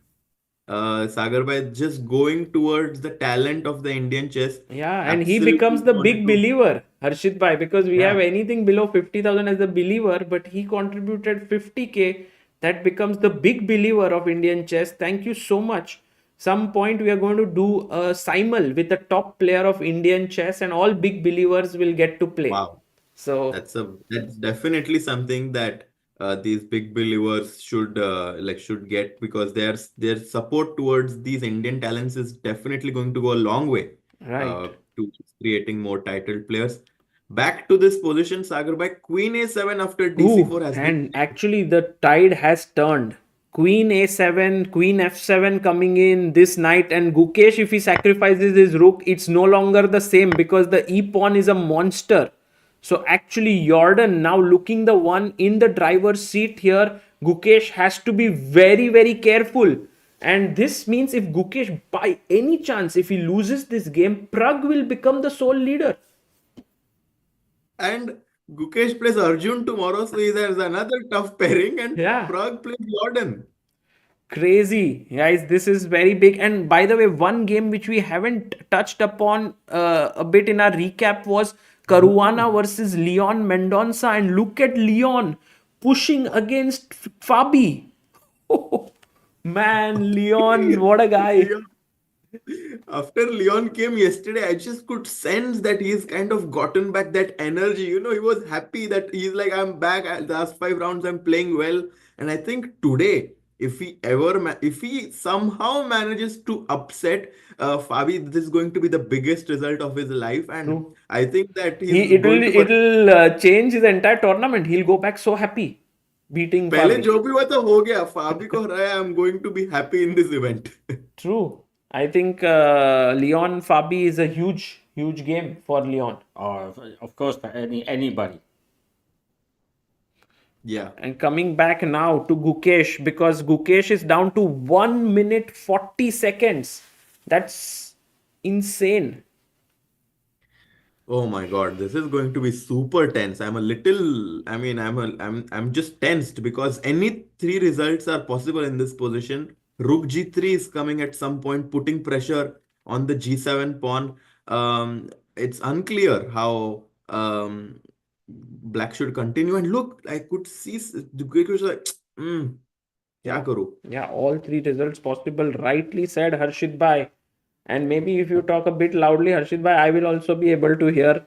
Sagar bhai just going towards the talent of the Indian chess. Yeah, and he Absolutely becomes the wanted big to- believer, Harshit bhai, because we Yeah. have anything below 50,000 as the believer, but he contributed 50K. That becomes the big believer of Indian chess. Thank you so much. Some point we are going to do a simul with the top player of Indian chess, and all big believers will get to play. Wow. So That's definitely something that these big believers should get, because their support towards these Indian talents is definitely going to go a long way right. to creating more titled players. Back to this position, Sagar bhai, Queen A7 after DC4 has been. And actually the tide has turned. Queen A7, Queen F7 coming in this night, and Gukesh, if he sacrifices his rook, it's no longer the same because the E pawn is a monster. So actually Jordan now looking the one in the driver's seat here. Gukesh has to be very, very careful. And this means if Gukesh by any chance, if he loses this game, Pragg will become the sole leader. And Gukesh plays Arjun tomorrow, so there's another tough pairing, and Yeah. Pragg plays Jordan. Crazy, guys. This is very big. And by the way, one game which we haven't touched upon a bit in our recap was Caruana versus Leon Mendonca. And look at Leon pushing against Fabi. Oh, man, Leon, what a guy. After Leon came yesterday, I just could sense that he's kind of gotten back that energy. He was happy that he's like, I'm back. The last 5 rounds, I'm playing well. And I think today, if he somehow manages to upset Fabi, this is going to be the biggest result of his life. And True. I think that It'll change his entire tournament. He'll go back so happy beating पहले Fabi. जो भी हुआ था हो गया. Fabi को हराया. I'm going to be happy in this event. True. I think Leon Fabi is a huge, huge game for Leon. Or of course for anybody. Yeah. And coming back now to Gukesh, because Gukesh is down to 1 minute 40 seconds. That's insane. Oh my God, this is going to be super tense. I'm a little, I mean, I'm just tensed because any three results are possible in this position. Rook G3 is coming at some point, putting pressure on the G7 pawn. It's unclear how Black should continue. And look, I could see the Gukesh like, kya karu? Yeah, all three results possible. Rightly said, Harshit Bhai. And maybe if you talk a bit loudly, Harshit Bhai, I will also be able to hear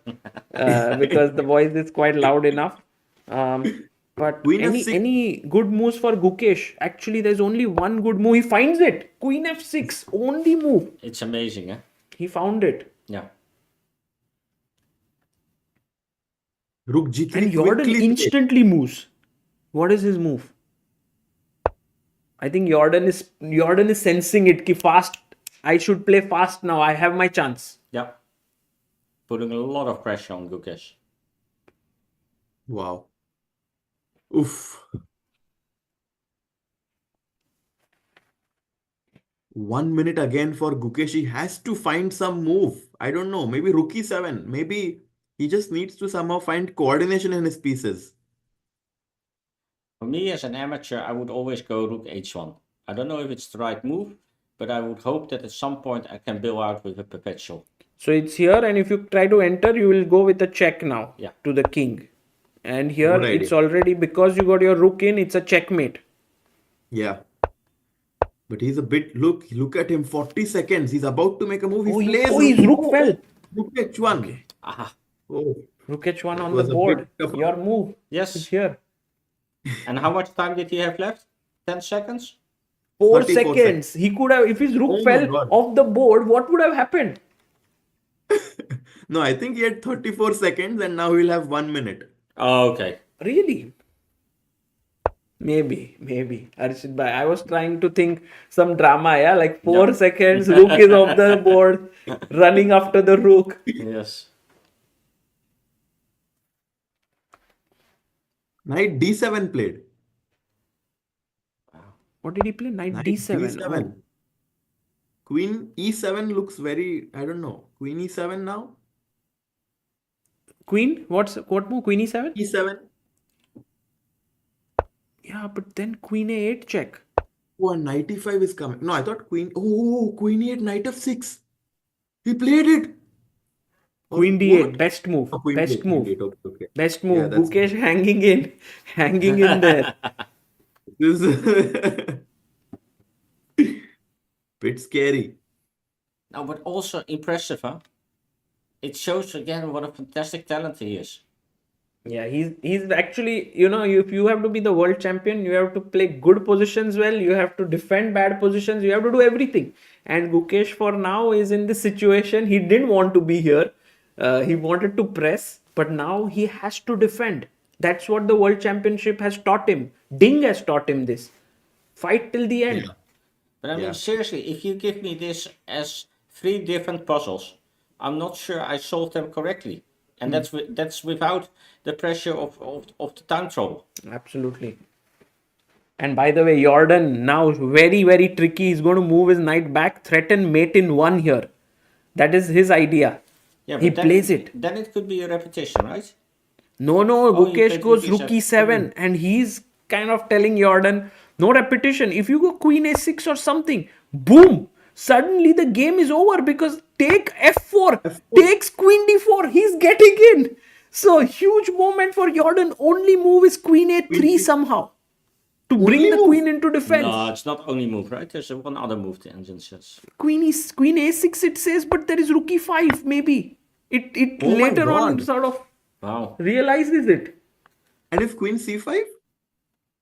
because the voice is quite loud enough. But Queen F6. any good moves for Gukesh? Actually, there's only one good move. He finds it. Queen F6, only move. It's amazing, eh? He found it. Yeah. Rook G3 And Jorden quickly. instantly moves. What is his move? I think Jorden is sensing it. Ki fast. I should play fast now. I have my chance. Yeah. Putting a lot of pressure on Gukesh. Wow. Oof. 1 minute again for Gukesh. He has to find some move. I don't know. Maybe Rook E7. Maybe he just needs to somehow find coordination in his pieces. For me, as an amateur, I would always go Rook H1. I don't know if it's the right move, but I would hope that at some point I can bail out with a perpetual. So it's here, and if you try to enter, you will go with a check now Yeah. to the king. And here Good idea. it's already, because you got your rook in, it's a checkmate. Yeah. But he's a bit, look at him, 40 seconds. He's about to make a move. He plays his rook fell. Rook H1. Okay. Aha. Oh, Rook H1 on was the a board. bit tough. Your move is Yes. here. And how much time did he have left? 10 seconds? 4 34 seconds. He could have, if his rook Oh my fell God. off the board, what would have happened? No, I think he had 34 seconds and now he'll have 1 minute. Oh, okay. Really? Maybe. Arshit Bhai, I was trying to think some drama, yeah, like 4 seconds, rook is off the board, running after the rook. Yes. Knight D7 played. What did he play? Knight Knight D7. D7. Queen E7 looks very, I don't know. Queen E7 now? Queen? What move? Queen E7? E7. Yeah, but then Queen A8 check. Oh, and Knight E5 is coming. No, I thought Queen. Oh, Queen E8, Knight F6. He played it. Or Queen D8, what? best move. Oh, Queen Best D8, move. Queen D8, okay. Best Yeah, move. that's Gukesh hanging in there. This is bit scary. No, but also impressive, huh? It shows again what a fantastic talent he is. Yeah, he's actually, if you have to be the world champion, you have to play good positions well, you have to defend bad positions, you have to do everything. And Gukesh for now is in this situation. He didn't want to be here. He wanted to press, but now he has to defend. That's what the world championship has taught him. Ding has taught him this. Fight till the end. Yeah. But I mean, Yeah. seriously, if you give me this as 3 different puzzles, I'm not sure I solved them correctly. And that's without the pressure of the time trouble. Absolutely. And by the way, Jorden now very, very tricky. He's going to move his knight back, threaten mate in 1 here. That is his idea. Yeah, He but then, plays it. Then it could be a repetition, right? No, Oh, he Gukesh played goes rook rook E7. E7 and he's kind of telling Jorden, no repetition. If you go Queen A6 or something, boom, suddenly the game is over because take F4, takes Queen D4, he's getting in. So huge moment for Jorden. Only move is Queen A3 somehow to bring Only the move? queen into defense. No, it's not only move, right? There's one other move the engine says. Queen A6 it says, but there is rook E5 maybe. It Oh my later on God. sort of Wow. realizes it. And if Queen C5?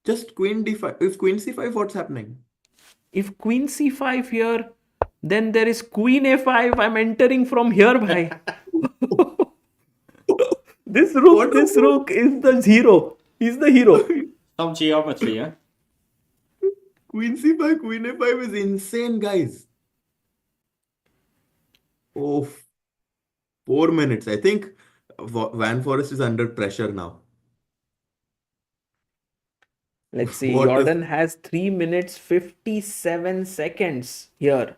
Just Queen D5. If Queen C5, what's happening? If Queen C5 here, then there is Queen A5. I'm entering from here, bhai. This rook is the hero. He's the hero. Some geometry, yeah? Queen C5, Queen A5 is insane, guys. Oh, 4 minutes. I think Van Forest is under pressure now. Let's see. What is Jorden has 3 minutes 57 seconds here.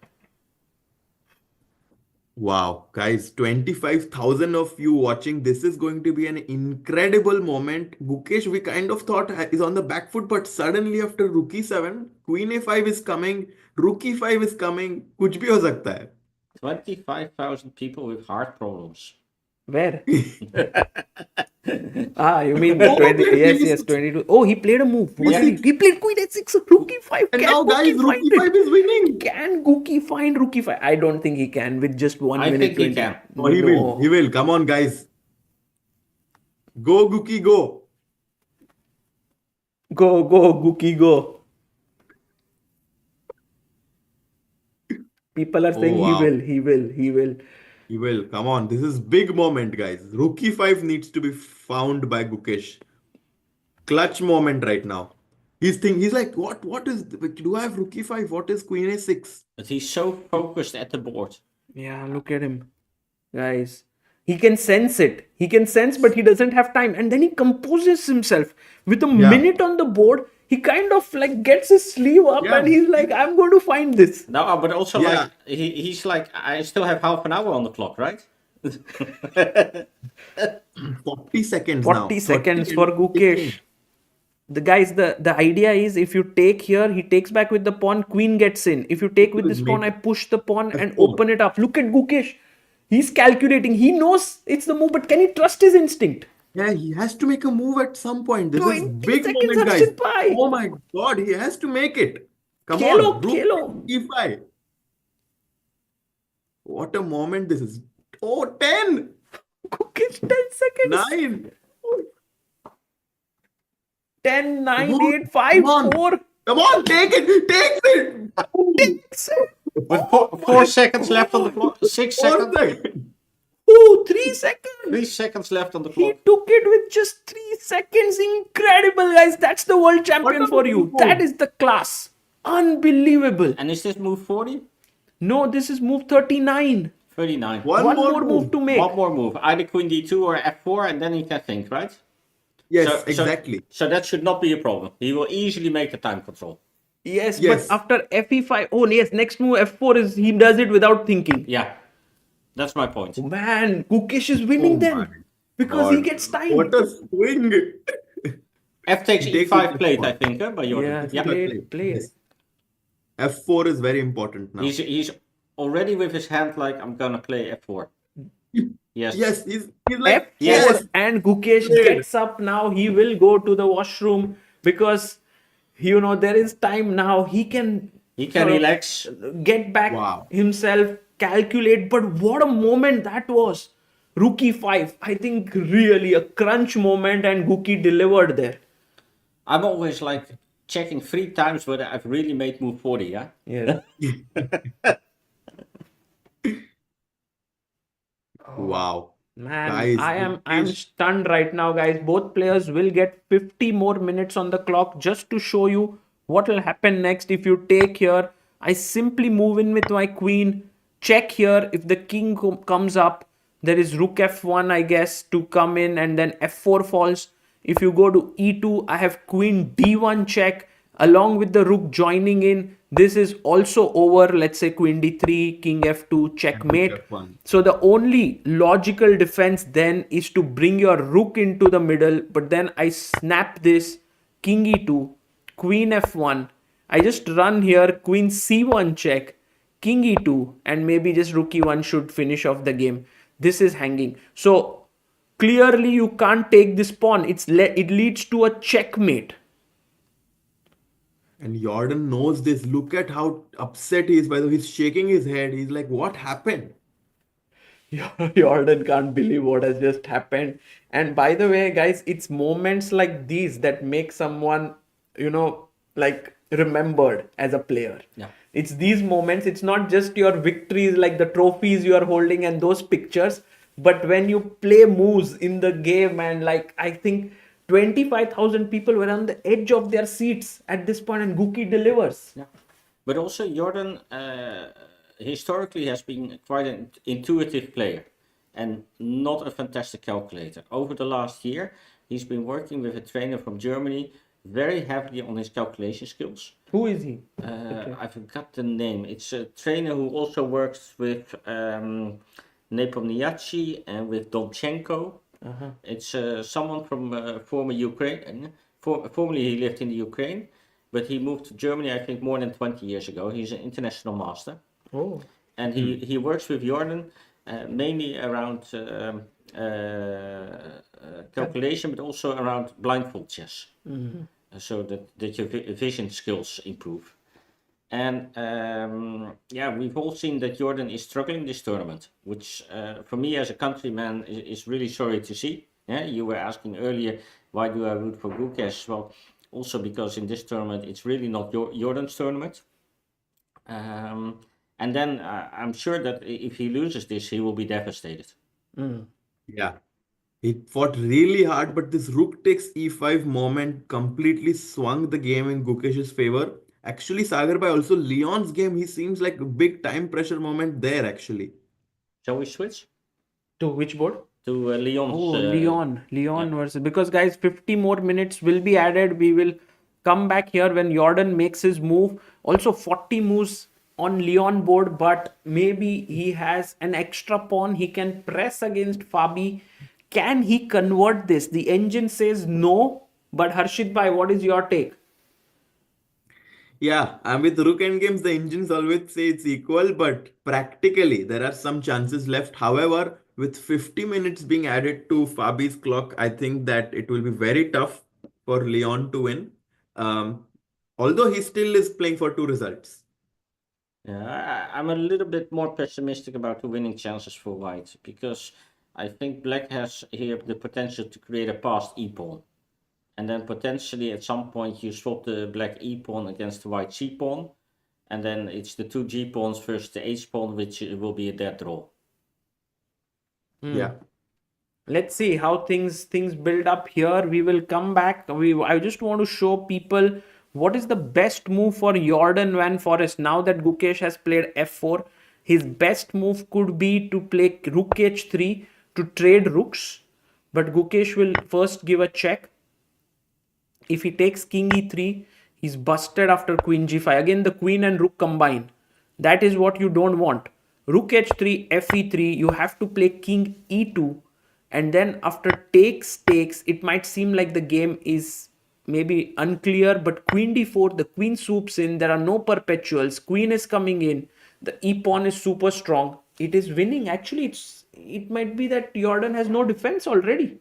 wow, guys, 25,000 of you watching. This is going to be an incredible moment. Gukesh, we kind of thought is on the back foot, but suddenly after Rook E7, Queen A5 is coming, Rook E5 is coming. कुछ भी हो सकता है. 25,000 people with heart problems. Where? You mean the Oh, 20? played Yes, Queen yes, E6. 22. Oh, he played a move. What Yeah. did he played Queen H6, Rook E5. And Can now, guys, Gookie Rook find E5 it? is winning. Can Gookie find Rook E5? I don't think he can with just 1 I minute think he 20. can. Oh, he will. He will. Come on, guys. Go, Gookie, go. Go, Gookie, go. People are saying wow. he will. He will. Come on. This is big moment, guys. Rook E5 needs to be found by Gukesh. Clutch moment right now. He's like, what is, do I have Rook E5? What is Queen A6? But he's so focused at the board. Yeah, look at him. Guys, he can sense it. He can sense, but he doesn't have time. And then he composes himself. With a minute on the board, he kind of like gets his sleeve up and he's like, I'm going to find this. No, but also Yeah. like he's like, I still have half an hour on the clock, right? 40 seconds now. 40 seconds for Gukesh. The guys, the idea is if you take here, he takes back with the pawn, queen gets in. If you take with this pawn, I push the pawn and open it up. Look at Gukesh. He's calculating. He knows it's the move, but can he trust his instinct? Yeah, he has to make a move at some point. This is 20 big seconds, moment, guys. Harshit bhai. Oh my God, he has to make it. Come Khelo, on, Rook khelo. E5. What a moment this is. Oh, 10, Gukesh, 10 seconds. 9. 10, 9, Come on, 8, 5, come on. 4. Come on, take it. Take it. Takes it. With 4 seconds left on the clock, 6 4 seconds, seconds. Oh, 3 seconds. 3 seconds left on the He clock. took it with just 3 seconds. Incredible, guys. That's the world champion for you. Wonderful. That is the class. Unbelievable. And is this move 40? No, this is move 39. 39. One more move to make. One more move. Either Queen D2 or F4, and then he can think, right? Yes, exactly. So that should not be a problem. He will easily make the time control. Yes, Yes. but after FE5, oh yes, next move F4 is he does it without thinking. Yeah, that's my point. Man, Gukesh is winning Oh then my because he God. gets time. What a swing. F takes Take E5 it played, to I think, by Jordan. Yeah, played. Yes. F4 is very important now. He's already with his hand like, I'm gonna play F4. Yes. Yes, he's like, F4 yes. and Gukesh gets up now. He will go to the washroom because there is time now. He can sort of relax. get back Wow. himself, calculate. But what a moment that was. Rook E5. I think really a crunch moment and Guki delivered there. I'm always like checking 3 times whether I've really made move 40, yeah? Yeah. Wow. Man, Guys, I'm stunned right now, guys. Both players will get 50 more minutes on the clock just to show you what will happen next. If you take here, I simply move in with my queen, check here. If the king comes up, there is rook f1, I guess, to come in, and then f4 falls. If you go to e2, I have queen d1 check along with the rook joining in. This is also over. Let's say queen d3, king f2, checkmate. F1. So the only logical defense then is to bring your rook into the middle. But then I snap this, king e2, queen f1. I just run here, queen c1 check, king e2, and maybe just rook e1 should finish off the game. This is hanging. So clearly you can't take this pawn. It leads to a checkmate. And Jorden knows this. Look at how upset he is. By the way, he's shaking his head. He's like, what happened? Jorden can't believe what has just happened. And by the way, guys, it's moments like these that make someone, like remembered as a player. Yeah. It's these moments. It's not just your victories, like the trophies you are holding and those pictures, but when you play moves in the game, and like I think 25,000 people were on the edge of their seats at this point, and Guki delivers. Yeah. But also Jorden historically has been quite an intuitive player and not a fantastic calculator. Over the last year, he's been working with a trainer from Germany very heavily on his calculation skills. Who is he? I forgot the name. It's a trainer who also works with Nepomniachtchi and with Domchenko. It's someone from former Ukraine. Formerly he lived in the Ukraine, but he moved to Germany, I think, more than 20 years ago. He's an international master. Oh. And he works with Jorden mainly around calculation, but also around blindfold chess. So that your vision skills improve. And we've all seen that Jorden is struggling this tournament, which for me as a countryman is really sorry to see. Yeah, you were asking earlier, why do I root for Gukesh? Well, also because in this tournament, it's really not Jordan's tournament. And then I'm sure that if he loses this, he will be devastated. Yeah. He fought really hard, but this rook takes e5 moment completely swung the game in Gukesh's favor. Actually, Sagar by also Leon's game, he seems like a big time pressure moment there actually. Shall we switch To which board? to Leon's? Oh, Leon versus, because guys, 50 more minutes will be added. We will come back here when Jorden makes his move. Also 40 moves on Leon board, but maybe he has an extra pawn he can press against Fabi. Can he convert this? The engine says no, but Harshit bhai, what is your take? Yeah, and with rook endgames, the engines always say it's equal, but practically there are some chances left. However, with 50 minutes being added to Fabi's clock, I think that it will be very tough for Leon to win. Although he still is playing for 2 results. Yeah, I'm a little bit more pessimistic about the winning chances for White, because I think Black has here the potential to create a passed e-pawn. And then potentially at some point you swap the Black e-pawn against the White c-pawn. And then it's the 2 g-pawns versus the h-pawn, which will be a dead draw. Yeah. Let's see how things build up here. We will come back. I just want to show people what is the best move for Jorden Van Forest now that Gukesh has played f4. His best move could be to play rook h3 to trade rooks, but Gukesh will first give a check. If he takes king e3, he's busted after queen g5. Again, the queen and rook combine. That is what you don't want. Rook h3, fe3, you have to play king e2. And then after takes, it might seem like the game is maybe unclear, but queen d4, the queen swoops in. There are no perpetuals. Queen is coming in. The e-pawn is super strong. It is winning. Actually, it might be that Jorden has no defense already.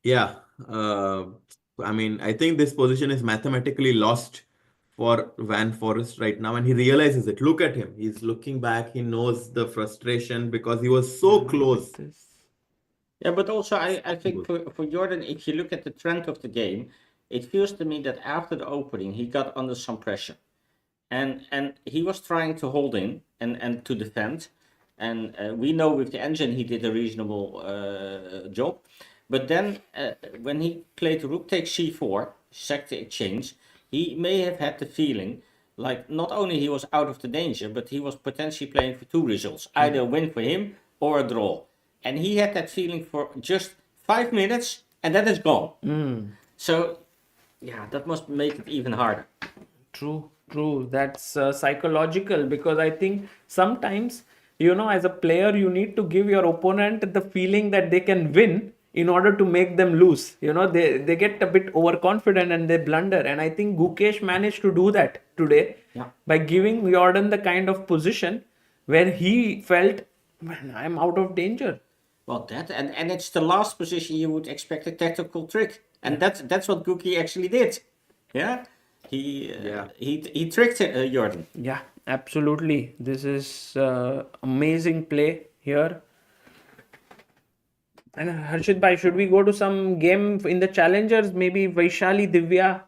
Yeah. I mean, I think this position is mathematically lost for Van Forest right now, and he realizes it. Look at him. He's looking back. He knows the frustration because he was so close. Yeah, but also I think for Jorden, if you look at the trend of the game, it feels to me that after the opening, he got under some pressure. And he was trying to hold in and to defend. And we know with the engine, he did a reasonable job. But then when he played rook takes c4, sacked the exchange, he may have had the feeling like not only he was out of the danger, but he was potentially playing for 2 results, either a win for him or a draw. And he had that feeling for just 5 minutes, and then it's gone. So, yeah, that must make it even harder. True. That's psychological, because I think sometimes, as a player, you need to give your opponent the feeling that they can win in order to make them lose. They get a bit overconfident and they blunder. And I think Gukesh managed to do that today by giving Jorden the kind of position where he felt, man, I'm out of danger. Well, that and it's the last position you would expect a tactical trick, and that's what Guki actually did. Yeah, he tricked Jorden. Yeah, absolutely. This is amazing play here. And Harshit bhai, should we go to some game in the challengers? Maybe Vaishali, Divya.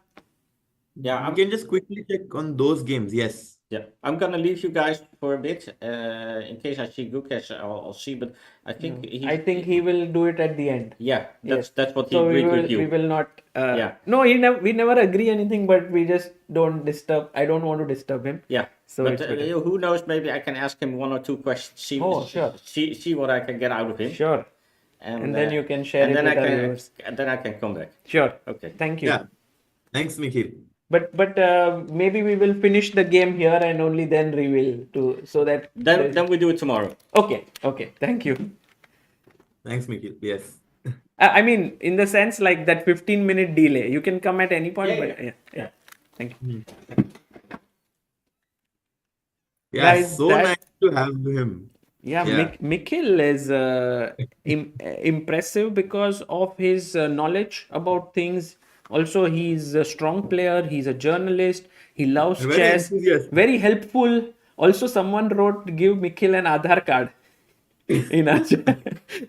Yeah, You can just quickly check on those games. Yes. Yeah, I'm gonna leave you guys for a bit. In case I see Gukesh, I'll see. But I think he will do it at the end. Yeah, that's what he So agreed with you. we will not. Yeah. No, we never agree anything, but we just don't disturb. I don't want to disturb him. Yeah. So but it's better. who knows? Maybe I can ask him 1 or 2 questions. Sure. See what I can get out of him. Sure. And then you can share and it then with I our can viewers. and then I can come back. Sure. Okay. Thank you. Yeah. Thanks, Nikhil. But maybe we will finish the game here and only then reveal to so that Then we do it tomorrow. okay. Thank you. Thanks, Nikhil. Yes. I mean, in the sense like that 15-minute delay. You can come at any point, Yeah, but yeah. Thank you. Yeah, Guys, so that- nice to have him. Yeah, Yeah. Mikil is impressive because of his knowledge about things. Also, he's a strong player. He's a journalist. He loves Very chess. enthusiastic. Very helpful. Also, someone wrote, "Give Mikil an Aadhaar card." In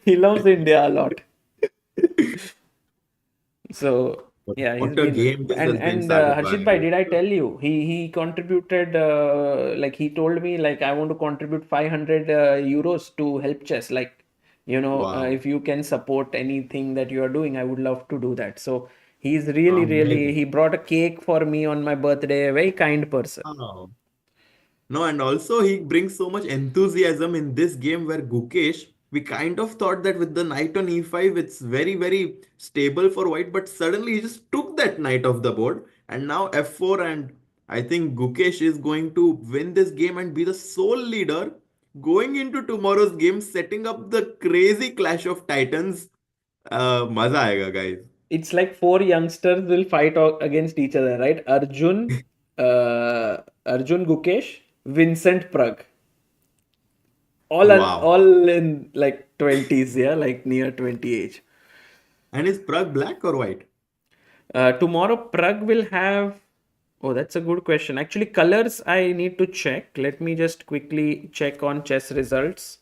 he loves India a lot. So yeah, he's What a been game this has been, and Sagar. Harshit bhai, did I tell you he contributed like he told me like I want to contribute 500 euros to help chess, like Wow. if you can support anything that you are doing, I would love to do that. So he's really Amazing. he brought a cake for me on my birthday. A very kind person. Wow. No, and also he brings so much enthusiasm in this game where Gukesh, we kind of thought that with the knight on e5, it's very, very stable for white, but suddenly he just took that knight off the board, and now f4, and I think Gukesh is going to win this game and be the sole leader going into tomorrow's game, setting up the crazy clash of titans. Maza aega, guys. It's like four youngsters will fight against each other, right? Arjun, Gukesh, Vincent, Pragg. Wow. All in like 20s, yeah, like near 20 age. And is Pragg black or white? Tomorrow, Pragg will have. Oh, that's a good question. Actually, colors I need to check. Let me just quickly check on chess results.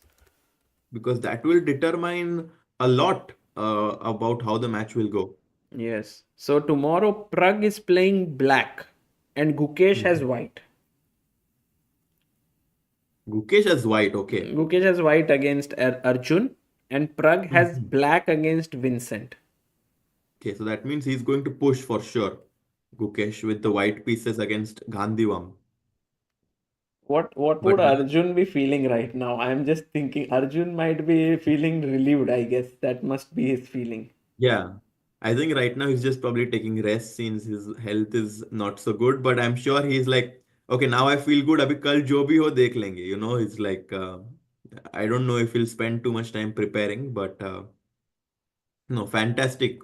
Because that will determine a lot about how the match will go. Yes. So tomorrow, Pragg is playing black and Gukesh has white. Gukesh has white, okay. Gukesh has white against Arjun and Pragg has black against Vincent. Okay, so that means he's going to push for sure. Gukesh with the white pieces against Gandhivam. What But would now- Arjun be feeling right now? I'm just thinking Arjun might be feeling relieved, I guess. That must be his feeling. Yeah, I think right now he's just probably taking rest since his health is not so good. But I'm sure he's like, okay, now I feel good. Abhi kal jo bhi ho dekh lenge. It's like, I don't know if he'll spend too much time preparing, but no, fantastic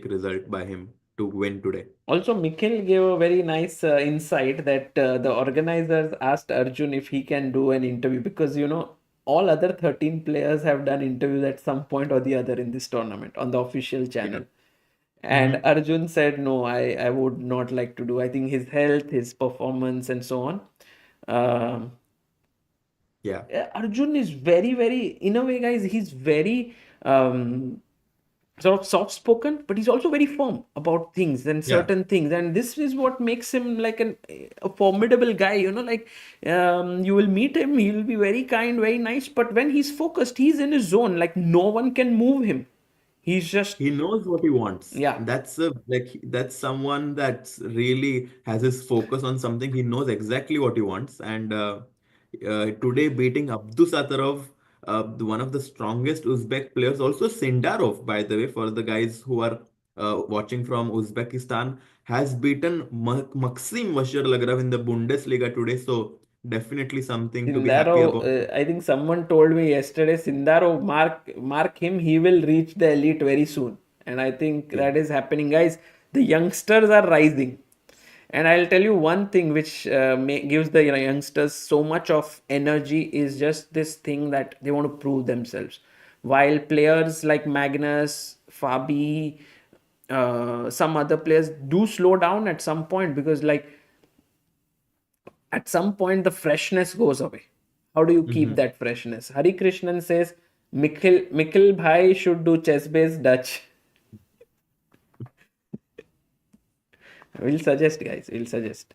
result by him to win today. Also, Mikhail gave a very nice insight that the organizers asked Arjun if he can do an interview because all other 13 players have done interviews at some point or the other in this tournament on the official channel. And Arjun said, no, I would not like to do. I think his health, his performance, and so on. Yeah. Arjun is very, very, in a way, guys, he's very sort of soft spoken, but he's also very firm about things and certain things. And this is what makes him like a formidable guy. You will meet him, he will be very kind, very nice. But when he's focused, he's in his zone, like no one can move him. He's just He knows what he wants. Yeah. That's someone that's really has his focus on something. He knows exactly what he wants. And today beating Abdusattorov, one of the strongest Uzbek players, also Sindarov, by the way, for the guys who are watching from Uzbekistan, has beaten Maxim Vasharlagrov in the Bundesliga today. So definitely something to be happy Sindaro, about. I think someone told me yesterday, Sindaro, mark him, he will reach the elite very soon. And I think that is happening, guys. The youngsters are rising. And I'll tell you one thing which gives the youngsters so much of energy is just this thing that they want to prove themselves. While players like Magnus, Fabi, some other players do slow down at some point because at some point the freshness goes away. How do you keep that freshness? Harikrishnan says Mikkel Bhai should do ChessBase Dutch. We'll suggest, guys. We'll suggest.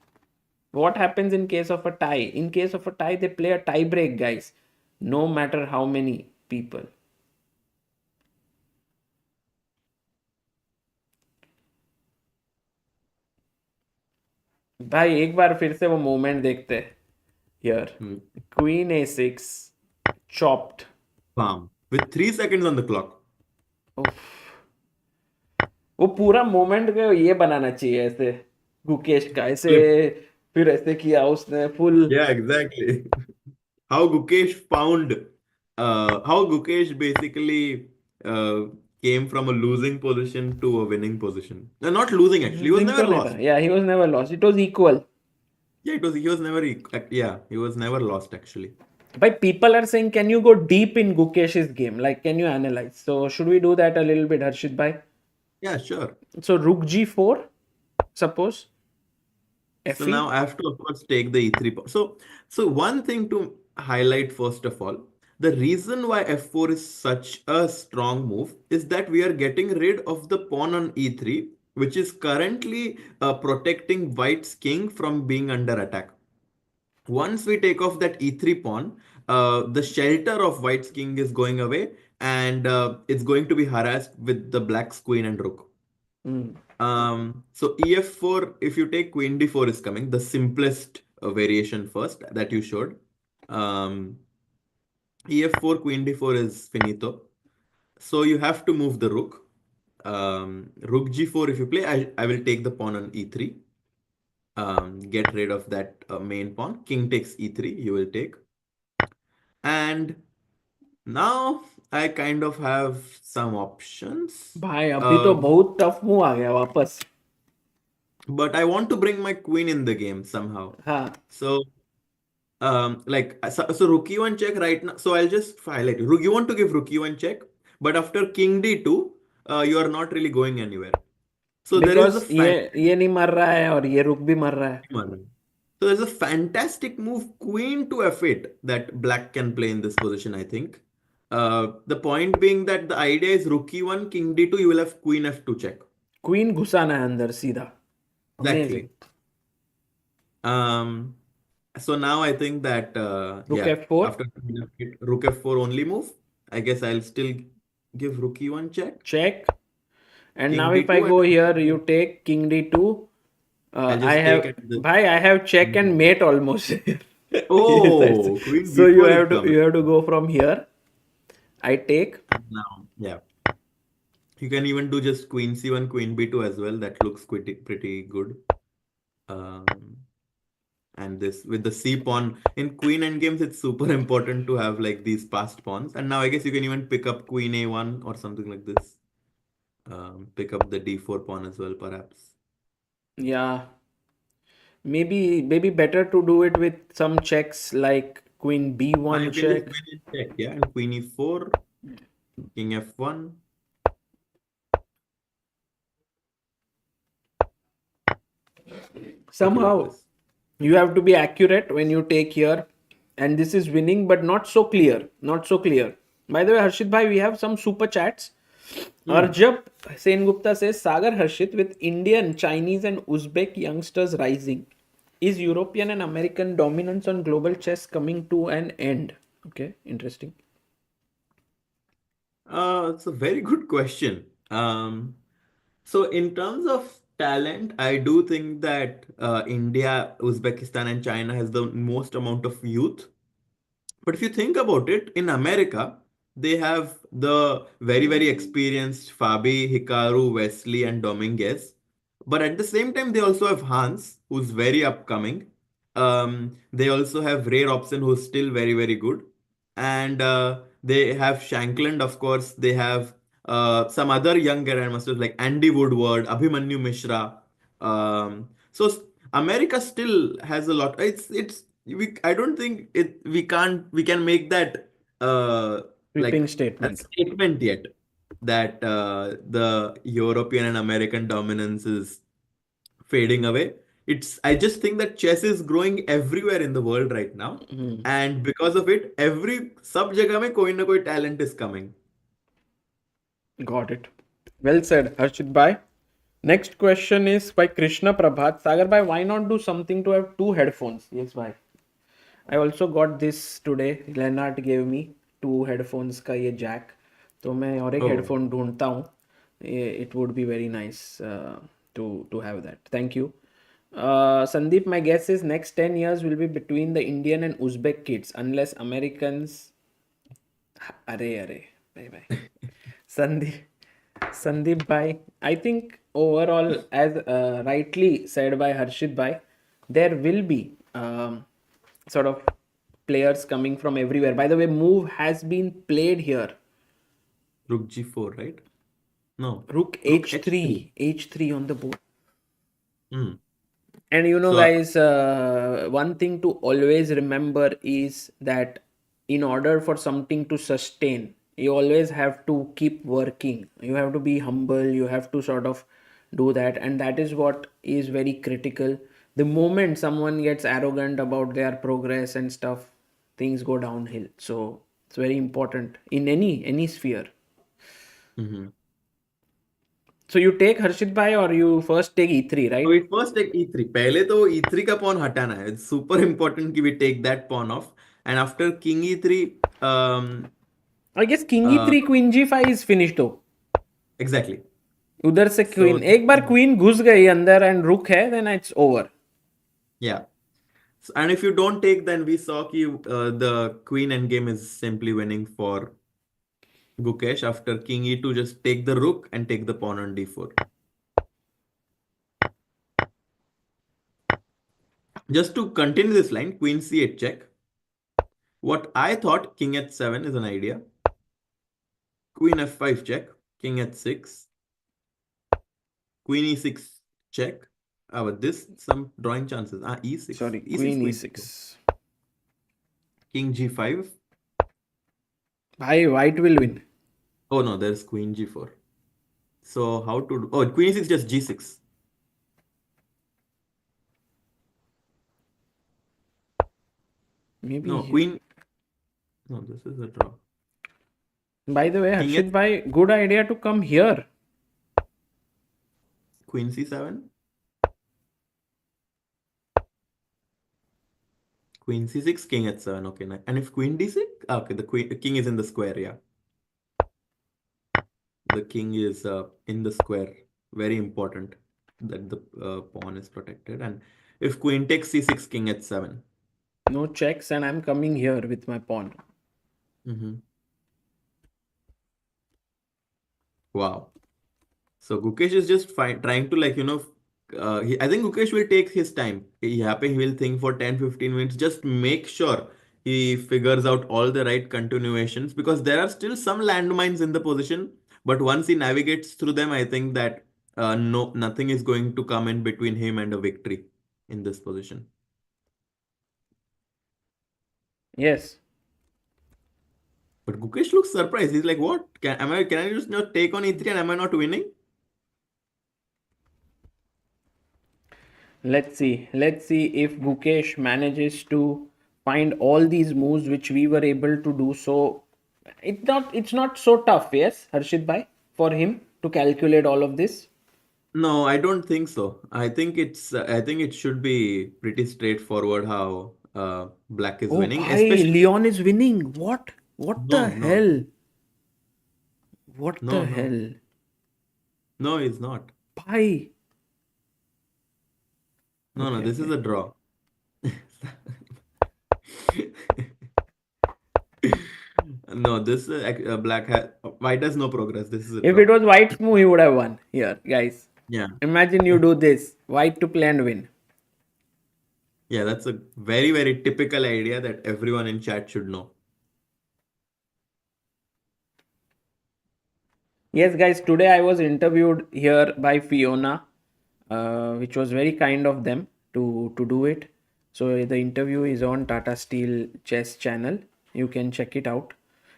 What happens in case of a tie? In case of a tie, they play a tie break, guys. No matter how many people. भाई एक बार फिर से वो moment देखते हैं. Here, Queen A6, chopped. Bam. With 3 seconds on the clock. Oof. वो पूरा moment को ये बनाना चाहिए ऐसे गुकेश का ऐसे Flip. फिर ऐसे किया उसने full Yeah, exactly. How Gukesh found, how Gukesh basically came from a losing position to a winning position. No, not losing actually. He was losing never तो नहीं lost. था yeah he was never lost it was equal Yeah, he was never yeah, he was never lost actually. but people are saying can you go deep in Gukesh's game like can you analyze so should we do that a little bit Harshit bhai Yeah, sure. so rook g4 suppose So fe now I have to, of course, take the e3 pawn. So one thing to highlight first of all, the reason why f4 is such a strong move is that we are getting rid of the pawn on e3, which is currently protecting white's king from being under attack. Once we take off that e3 pawn, the shelter of white's king is going away, and it's going to be harassed with the black's queen and rook. So ef4, if you take queen d4 is coming, the simplest variation first that you showed. Ef4, queen d4 is finito. So you have to move the rook. Rook g4 if you play, I will take the pawn on e3. Get rid of that main pawn. King takes e3, you will take. And now I kind of have some options. भाई अभी तो बहुत tough move आ गया वापस But I want to bring my queen in the game somehow. हाँ So, so rook e1 check right now. So I'll just highlight it. You want to give rook e1 check, but after king d2, you are not really going anywhere. So there is because a ये नहीं मर रहा है और ये रुक भी मर रहा है so there's a fantastic move, queen to f8, that black can play in this position, I think. The point being that the idea is rook e1, king d2, you will have queen f2 check. Queen घुसाना है अंदर सीधा Exactly. So now I think that Rook yeah, f4. after rook f4 only move, I guess I'll still give rook e1 check. And King now if I d2 go and- here you take king d2 I'll just I have take at the- bhai I have check and mate almost Oh, queen so you b4 is have to coming. you have to go from here I take Now, yeah. You can even do just queen c1, queen b2 as well. That looks pretty good. And this with the c pawn in queen endgames, it's super important to have like these passed pawns. And now I guess you can even pick up queen a1 or something like this. Pick up the d4 pawn as well, perhaps. yeah maybe better to do it with some checks like queen b1 You can check just win and check, yeah. And queen e4, king f1. somehow you have to be accurate when you take here and this is winning but not so clear by the way Harshit bhai we have some super chats Arjun Gupta says Sagar Harshit with Indian Chinese and Uzbek youngsters rising is European and American dominance on global chess coming to an end okay interesting It's a very good question. So in terms of talent, I do think that India, Uzbekistan, and China has the most amount of youth. But if you think about it, in America, they have the very, very experienced Fabi, Hikaru, Wesley, and Dominguez. But at the same time, they also have Hans, who's very upcoming. They also have Ray Robson, who's still very, very good. And they have Shankland, of course. They have some other young grandmasters like Andy Woodward, Abhimanyu Mishra. So America still has a lot. I don't think we can make that sweeping like a statement statement yet that the European and American dominance is fading away. I just think that chess is growing everywhere in the world right now, and because of it, every sub jagah mein koi na koi talent is coming. got it well said Harshit bhai next question is by Krishna Prabhat Sagar bhai why not do something to have two headphones yes bhai I also got this today Leonard gave me two headphones का ये jack तो मैं और एक Oh. headphone ढूंढता हूँ it would be very nice to have that thank you Sandeep my guess is next 10 years will be between the Indian and Uzbek kids unless Americans अरे bye bye Sandeep Sandeep Bhai, I think overall, as rightly said by Harshit Bhai, there will be sort of players coming from everywhere. By the way, move has been played here. Rook G4, right? No. Rook Rook H3, H3 on the board. Hmm. And you know, So, guys, one thing to always remember is that in order for something to sustain, you always have to keep working. You have to be humble. You have to sort of do that. And that is what is very critical. The moment someone gets arrogant about their progress and stuff, things go downhill. So it's very important in any sphere. mhm. So you take Harshit Bhai or you first take E3, So right? we first take E3. पहले तो E3 का pawn हटाना है. It's super important कि we take that pawn off. And after King E3, I guess King E3, Queen G5 is finished though. exactly. उधर से So queen एक बार queen घुस गई अंदर एंड रुक है then it's over. yeah. So, and if you don't take, then we saw कि the queen endgame is simply winning for Gukesh. After King E2, just take the rook and take the pawn on D4. Just to continue this line, Queen C8 check. What I thought King H7 is an idea. Queen F5 check. King H6. Queen E6 check. But this some drawing chances. E6. Sorry, E6, Queen Queen E6. King G5. भाई white will win. Oh no, there's Queen G4. So how to do? Oh, Queen E6 just G6. Maybe. No, Queen. No, this is a draw. By the way, King Harshit bhai, good idea to come here. Queen C7. Queen C6, King H7. Okay, nice. And if Queen D6? Okay, the king is in the square, yeah. The king is in the square. Very important that the pawn is protected. And if queen takes C6, King H7. No checks and I'm coming here with my pawn. Wow. So Gukesh is just trying to I think Gukesh will take his time. He will think for 10-15 minutes. Just make sure he figures out all the right continuations because there are still some landmines in the position. But once he navigates through them, I think that nothing is going to come in between him and a victory in this position. Yes. But Gukesh looks surprised. He's like, what? Can I just not take on E3 and am I not winning? Let's see if Gukesh manages to find all these moves which we were able to do. So it's not so tough, yes, Harshit bhai, for him to calculate all of this. No, I don't think so. I think it should be pretty straightforward how Black is winning. Bhai, Especially Leon is winning. What the hell? What No, the no. hell? No, he's not. Bhai. No, Okay, this is a draw. No, this Black has White has no progress. This is a If draw. it was White's move, he would have won here, guys. Yeah. Imagine you do this. White to play and win. Yeah, that's a very, very typical idea that everyone in chat should know. Yes, guys, today I was interviewed here by Fiona, which was very kind of them to do it. So the interview is on Tata Steel Chess channel. You can check it out.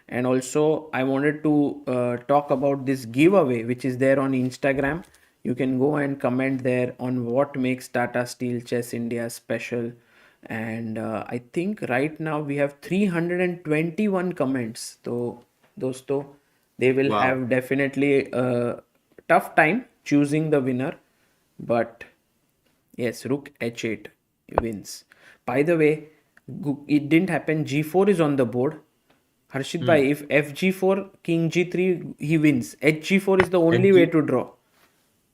And also, I wanted to talk about this giveaway, which is there on Instagram. You can go and comment there on what makes Tata Steel Chess India special. And I think right now we have 321 comments. So, dosto, they will Wow. have definitely a tough time choosing the winner. But yes, Rook H8 wins. By the way, it didn't happen. G4 is on the board. Harshit bhai, if FG4, King G3, he wins. HG4 is the only way to draw.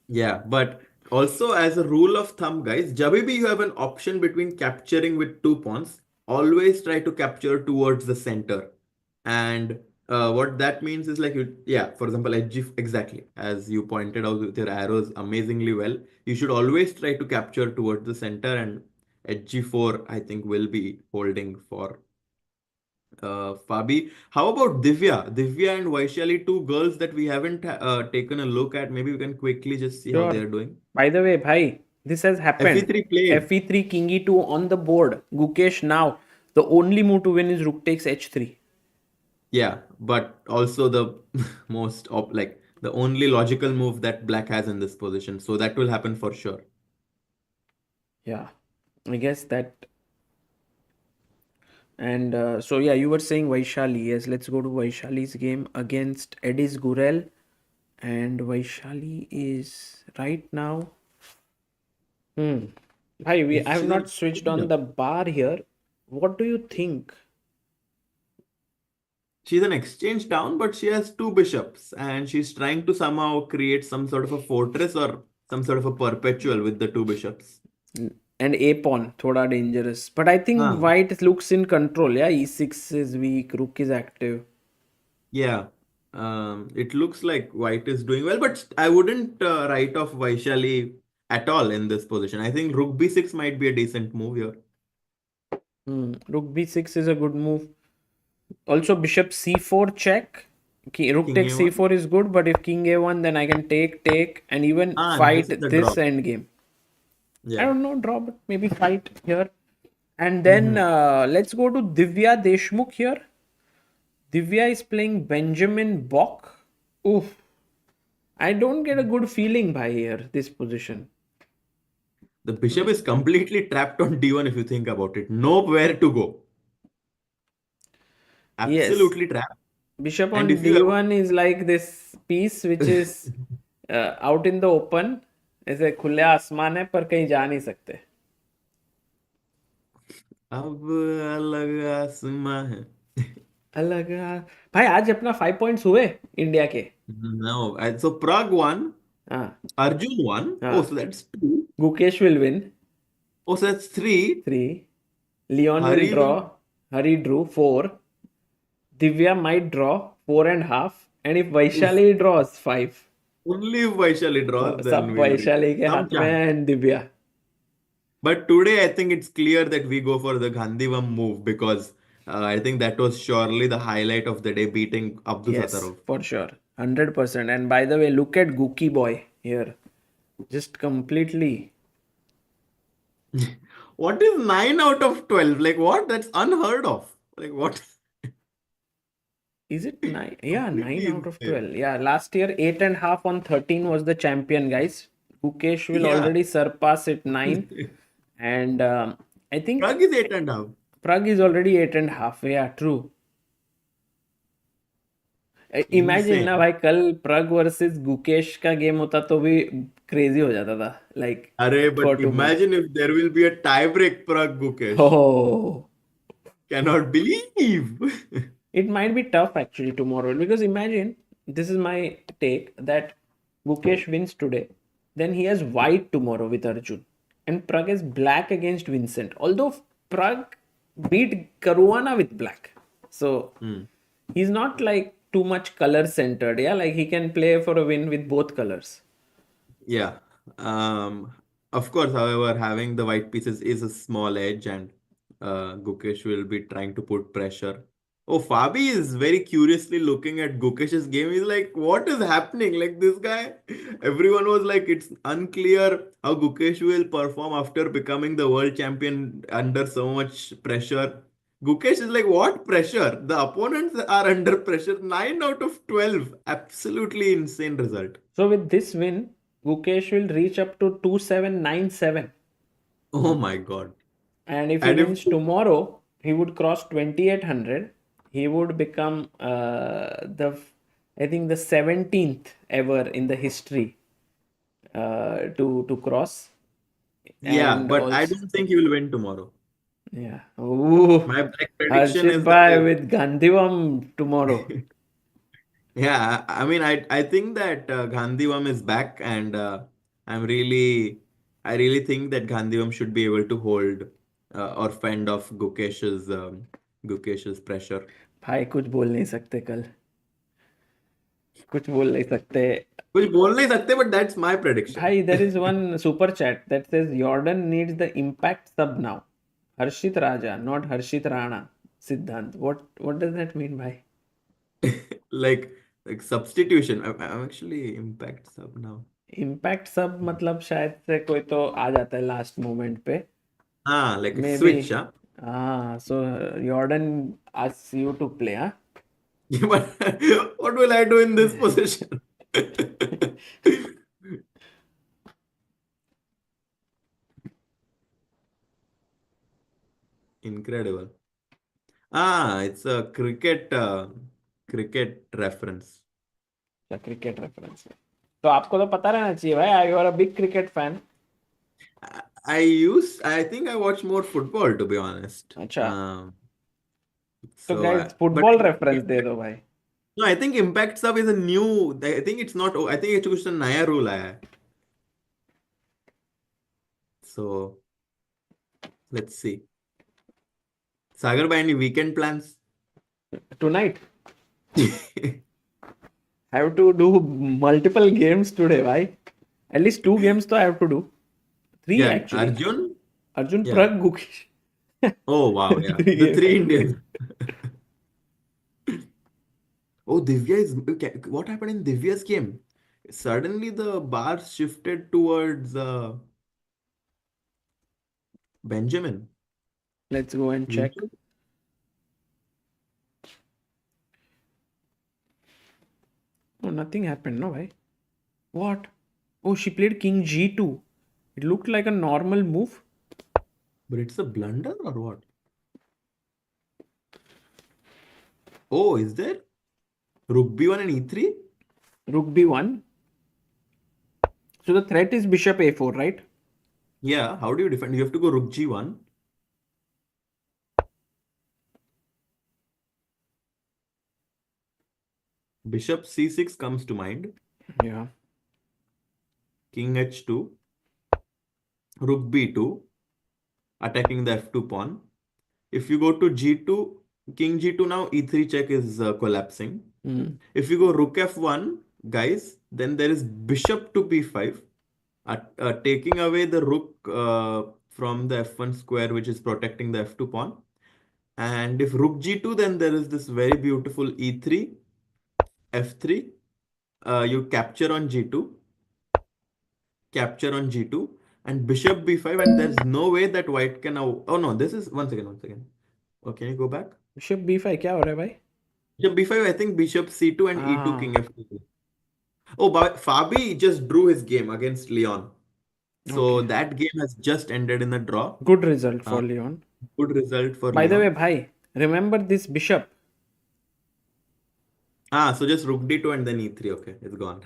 Yeah, but also as a rule of thumb, guys, Jabibi you have an option between capturing with two pawns. Always try to capture towards the center. And What that means is like for example, exactly as you pointed out with your arrows amazingly well. You should always try to capture towards the center, and HG4 I think will be holding for Fabi. How about Divya? Divya and Vaishali, two girls that we haven't taken a look at. Maybe we can quickly just see how they Sure. are doing. By the way, bhai, this has happened. FE3 played. FE3 King E2 on the board. Gukesh now. The only move to win is Rook takes H3. Yeah, but also the like the only logical move that Black has in this position. So that will happen for sure. Yeah, I guess that. And so yeah, you were saying Vaishali. Yes, let's go to Vaishali's game against Edis Gurel. And Vaishali is right now. Hi, I have not switched on the bar here. What do you think? She's an exchange down, but she has two bishops, and she's trying to somehow create some sort of a fortress or some sort of a perpetual with the two bishops. And a pawn, thoda dangerous. But I think white looks in control. Yeah, e6 is weak, rook is active. Yeah, it looks like white is doing well, but I wouldn't write off Vaishali at all in this position. I think rook b6 might be a decent move here. Rook b6 is a good move. Also, bishop c4 check. Rook King takes A1. c4 is good, but if king a1, then I can take, and even fight this is the this draw. endgame. I Yeah. don't know, draw, but maybe fight here. And then let's go to Divya Deshmukh here. Divya is playing Benjamin Bock. Oof. I don't get a good feeling by here, this position. The bishop is completely trapped on d1 if you think about it. Nowhere to go. Absolutely trapped. Bishop And on if you d1 is like this piece which is out in the open. ऐसे खुले आसमान है पर कहीं जा नहीं सकते. अब अलग आसमां है. अलग भाई आज अपना 5 points हुए इंडिया के. No, so Pragg won. Arjun won. Oh, so that's 2. Gukesh will win. Oh, so that's 3. 3. Leon Hari will draw. Hari drew 4. Divya might draw 4.5. And if Vaishali draws 5. Only if Vaishali draws, then सब we'll Vaishali के some हाथ में chance. and Divya. But today, I think it's clear that we go for the Gandhivam move because I think that was surely the highlight of the day, beating Yes, Abdusattorov. for sure. 100%. And by the way, look at Gookie boy here. Just completely. What is 9 out of 12? Like what? That's unheard of. Like what? Is it 9? Yeah, 9 Completely out of insane. 12. Yeah, last year 8.5 on 13 was the champion, guys. Gukesh will Yeah. already surpass it 9. And I think Pragg is 8.5. Pragg is already 8.5. Yeah, true. Imagine Insane. ना भाई कल प्रग versus Gukesh का game होता तो भी crazy हो जाता था like Arey, for but tomorrow. imagine if there will be a tie-break Pragg Gukesh. Oh, Cannot believe. it might be tough actually tomorrow because imagine this is my take that Gukesh wins today, then he has white tomorrow with Arjun, and Pragg is black against Vincent. Although Pragg beat Caruana with black, so he's not like too much color centered. Yeah, like he can play for a win with both colors. Yeah. Of course, however, having the white pieces is a small edge, and Gukesh will be trying to put pressure. Oh, Fabi is very curiously looking at Gukesh's game. He's like, what is happening? Like this guy, everyone was like, it's unclear how Gukesh will perform after becoming the world champion under so much pressure. Gukesh is like, what pressure? The opponents are under pressure. 9 out of 12. Absolutely insane result. So with this win, Gukesh will reach up to 2797. Oh my God. And if he And if- wins tomorrow, he would cross 2800. He would become I think the 17th ever in the history to cross. Yeah, And but I also- don't think he will win tomorrow. Yeah. Ooh. My black prediction Harshit is Bhai that with Gandhivam tomorrow. yeah, I mean, I think that Gandhivam is back, and I really think that Gandhivam should be able to hold or fend off Gukesh's pressure. भाई कुछ बोल नहीं सकते कल, कुछ बोल नहीं सकते कुछ बोल नहीं सकते, but that's my prediction. भाई. There is one super chat that says Jordan needs the impact sub now. Harshit Raja, not Harshit Rana. Siddhant. What does that mean, bhai? like substitution. I'm actually impact sub now. Impact sub मतलब शायद से कोई तो आ जाता है last moment पे. Like a Maybe. switch, huh? So Jordan asks you to play, huh? But what will I do in this position? Incredible. It's a cricket reference. The cricket reference. तो आपको तो पता रहना चाहिए भाई. You are a big cricket fan. I think I watch more football, to be honest. अच्छा. So तो guys football reference दे दो भाई. No, I think impact sub is a new. I think it's not. I think it's कुछ नया rule आया है. So let's see. Sagar, by any weekend plans? Tonight. I have to do multiple games today, bhai. At least 2 games to I have to do. 3 Yeah, actually. Arjun, Yeah. Pragg, Gukesh. Oh wow, yeah. 3 The games. 3 Indians. Oh, Divya is. Okay, what happened in Divya's game? Suddenly the bar shifted towards Benjamin. Let's go and check. Vincent? Oh, nothing happened, no, bhai. What? Oh, she played King G2. It looked like a normal move. But it's a blunder or what? Oh, is there? Rook B1 and E3? Rook B1. So the threat is Bishop A4, right? Yeah, how do you defend? You have to go Rook G1. Bishop C6 comes to mind. Yeah. King H2. Rook B2. Attacking the F2 pawn. If you go to G2, King G2 now, E3 check is collapsing. If you go Rook F1, guys, then there is Bishop to B5. Taking away the Rook from the F1 square, which is protecting the F2 pawn. And if Rook G2, then there is this very beautiful E3, F3. You capture on G2. Capture on G2. And Bishop B5. And there's no way that White can now... Oh no, this is... One second. Oh, can you go back? Bishop B5, क्या हो रहा है भाई? Bishop B5, I think Bishop C2 and E2 King F2. Oh, but Fabi just drew his game against Leon. So Okay. that game has just ended in a draw. Good result for Leon. Good result for By the way, Leon. bhai, remember this bishop. So just Rook D2 and then E3. Okay, it's gone.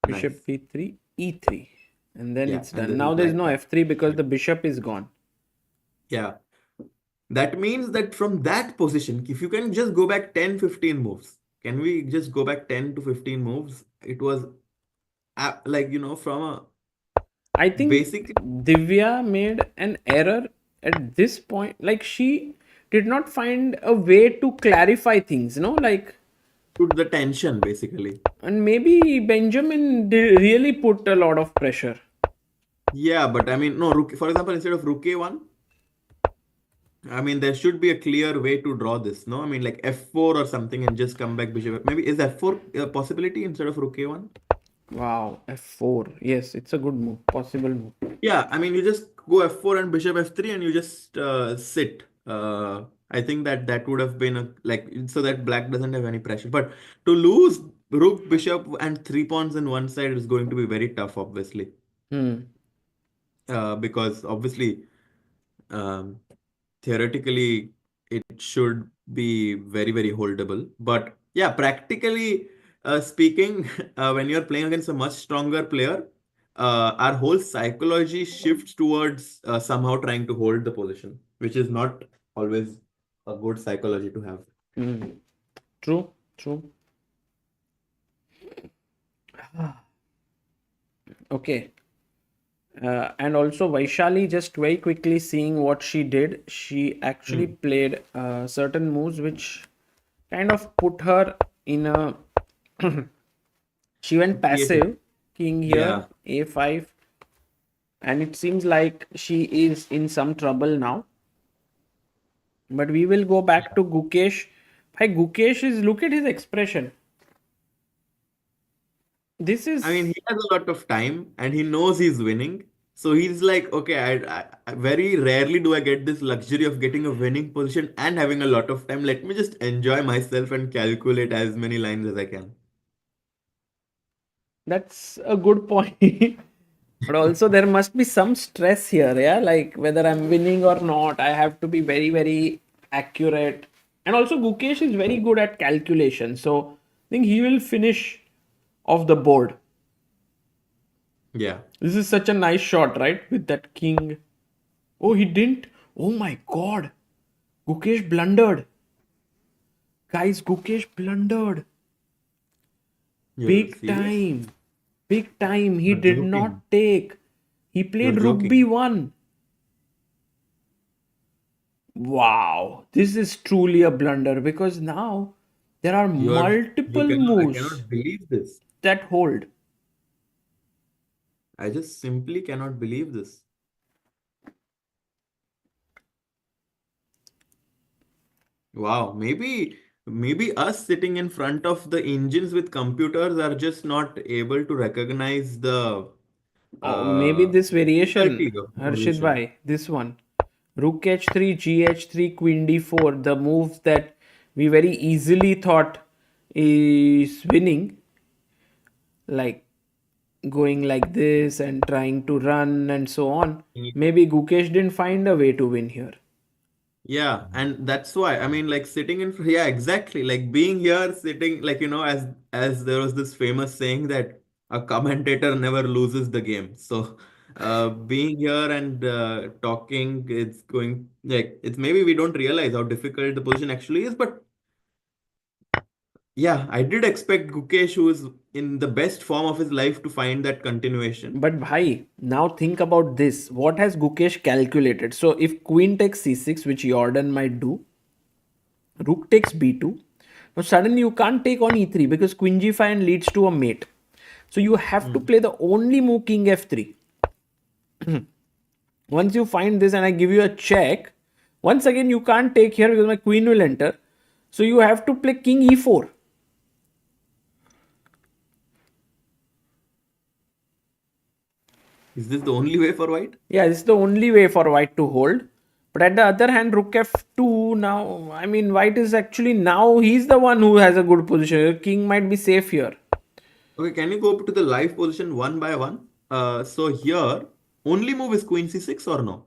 Bishop Nice. B3, E3. And then Yeah, it's and done. this Now is there's black. no F3 because the bishop is gone. Yeah. That means that from that position, if you can just go back 10, 15 moves, can we just go back 10 to 15 moves? It was like, from a I think basically Divya made an error at this point. Like she did not find a way to clarify things, like, put the tension basically. and maybe Benjamin really put a lot of pressure. Yeah, but I mean, no, for example, instead of Rook A1, I mean, there should be a clear way to draw this, no? I mean, like F4 or something and just come back Bishop. Maybe is F4 a possibility instead of Rook A1? Wow, F4. Yes, it's a good move. Possible move. Yeah, I mean, you just go F4 and Bishop F3 and you just sit. I think that would have been so that black doesn't have any pressure. But to lose Rook, Bishop, and 3 pawns in one side is going to be very tough, obviously. Because obviously, theoretically, it should be very, very holdable. But yeah, practically speaking, when you're playing against a much stronger player, our whole psychology shifts towards somehow trying to hold the position, which is not always a good psychology to have. True. Okay. And also Vaishali, just very quickly seeing what she did, she actually played certain moves which kind of put her in a she went passive, king Yeah. here, a5, and it seems like she is in some trouble now. But we will go back to Gukesh. Hi, Gukesh is, look at his expression. This is, I mean, he has a lot of time and he knows he's winning. So he's like, okay, I very rarely do I get this luxury of getting a winning position and having a lot of time. Let me just enjoy myself and calculate as many lines as I can. that's a good point. But also there must be some stress here, yeah, like whether I'm winning or not, I have to be very, very accurate. And also Gukesh is very good at calculation, so I think he will finish off the board. Yeah. This is such a nice shot, right? With that king. Oh, he didn't. Oh my god. Gukesh blundered. Guys, Gukesh blundered. You're Big serious? time. Big time. He You're did joking. not take. He played You're rook joking. b1. Wow. This is truly a blunder because now there are You multiple I moves cannot believe this. that hold. I just simply cannot believe this. Wow, maybe us sitting in front of the engines with computers are just not able to recognize the Oh, maybe this difficulty variation, of the Harshit position. bhai, this one. Rook h3, gh3, queen d4, the moves that we very easily thought is winning, like going like this and trying to run and so on. Maybe Gukesh didn't find a way to win here. Yeah, and that's why I mean, like sitting in, yeah, exactly. Like being here, sitting, like as there was this famous saying that a commentator never loses the game. So, being here and talking, it's going like it's maybe we don't realize how difficult the position actually is, but yeah, I did expect Gukesh, who is in the best form of his life, to find that continuation. But bhai, now think about this. What has Gukesh calculated? So if queen takes c6, which Jorden might do, rook takes b2. Now suddenly you can't take on e3 because queen g5 leads to a mate. So you have to play the only move king f3. Once you find this and I give you a check, once again you can't take here because my queen will enter. So you have to play king e4. Is this the only way for white? Yeah, this is the only way for white to hold. But at the other hand, rook f2 now, I mean, white is actually now, he's the one who has a good position. Your king might be safe here. Okay, can you go up to the live position one by one? So here, only move is queen c6 or no?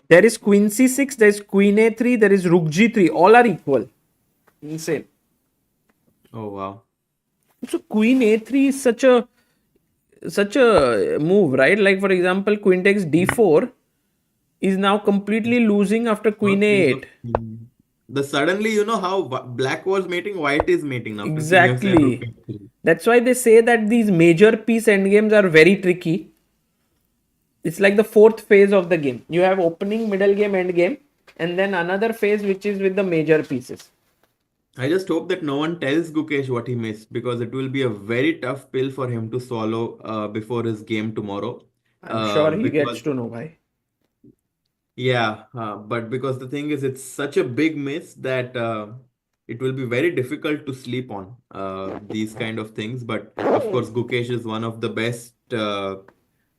There is queen c6, there is queen a3, there is rook g3. All are equal. Insane. Oh, wow. So queen a3 is such a move, right? Like for example, queen takes d4 is now completely losing after queen a8. The suddenly, how black was mating, white is mating now. Since you have said rook Exactly. f3. That's why they say that these major piece endgames are very tricky. It's like the fourth phase of the game. You have opening, middle game, end game, and then another phase which is with the major pieces. I just hope that no one tells Gukesh what he missed, because it will be a very tough pill for him to swallow before his game tomorrow. I'm sure he Because gets to know why. yeah, but because the thing is, it's such a big miss that it will be very difficult to sleep on these kind of things. But of course, Gukesh is one of the best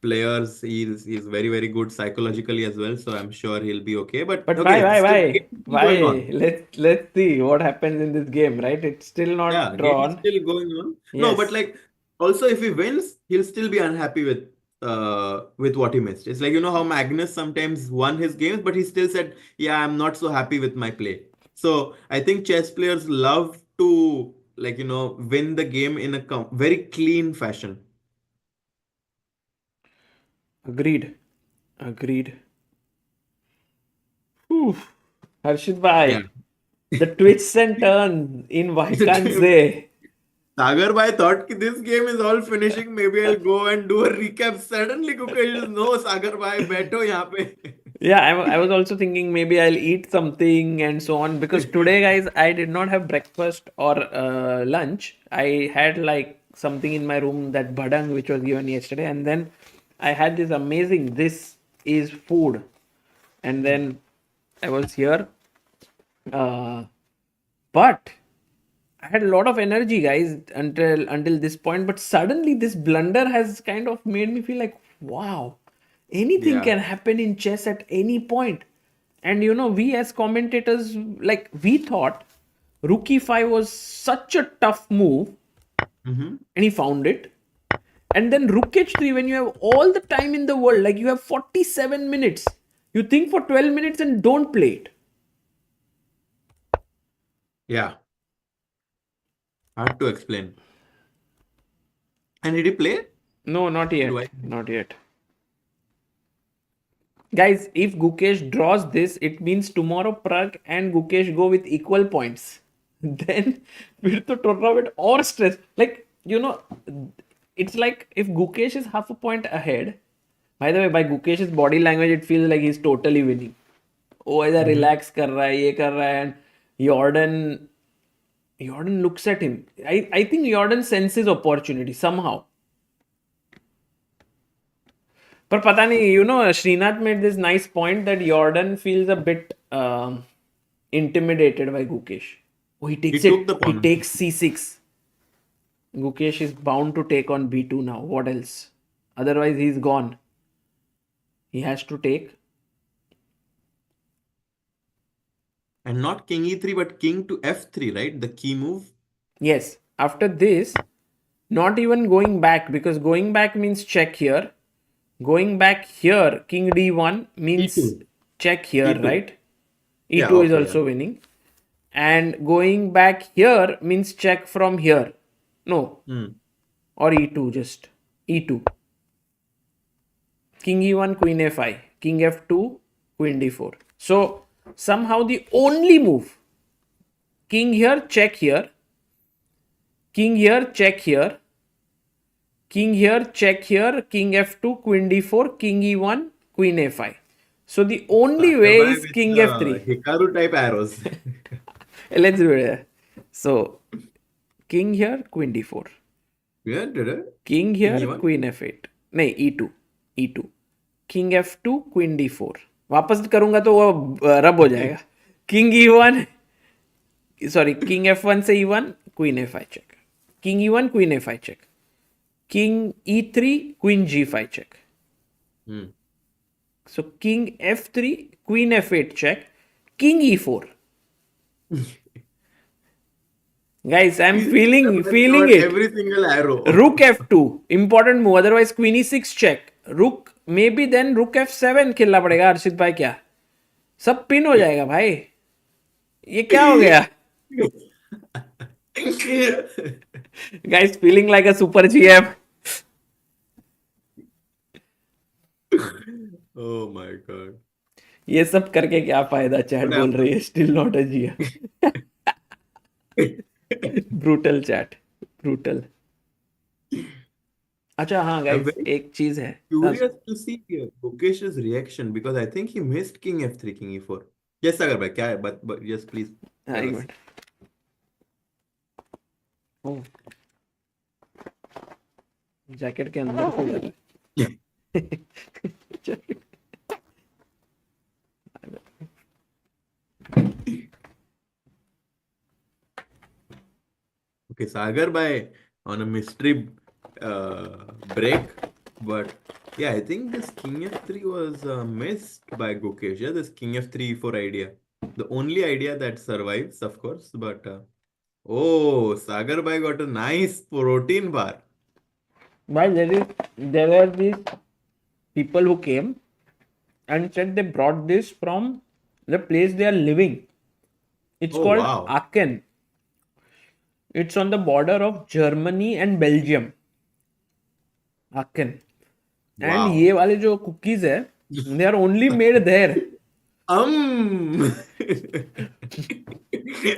players. He's very, very good psychologically as well. So I'm sure he'll be okay. But But okay, it's still game is still going on. Let's see what happens in this game, right? It's still not Yeah, game is drawn. still going on. No, but Yes. like also if he wins, he'll still be unhappy with what he missed. It's like how Magnus sometimes won his games, but he still said, "Yeah, I'm not so happy with my play." So I think chess players love to win the game in a very clean fashion. Agreed. Agreed. Whew. Harshit bhai, Yeah. the twists and turns in Wijk Aan Zee. Sagar bhai thought ki this game is all finishing. Maybe I'll go and do a recap. Suddenly, Gukesh is no, Sagar bhai, बैठो यहाँ पे. Yeah, I was also thinking maybe I'll eat something and so on, because today, guys, I did not have breakfast or lunch. I had like something in my room, that badang which was given yesterday, and then I had this amazing. This is food, and then I was here, but I had a lot of energy, guys, until this point. But suddenly, this blunder has kind of made me feel like, wow, anything Yeah. can happen in chess at any point. And we as commentators, like, we thought Rook e5 was such a tough move, Mhm. and he found it. And then Rook h3, when you have all the time in the world, like you have 47 minutes, you think for 12 minutes and don't play it. Yeah. Hard to explain. And did he play? No, not yet. Why? Not yet. Guys, if Gukesh draws this, it means tomorrow Pragg and Gukesh go with equal points. Then फिर तो tournament और stress. Like, it's like if Gukesh is half a point ahead. By the way, by Gukesh's body language, it feels like he's totally winning. Oh, ऐसा relax कर रहा है, ये कर रहा है, and Jorden looks at him. I think Jorden senses opportunity somehow. But pata nahi, Srinath made this nice point that Jorden feels a bit intimidated by Gukesh. Oh, he takes took it. the He pawn. takes c6. Gukesh is bound to take on b2 now. What else? Otherwise, he's gone. He has to take. And not king e3, but king to f3, right? The key move. Yes. After this, not even going back, because going back means check here. Going back here, king d1 means E2. check here, E2. right? E2 Yeah, is okay, also winning. And going back here means check from here. No. Hmm. Or e2 just. e2. King e1, queen a5. King f2, queen d4. So, somehow the only move. King here, check here. King here, check here. King here, check here. King f2, queen d4, king e1, queen a5. So the only way Sagar bhai is with king the f3. Hikaru type arrows. Let's do it. So king here, queen d4. Yeah, did it? King here, e1? queen f8. नहीं, e2. e2. King f2, queen d4. वापस करूंगा तो वो रब हो जाएगा. King e1. Sorry, king f1 से e1, queen a5 check. King e1, queen a5 check. King e3, queen g5 check. Hmm. So king f3, queen f8 check. King e4. Guys, I'm feeling it. Every single arrow. Rook f2, important move. Otherwise, queen e6 check. Rook, maybe then rook f7 खेलना पड़ेगा हर्षित भाई. क्या सब pin हो जाएगा भाई. ये क्या हो गया? Guys, feeling like a super GM. Oh my god. ये सब करके क्या फायदा? चैट बोल रही है still not a GM. Brutal chat, brutal. अच्छा हाँ गाइस, एक चीज है. Curious to see Gukesh's reaction because I think he missed king f3, king e4. Yes, Sagar bhai, क्या है? But yes, please. हाँ, एक मिनट. जैकेट के अंदर हो गया. Jacket. Okay, Sagar bhai on a mystery break, but yeah, I think this king f3 was missed by Gukesh. Yeah, this king f3 e4 idea, the only idea that survives, of course. But oh, Sagar bhai got a nice protein bar. Why there were these people who came and said they brought this from the place they are living. It's Oh, called wow. Aachen. It's on the border of Germany and Belgium. Aachen. And Wow. ये वाले जो cookies है, they are only made there. Um.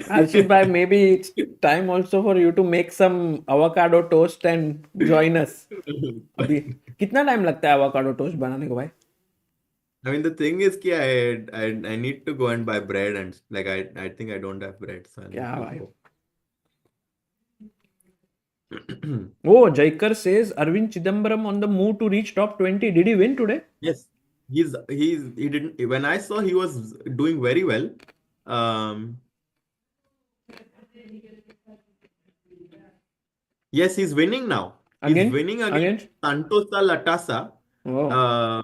Harshit bhai, maybe time also for you to make some avocado toast and join us. अभी कितना time लगता है avocado toast बनाने को भाई? I mean, the thing is, कि I need to go and buy bread, and like I think I don't have bread, so I need क्या to भाई? go. Oh, Jaikar says Arvind Chidambaram on the move to reach top 20. Did he win today? Yes, he didn't. When I saw, he was doing very well. Yes, he's winning now. Again? He's winning against Santosa Latasa. Oh.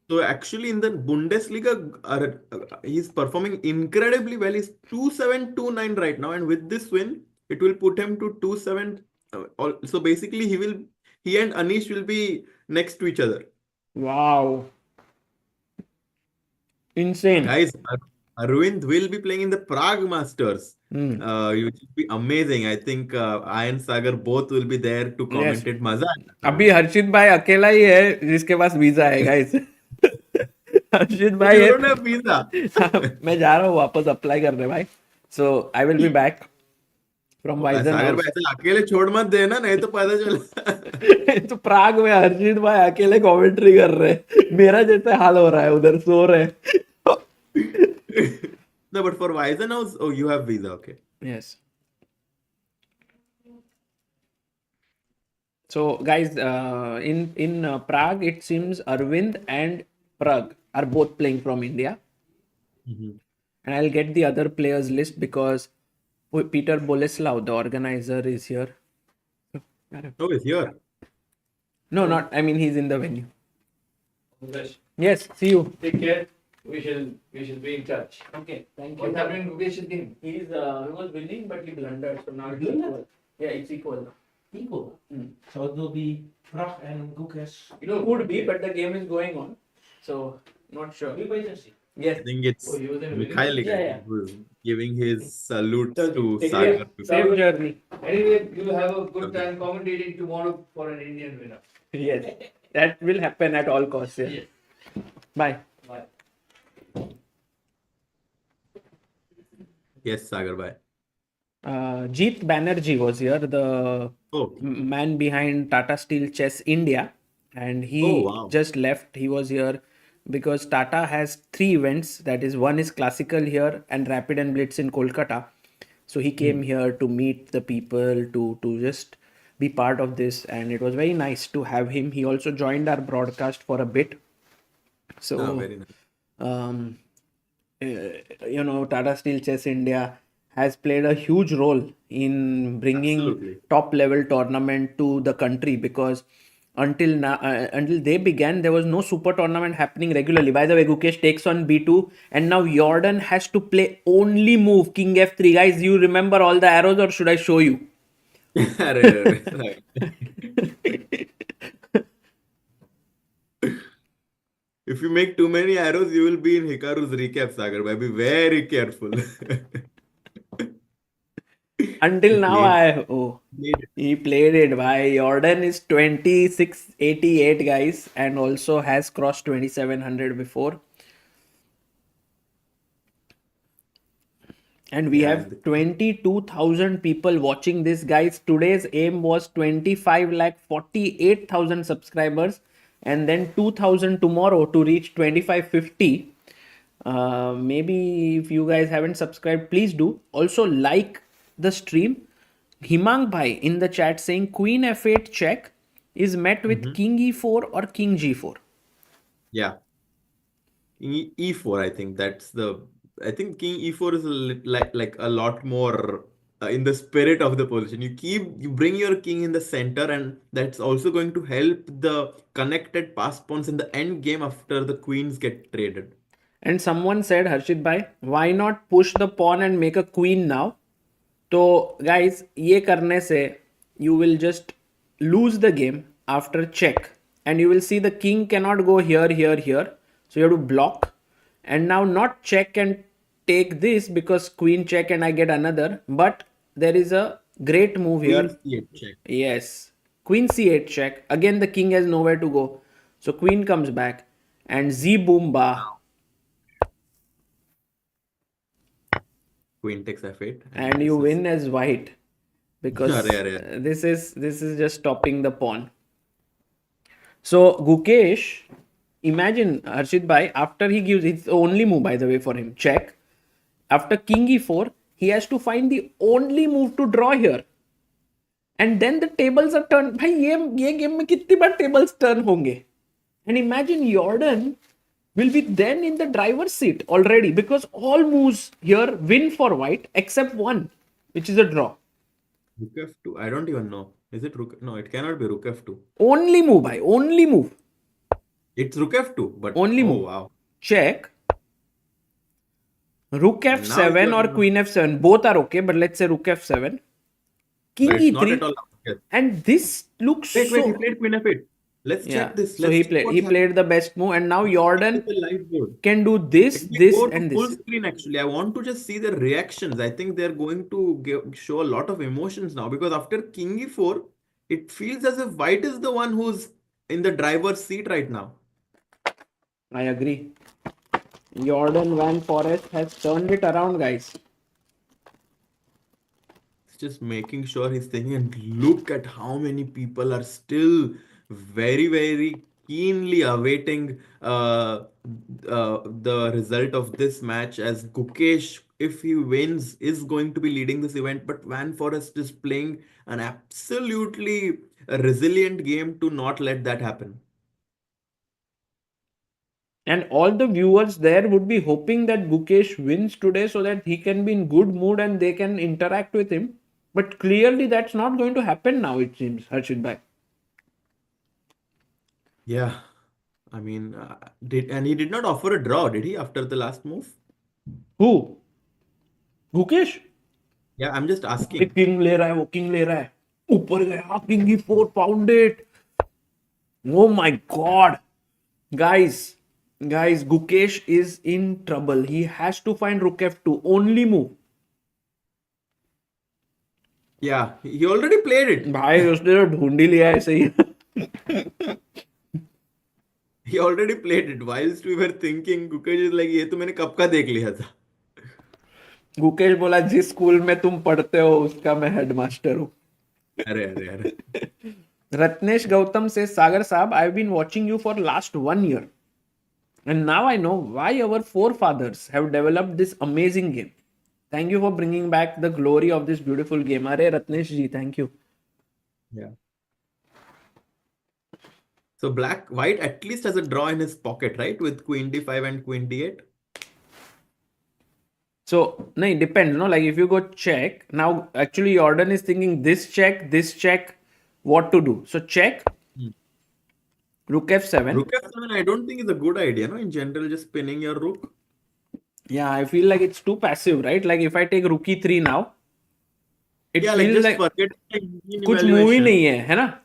So actually in the Bundesliga, he's performing incredibly well. He's 2-7-2-9 right now, and with this win, it will put him to 2-7. So basically, he and Anish will be next to each other. Wow. Insane. Guys, Arvind will be playing in the Pragg Masters. Which will be amazing. I think I and Sagar both will be there to commentate. मजा आएगा. अभी हर्षित भाई अकेला ही है जिसके पास visa है guys. हर्षित भाई You है. don't have visa. मैं जा रहा हूँ वापस अप्लाई करने भाई. So I will be back from Vizen. सागर भाई ऐसे अकेले छोड़ मत देना, नहीं तो पता चला. तो प्राग में हर्षित भाई अकेले कमेंट्री कर रहे हैं. मेरा जैसे हाल हो रहा है, उधर सो रहे हैं. No, but for Vizen House, oh, you have visa, okay. Yes. So guys, in Prague, it seems Arvind and Pragg are both playing from India, and I'll get the other players list because Peter Boleslav, the organizer, is here. Oh, he's here. No, not. I mean, he's in the venue. Gukesh, Yes. See you. take care. We shall be in touch. Okay. Thank you. What happened in Gukesh's game? He was winning, but he blundered. So now it's equal. Yeah, it's equal. Equal. Mm. So it will be Pragg and Gukesh. Could be, but the game is going on, so not sure. We wait and see. Yes. I think it's Oh, you were there winning? Mikhail Yeah. who's giving his salute to Take Sagar. care. Safe journey. Anyway, you will have a good time commentating tomorrow for an Indian winner. Yes, that will happen at all costs. Yeah. Yes. Bye. Bye. Yes, Sagar bhai. Jeet Banerjee was here, the Oh, man behind Tata Steel Chess India, and he Oh, wow. just left. He was here because Tata has 3 events. That is, one is classical here and Rapid and Blitz in Kolkata. So he came here to meet the people, to just be part of this, and it was very nice to have him. He also joined our broadcast for a bit. So very nice. Tata Steel Chess India has played a huge role in bringing Absolutely. top level tournament to the country, because until now, until they began, there was no super tournament happening regularly. By the way, Gukesh takes on B2, and now Jorden has to play only move King F3. Guys, you remember all the arrows, or should I show you? Arre. If you make too many arrows, you will be in Hikaru's recap, Sagar bhai. Be very careful. Until now, Played it. he played it. By Jorden is 2688, guys, and also has crossed 2700 before. And we have 22,000 people watching this, guys. Today's aim was 25,48,000 subscribers, and then 2,000 tomorrow to reach 2550. Maybe if you guys haven't subscribed, please do. Also like the stream. Himang Bhai in the chat saying Queen F8 check is met with King E4 or King G4. Yeah. King E4, I think I think King E4 is like a lot more in the spirit of the position. You bring your king in the center, and that's also going to help the connected pass pawns in the end game after the queens get traded. And someone said, Harshit Bhai, why not push the pawn and make a queen now? So guys, ये करने से you will just lose the game after check, and you will see the king cannot go here. So you have to block, and now not check and take this because queen check and I get another. But there is a great move here. Queen C8 check. Yes, Queen C8 check. Again, the king has nowhere to go. So queen comes back, and Z boom ba. Queen takes F8. And you win as white. because Arey, arey. this is just stopping the pawn. So Gukesh, imagine Harshit Bhai, after he gives, it's the only move by the way for him, check. After king e4, he has to find the only move to draw here. And then the tables are turned. भाई ये game में कितनी बार tables turn होंगे? And imagine Jorden will be then in the driver's seat already, because all moves here win for white except one, which is a draw. Rook f2. I don't even know. Is it rook? No, it cannot be rook f2. Only move, bhai. Only move. It's rook f2, but Only oh move. wow. Check. Rook Now f7 you or are- queen f7. Both are okay, but let's say rook f7. King But it's not e3. at all. Okay. And this looks Wait, so... he played queen f8. Let's Yeah. check this. So Let's he check played. what He happened. played the best move, and now Jorden It's a live board. can do this, Can we this, go to and full this. screen actually? I want to just see the reactions. I think they're going to show a lot of emotions now, because after king e4, it feels as if white is the one who's in the driver's seat right now. I agree. Jordan Van Forest has turned it around, guys. It's just making sure he's thinking, and look at how many people are still very, very keenly awaiting the result of this match, as Gukesh, if he wins, is going to be leading this event. But Van Forest is playing an absolutely resilient game to not let that happen. And all the viewers there would be hoping that Gukesh wins today so that he can be in good mood and they can interact with him. But clearly that's not going to happen now, it seems, Harshit Bhai. Yeah, I mean, he did not offer a draw, did he, after the last move? Who? Gukesh? Yeah, I'm just भाई asking. King ले रहा है, वो king ले रहा है, ऊपर गया, king e4 pound it. Oh my god. Guys, Gukesh is in trouble. He has to find rook f2, only move. Yeah, he already played it. भाई उसने तो ढूंढ ही लिया ऐसे ही. He already played it. Whilst we were thinking, Gukesh is like, ये तो मैंने कब का देख लिया था. गुकेश बोला जिस स्कूल में तुम पढ़ते हो उसका मैं हेडमास्टर हूँ. अरे अरे अरे. Ratnesh Gautam says, Sagar Saab, I've been watching you for last 1 year. And now I know why our forefathers have developed this amazing game. Thank you for bringing back the glory of this beautiful game. Are Ratnesh ji, thank you. Yeah. So white at least has a draw in his pocket, right? With queen d5 and queen d8. So, no, it depends, no? Like if you go check, now actually Jorden is thinking this check, what to do. So check, rook f7. Rook f7, I don't think is a good idea, no? In general, just pinning your rook. Yeah, I feel like it's too passive, right? Like if I take rook e3 now, it Yeah, like feels just like forget कुछ move ही नहीं है ना?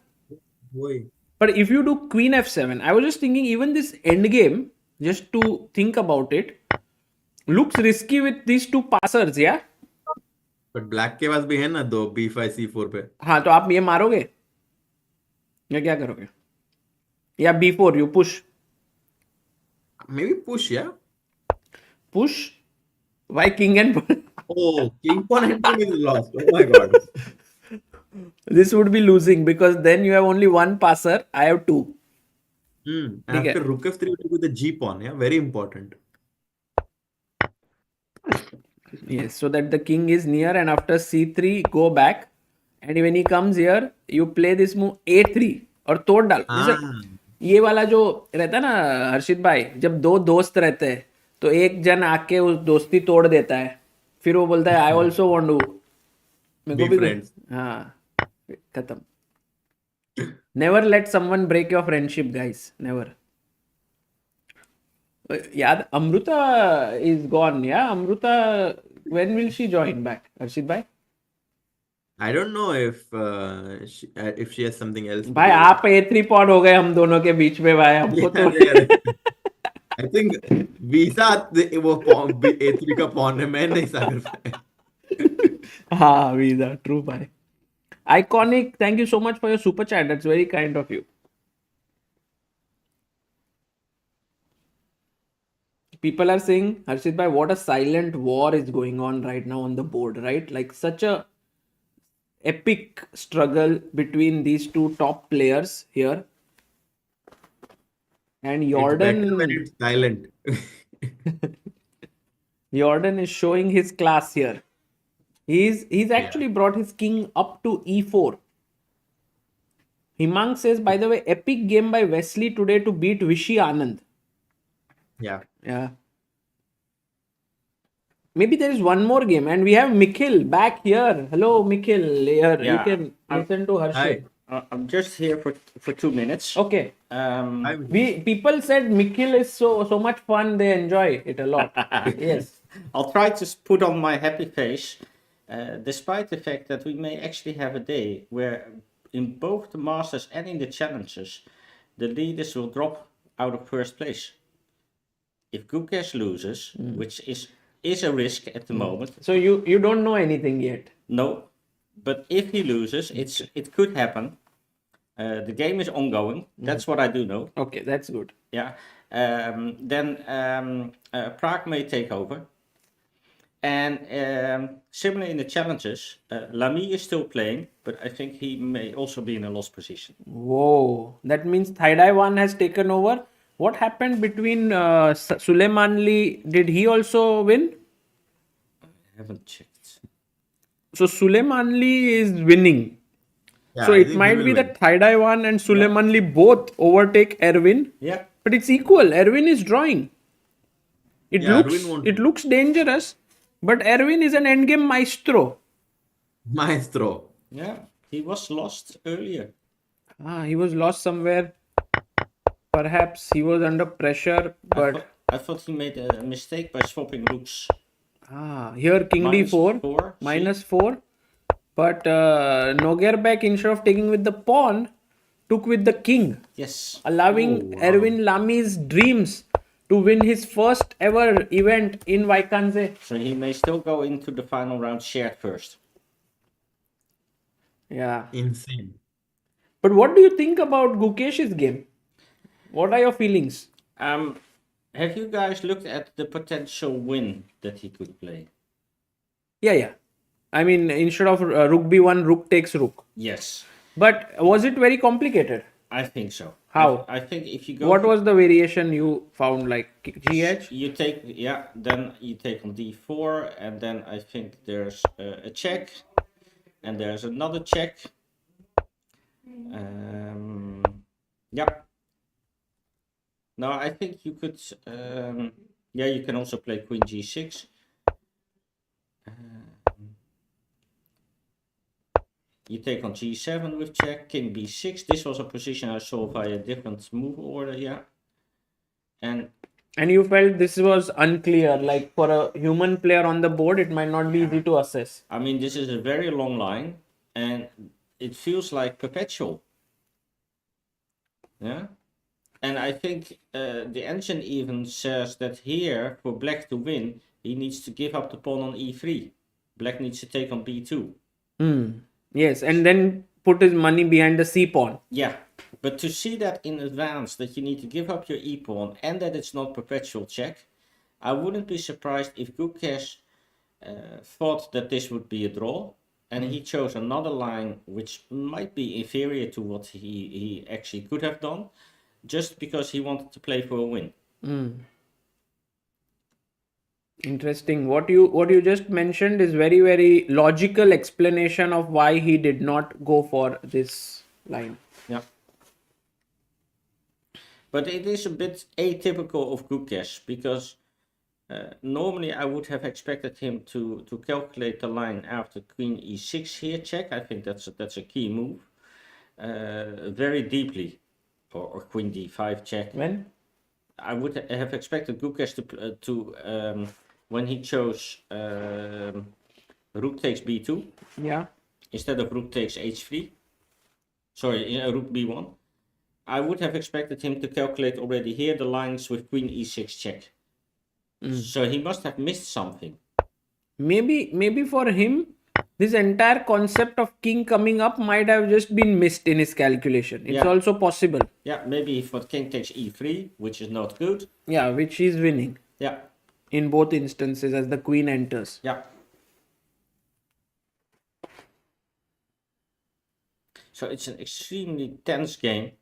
वही. But if you do queen f7, I was just thinking even this end game, just to think about it, looks risky with these two passers, yeah? But black के पास भी है ना दो b5 c4 पे. हाँ तो आप ये मारोगे या क्या करोगे? या b4 you push. Maybe push, yeah? Push. Why king and Oh, king pawn entry is lost. Oh my god. this would be losing because then you have only one passer. I have two. And ठीक है. after rook f3 you do the g pawn, yeah? Very important. Yes, so that the king is near, and after c3 go back, and when he comes here you play this move a3 और तोड़ डाल. जैसे ये वाला जो रहता है ना हर्षित भाई, जब दो दोस्त रहते हैं तो एक जन आके उस दोस्ती तोड़ देता है, फिर वो बोलता है आई ऑल्सो वांट टू मेरे को भी friends. हाँ खत्म. Never let someone break your friendship, guys. Never. याद Amruta is gone, yeah? Amruta, when will she join back, Harshit bhai? I don't know if she has something else. to भाई do. आप A3 pod हो गए हम दोनों के बीच में भाई, हमको तो Yeah. I think वीसा वो a3 का pawn है, मैं नहीं सागर भाई. हाँ वीजा ट्रू भाई. Iconic, thank you so much for your super chat. That's very kind of you. People are saying, Harshit bhai, what a silent war is going on right now on the board, right? Like such a epic struggle between these two top players here. And It's better when Jorden, it's silent. Jorden is showing his class here. He's actually brought his king up to e4. Himang says, by the way, epic game by Wesley today to beat Vishy Anand. Yeah. Yeah. Maybe there is one more game, and we have Mikhil back here. Hello, Mikhil. Here, you Yeah. can listen to Harshit. I'm just here for 2 minutes. Okay. People said Mikhil is so much fun. They enjoy it a lot. Yes. I'll try to put on my happy face, despite the fact that we may actually have a day where in both the Masters and in the Challenges, the leaders will drop out of first place. If Gukesh loses, which is a risk at the moment. So you don't know anything yet. No, but if he loses, it could happen. The game is ongoing. That's what I do know. Okay, that's good. Yeah. Then Pragg may take over. And similarly in the Challenges, Lamy is still playing, but I think he may also be in a lost position. Whoa, that means Thaidai one has taken over. What happened between Suleimanli? Did he also win? I haven't checked. So Suleimanli is winning. Yeah, So I it think he might will be win. that Thaidai one and Suleimanli both overtake Erwin. Yeah. But it's equal. Erwin is drawing. It Yeah, looks Erwin won't it looks dangerous, but Erwin is an endgame maestro. Maestro. Yeah. He was lost earlier. He was lost somewhere. Perhaps he was under pressure, but I thought he made a mistake by swapping rooks. here King Minus D4, four, minus 4. But Nodirbek, instead of taking with the pawn, took with the king, Yes. allowing Erwin Lamy's dreams to win his first ever event in Wijk Aan Zee. So he may still go into the final round shared first. Yeah. Insane. But what do you think about Gukesh's game? What are your feelings? Have you guys looked at the potential win that he could play? Yeah. I mean, instead of rook b1, rook takes rook. Yes, But was it very complicated? I think so. How? I think if you go. What was the variation you found, like GH? You take, then you take on d4, and then I think there's a check, and there's another check. Yeah. No, I think you could. You can also play Queen G6. You take on G7 with check, King B6. This was a position I saw via different move order, yeah. And you felt this was unclear, like for a human player on the board, it might not be easy to assess. I mean, this is a very long line, and it feels like perpetual. Yeah. And I think the engine even says that here, for black to win, he needs to give up the pawn on e3. Black needs to take on b2. Yes, and then put his money behind the c pawn. Yeah, but to see that in advance, that you need to give up your e-pawn and that it's not perpetual check, I wouldn't be surprised if Gukesh thought that this would be a draw, and he chose another line which might be inferior to what he actually could have done, just because he wanted to play for a win. Interesting. What you just mentioned is very, very logical explanation of why he did not go for this line. Yeah. But it is a bit atypical of Gukesh, because normally I would have expected him to calculate the line after Queen e6 here check. I think that's a key move. Very deeply, or Queen d5 check. When? I would have expected Gukesh to when he chose rook takes b2 instead of rook takes h3. Sorry, rook b1. I would have expected him to calculate already here the lines with Queen e6 check. So he must have missed something. Maybe for him, this entire concept of king coming up might have just been missed in his calculation. It's also possible. Yeah, maybe he thought king takes e3, which is not good. Yeah, which he's winning. Yeah. In both instances as the queen enters. Yeah. So it's an extremely tense game.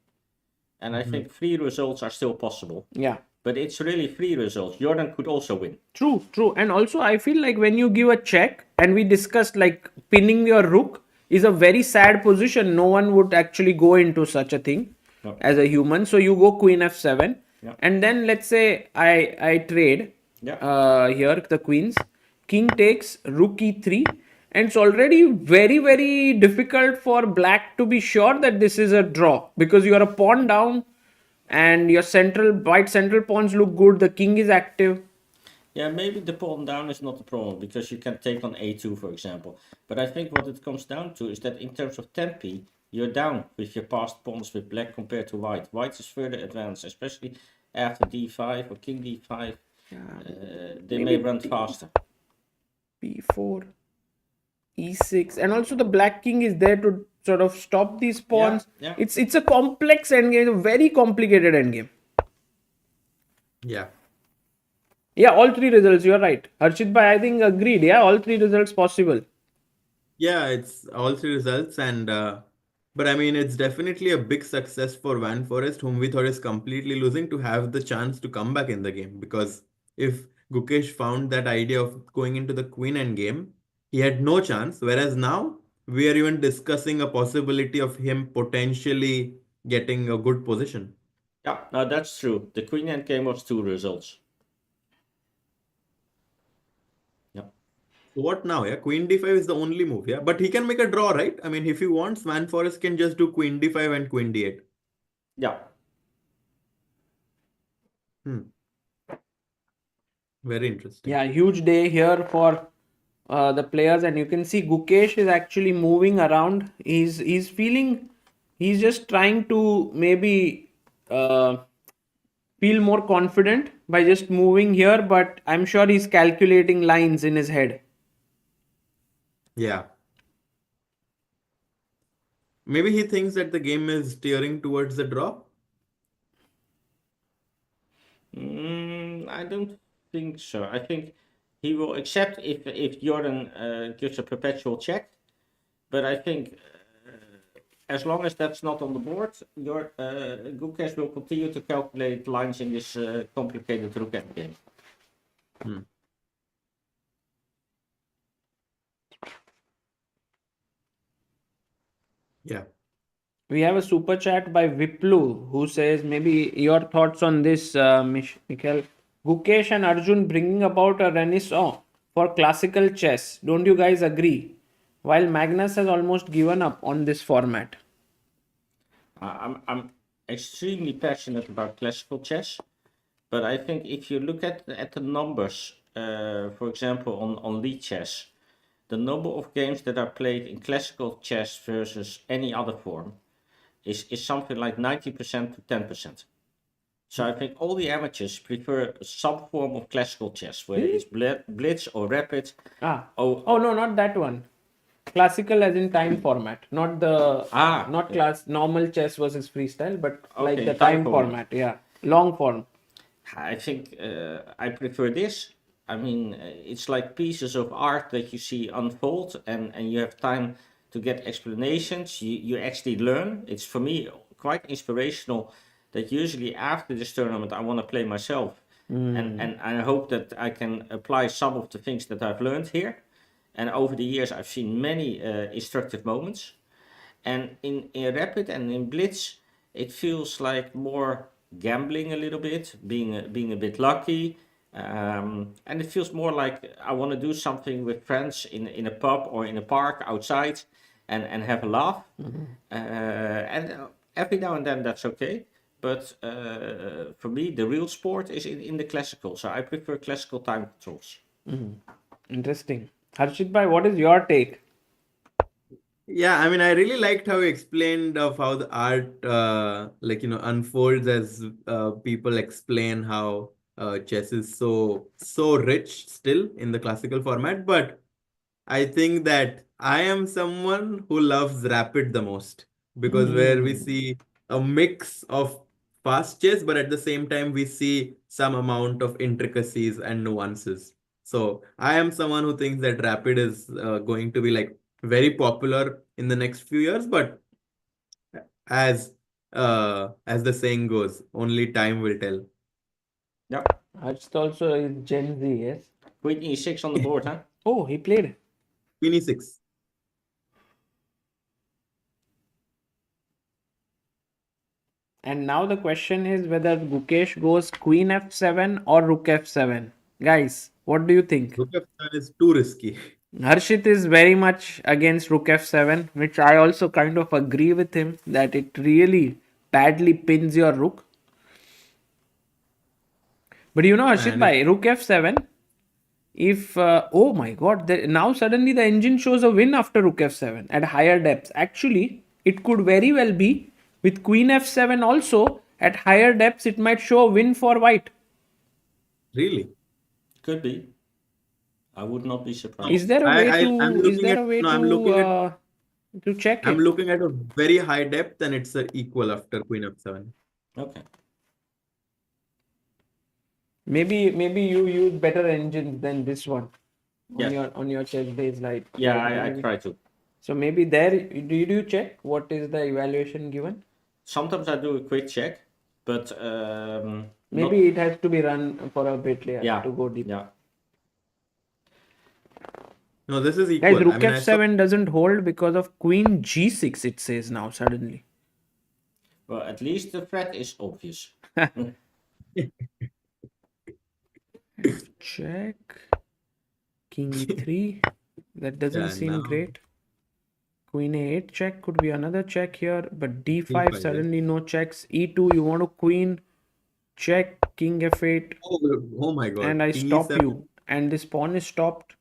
And I think 3 results are still possible. Yeah. But it's really 3 results. Jorden could also win. True, true. And also, I feel like when you give a check, and we discussed like pinning your rook is a very sad position. No one would actually go into such a thing No. as a human. So you go queen f7, Yeah. and then let's say I trade Yeah. here the queens, king takes rook e3, and it's already very very difficult for black to be sure that this is a draw because you are a pawn down, and your white central pawns look good. The king is active. Yeah, maybe the pawn down is not the problem because you can take on a2, for example. But I think what it comes down to is that in terms of tempi, you're down with your passed pawns with black compared to white. White is further advanced, especially after d5 or king d5. They may run faster. b4, e6, and also the black king is there to sort of stop these pawns. Yeah. It's a complex endgame, a very complicated endgame. Yeah. Yeah, all 3 results. You're right, Harshit bhai. I think agreed. Yeah, all 3 results possible. Yeah, it's all 3 results, and but I mean, it's definitely a big success for Van Forest, whom we thought is completely losing, to have the chance to come back in the game. Because if Gukesh found that idea of going into the queen end game, he had no chance. Whereas now we are even discussing a possibility of him potentially getting a good position. Yeah, no, that's true. The queen endgame was 2 results. So what now? Yeah, queen d5 is the only move. Yeah, but he can make a draw, right? I mean, if he wants, Van Forest can just do queen d5 and queen d8. Yeah. Very interesting. Yeah, huge day here for the players, and you can see Gukesh is actually moving around. He's feeling, he's just trying to maybe feel more confident by just moving here, but I'm sure he's calculating lines in his head. Yeah. Maybe he thinks that the game is steering towards the draw. I don't think so. I think he will accept if Jorden gives a perpetual check. But I think as long as that's not on the board, Gukesh will continue to calculate lines in this complicated rook endgame. Yeah. We have a super chat by Viplu who says maybe your thoughts on this, Mikhail. Gukesh and Arjun bringing about a renaissance for classical chess. Don't you guys agree? While Magnus has almost given up on this format. I'm extremely passionate about classical chess, but I think if you look at the numbers, for example, on league chess, the number of games that are played in classical chess versus any other form is something like 90% to 10%. So I think all the amateurs prefer some form of classical chess, whether it's blitz or rapid. Oh no, not that one. Classical as in time format, not the normal chess versus freestyle, but like the time format. Yeah, long form. I think I prefer this. I mean, it's like pieces of art that you see unfold, and you have time to get explanations. You actually learn. It's for me quite inspirational that usually after this tournament I want to play myself, and I hope that I can apply some of the things that I've learned here. And over the years I've seen many instructive moments. And in rapid and in blitz, it feels like more gambling a little bit, being a bit lucky. And it feels more like I want to do something with friends in a pub or in a park outside and have a laugh. And every now and then that's okay. But for me, the real sport is in the classical. So I prefer classical time controls. Interesting. Harshit bhai, what is your take? Yeah, I mean, I really liked how you explained of how the art, unfolds as people explain how chess is so rich still in the classical format. But I think that I am someone who loves rapid the most, because where we see a mix of fast chess, but at the same time we see some amount of intricacies and nuances. So I am someone who thinks that rapid is going to be like very popular in the next few years, but as the saying goes, only time will tell. Yeah. Harshit also is Gen Z, yes. Queen e6 on the board, huh? Oh, he played. Queen e6. And now the question is whether Gukesh goes Queen f7 or Rook f7. Guys, what do you think? Rook f7 is too risky. Harshit is very much against Rook f7, which I also kind of agree with him that it really badly pins your rook. But you know, Harshit, And by Rook f7, if oh my god, now suddenly the engine shows a win after Rook f7 at higher depths. Actually, it could very well be with Queen f7 also at higher depths. It might show a win for white. really, Could be. I would not be surprised. Is there a way I'm to? Is looking there at a way no, I'm looking at to check I'm it? looking at a very high depth and it's equal after Queen f7. Okay. Maybe you use better engines than this one Yeah. on your ChessBase light. Yeah, I Maybe. try to. So maybe there do you check what is the evaluation given? Sometimes I do a quick check, but Maybe it has to be run for a bit later yeah, to go deep. yeah. No, this is equal. Guys, I Rook mean, I saw f7 doesn't hold because of Queen g6. It says now suddenly. Well, at least the threat is obvious. Check. King e3. That doesn't Yeah, seem now great. Queen a8 check could be another check here, but d5 d5, yes. suddenly no checks. e2 you want to queen check, king f8, Oh my god. and I King stop e7. you, and this pawn is stopped.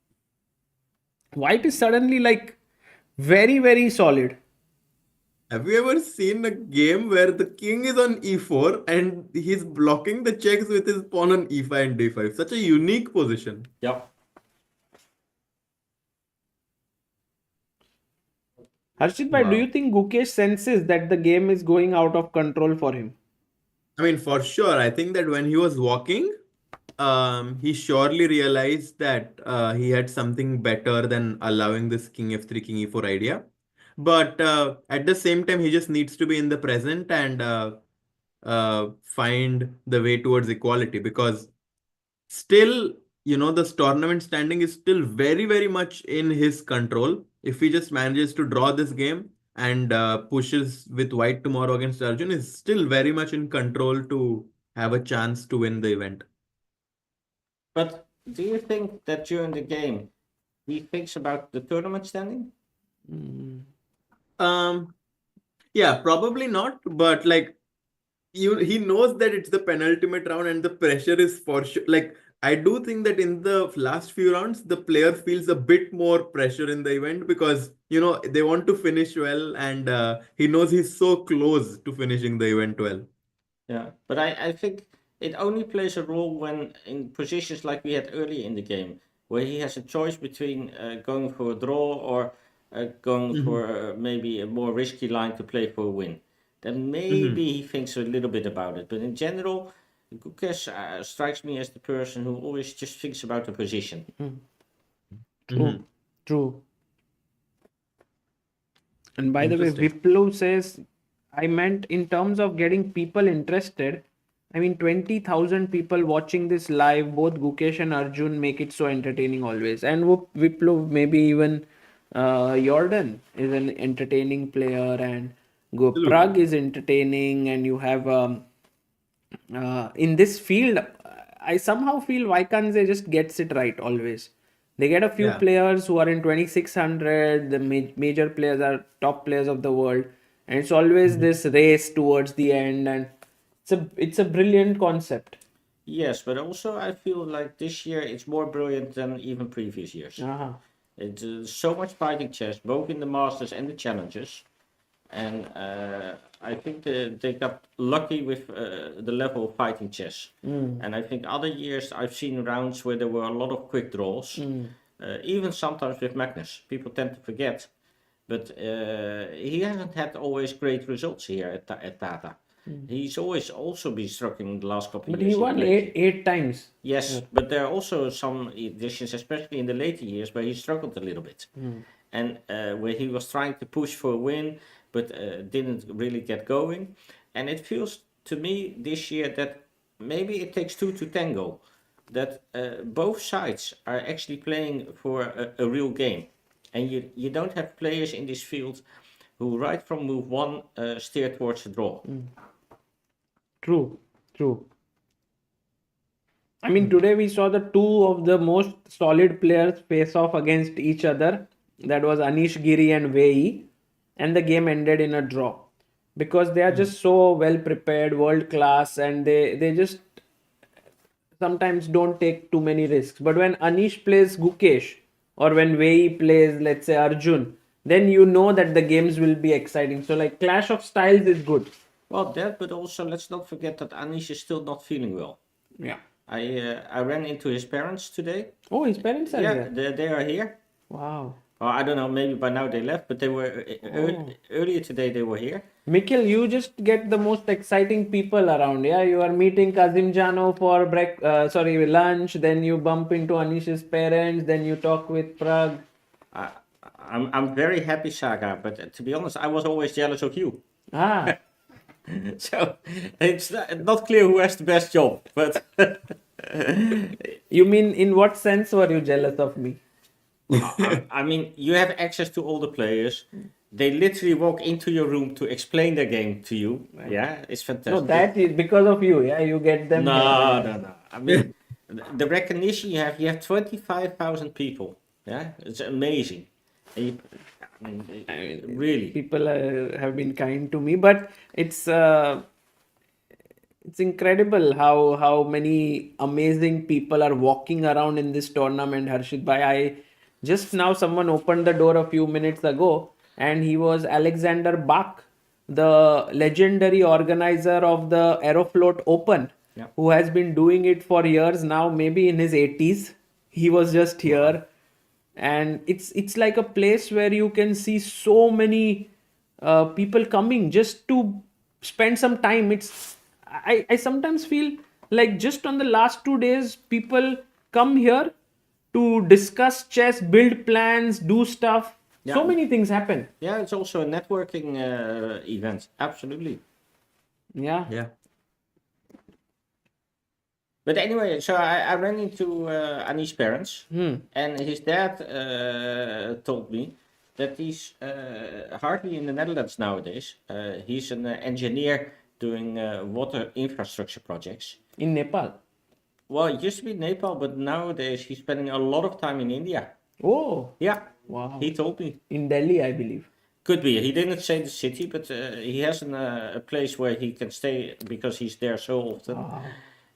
White is suddenly like very solid. Have you ever seen a game where the king is on e4 and he's blocking the checks with his pawn on e5 and d5? Such a unique position. Yep. Harshit bhai, do you think Gukesh senses that the game is going out of control for him? I mean, for sure. I think that when he was walking, he surely realized that he had something better than allowing this king f3, king e4 idea. But at the same time, he just needs to be in the present and find the way towards equality, because still, this tournament standing is still very much in his control. If he just manages to draw this game and pushes with white tomorrow against Arjun, is still very much in control to have a chance to win the event. But do you think that during the game he thinks about the tournament standing? Yeah, probably not, but like he knows that it's the penultimate round and the pressure is for sure. Like, I do think that in the last few rounds, the player feels a bit more pressure in the event because, they want to finish well, and he knows he's so close to finishing the event well. Yeah, but I think it only plays a role when in positions like we had earlier in the game, where he has a choice between going for a draw or going for maybe a more risky line to play for a win. Then maybe he thinks a little bit about it. But in general, Gukesh strikes me as the person who always just thinks about the position. True. And by the way, Interesting. Viplu says, I meant in terms of getting people interested. I mean, 20,000 people watching this live, both Gukesh and Arjun make it so entertaining always. And Viplu, maybe even Jorden is an entertaining player, and Pragg is entertaining, and you have in this field, I somehow feel Wijk Aan Zee just gets it right always. They get a few Yeah. players who are in 2600, the major players are top players of the world, and it's always this race towards the end, and it's a brilliant concept. Yes, but also I feel like this year it's more brilliant than even previous years. Uh-huh. It's so much fighting chess, both in the Masters and the Challenges. And I think they got lucky with the level of fighting chess. And I think other years I've seen rounds where there were a lot of quick draws, even sometimes with Magnus. People tend to forget, but he hasn't had always great results here at Tata. He's always also been struggling the last couple of But years. he won eight times. Yes, but there are also some editions, especially in the later years, where he struggled a little bit. and where he was trying to push for a win, but didn't really get going. And it feels to me this year that maybe it takes two to tango, that both sides are actually playing for a real game. And you don't have players in this field who right from move one steer towards a draw. True, true. I mean, today we saw the two of the most solid players face off against each other. That was Anish Giri and Wei Yi, and the game ended in a draw because they are just so well prepared, world class, and they just sometimes don't take too many risks. But when Anish plays Gukesh or when Wei Yi plays, let's say, Arjun, then you know that the games will be exciting. So, like, clash of styles is good. Well, that, but also let's not forget that Anish is still not feeling well. Yeah. I ran into his parents today. Oh, his parents are Yeah, here. they are here. Wow. I don't know, maybe by now they left, but they were earlier today. They were here. Mikhail, you just get the most exciting people around. Yeah, you are meeting Kazim Jano for lunch. Then you bump into Anish's parents. Then you talk with Pragg. I'm very happy, Saga, but to be honest, I was always jealous of you. Ah, So it's not clear who has the best job, but you mean in what sense were you jealous of me? I mean, you have access to all the players. They literally walk into your room to explain their game to you. Yeah, it's fantastic. No, that is because of you. Yeah, you get them. No. I mean, the recognition you have 25,000 people. Yeah, it's amazing. And really. People have been kind to me, but it's incredible how many amazing people are walking around in this tournament. Harshit bhai, I just now someone opened the door a few minutes ago, and he was Alexander Bach, the legendary organizer of the Aeroflot Open, Yeah. who has been doing it for years now, maybe in his 80s. He was just here. And it's like a place where you can see so many people coming just to spend some time. I sometimes feel like just on the last 2 days people come here to discuss chess, build plans, do stuff. Yeah. So many things happen. Yeah, it's also a networking event. Absolutely. Yeah. Yeah. But anyway, so I ran into Anish's parents, Hmm. and his dad told me that he's hardly in the Netherlands nowadays. He's an engineer doing water infrastructure projects. In Nepal. Well, it used to be Nepal, but nowadays he's spending a lot of time in India. Oh, Yeah, wow. he told me. In Delhi, I believe. Could be. He didn't say the city, but he has a place where he can stay because he's there so often. Wow.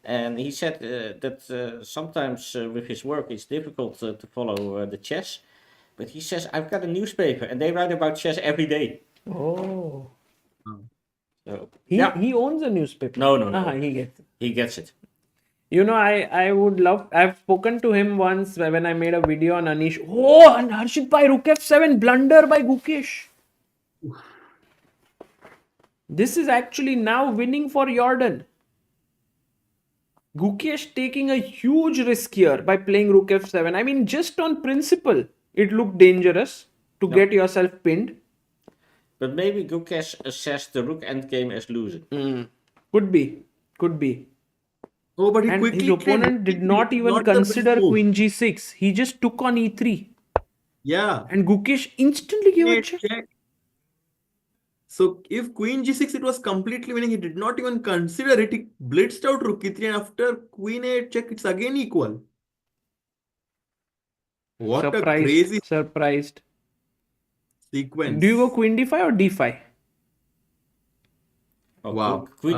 And he said that sometimes with his work it's difficult to follow the chess. But he says, I've got a newspaper and they write about chess every day. Oh. So, He owns a newspaper. No. He gets it. He gets it. You know, I would love. I've spoken to him once when I made a video on Anish. Oh, and Harshit by Rook F7 blunder by Gukesh. This is actually now winning for Jorden. Gukesh taking a huge risk here by playing Rook F7. I mean, just on principle, it looked dangerous to get yourself pinned. But maybe Gukesh assessed the rook endgame as losing. Could be. Oh, but he And quickly his opponent did not even the best consider move. Queen G6. He just took on E3. Yeah. And Gukesh instantly gave a Queen check. check. So if Queen G6 it was completely winning, he did not even consider it. He blitzed out Rook E3 and after Queen A check, it's again equal. What a crazy Surprised. sequence. Do you go Queen D5 or D5? Oh, Wow. Queen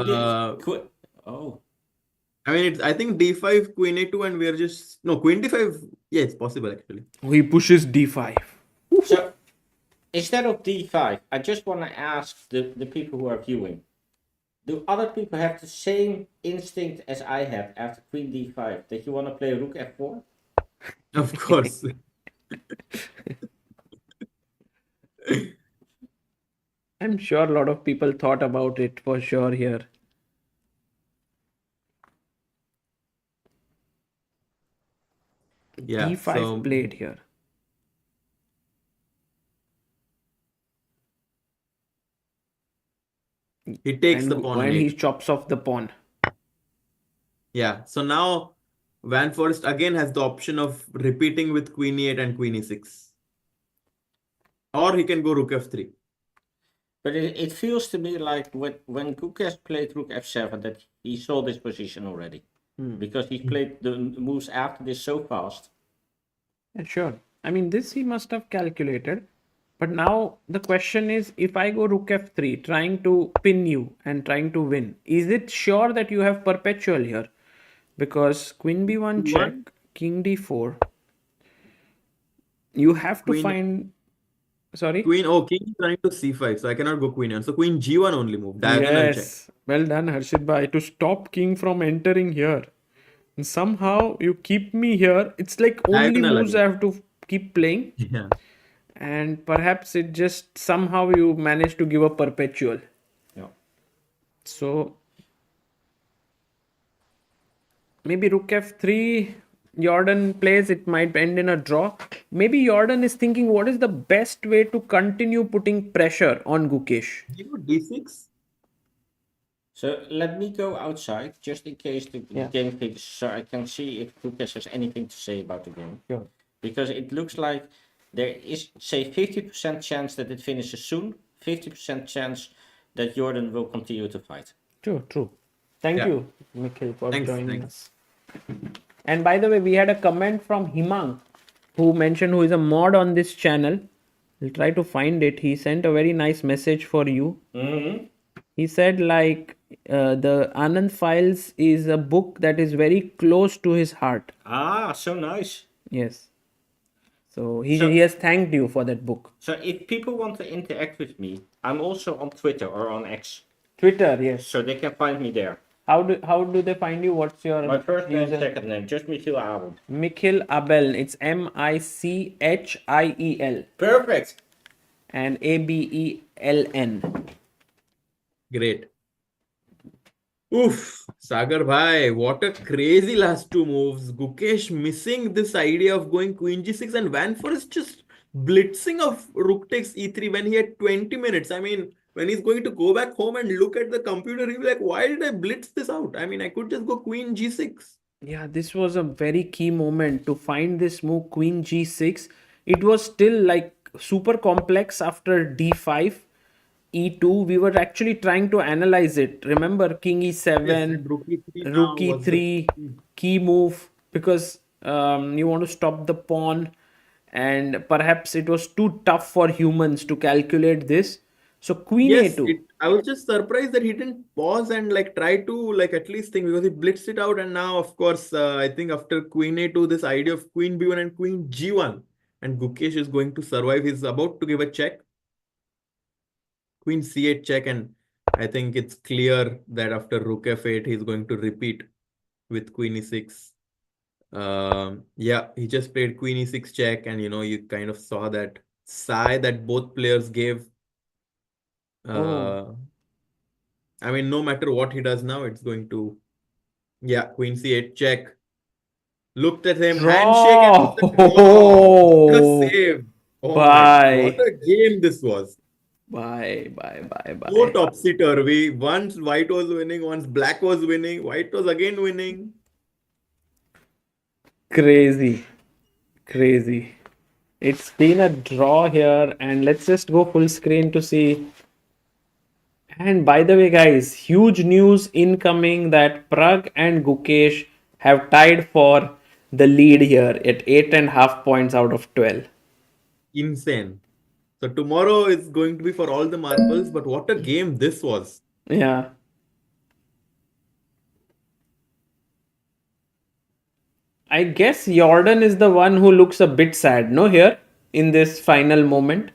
I mean, I think D5, Queen A2, and we are just no Queen D5. Yeah, it's possible actually. He pushes D5. So instead of D5, I just want to ask the people who are viewing. Do other people have the same instinct as I have after Queen D5? That you want to play Rook F4? Of course. I'm sure a lot of people thought about it for sure here. Yeah. D5 So played here. He takes the pawn on when he eight. chops off the pawn. Yeah. So now Van Forest again has the option of repeating with queen e8 and queen e6. Or he can go rook f3. But it feels to me like when Gukesh played rook f7 that he saw this position already. Because he played the moves after this so fast. Yeah, sure. I mean, this he must have calculated. But now the question is, if I go rook f3, trying to pin you and trying to win, is it sure that you have perpetual here? Because queen b1 check, king d4. You have to Queen- find. Sorry? King is running to c5, so I cannot go queen on. So queen g1 only move. Diagonal check. Yes. Well done, Harshit bhai. To stop king from entering here. And somehow you keep me here. It's like only Diagonal moves I again. have to keep playing. Yeah. And perhaps it just somehow you manage to give a perpetual. Yeah. So maybe rook f3, Jorden plays, it might end in a draw. Maybe Jorden is thinking, what is the best way to continue putting pressure on Gukesh? You go d6. So let me go outside just in case the Yeah. game finishes, so I can see if Gukesh has anything to say about the game. Sure. Because it looks like there is, say, 50% chance that it finishes soon, 50% chance that Jorden will continue to fight. True. Thank Yeah. you, Nikhil, for Thanks, joining thanks. us. And by the way, we had a comment from Himang who mentioned, who is a mod on this channel. We'll try to find it. He sent a very nice message for you. He said like the Anand Files is a book that is very close to his heart. Ah, so nice. Yes. So he has thanked you for that book. So if people want to interact with me, I'm also on Twitter or on X, Twitter, yes. so they can find me there. How do they find you? What's your My first name, user? second name, just Michiel Abel. Michiel Abel. It's Michiel. Perfect. And Abeln. Great. Oof, Sagar bhai, what a crazy last two moves. Gukesh missing this idea of going queen g6 and Van Forest just blitzing of rook takes e3 when he had 20 minutes. I mean, when he's going to go back home and look at the computer, he'll be like, why did I blitz this out? I mean, I could just go queen g6. Yeah, this was a very key moment to find this move, queen g6. It was still like super complex after d5, e2. We were actually trying to analyze it. Remember, king e7, Rook e3 now rook was the e3, key move, because you want to stop the pawn, and perhaps it was too tough for humans to calculate this. So queen Yes, a2. I was just surprised that he didn't pause and like try to like at least think, because he blitzed it out, and now of course I think after queen a2 this idea of queen b1 and queen g1, and Gukesh is going to survive. He's about to give a check. Queen c8 check, and I think it's clear that after rook f8 he's going to repeat with queen e6. Yeah, he just played queen e6 check, and you kind of saw that sigh that both players gave. I mean, no matter what he does now, it's going to, yeah, queen c8 check. Looked at him, handshake, and looked at him. Oh, what a save. Oh my God, what a game this was. Bye. So topsy-turvy. Once white was winning, once black was winning, white was again winning. Crazy. It's been a draw here, and let's just go full screen to see. And by the way, guys, huge news incoming that Pragg and Gukesh have tied for the lead here at 8.5 points out of 12. Insane. So tomorrow is going to be for all the marbles, but what a game this was. Yeah. I guess Jorden is the one who looks a bit sad, no, here in this final moment.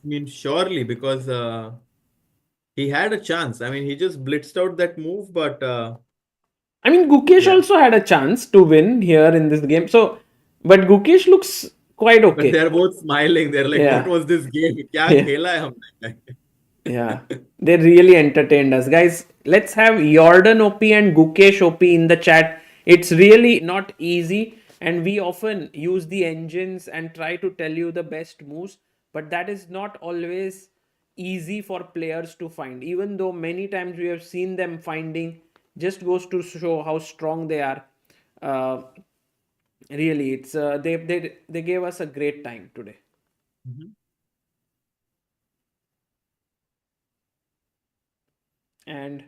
I mean, surely, because he had a chance. I mean, he just blitzed out that move, but I mean, Gukesh also had a chance to win here in this game. So, but Gukesh looks quite okay. but they're both smiling. They're like, Yeah. what was this game? Kya Yeah. khela hai humne? Yeah, they really entertained us. Guys, let's have Jorden OP and Gukesh OP in the chat. It's really not easy, and we often use the engines and try to tell you the best moves, but that is not always easy for players to find, even though many times we have seen them finding. Just goes to show how strong they are. Really, it's they gave us a great time today. And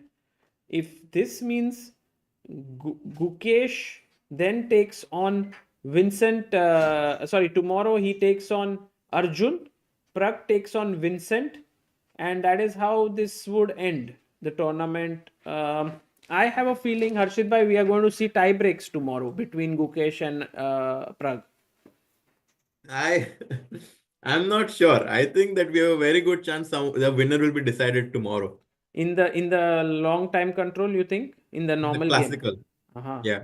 if this means Gukesh then takes on Vincent, tomorrow he takes on Arjun, Pragg takes on Vincent, and that is how this would end the tournament. I have a feeling, Harshit bhai, we are going to see tie breaks tomorrow between Gukesh and Pragg. I'm not sure. I think that we have a very good chance the winner will be decided tomorrow. In the long time control, you think? In the normal Classical. game? Yeah.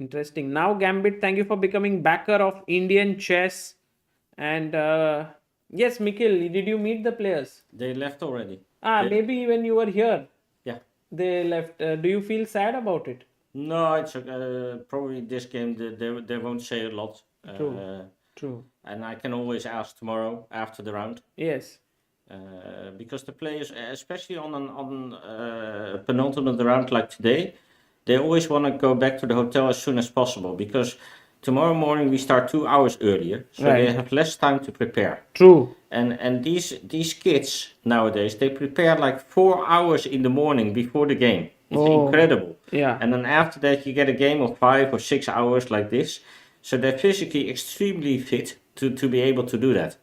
Interesting. Now, Gambit, thank you for becoming backer of Indian chess. And yes, Mikhil, did you meet the players? They left already. Maybe when you were here, Yeah. they left. Do you feel sad about it? No, it's probably this game they won't say a lot. True. And I can always ask tomorrow after the round. Yes. Because the players, especially on a penultimate round like today, they always want to go back to the hotel as soon as possible, because tomorrow morning we start 2 hours earlier, so Right. they have less time to prepare. True. And these kids nowadays, they prepare like 4 hours in the morning before the game. It's incredible. Yeah. And then after that you get a game of 5 or 6 hours like this. So they're physically extremely fit to be able to do that.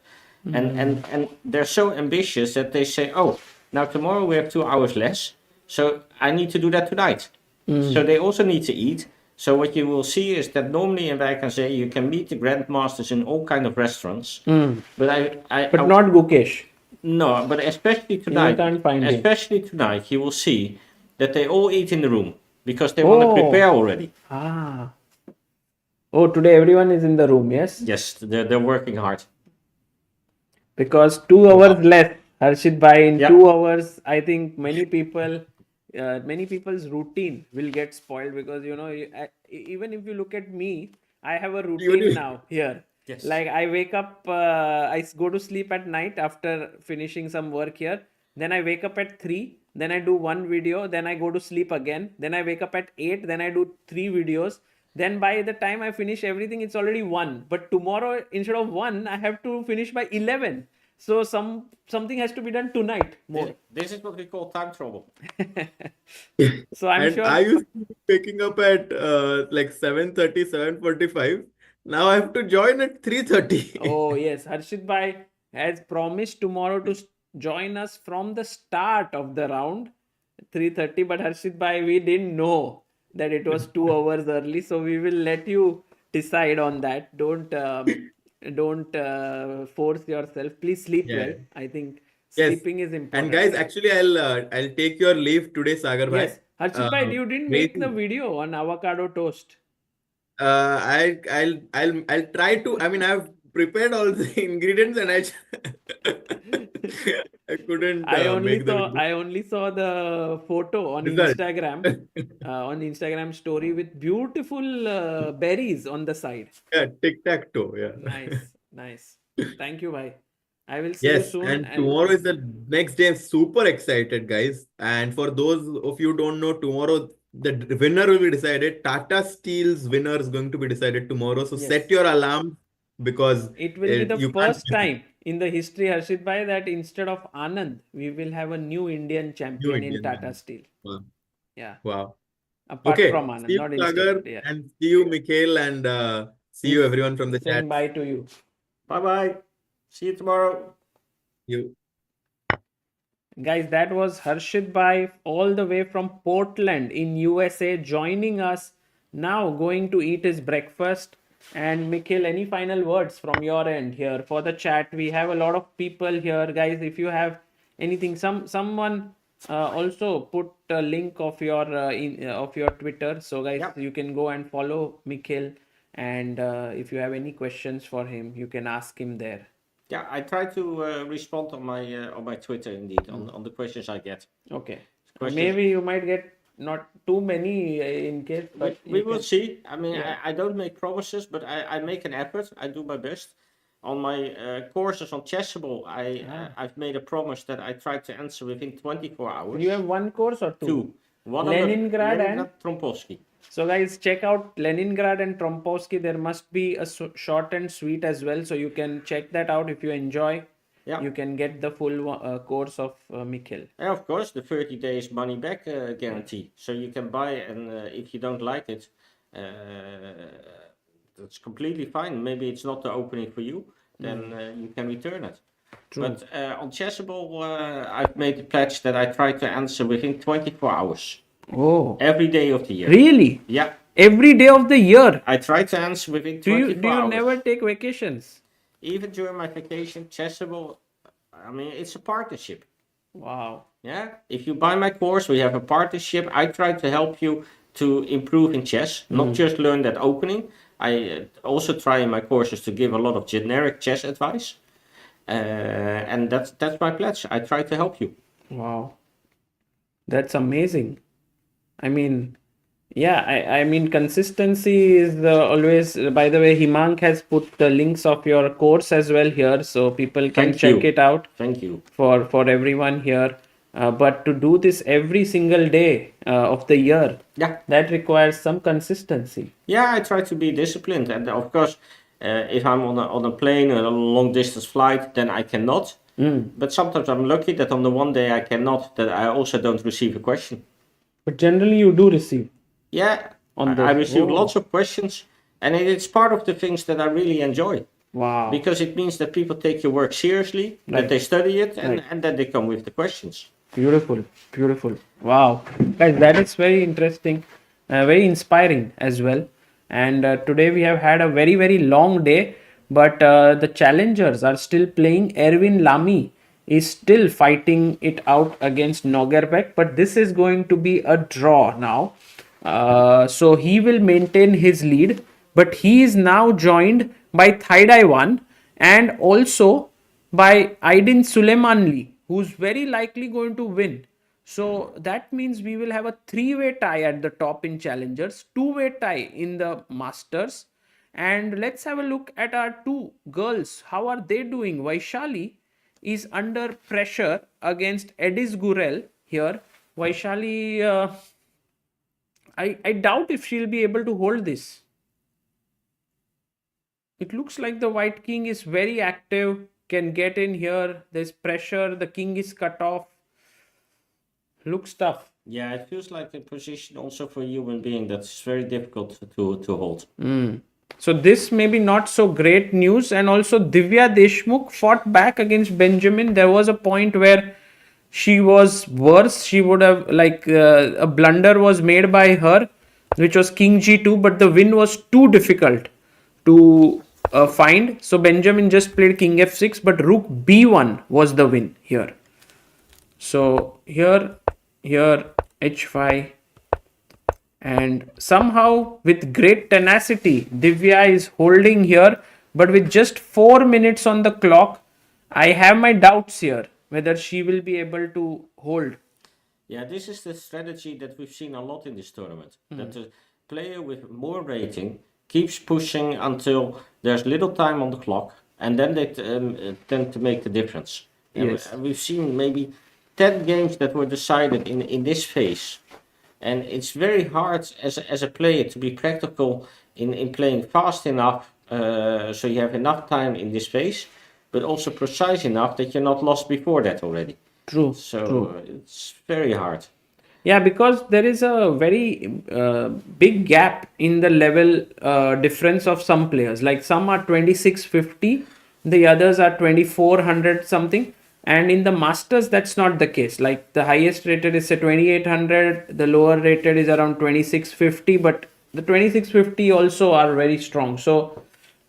And they're so ambitious that they say, oh, now tomorrow we have 2 hours less, so I need to do that tonight. So they also need to eat. So what you will see is that normally in Wijk Aan Zee you can meet the grandmasters in all kind of restaurants. But But not Gukesh. no, but especially tonight, can't find him. especially tonight, you will see that they all eat in the room because they want to prepare already. Oh, today everyone is in the room, yes? Yes, they're working hard. Because 2 hours less, Harshit bhai, in Yeah. 2 hours, I think many people's routine will get spoiled, because even if you look at me, I have a routine now here. Yes. Like I wake up, I go to sleep at night after finishing some work here. Then I wake up at 3. Then I do one video. Then I go to sleep again. Then I wake up at 8. Then I do 3 videos. Then by the time I finish everything, it's already 1. But tomorrow, instead of 1, I have to finish by 11. So something has to be done tonight more. This is what we call time trouble. So I'm And sure. I used to be waking up at like 7:30, 7:45. Now I have to join at 3:30. Oh yes, Harshit bhai has promised tomorrow to join us from the start of the round, 3:30. But Harshit bhai, we didn't know that it was 2 hours early, so we will let you decide on that. Don't force yourself. Please sleep Yeah. well. I think Yes. sleeping is And important. guys, actually, I'll take your leave today, Sagar bhai. Yes, Harshit bhai, you didn't make the Waiting. video on avocado toast. I'll try to. I mean, I've prepared all the ingredients, and I couldn't make the video. I only saw the photo on Result. Instagram, on Instagram story with beautiful berries on the side. Yeah, tic-tac-toe. Yeah. Nice. Thank you, bhai. I will see you Yes, soon. and tomorrow is the next day. I'm super excited, guys. And for those of you who don't know, tomorrow the winner will be decided. Tata Steel's winner is going to be decided tomorrow. So Yes. set your alarm, because It will be the you can't first miss it. time in the history, Harshit bhai, that instead of Anand, we will have a new Indian champion in Indian Tata champion. Steel. Wow. Yeah. Wow. Apart Okay. from Anand, See you, not Sagar, instead. Yeah. and see you, Mikhail, and see you, everyone from the Saying chat. bye to you. Bye-bye. See you tomorrow. You. Guys, that was Harshit bhai all the way from Portland in USA joining us now, going to eat his breakfast. And Mikhil, any final words from your end here for the chat? We have a lot of people here, guys. If you have anything, someone also put a link of your of your Twitter, so guys, Yep. you can go and follow Mikhil, and if you have any questions for him, you can ask him there. Yeah, I try to respond on my Twitter indeed on the questions I get. Okay. Questions. Maybe you might get not too many in case, but We you will can- see. I mean, Yeah. I don't make promises, but I make an effort. I do my best. on my courses on Chessable, I've made a promise that I try to answer within 24 hours. You have one course or two? Two. One Leningrad on and Trompowsky. So guys, check out Leningrad and Trompowsky. There must be a short and sweet as well, so you can check that out if you enjoy. Yeah. You can get the full course of Mikhail. And of course, the 30 days money back guarantee. So you can buy, and if you don't like it, that's completely fine. Maybe it's not the opening for you, then you can return it. True. But on Chessable, I've made the pledge that I try to answer within 24 hours. Oh. Every day of the year. Really? Yeah. Every day of the year? I try to answer within 24 Do you hours. never take vacations? Even during my vacation, Chessable, I mean, it's a partnership. Wow. Yeah. If you buy my course, we have a partnership. I try to help you to improve in chess, not just learn that opening. I also try in my courses to give a lot of generic chess advice. And that's my pledge. I try to help you. Wow. That's amazing. I mean, yeah, I mean, consistency is always, by the way, Himank has put the links of your course as well here, so people can Thank check you. it out Thank you. for everyone here. But to do this every single day of the year, Yeah. that requires some consistency. Yeah, I try to be disciplined. And of course, if I'm on a plane or a long distance flight, then I cannot. But sometimes I'm lucky that on the one day I cannot, that I also don't receive a question. But generally you do receive. Yeah, On I those- receive Oh. lots of questions, and it's part of the things that I really enjoy. Wow. Because it means that people take your work seriously, Right. that they study it, Right. and that they come with the questions. Beautiful, beautiful. Wow. Guys, that is very interesting, very inspiring as well. And today we have had a very, very long day, but the challengers are still playing. Erwin Lamy is still fighting it out against Nodirbek, but this is going to be a draw now. So he will maintain his lead, but he is now joined by Thaidai and also by Aydin Suleimanli, who's very likely going to win. So that means we will have a three-way tie at the top in challengers, two-way tie in the masters. And let's have a look at our two girls. How are they doing? Vaishali is under pressure against Edis Gurel here. Vaishali, I doubt if she'll be able to hold this. It looks like the white king is very active, can get in here. There's pressure. The king is cut off. Looks tough. Yeah, it feels like a position also for a human being that's very difficult to hold. So this may be not so great news. And also Divya Deshmukh fought back against Benjamin. There was a point where she was worse. She would have, like, a blunder was made by her, which was king g2, but the win was too difficult to find. So Benjamin just played king f6, but rook b1 was the win here. So here h5, and somehow with great tenacity Divya is holding here, but with just 4 minutes on the clock, I have my doubts here whether she will be able to hold. Yeah, this is the strategy that we've seen a lot in this tournament. That the player with more rating keeps pushing until there's little time on the clock, and then they tend to make the difference. Yes. And we've seen maybe 10 games that were decided in this phase. And it's very hard as a player to be practical in playing fast enough, so you have enough time in this phase, but also precise enough that you're not lost before that already. True. So it's very hard. Yeah, because there is a very big gap in the level difference of some players. Like some are 2650, the others are 2400 something. And in the masters, that's not the case. Like the highest rated is say 2800, the lower rated is around 2650, but the 2650 also are very strong. So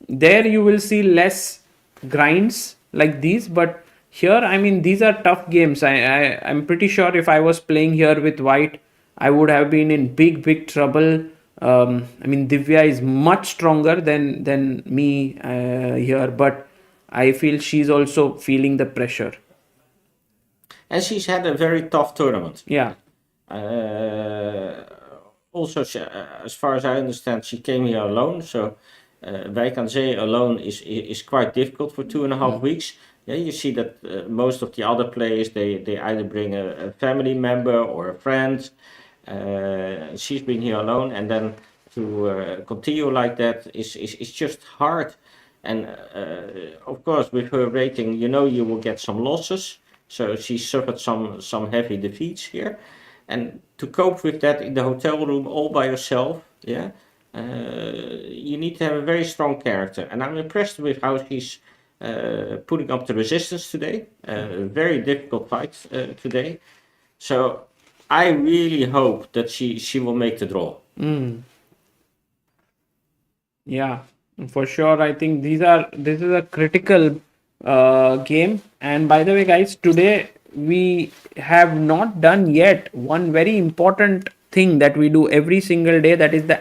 there you will see less grinds like these, but here, I mean, these are tough games. I'm pretty sure if I was playing here with white, I would have been in big trouble. I mean, Divya is much stronger than me here, but I feel she's also feeling the pressure. And she's had a very tough tournament. Yeah. Also, as far as I understand, she came here alone. So Wijk Aan Zee alone is quite difficult for 2.5 weeks. Yeah, you see that most of the other players, they either bring a family member or a friend. She's been here alone, and then to continue like that is just hard. And of course, with her rating, you know you will get some losses. So she suffered some heavy defeats here. And to cope with that in the hotel room all by yourself, yeah, you need to have a very strong character. And I'm impressed with how she's putting up the resistance today. Very difficult fight today. So I really hope that she will make the draw. Yeah, for sure. I think this is a critical game. And by the way, guys, today we have not done yet one very important thing that we do every single day. That is the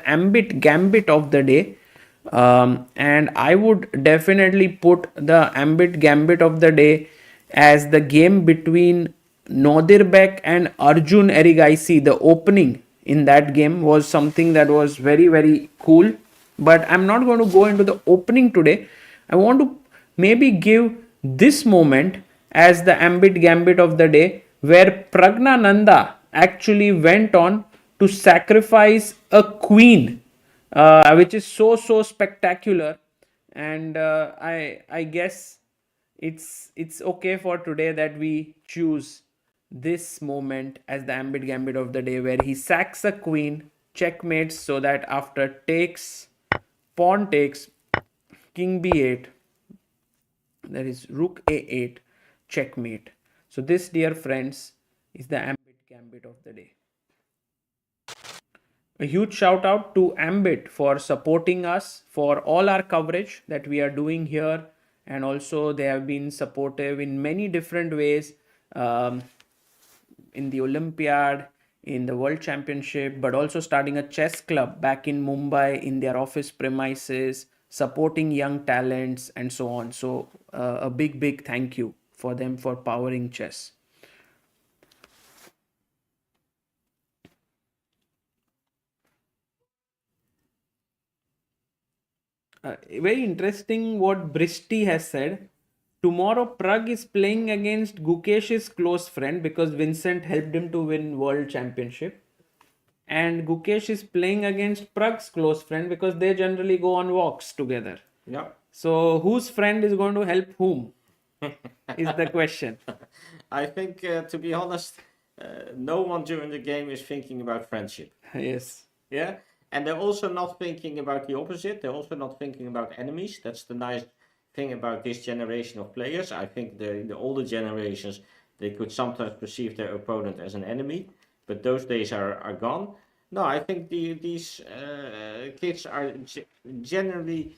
gambit of the day. And I would definitely put the gambit of the day as the game between Nodirbek and Arjun Erigaisi. The opening in that game was something that was very, very cool. But I'm not going to go into the opening today. I want to maybe give this moment as the gambit of the day, where Praggnanandhaa actually went on to sacrifice a queen, which is so spectacular. And I guess it's okay for today that we choose this moment as the gambit of the day, where he sacks a queen, checkmates, so that after takes, pawn takes, king b8, there is rook a8, checkmate. So this, dear friends, is the gambit of the day. A huge shout out to Ambit for supporting us for all our coverage that we are doing here, and also they have been supportive in many different ways, in the Olympiad, in the World Championship, but also starting a chess club back in Mumbai in their office premises, supporting young talents and so on. So a big thank you for them for powering chess. Very interesting what Brishti has said. Tomorrow Pragg is playing against Gukesh's close friend because Vincent helped him to win World Championship. And Gukesh is playing against Pragg's close friend because they generally go on walks together. Yeah. So whose friend is going to help whom is the question. I think, to be honest, no one during the game is thinking about friendship. Yes. Yeah. And they're also not thinking about the opposite. They're also not thinking about enemies. That's the nice thing about this generation of players. I think the older generations, they could sometimes perceive their opponent as an enemy, but those days are gone. No, I think these kids are generally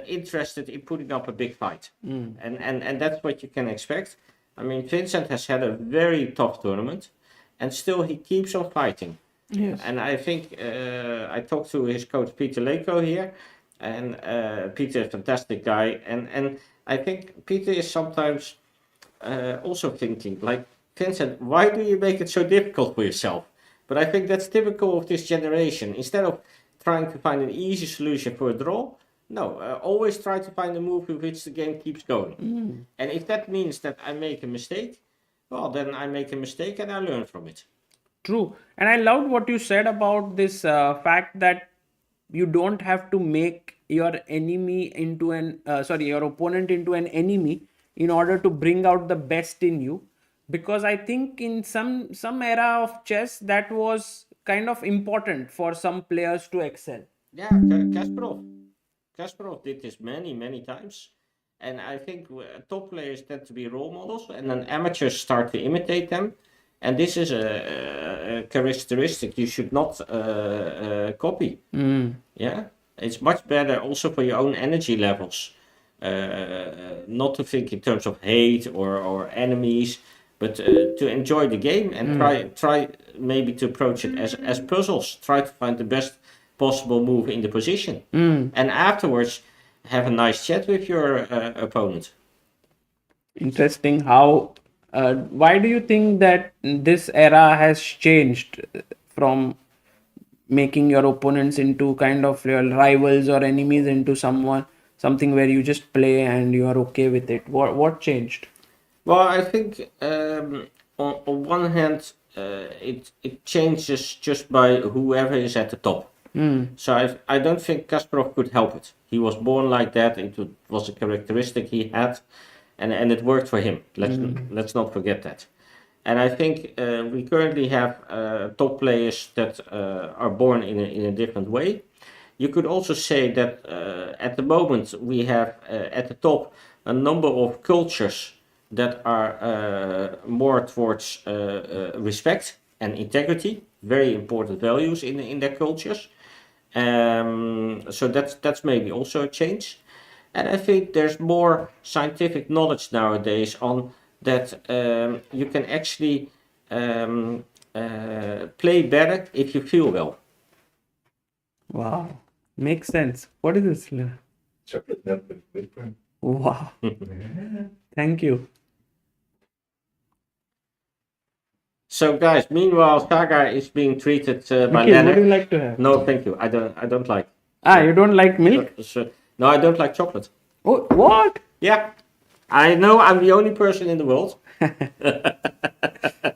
interested in putting up a big fight. And that's what you can expect. I mean, Vincent has had a very tough tournament, and still he keeps on fighting. Yes. And I think I talked to his coach Peter Leko here, and Peter is a fantastic guy. And I think Peter is sometimes also thinking, like, Vincent, why do you make it so difficult for yourself? But I think that's typical of this generation. Instead of trying to find an easy solution for a draw, no, always try to find a move with which the game keeps going. And if that means that I make a mistake, well, then I make a mistake and I learn from it. True. And I loved what you said about this fact that you don't have to make your enemy into your opponent into an enemy in order to bring out the best in you. Because I think in some era of chess, that was kind of important for some players to excel. Yeah, Kasparov did this many times. And I think top players tend to be role models, and then amateurs start to imitate them. And this is a characteristic you should not copy. Yeah, it's much better also for your own energy levels, not to think in terms of hate or enemies, but to enjoy the game and try maybe to approach it as puzzles. Try to find the best possible move in the position, and afterwards have a nice chat with your opponent. Interesting how. Why do you think that this era has changed from making your opponents into kind of real rivals or enemies into something where you just play and you are okay with it? What changed? Well, I think on one hand, it changes just by whoever is at the top. So I don't think Kasparov could help it. He was born like that. It was a characteristic he had, and it worked for him. Let's not forget that. And I think we currently have top players that are born in a different way. You could also say that at the moment we have at the top a number of cultures that are more towards respect and integrity, very important values in their cultures. So that's maybe also a change. And I think there's more scientific knowledge nowadays on that you can actually play better if you feel well. Wow, makes sense. What is this? Chocolate milk with whipped cream. Wow. Thank you. So guys, meanwhile Sagar is being treated by Nikhil, Leonard. what do you like to have? No, thank you. I don't like. You don't like milk? No, I don't like chocolate. Oh, what? Yeah, I know I'm the only person in the world.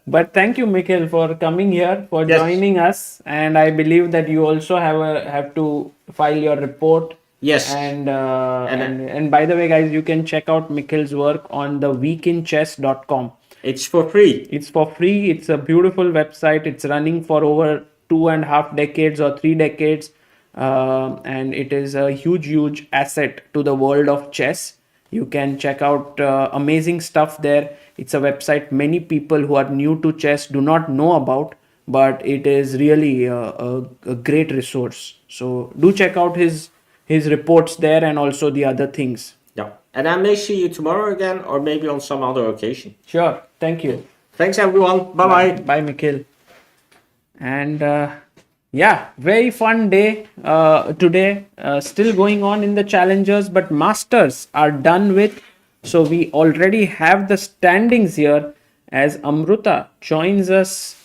But thank you, Mikhil, for coming here, for Yes. joining us. And I believe that you also have to file your report. Yes. And by the way, guys, you can check out Mikhil's work on the weekinchess.com. It's for free. It's for free. It's a beautiful website. It's running for over 2.5 decades or 3 decades. And it is a huge asset to the world of chess. You can check out amazing stuff there. It's a website many people who are new to chess do not know about, but it is really a great resource. So do check out his reports there and also the other things. Yeah, and I may see you tomorrow again, or maybe on some other occasion. Sure. Thank you. Thanks, everyone. Bye bye. Bye, Mikhil. And very fun day today. Still going on in the challengers, but masters are done with. So we already have the standings here as Amruta joins us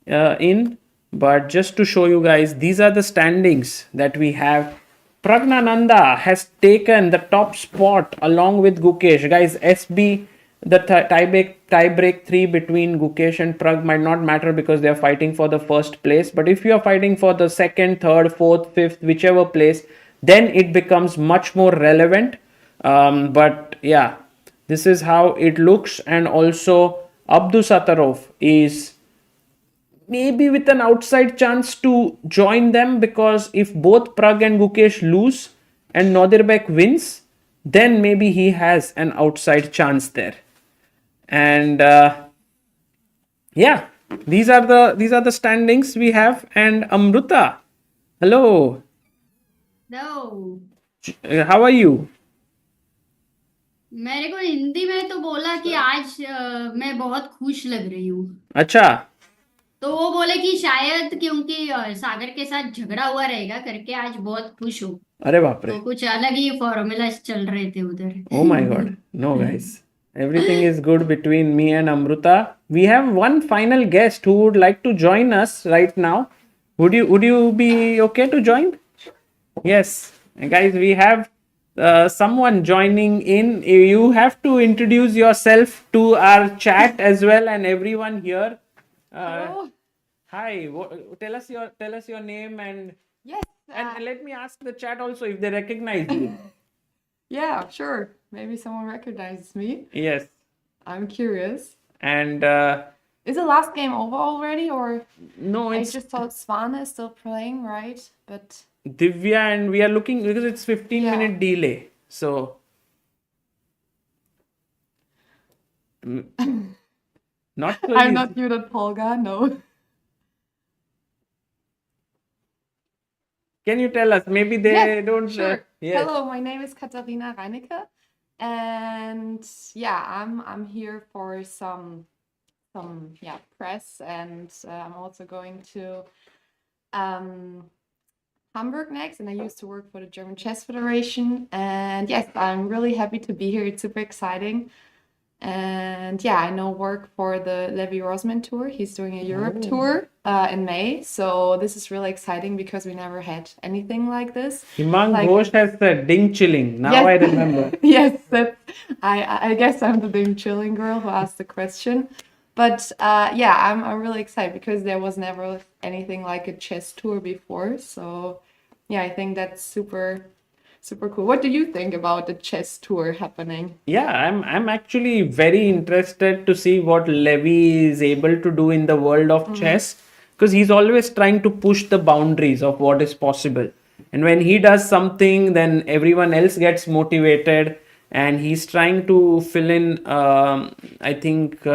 in. But just to show you guys, these are the standings that we have. Praggnanandhaa has taken the top spot along with Gukesh. Guys, SB, the tie-break 3 between Gukesh and Pragg might not matter because they are fighting for the first place. But if you are fighting for the second, third, fourth, fifth, whichever place, then it becomes much more relevant. But yeah, this is how it looks. And also Abdusattorov is maybe with an outside chance to join them, because if both Pragg and Gukesh lose and Nodirbek wins, then maybe he has an outside chance there. And these are the standings we have. And Amruta, hello, No. how are you? मेरे को हिंदी में तो बोला कि आज मैं बहुत खुश लग रही हूँ. अच्छा, तो वो बोले कि शायद क्योंकि सागर के साथ झगड़ा हुआ रहेगा करके आज बहुत खुश हो. अरे बाप रे. तो कुछ अलग ही फॉर्मूला चल रहे थे उधर. Oh my god. No, guys. Everything is good between me and Amruta. We have one final guest who would like to join us right now. Would you be okay to join? Yes. And guys, we have someone joining in. You have to introduce yourself to our chat as well and everyone here. Hello. Hi. Tell us your name and Yes. and let me ask the chat also if they recognize you. Yeah, sure. Maybe someone recognizes me. Yes. I'm curious. And Is the last game over already, or no, I it's just thought Svana is still playing, right? But Divya, and we are looking because it's 15-minute delay. So not so I'm easy. not good at Polga, no. Can you tell us? Maybe they Yes, don't. Sure. Yes. Hello, my name is Katharina Reinecke, and yeah, I'm here for some press, and I'm also going to Hamburg next, and I used to work for the German Chess Federation, and yes, I'm really happy to be here. It's super exciting. And yeah, I know work for the Levi Rosman tour. He's doing a Europe tour in May. So this is really exciting because we never had anything like this. Himang Like- Ghosh has said ding chilling. Now Yes. I remember. Yes, I guess I'm the big chilling girl who asked the question. But yeah, I'm really excited because there was never anything like a chess tour before. So yeah, I think that's super cool. What do you think about the chess tour happening? Yeah, I'm actually very interested to see what Levi is able to do in the world of chess, because he's always trying to push the boundaries of what is possible. And when he does something, then everyone else gets motivated, and he's trying to fill in, I think,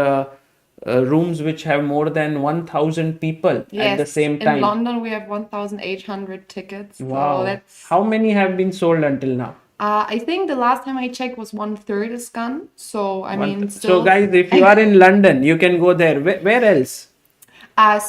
rooms which have more than 1,000 people at the Yes, same in time. London we have 1,800 tickets. So Wow. that's How many have been sold until now? I think the last time I checked was 1/3 is gone. So I mean, So still. guys, if you are in London, you can go there. Where else?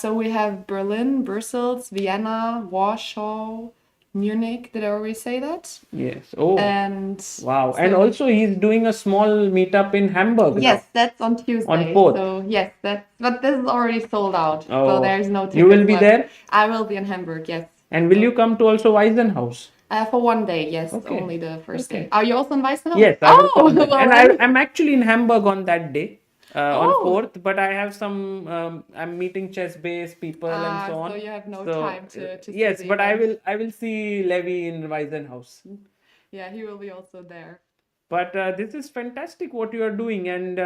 So we have Berlin, Brussels, Vienna, Warsaw, Munich. Did I already say that? Yes. Oh, And wow. And so- also he's doing a small meetup in Hamburg. Yes, that's on Tuesday. 4th. So yes, but this is already sold out. Oh. So there's no tickets You will be left. there? I will be in Hamburg, yes. And will you come to also Weisenhaus? For one day, yes. Okay. Only the first Okay. day. Are you also in Weissenau? Yes, I will come there. well, And then- I'm actually in Hamburg on that day, on Oh. 4th. But I have some. I'm meeting chess-based people and so on. So you have no So, time to see yes, the but event. I will see Levi in Weisenhaus. Yeah, he will be also there. But this is fantastic what you are doing. And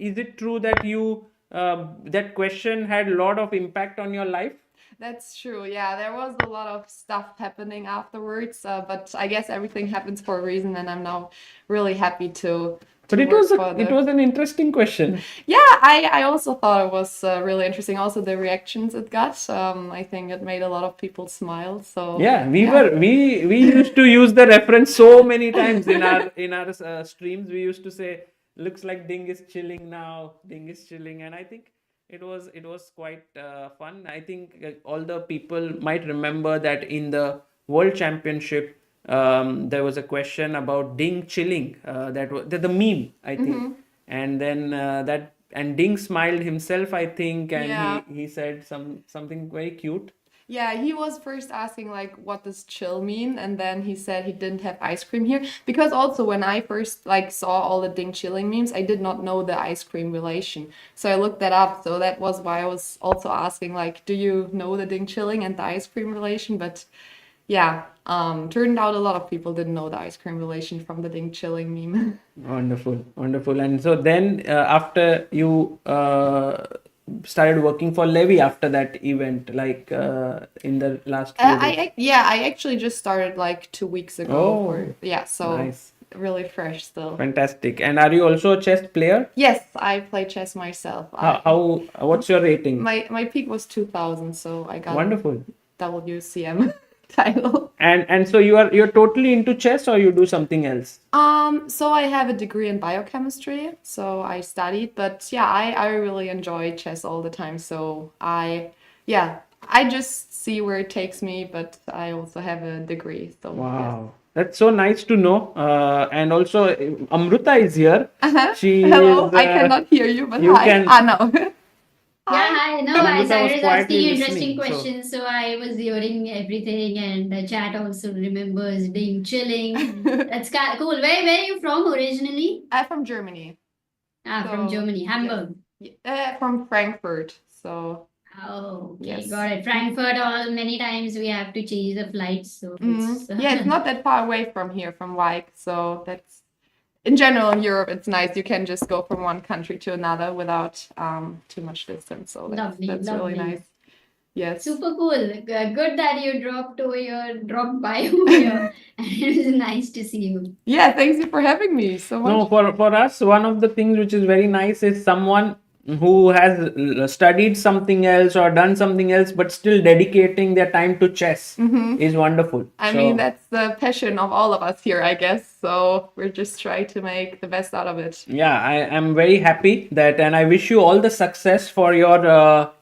is it true that that question had a lot of impact on your life? That's true. Yeah, there was a lot of stuff happening afterwards, but I guess everything happens for a reason, and I'm now really happy to. But it work was for it was an interesting question. Yeah, I also thought it was really interesting. Also, the reactions it got. I think it made a lot of people smile. So Yeah, we used to use the reference so many times in our streams. We used to say, "Looks like Ding is chilling now. Ding is chilling," and I think it was quite fun. I think all the people might remember that in the World Championship, there was a question about Ding chilling. That was the meme, I think, and then and Ding smiled himself, I think, and Yeah. he said something very cute. Yeah, he was first asking like what does chill mean, and then he said he didn't have ice cream here because also when I first like saw all the ding chilling memes, I did not know the ice cream relation. So I looked that up. So that was why I was also asking like, do you know the ding chilling and the ice cream relation? But yeah, turned out a lot of people didn't know the ice cream relation from the ding chilling meme. Wonderful, wonderful. And so then after you started working for Levi after that event, like in the last few days. I actually just started like 2 weeks ago. Oh, So nice. really fresh still. Fantastic. And are you also a chess player? Yes, I play chess myself. What's your rating? My peak was 2000, so I got Wonderful. WCM title. And so you're totally into chess, or you do something else? So I have a degree in biochemistry, so I studied, but yeah, I really enjoy chess all the time. So I just see where it takes me, but I also have a degree. So Wow. That's so nice to know. And also, Amruta is here. She Hello, is, I cannot hear you, but you hi. can- No. Yeah, hi. No, Amruta I was started quietly asking you interesting listening, so- questions, so I was hearing everything, and the chat also remembers being chilling. That's cool. Where are you from originally? I'm from Germany. From So, Germany, Hamburg. From Frankfurt. So Oh, okay, Yes. got it. Frankfurt, many times we have to change the flights, so yeah, it's not that far away from here, from Wijk. So that's in general in Europe, it's nice. You can just go from one country to another without too much distance. So Lovely, that's really lovely. nice. Yes. super cool. Good that you dropped by over here, and it was nice to see you. Yeah, thanks for having me so much. No, for us, one of the things which is very nice is someone who has studied something else or done something else, but still dedicating their time to chess is wonderful. I So, mean, that's the passion of all of us here, I guess. So we're just trying to make the best out of it. yeah, I am very happy that, and I wish you all the success for your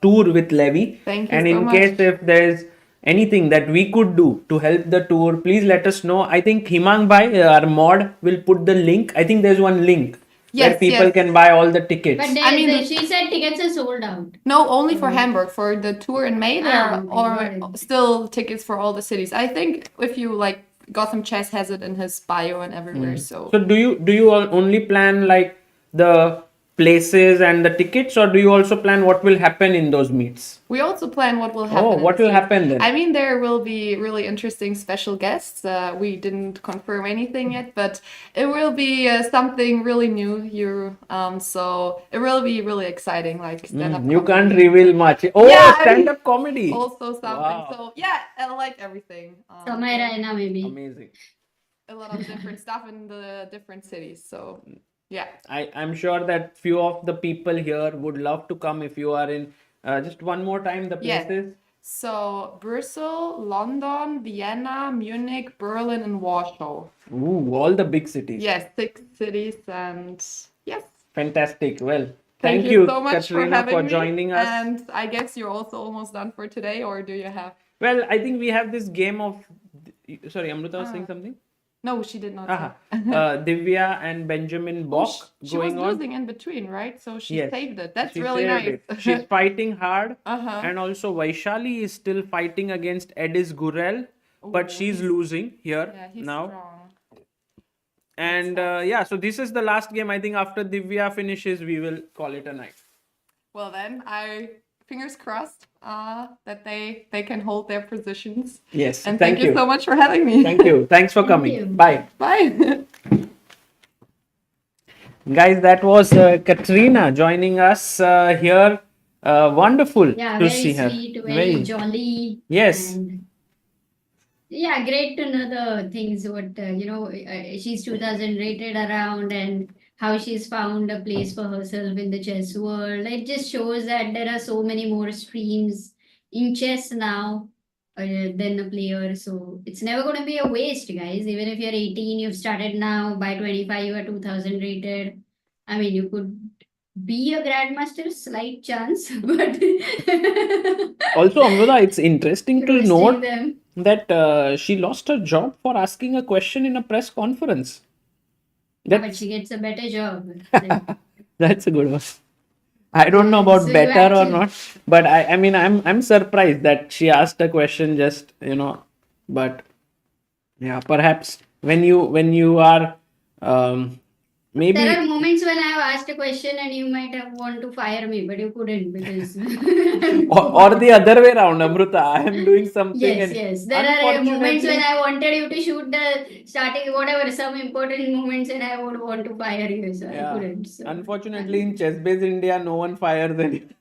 tour with Levi. Thank you And so in much. case if there is anything that we could do to help the tour, please let us know. I think Himang Bhai, our mod, will put the link. I think there's one link. where Yes, people yes. can buy all the tickets. But I mean, she said tickets are sold out. No, only for Hamburg. For the tour in May, there Ah, okay, are got it. still tickets for all the cities. I think if you like, Gotham Chess has it in his bio and everywhere. So So do you only plan like the places and the tickets, or do you also plan what will happen in those meets? we also plan what will happen. Oh, in what the will cities. happen then? I mean, there will be really interesting special guests. We didn't confirm anything yet, but it will be something really new here. So it will be really exciting. Like stand-up You can't comedy. reveal much. Oh, Yeah, I mean, stand-up comedy. Also something. Wow. So yeah, I like everything. Samay Raina maybe. Amazing. A lot of different stuff in the different cities. So yeah. I'm sure that few of the people here would love to come if you are in. Just one more time, the Yeah. places. So Brussels, London, Vienna, Munich, Berlin, and Warsaw. Ooh, all the big cities. Yes, 6 cities, and yes. Fantastic. Well, Thank thank you, so much Katrina, for having me. joining us. And I guess you're also almost done for today, or do you have? Well, I think we have this game of. Sorry, Amruta was saying something. No, she did not. Aha. say. Divya and Benjamin Bok She was going on. losing in between, right? So she Yes. saved it. That's She really saved nice. it. She's fighting hard. Uh-huh. And also Vaishali is still fighting against Edis Gurel, but Oh, she's losing here Yeah, he's now. strong. And yeah, so this is the last game. I think after Divya finishes, we will call it a night. Well then, fingers crossed that they can hold their positions. Yes. And thank you you so much for having me. Thank you. Thanks for coming. you. Bye. Bye. Guys, that was Katrina joining us here. Wonderful Yeah, to very see her. sweet, very jolly. Yes. And yeah, great to know the things what she's 2000 rated around and how she's found a place for herself in the chess world. It just shows that there are so many more streams in chess now than a player. So it's never going to be a waste, guys. Even if you're 18, you've started now. By 25, you are 2000 rated. I mean, you could be a grandmaster, slight chance, but Also, Amruta, it's interesting to roasting note them. that she lost her job for asking a question in a press conference. But That's, she gets a better job. that's a good one. I don't know about So you better or actually- not, but I mean I'm surprised that she asked a question just but yeah, perhaps when you are maybe There are moments when I have asked a question and you might have want to fire me, but you couldn't because or the other way around, Amruta. I am doing something yes, and yes. There are moments when unfortunately- I wanted you to shoot the starting whatever some important moments and I would want to fire you, so I Yeah. couldn't. So. Unfortunately, in ChessBase India, no one fires anyone.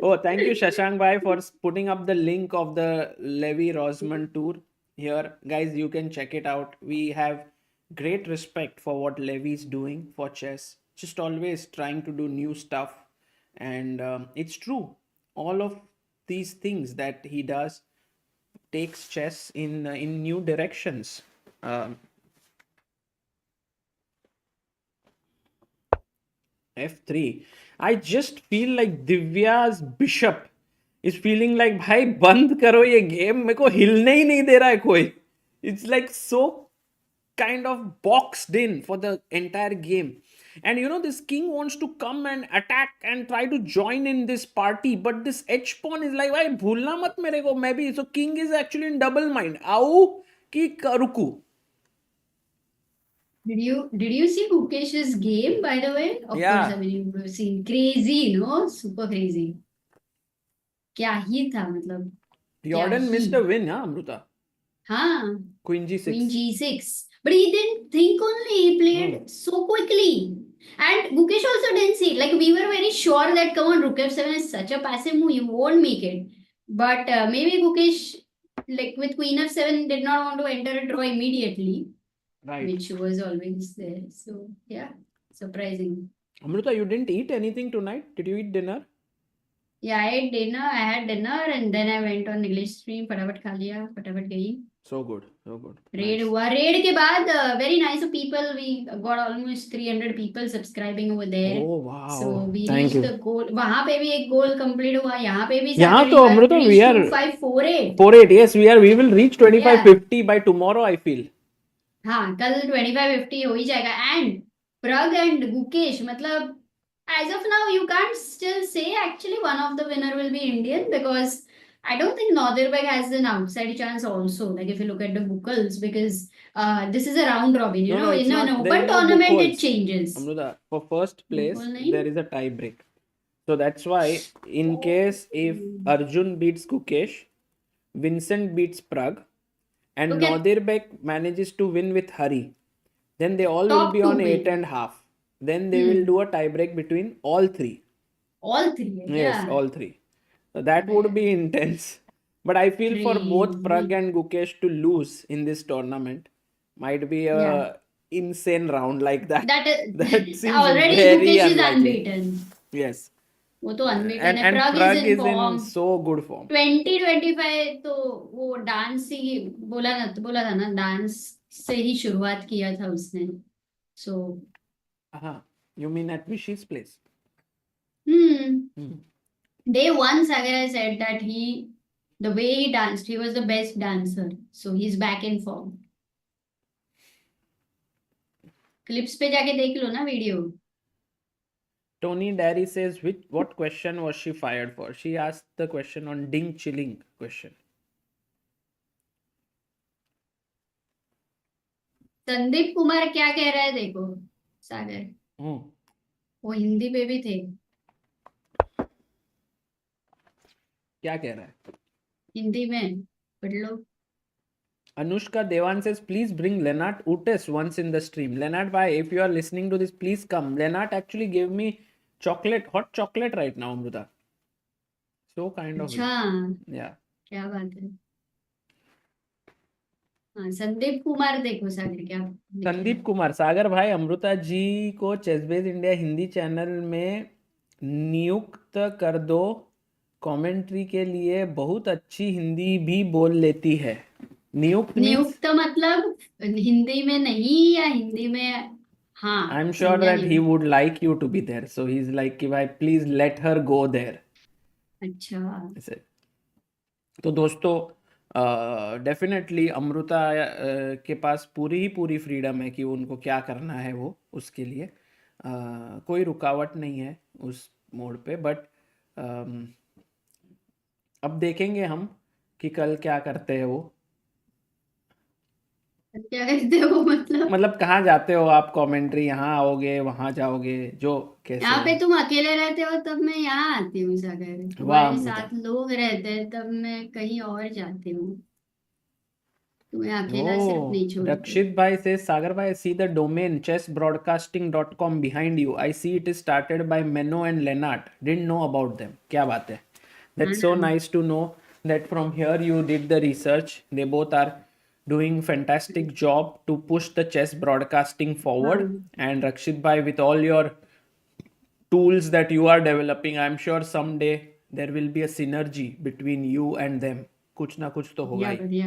Oh, thank you, Shashank Bhai, for putting up the link of the Levy Rosman tour here. Guys, you can check it out. We have great respect for what Levy's doing for chess. Just always trying to do new stuff. And it's true. All of these things that he does takes chess in new directions. F3. I just feel like Divya's bishop is feeling like भाई बंद करो ये game मेरे को हिलने ही नहीं दे रहा है कोई. It's like so kind of boxed in for the entire game. And this king wants to come and attack and try to join in this party, but this h pawn is like भाई भूलना मत मेरे को मैं भी. So king is actually in double mind. आओ कि रुकू. Did you see Gukesh's game, by the way? Of Yeah. course, I mean, you've seen. Crazy, no? Super crazy. क्या ही था मतलब. Jorden Yeah, missed he- a win, huh, Amruta? हाँ. Queen g6. Queen G6. But he didn't think only, he played so quickly. And Gukesh also didn't see. Like, we were very sure that, come on, Rook F7 is such a passive move, you won't make it. But maybe Gukesh, like with Queen F7, did not want to enter a draw immediately, Right. which was always there. So, yeah, surprising. Amruta, you didn't eat anything tonight? Did you eat dinner? Yeah, I had dinner and then I went on English stream, फटाफट खा लिया, फटाफट गई. So good, so good. Raid Nice. हुआ. Raid के बाद very nice of people. We got almost 300 people subscribing over there. Oh wow. So we Thank reached you. the goal. वहाँ पे भी एक goal complete हुआ. यहाँ पे भी यहाँ Saturday तो we Amrita, reached we are 2548. 48. Yes, we will reach 2550 by tomorrow, I feel. हाँ कल 25-50 हो ही जाएगा. एंड प्रग एंड गुकेश, मतलब as of now you can't still say actually one of the winner will be Indian, because I don't think Nodirbek has an outside chance also, like if you look at the Bukals, because this is a round robin, you No, know, no, it's in an not. There open is no tournament it Bukols. changes. Amruta, for first place, Bukol nahi? there is a tie break. So that's why, in case if Arjun beats Gukesh, Vincent beats Pragg, and Okay. Nodirbek manages to win with Hari, then they all will Top be two on win. 8.5. Then they will do a tie break between all three. All three, Yes, yeah. all three. So that would be intense. But I feel for both Pragg Crazy. and Gukesh to lose in this tournament might be a Yeah. insane round like that. That That is seems already very Gukesh is unlikely. unbeaten. Yes. वो तो unbeaten है. And Pragg Pragg is in is in form. so good form. 2025 तो वो dance ही बोला था ना, dance से ही शुरुआत किया था उसने. So You mean at Vishy's place? day one Sagar said that the way he danced, he was the best dancer. So he's back in form. Clips पे जाके देख लो ना video. Tony Derry says, what question was she fired for? She asked the question on ding chilling question. Sandeep Kumar क्या कह रहा है देखो सागर. वो हिंदी पे भी थे. क्या कह रहा है? हिंदी में पढ़ लो. Anushka Devan says, please bring Lennart Utes once in the stream. Lennart, bhai, if you are listening to this, please come. Lennart actually gave me hot chocolate right now, Amruta. So kind of. अच्छा, Yeah. क्या बात है. हाँ, संदीप कुमार देखो सागर क्या. संदीप कुमार, सागर भाई, अमृता जी को ChessBase India Hindi channel में नियुक्त कर दो. कमेंट्री के लिए बहुत अच्छी हिंदी भी बोल लेती है. नियुक्त मतलब हिंदी में नहीं या हिंदी में. हाँ, I'm sure that he would like you to be there. So he's like कि भाई please let her go there. अच्छा. ऐसे. तो दोस्तों डेफिनेटली अमृता के पास पूरी फ्रीडम है कि उनको क्या करना है वो उसके लिए कोई रुकावट नहीं है उस मोड पे. बट अब देखेंगे हम कि कल क्या करते हैं वो. क्या करते हो मतलब कहाँ जाते हो आप कमेंट्री? यहाँ आओगे, वहाँ जाओगे, जो कैसे? यहाँ पे तुम अकेले रहते हो तब मैं यहाँ आती हूँ सागर. तुम्हारे साथ लोग रहते हैं तब मैं कहीं और जाती हूँ. तुम्हें अकेला सिर्फ नहीं छोड़ती. Rakshit bhai says, Sagar bhai, see the domain chessbroadcasting.com behind you. I see it is started by Menno and Lennart. Didn't know about them. क्या बात है? That's so nice to know that from here you did the research. They both are doing fantastic job to push the chess broadcasting forward. And Rakshit bhai, with all your tools that you are developing, I'm sure someday there will be a synergy between you and them. कुछ ना कुछ तो होगा ही.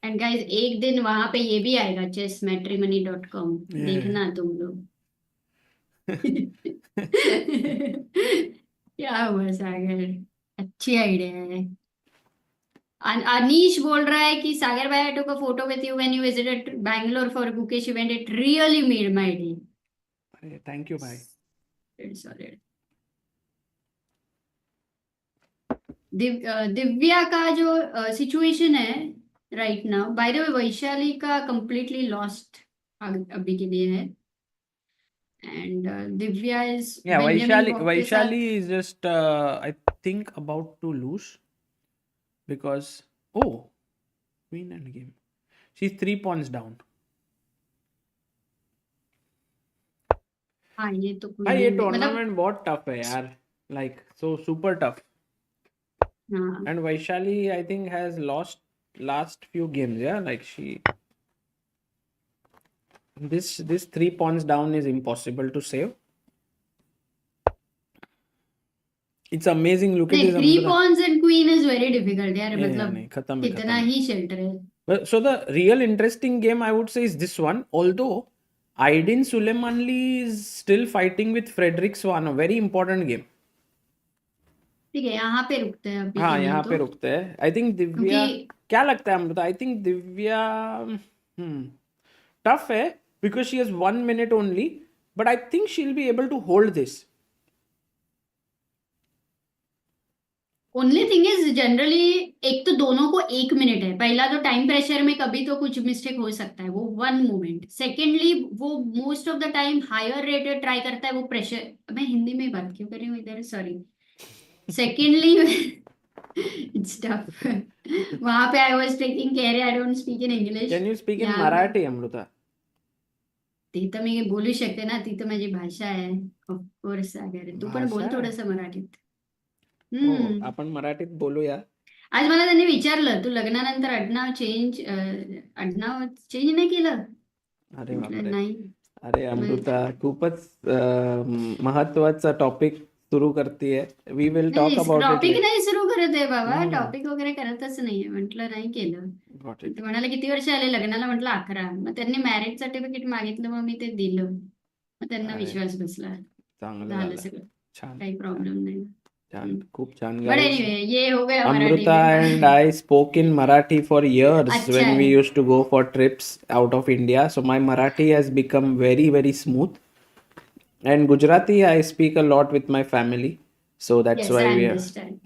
And guys एक दिन वहां पे ये भी आएगा chessmatrimony.com. देखना तुम लोग. क्या हुआ सागर, अच्छी आइडिया है. अनीश बोल रहा है कि सागर भाई, I took a photo with you when you visited Bangalore for Gukesh event. It really made my day. Thank you भाई. It's solid. दिव्या का जो सिचुएशन है राइट नाउ, बाय द वे वैशाली का कंप्लीटली लॉस्ट अभी के लिए है. And Divya is Vaishali is just I think about to lose because queen and game. She's 3 pawns down. हाँ ये तो भाई ये टूर्नामेंट बहुत टफ है यार, like so super tough. And Vaishali I think has lost last few games. Yeah, like this 3 pawns down is impossible to save. It's amazing. Look at this. 3 pawns and queen is very difficult यार. मतलब खत्म कितना ही shelter है. So the real interesting game I would say is this one. Although Aydin Suleimanli is still fighting with Frederick Swan, a very important game. ठीक है, यहाँ पे रुकते हैं अभी. हाँ यहाँ पे रुकते हैं. I think दिव्या क्या लगता है Amrita? I think Divya tough है because she has 1 minute only, but I think she'll be able to hold this. Only thing is generally एक तो दोनों को 1 मिनट है, पहला तो टाइम प्रेशर में कभी तो कुछ मिस्टेक हो सकता है, वो 1 मोमेंट. सेकेंडली वो most of the time higher rated try करता है, वो प्रेशर. मैं हिंदी में बात क्यों कर रही हूँ इधर, सॉरी. Secondly it's tough. वहां पे I was taking care, I don't speak in English. Can you speak in Marathi, Amruta? ती तर मी बोलू शकते ना, ती तर माझी भाषा आहे. ऑफकोर्स सागर, तू पण बोल भाषा? थोडंसं मराठीत. हो, आपण मराठीत बोलूया. आज मला त्यांनी विचारलं, तू लग्नानंतर आडनाव चेंज नाही केलं? अरे म्हटलं बापरे. नाही. अरे अमृता, खूपच महत्वाचा टॉपिक सुरू करतेय. We will talk about topic it. नाही सुरू करत आहे बाबा, टॉपिक वगैरे करतच नाहीये. म्हटलं नाही केलं. Got it. ते म्हणाले किती वर्ष आले लग्नाला, म्हटलं 11. मग त्यांनी मॅरेज सर्टिफिकेट मागितलं, मग मी ते दिलं. मग त्यांना अरे. विश्वास बसला, चांगलं झालं झालं. सगळं, छान काही प्रॉब्लेम नाही. छान, खूप छान बट guys. एनिवे, ये हो गया मराठी Amruta में. and I spoke in Marathi for years अच्छा when we है. used to go for trips out of India. So my Marathi has become very, very smooth. And Gujarati, I speak a lot with my family. So that's Yes, why I we are. understand.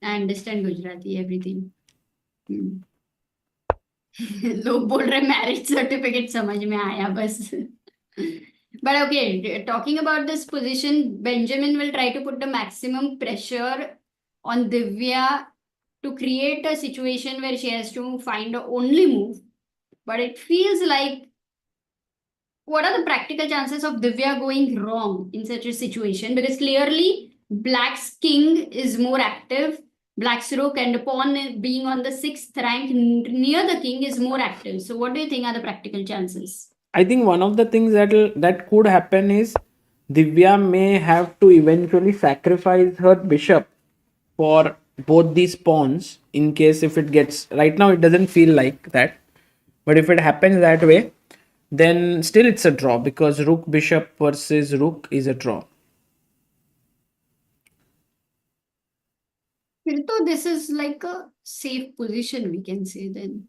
I understand Gujarati, everything. लोग बोल रहे marriage certificate, समझ में आया बस. But okay, talking about this position, Benjamin will try to put the maximum pressure on Divya to create a situation where she has to find the only move. But it feels like, what are the practical chances of Divya going wrong in such a situation? Because clearly, Black's king is more active. Black's rook and pawn being on the 6th rank near the king is more active. So what do you think are the practical chances? I think one of the things that could happen is Divya may have to eventually sacrifice her bishop for both these pawns in case if it gets. Right now, it doesn't feel like that. But if it happens that way, then still it's a draw because rook bishop versus rook is a draw. फिर तो this is like a safe position, we can say then.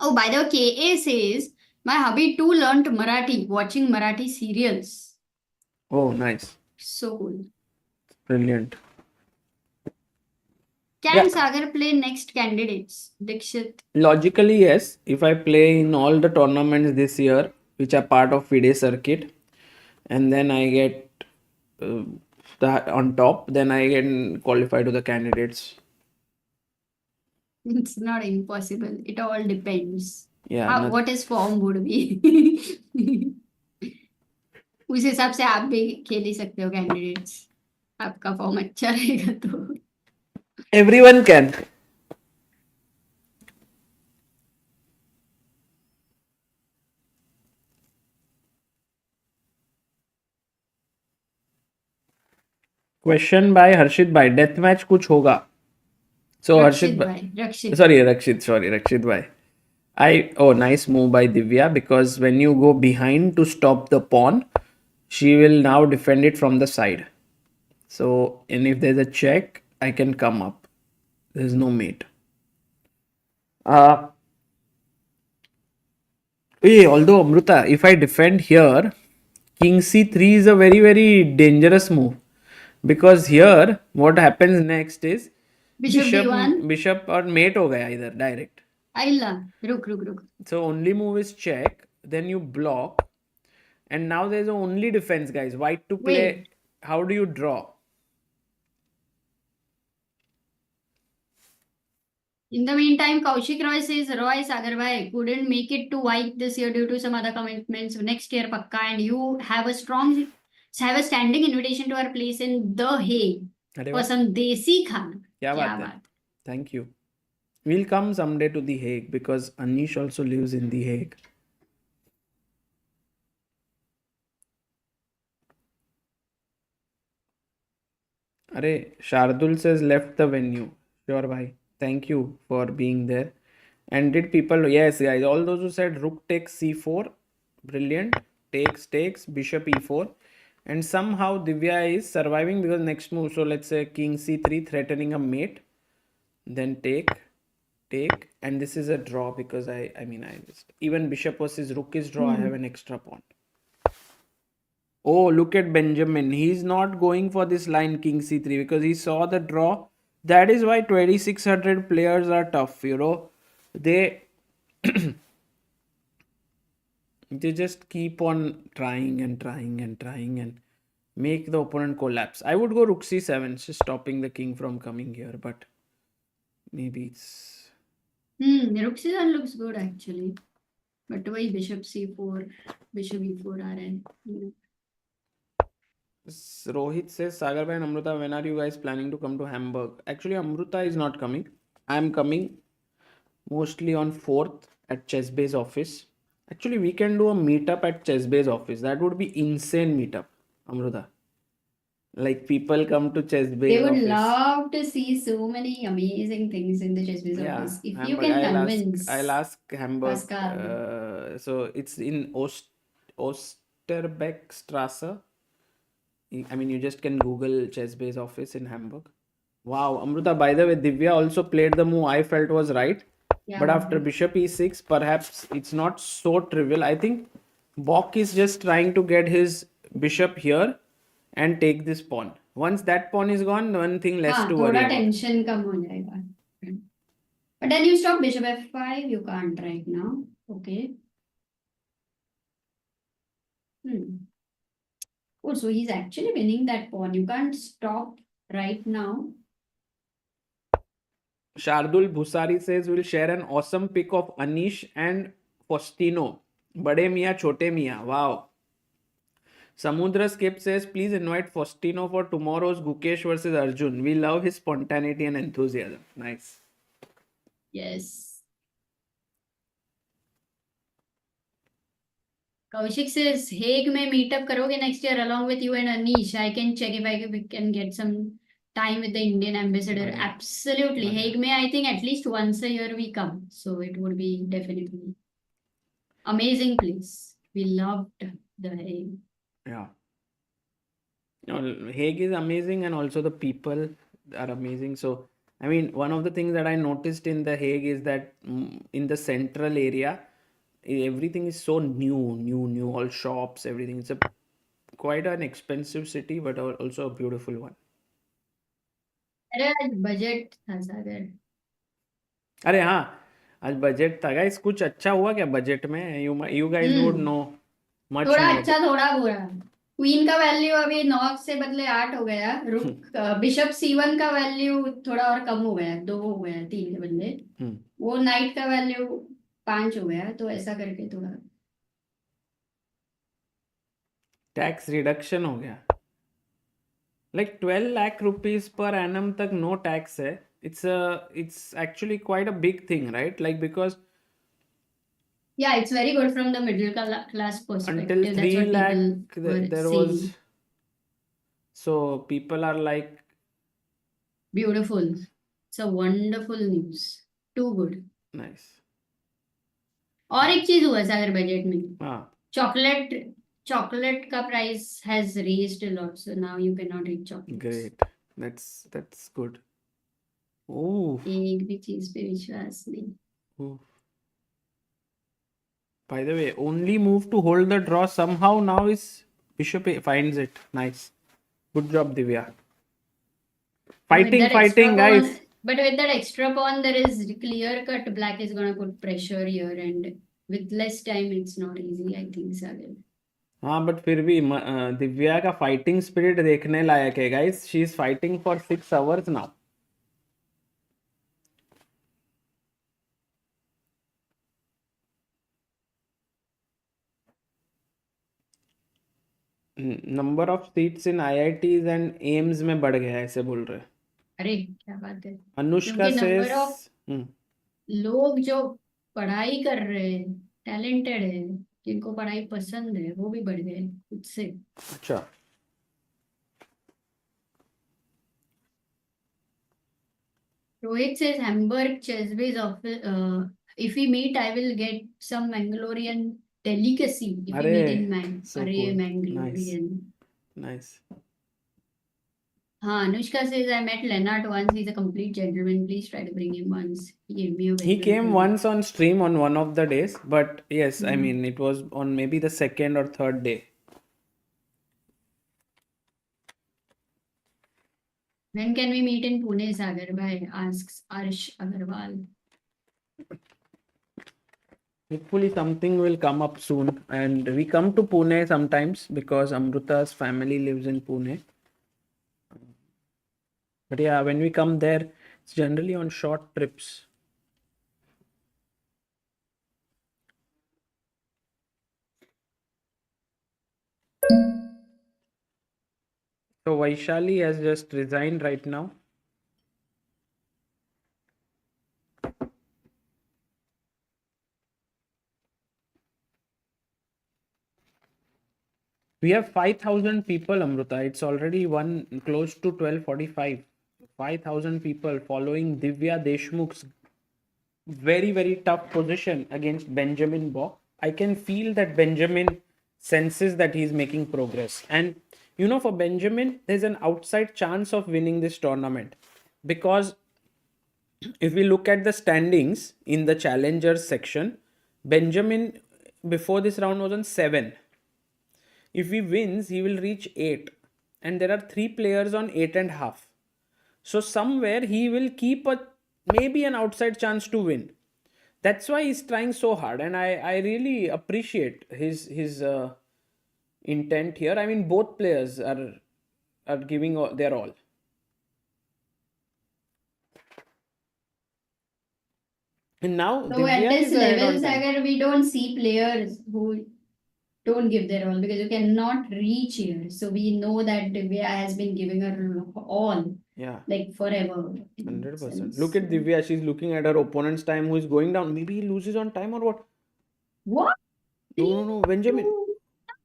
Oh, by the way, KA says, my hubby too learnt Marathi watching Marathi serials. Oh, nice. So cool. Brilliant. Can Sagar play next candidates? Dikshit. Logically, yes. If I play in all the tournaments this year, which are part of FIDE circuit, and then I get on top, then I can qualify to the candidates. It's not impossible. It all depends. Yeah. What his form would be. उस हिसाब से आप भी खेल ही सकते हो candidates. आपका form अच्छा रहेगा तो. Everyone can. Question by Harshit bhai. Death match कुछ होगा? So Harshit bhai. Rakshit bhai. Nice move by Divya, because when you go behind to stop the pawn, she will now defend it from the side. So, and if there's a check, I can come up. There's no mate. Although Amruta, if I defend here, King C3 is a very, very dangerous move. Because here, what happens next is Bishop D1. Bishop or mate ho gaya either direct. Aila. Ruk. So only move is check, then you block, and now there's only defense, guys. White to play. Wait. How do you draw? In the meantime, Kaushik Roy says Roy Sagar bhai couldn't make it to Wijk this year due to some other commitments. Next year pakka, and you have a standing invitation to our place in The Hague for some desi khana. Kya baat hai? Thank you. We'll come someday to The Hague because Anish also lives in The Hague. Shardul says left the venue. Sure, bhai. Thank you for being there. And did people, yes guys, all those who said rook takes c4, brilliant. Takes, bishop e4. And somehow Divya is surviving because next move, so let's say king c3 threatening a mate. Then take. take, and this is a draw because I mean I just even bishop versus rook is draw. I have an extra pawn. Oh, look at Benjamin. He's not going for this line king c3 because he saw the draw. That is why 2600 players are tough. You know, they they just keep on trying and trying and trying and make the opponent collapse. I would go rook c7, just stopping the king from coming here, but maybe it's Rook c7 looks good actually. But why bishop c4, bishop e4 are Rohit says, Sagar bhai and Amruta, when are you guys planning to come to Hamburg? Actually, Amruta is not coming. I am coming mostly on 4th at ChessBase office. Actually, we can do a meetup at ChessBase office. That would be insane meetup, Amruta. Like people come to ChessBase They would office. love to see so many amazing things in the ChessBase Yeah, office. If you Hamburg. can convince I'll ask Hamburg. Pascal. So it's in Osterbeck Strasse. I mean, you just can Google ChessBase office in Hamburg. Wow, Amruta, by the way, Divya also played the move I felt was right. But after bishop e6, perhaps it's not so trivial. I think Bok is just trying to get his bishop here and take this pawn. Once that pawn is gone, one thing less to worry थोड़ा about. tension कम हो जाएगा. But then you stop bishop f5. You can't right now. Okay. Oh, so he's actually winning that pawn. You can't stop right now. Shardul Bhusari says we'll share an awesome pic of Anish and Faustino. Bade Mia, Chote Mia. Wow. Samudra Skip says please invite Faustino for tomorrow's Gukesh versus Arjun. We love his spontaneity and enthusiasm. Nice. Yes. Kaushik says, Hague में meetup करोगे next year along with you and Anish. I can check if I can get some time with the Indian ambassador. Absolutely. Hague में I think at least once a year we come. So it would be definitely amazing place. We loved the Hague. Yeah. No, Hague is amazing and also the people are amazing. So, I mean, one of the things that I noticed in the Hague is that in the central area, everything is so new, all shops, everything. It's quite an expensive city, but also a beautiful one. अरे आज budget था सागर. अरे हाँ, आज budget था guys. कुछ अच्छा हुआ क्या बजट में? You guys would know much थोड़ा more. अच्छा थोड़ा बुरा. क्वीन का वैल्यू अभी 9 से बदले 8 हो गया. रुक बिशप c1 का वैल्यू थोड़ा और कम हो गया. 2 हो गया 3 के बदले. वो नाइट का वैल्यू 5 हो गया. तो ऐसा करके थोड़ा टैक्स रिडक्शन हो गया. Like 12 lakh rupees per annum tak no tax hai. It's actually quite a big thing, right? Like because yeah, it's very good from the middle class perspective. until That's 3 what lakh people were there saying. was, so people are like Beautiful. It's a wonderful news. Too good. nice. और एक चीज हुआ सागर budget में. हाँ. Chocolate का price has raised a lot, so now you cannot eat chocolates. Great. That's good. Oh. एक भी चीज पे विश्वास नहीं. By the way, only move to hold the draw somehow now is bishop finds it. Nice. Good job, Divya. Fighting, guys. But with that extra pawn, there is clear cut. Black is gonna put pressure here, and with less time, it's not easy. I think, Sagar. हाँ, but फिर भी दिव्या का fighting spirit देखने लायक है guys. She is fighting for 6 hours now. Number of seats in IITs and AIIMS में बढ़ गया है, ऐसे बोल रहे हैं. अरे क्या बात है. अनुष्का से लोग जो पढ़ाई कर रहे हैं, टैलेंटेड है, जिनको पढ़ाई पसंद है, वो भी बढ़ गए उससे. अच्छा. Rohit says Hamburg ChessBase office. If we meet, I will get some Mangalorean delicacy. If we meet in so cool. Mangalorean. Nice. Anushka says, I met Lennart once. He's a complete gentleman. Please try to bring him once. He gave me a very He good came review. once on stream on one of the days, but yes, I Mhm. mean, it was on maybe the second or third day. When can we meet in Pune, Sagar Bhai? Asks Arsh Agarwal. Hopefully, something will come up soon. And we come to Pune sometimes because Amruta's family lives in Pune. But yeah, when we come there, it's generally on short trips. So Vaishali has just resigned right now. We have 5,000 people, Amruta. It's already one close to 12:45. 5,000 people following Divya Deshmukh's very, very tough position against Benjamin Bock. I can feel that Benjamin senses that he's making progress. And for Benjamin, there's an outside chance of winning this tournament because if we look at the standings in the challengers section, Benjamin before this round was on 7. If he wins, he will reach 8. And there are 3 players on 8.5. So somewhere he will keep maybe an outside chance to win. That's why he's trying so hard, and I really appreciate his intent here. I mean, both players are giving their all. And now So at Divya this is ahead level, on time. Sagar, we don't see players who don't give their all because you cannot reach here. So we know that Divya has been giving her all, Yeah, like forever. in 100%. sense. Look at Divya; she's looking at her opponent's time, who is going down. Maybe he loses on time or what? What? No, Benjamin,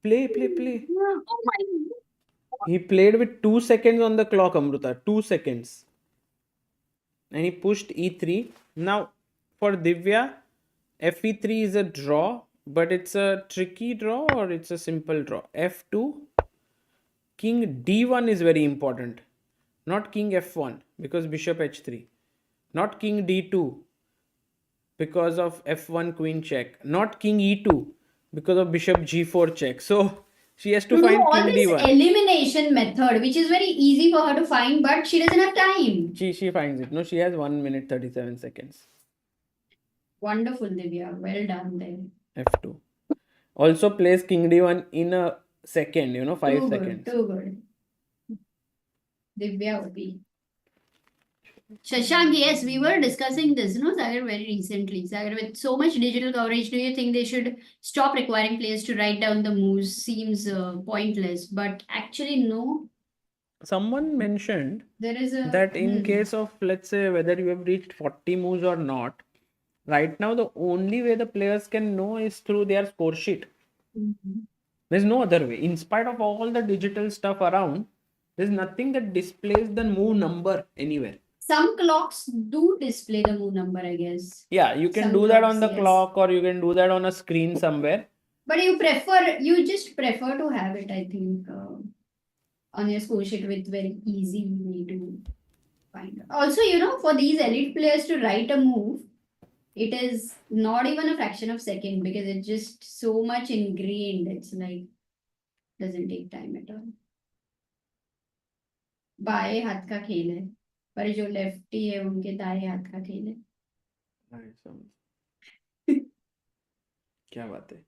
play. Oh my He played with 2 seconds on the clock, Amruta. 2 seconds. And he pushed e3. Now, for Divya, fe3 is a draw, but it's a tricky draw or it's a simple draw. f2, king d1 is very important. Not king f1 because bishop h3. Not king d2 because of f1 queen check. Not king e2 because of bishop g4 check. So she has to To do find all king this d1. elimination method, which is very easy for her to find, but she doesn't have time. She finds it. No, she has 1 minute 37 seconds. Wonderful, Divya. Well done there. f2. Also plays king d1 in a second, 5 Too seconds. good, too good. Divya OP. Shashank, yes, we were discussing this, Sagar, very recently. Sagar, with so much digital coverage, do you think they should stop requiring players to write down the moves? Seems pointless, but actually, no. Someone mentioned There is a that in case of, let's say, whether you have reached 40 moves or not, right now the only way the players can know is through their score sheet. There's no other way. In spite of all the digital stuff around, there's nothing that displays the move number anywhere. Some clocks do display the move number, I guess. Yeah, you can Some do that on clocks, the yes. clock or you can do that on a screen somewhere. But you just prefer to have it, I think, on your score sheet with very easy way to find out. Also, for these elite players to write a move, it is not even a fraction of second because it's just so much ingrained. It's like doesn't take time at all. बाएं हाथ का खेल है पर जो lefty है उनके दाएं हाथ का खेल है क्या बात है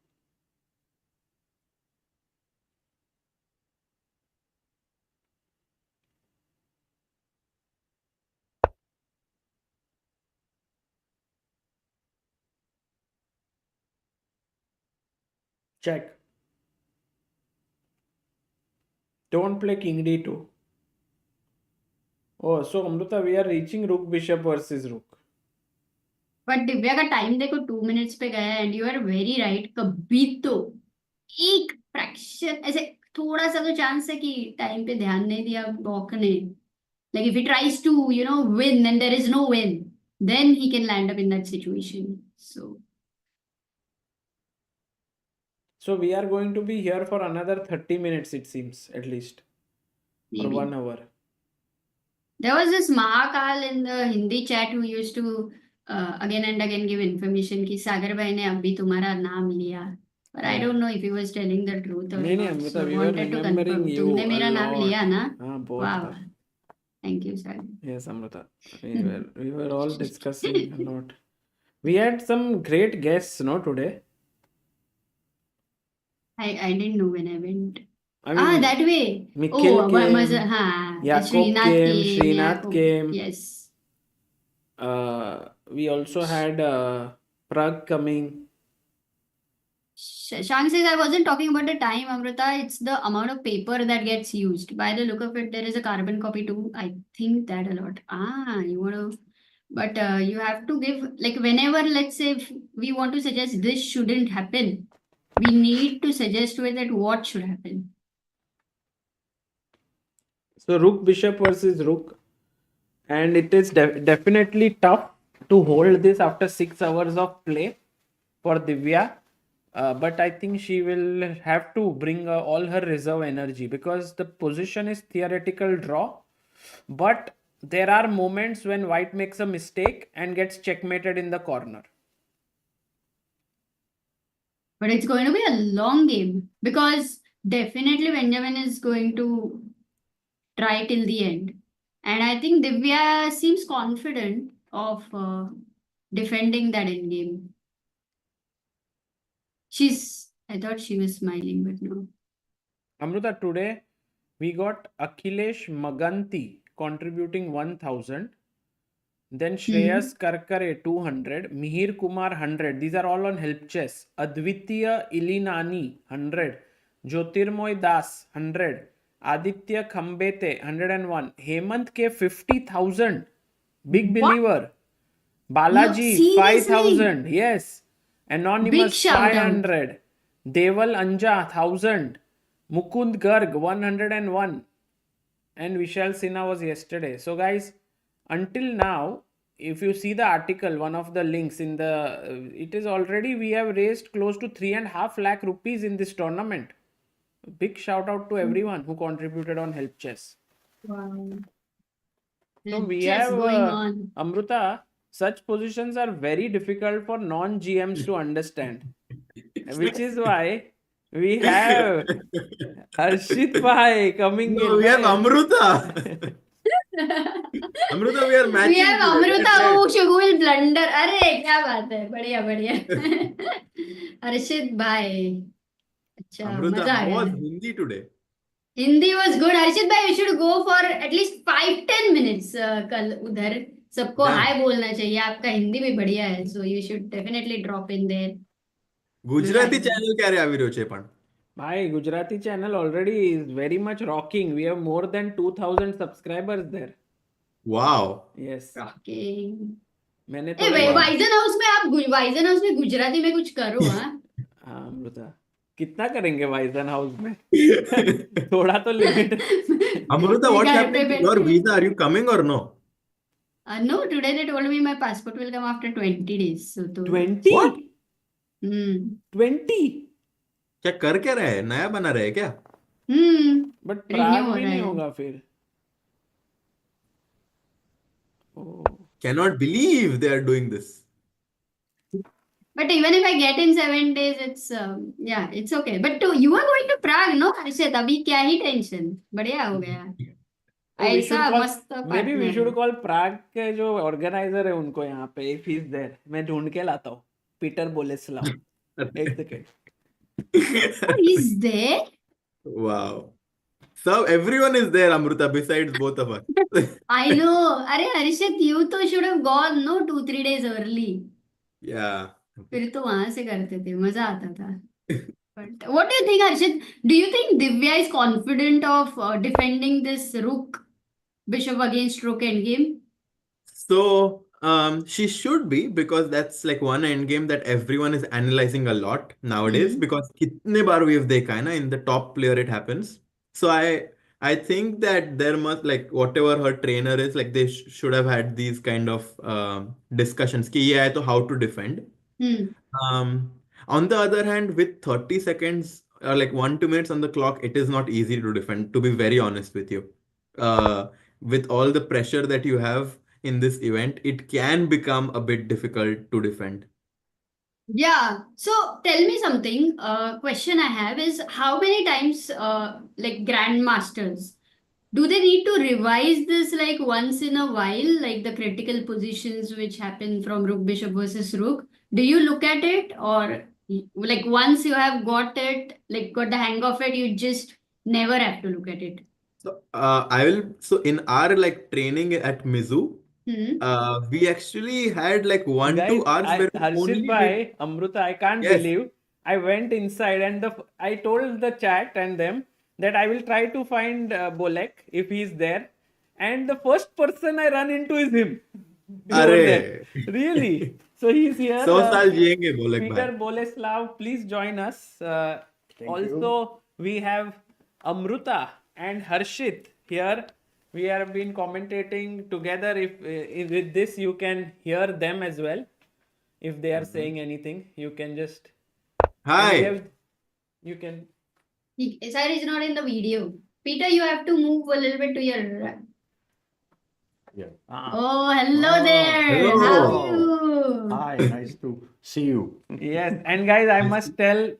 check. Don't play king d2. Oh, so Amruta, we are reaching rook bishop versus rook. But Divya का टाइम देखो 2 मिनट्स पे गया है and you are very right कभी तो एक फ्रैक्शन ऐसे थोड़ा सा तो चांस है कि टाइम पे ध्यान नहीं दिया बॉक ने like if he tries to win and there is no win then he can land up in that situation So we are going to be here for another 30 minutes, it seems, at least. maybe. Or 1 hour. There was this Mahakal in the Hindi chat who used to again and again give information कि सागर भाई ने अभी तुम्हारा नाम लिया. But I don't know if he was telling the truth or नहीं नहीं not. Amrita, So we were wanted to remembering confirm. you तुमने a मेरा नाम लिया lot. ना? हाँ बहुत Wow. Bar. Thank you, Sagar. Yes, Amruta. We were all discussing a lot. We had some great guests, no, today. I didn't know when I went. I mean, That way. Nikhil Oh, came, Jacob Jacob came, came, Srinath Jacob. came. Yes. We also had Pragg coming. Shang says, I wasn't talking about the time, Amruta. It's the amount of paper that gets used. By the look of it, there is a carbon copy too. I think that a lot. You want to, but you have to give, like, whenever, let's say, if we want to suggest this shouldn't happen, we need to suggest with it what should happen. So Rook Bishop versus Rook, and it is definitely tough to hold this after 6 hours of play for Divya. But I think she will have to bring all her reserve energy because the position is theoretical draw. But there are moments when white makes a mistake and gets checkmated in the corner. But it's going to be a long game because definitely Benjamin is going to try till the end. And I think Divya seems confident of defending that end game. I thought she was smiling, but no. Amruta, today we got Akhilesh Maganti contributing 1000. Then Shreyas Karkare 200, Mihir Kumar 100. These are all on help chess. Advitya Ilinani 100, Jyotirmoy Das 100, Aditya Khambete 101, Hemant K 50,000. Big believer. Balaji 5,000. Yes. Anonymous 500. Deval Anja 1000. Mukund Garg 101. And Vishal Sinha was yesterday. So guys, until now, if you see the article, one of the links in the, it is already, we have raised close to 3.5 lakh rupees in this tournament. Big shout out to everyone who contributed on help chess. Wow. So we Chess have going on. Amruta, such positions are very difficult for non-GMs to understand, which is why we have Harshit Bhai coming No, in. we have Amruta. Amruta, we are matching. We have today. Amruta who will blunder. अरे क्या बात है, बढ़िया बढ़िया. हर्षित भाई. अच्छा, Amruta, मजा आ how गया. was Hindi today? Hindi was good. Harshit bhai, you should go for at least 5-10 minutes कल उधर. सबको Yeah. हाय बोलना चाहिए. आपका हिंदी भी बढ़िया है. So you should definitely drop in there. Gujarati channel ક્યારે આવી રહ્યો છે પણ? My Gujarati channel already is very much rocking. We have more than 2,000 subscribers there. Wow. Yes. Rocking. मैंने ए तो वाइजन हाउस में आप वाइजन हाउस में गुजराती में कुछ करो. हाँ अमृता, कितना करेंगे वाइजन हाउस में? थोड़ा तो limit. Amruta, what happened to your visa? Are you coming or no? No, today they told me my passport will come after 20 days. So 20? What? 20? क्या कर क्या रहा है? नया बना रहा है क्या? बट Renew प्राग हो भी रहा नहीं है. होगा फिर. Cannot believe they are doing this. But even if I get in 7 days, it's it's okay. But you are going to Prague, no, Harshit? अभी क्या ही टेंशन. बढ़िया हो गया. ऐसा मस्त maybe we partner should है. call Prague के जो ऑर्गेनाइजर है उनको यहाँ पे, if he's there. मैं ढूंढ के लाता हूँ. Peter Boleslav. एक second. Oh, he's there? Wow. So everyone is there, Amruta, besides both of us. I know. अरे Harshit, you तो should have gone, no, 2-3 days early. Yeah. फिर तो वहां से करते थे. मजा आता था. But what do you think, Harshit? Do you think Divya is confident of defending this Rook Bishop against Rook endgame? So she should be, because that's like one endgame that everyone is analyzing a lot nowadays, because kitne baar we have dekha hai na, in the top player it happens. So I think that there must, like, whatever her trainer is, like, they should have had these kind of discussions ki ye hai to how to defend. On the other hand, with 30 seconds or like 1-2 minutes on the clock, it is not easy to defend, to be very honest with you. with all the pressure that you have in this event, it can become a bit difficult to defend. Yeah. So tell me something. Question I have is how many times, like grandmasters, do they need to revise this like once in a while, like the critical positions which happen from rook bishop versus rook? Do you look at it, or like once you have got it, like got the hang of it, you just never have to look at it? So so in our like training at Mizu, Hmm. we actually had like Guys, 1-2 hours where we Harshit only did. bhai, Amruta, I can't Yes. believe I went inside and I told the chat and them that I will try to find Bolek if he's there, and the first person I run into is him over there. Arey. Really? So he's here. 100 साल जिएंगे बोलक Peter भाई. Boleslav, please join us. Thank Also, we have Amruta and Harshit here. We have been commentating together. If with this you can hear them as well. If they are saying anything, you can just. And we Hi. have, you can. Sir is not in the video. Peter, you have to move a little bit to your. Yeah. Oh, hello Oh, there. hello. How are you? Hi, nice to see you. Yes, and guys, I must tell,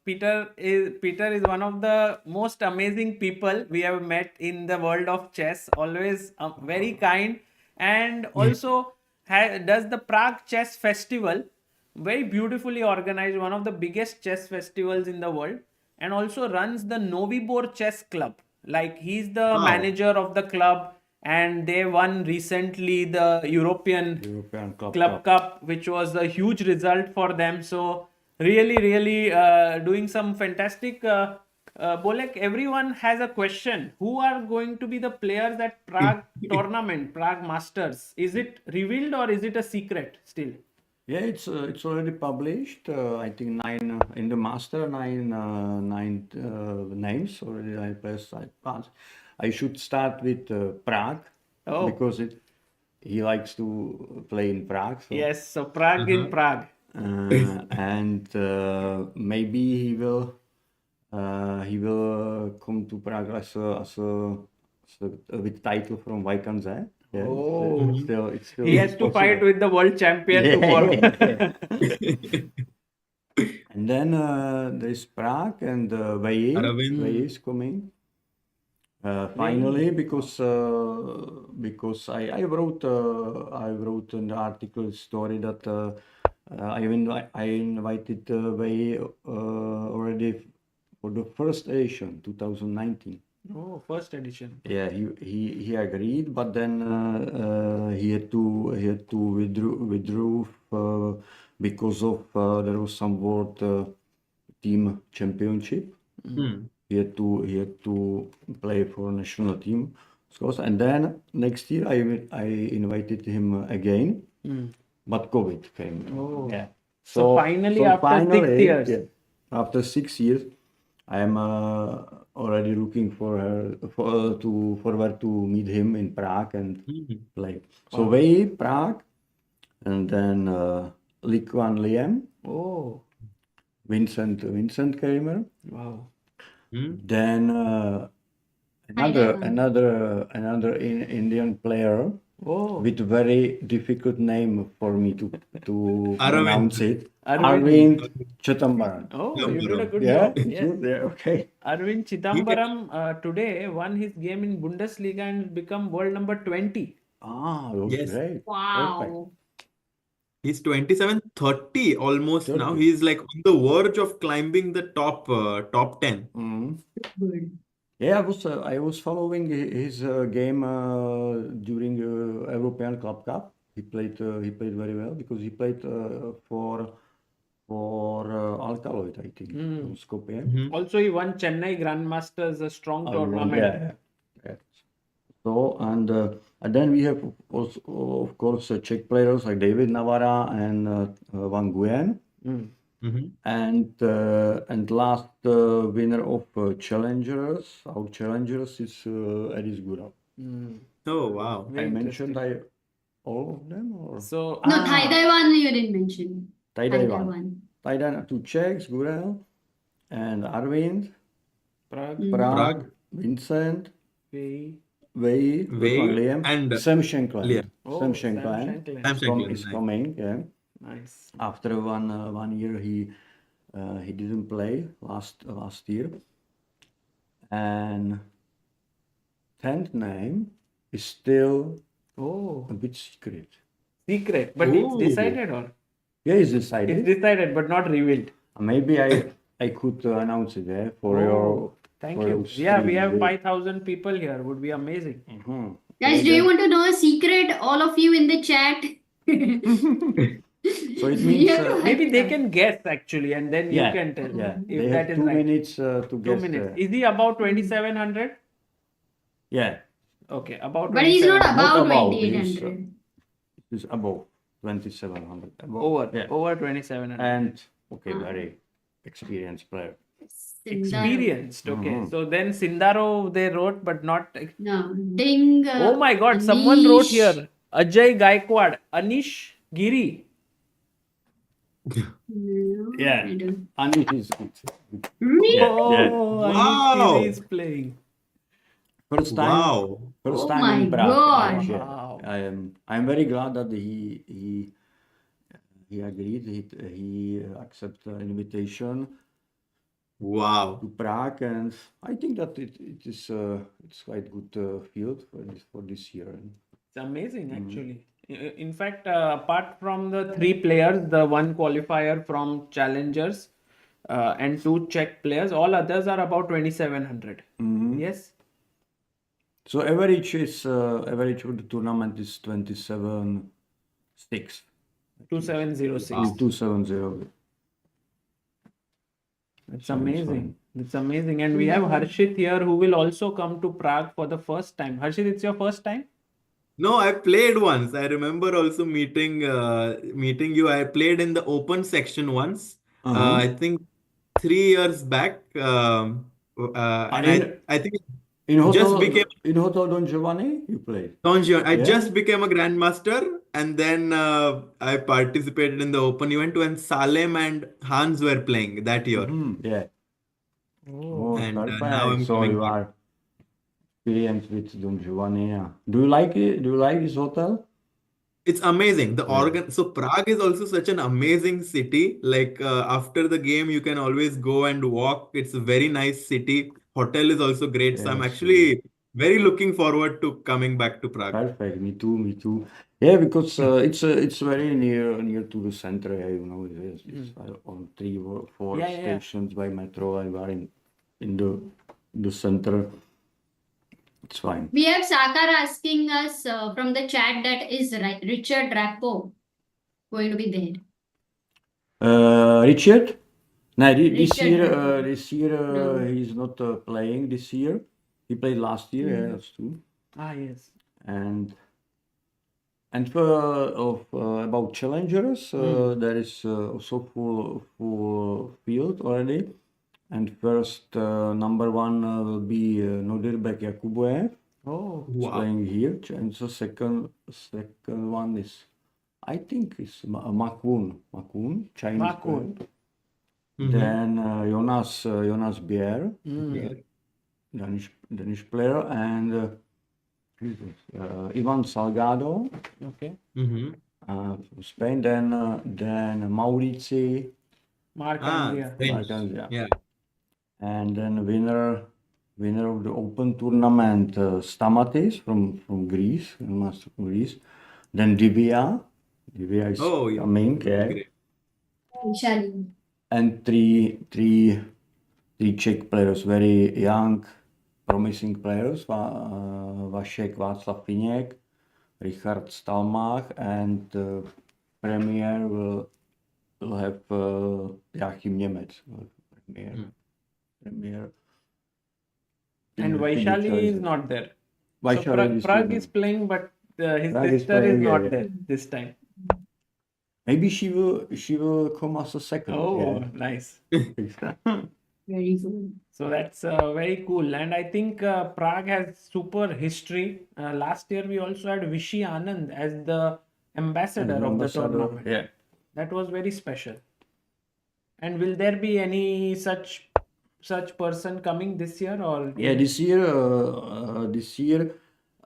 Peter is one of the most amazing people we have met in the world of chess. Always very kind, and also does the Prague Chess Festival, very beautifully organized, one of the biggest chess festivals in the world, and also runs the Novibor Chess Club. Like he's the Wow. manager of the club, and they won recently the European European Club Cup, which was a huge result for them. So really doing some fantastic. Bolek, everyone has a question. Who are going to be the players at Prague tournament, Prague Masters? Is it revealed or is it a secret still? Yeah, it's already published. I think nine in the master, nine names already. I passed. I should start with Prague Oh. because he likes to play in Prague. So. Yes, so Prague in Prague. And maybe he will come to Prague as a with title from Wijk Aan Zee. Yeah, Oh. it's still He has to possible. fight with the world champion Yeah, tomorrow. And then there is Prague and Wei Yi. Aravind. Wei Yi is coming. Finally, because I wrote in the article story that I invited Wei Yi already for the first edition 2019. Oh, first edition. Yeah, he agreed, but then he had to withdraw because of there was some world team championship. He had to play for national team, of course. And then next year I invited him again, but COVID came. Oh. Yeah. So finally, after 6 years. yeah, after 6 years, I am already looking forward to meet him in Prague and play. So Wei Yi, Prague, and then Wijk Aan Zee, Oh, Vincent Keymer. wow. Then another Indian player Oh, with very difficult name for me to pronounce it. Arvind. Arvind Chidambaram. Oh, you did a good Yeah, job. it's Yes. good. Yeah, okay. Arvind Chidambaram today won his game in Bundesliga and become world number 20. Ah, that's Yes. great. Perfect. Wow. He's 27, 30 almost now. 30. He's like on the verge of climbing the top 10. Mhm. Good. Yeah, I was following his game during European Club Cup. He played very well because he played for Alkaloid, I think, from Skopje. Also, he won Chennai Grandmasters, a strong tournament. Yeah. So and then we have also, of course, Czech players like David Navara and Van Nguyen. And last winner of challengers, our challengers is Edis Gura. Oh, wow. Very I mentioned interesting. all of them, or So, No, Taiwan you didn't mention. Taiwan. Taiwan, two Czechs, Gurel and Arvind, Prague, Prague, Vincent, Wei, Wei Yi, Wei Liam, and Sam Shankland. Liam. Oh, Sam Sam Shankland Shankland. Sam is Shankland, nice. coming. Yeah. Nice. After one year, he didn't play last year, and 10th name is still Oh, a bit secret. secret, but it's Ooh. decided or Yeah, it's it's decided. decided but not revealed. Maybe I could announce it for your. Thank for you. your Yeah, we stream. have 5,000 people here. Would be amazing. Mhm. Guys, do you want to know a secret? All of you in the chat. So it means You have to Maybe hype they it up. can guess actually, and then you yeah, can tell yeah. if They that have is 2 right. minutes to 2 guess. minutes. Is he about 2,700? Yeah, Okay, about But he's not 2700. about about, 2800. it's above 2,700. Above. Over Yeah. over 2,700. And okay, very experienced player. Sindaro. Experienced. Okay, Mhm. so then Sindaro they wrote, but not. No. Ding. Oh my God! Someone wrote Anish. here. Ajay Gaikwad, Anish Giri. No, Yeah. I don't. Anish is good. Really? Yeah. Oh, Wow. Anish Giri is playing. First time. Wow. First Oh time my in Prague. God. Anish, yeah. Wow. I'm very glad that he agreed. He accepted the invitation Wow. to Prague, and I think that it's quite good field for this year. It's amazing, Mhm. actually. In fact, apart from the 3 players, the one qualifier from challengers, and 2 Czech players, all others are about 2,700. Mhm. Yes. So average of the tournament is 27.6. 2,706. 270. It's So it's amazing. fine. It's amazing. And we have Harshit here who will also come to Prague for the first time. Harshit, it's your first time? No, I played once. I remember also meeting you. I played in the open section once. Uh-huh. I think 3 years back. And in I think in just hotel became in hotel Don Giovanni you played. Tonjion. I Yeah. just became a grandmaster, and then I participated in the open event when Salem and Hans were playing that year. Mhm, yeah. Oh, And now perfect. I'm So coming you back. are experienced with Don Giovanni. Yeah. Do you like it? Do you like this hotel? It's amazing. The Yeah. organ. So Prague is also such an amazing city. Like after the game, you can always go and walk. It's a very nice city. Hotel is also great. So I'm Yes. actually very looking forward to coming back to Prague. Perfect. Me too. Me too. Yeah, because it's very near to the center. Yeah, you know, it's on 3 or 4 Yeah, yeah, yeah. stations by metro, and we are in the center. It's fine. We have Sagar asking us from the chat that is Richard Rappo going to be there. Richard? No, this Richard, year no. he's not playing this year. He played last year. Yeah, that's true. Ah, yes. And about challengers, there is also full field already. And first number 1 will be Nodirbek Jakuboev. Oh, He's playing here, and the second one is, I think, is Makun, Chinese Makun. player. Then Jonas Bier, Mm. Danish player, and Ivan Salgado, Okay. from Spain. Then Maurizi, Mark Ah, Andrea. French. Marcans, Yeah. and then winner of the open tournament, Stamatis from Greece, master from Greece. Then Divya is Oh, yeah. coming, yeah. Great. Vishali. And three Czech players, very young, promising players. Vašek Václav Finěk, Richard Stalmach, and Premier will have Joachim Němec. Premier. And Vaishali is not there. So Vaishali Pragg is playing, but his Pragg is sister is playing, not yeah. there this time. Maybe she will come as a second. Oh, nice. Very cool. So that's very cool. And I think Prague has super history. Last year we also had Vishy Anand as the ambassador of the tournament. Yeah. That was very special. And will there be any such person coming this year or? Yeah, this year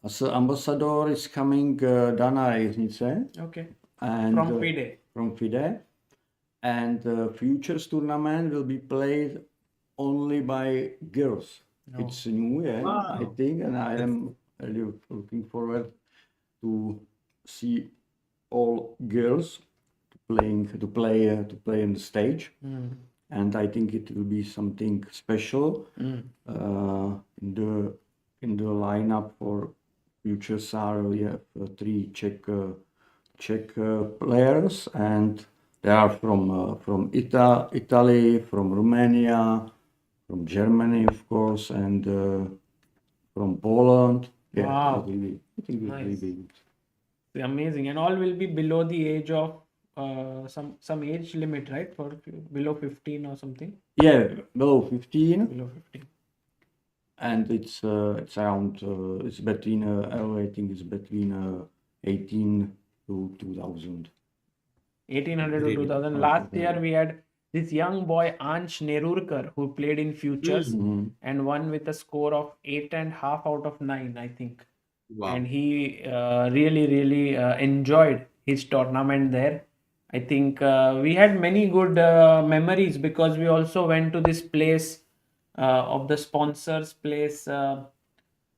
As ambassador is coming Dana Reznice Okay. and From FIDE. from FIDE, and futures tournament will be played only by girls. Oh. It's new, yeah, I Wow. think, and I am really looking forward to see all girls to play on the stage, and I think it will be something special in the lineup for future Sarah. We have three Czech players, and they are from Italy, from Romania, from Germany, of course, and from Poland. Yeah, Wow. I think it will Nice. be good. Amazing. And all will be below the age of some age limit, right? For below 15 or something. Yeah, below 15. Below 15. And it's around it's between I think it's between 18 to 2000. 1800 to Great. 2000. Last year we had this young boy Ansh Nerurkar who played in futures and won with a score of 8.5 out of 9, I think. Wow. And he really enjoyed his tournament there. I think we had many good memories because we also went to this place of the sponsors place,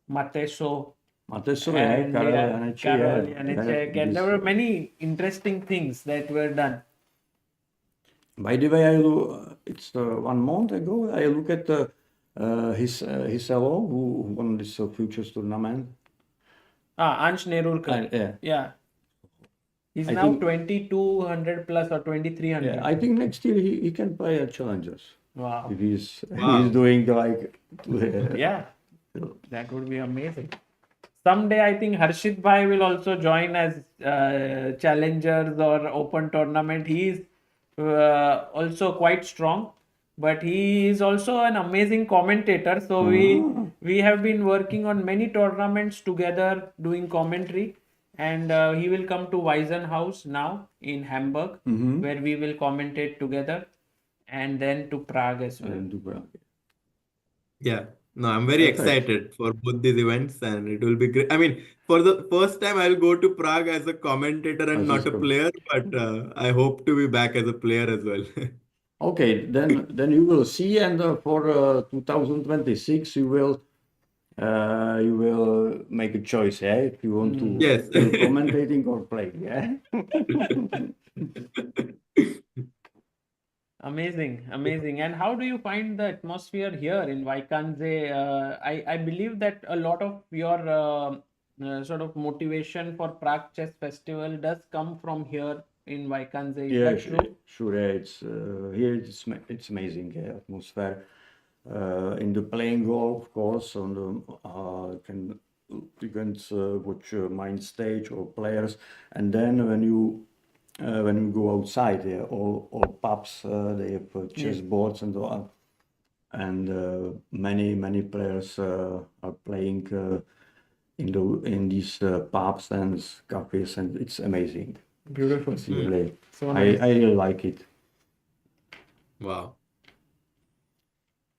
Mateso. Mateso, And Carol yeah, Janeček, Carol yeah, Janeček, and there were many interesting things that were done. By the way, it's 1 month ago. I look at his fellow who won this futures tournament. Ansh Nerurkar. Yeah. Yeah. He's I now think- 2200 plus or 2300. Yeah, I think next year he can play at challengers Wow. if he's Wow. doing like Yeah, that would be amazing. Someday, I think Harshit Bhai will also join as challengers or open tournament. He is also quite strong, but he is also an amazing commentator. So we have been working on many tournaments together, doing commentary, and he will come to Weisenhaus now in Hamburg, where we will commentate together, and then to Prague as well. and do Prague. Yeah. No, I'm very Perfect. excited for both these events, and it will be great. I mean, for the first time, I'll go to Prague as a commentator and As not a a- player, but I hope to be back as a player as well. Okay, then you will see, and for 2026 you will make a choice, yeah, if you want to Yes. do commentating or play, yeah. Amazing. And how do you find the atmosphere here in Wijk Aan Zee? I believe that a lot of your sort of motivation for Prague Chess Festival does come from here in Wijk Aan Zee. Is Yeah, that true? sure. Yeah, it's here. It's amazing. Yeah, atmosphere. In the playing hall, of course. On the you can watch main stage or players, and then when you go outside, yeah, all pubs they have chess boards and all, and many players are playing in these pubs and cafes, and it's amazing. Beautiful. It's really, So nice. I really like it. Wow.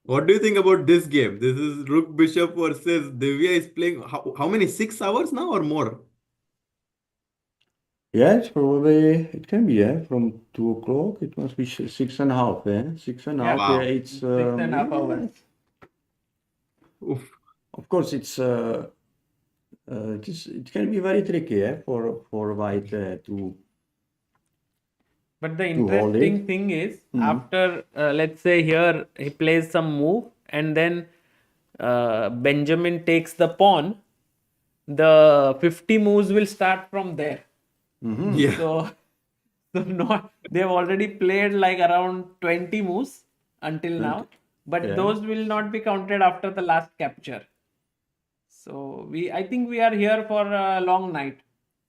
What do you think about this game? This is Rook Bishop versus Divya is playing how many? 6 hours now or more? Yeah, it's probably, it can be, yeah, from 2 o'clock. It must be 6.5, yeah, 6.5. Wow. Yeah, it's 6.5 hours. Oof. Of course, it can be very tricky, yeah, for White to. But the To hold interesting it. thing is, after let's say here he plays some move and then Benjamin takes the pawn, the 50 moves will start from there. Yeah. So they've already played like around 20 moves until now, but Yeah. those will not be counted after the last capture. So I think we are here for a long night.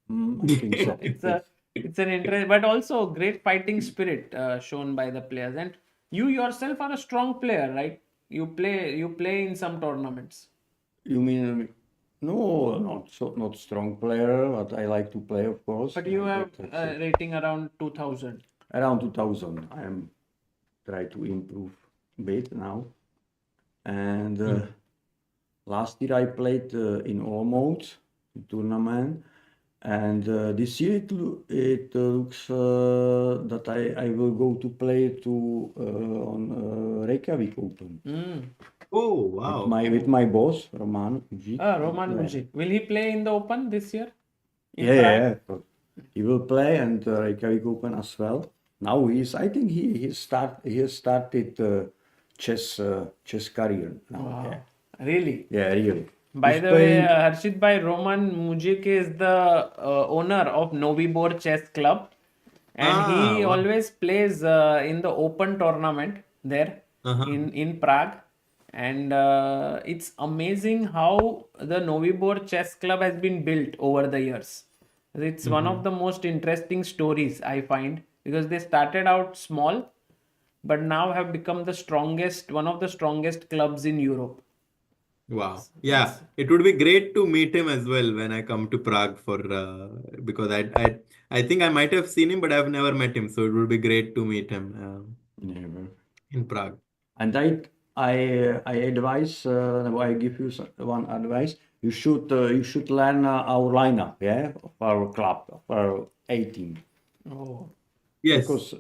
I think so. It's an interest, but also great fighting spirit shown by the players. And you yourself are a strong player, right? You play in some tournaments. You mean, no, not strong player, but I like to play, of course. But you have That's a it. rating around 2000. Around 2000. I am try to improve a bit now. And last year I played in all modes, tournament. And this year it looks that I will go to play on Reykjavik Open Oh, with wow. my boss Roman Mujic. Roman Yeah. Mujic. Will he play in the Open this year? In Yeah, Prague? yeah, but he will play and Reykjavik Open as well. Now I think he has started chess career now. Wow. Yeah, Really? yeah, really. By He's the playing. way, Harshit bhai, Roman Mujic is the owner of Novibor Chess Club, and he Wow. always plays in the Open tournament there in Prague. And it's amazing how the Novibor Chess Club has been built over the years. It's one of the most interesting stories I find, because they started out small, but now have become one of the strongest clubs in Europe. Wow. Yeah, it would be great to meet him as well when I come to Prague for because I think I might have seen him, but I've never met him. So it would be great to meet him Yeah. in Prague. And I advise, I give you one advice. You should learn our lineup, yeah, of our club, of our A team. Oh, Yes. Because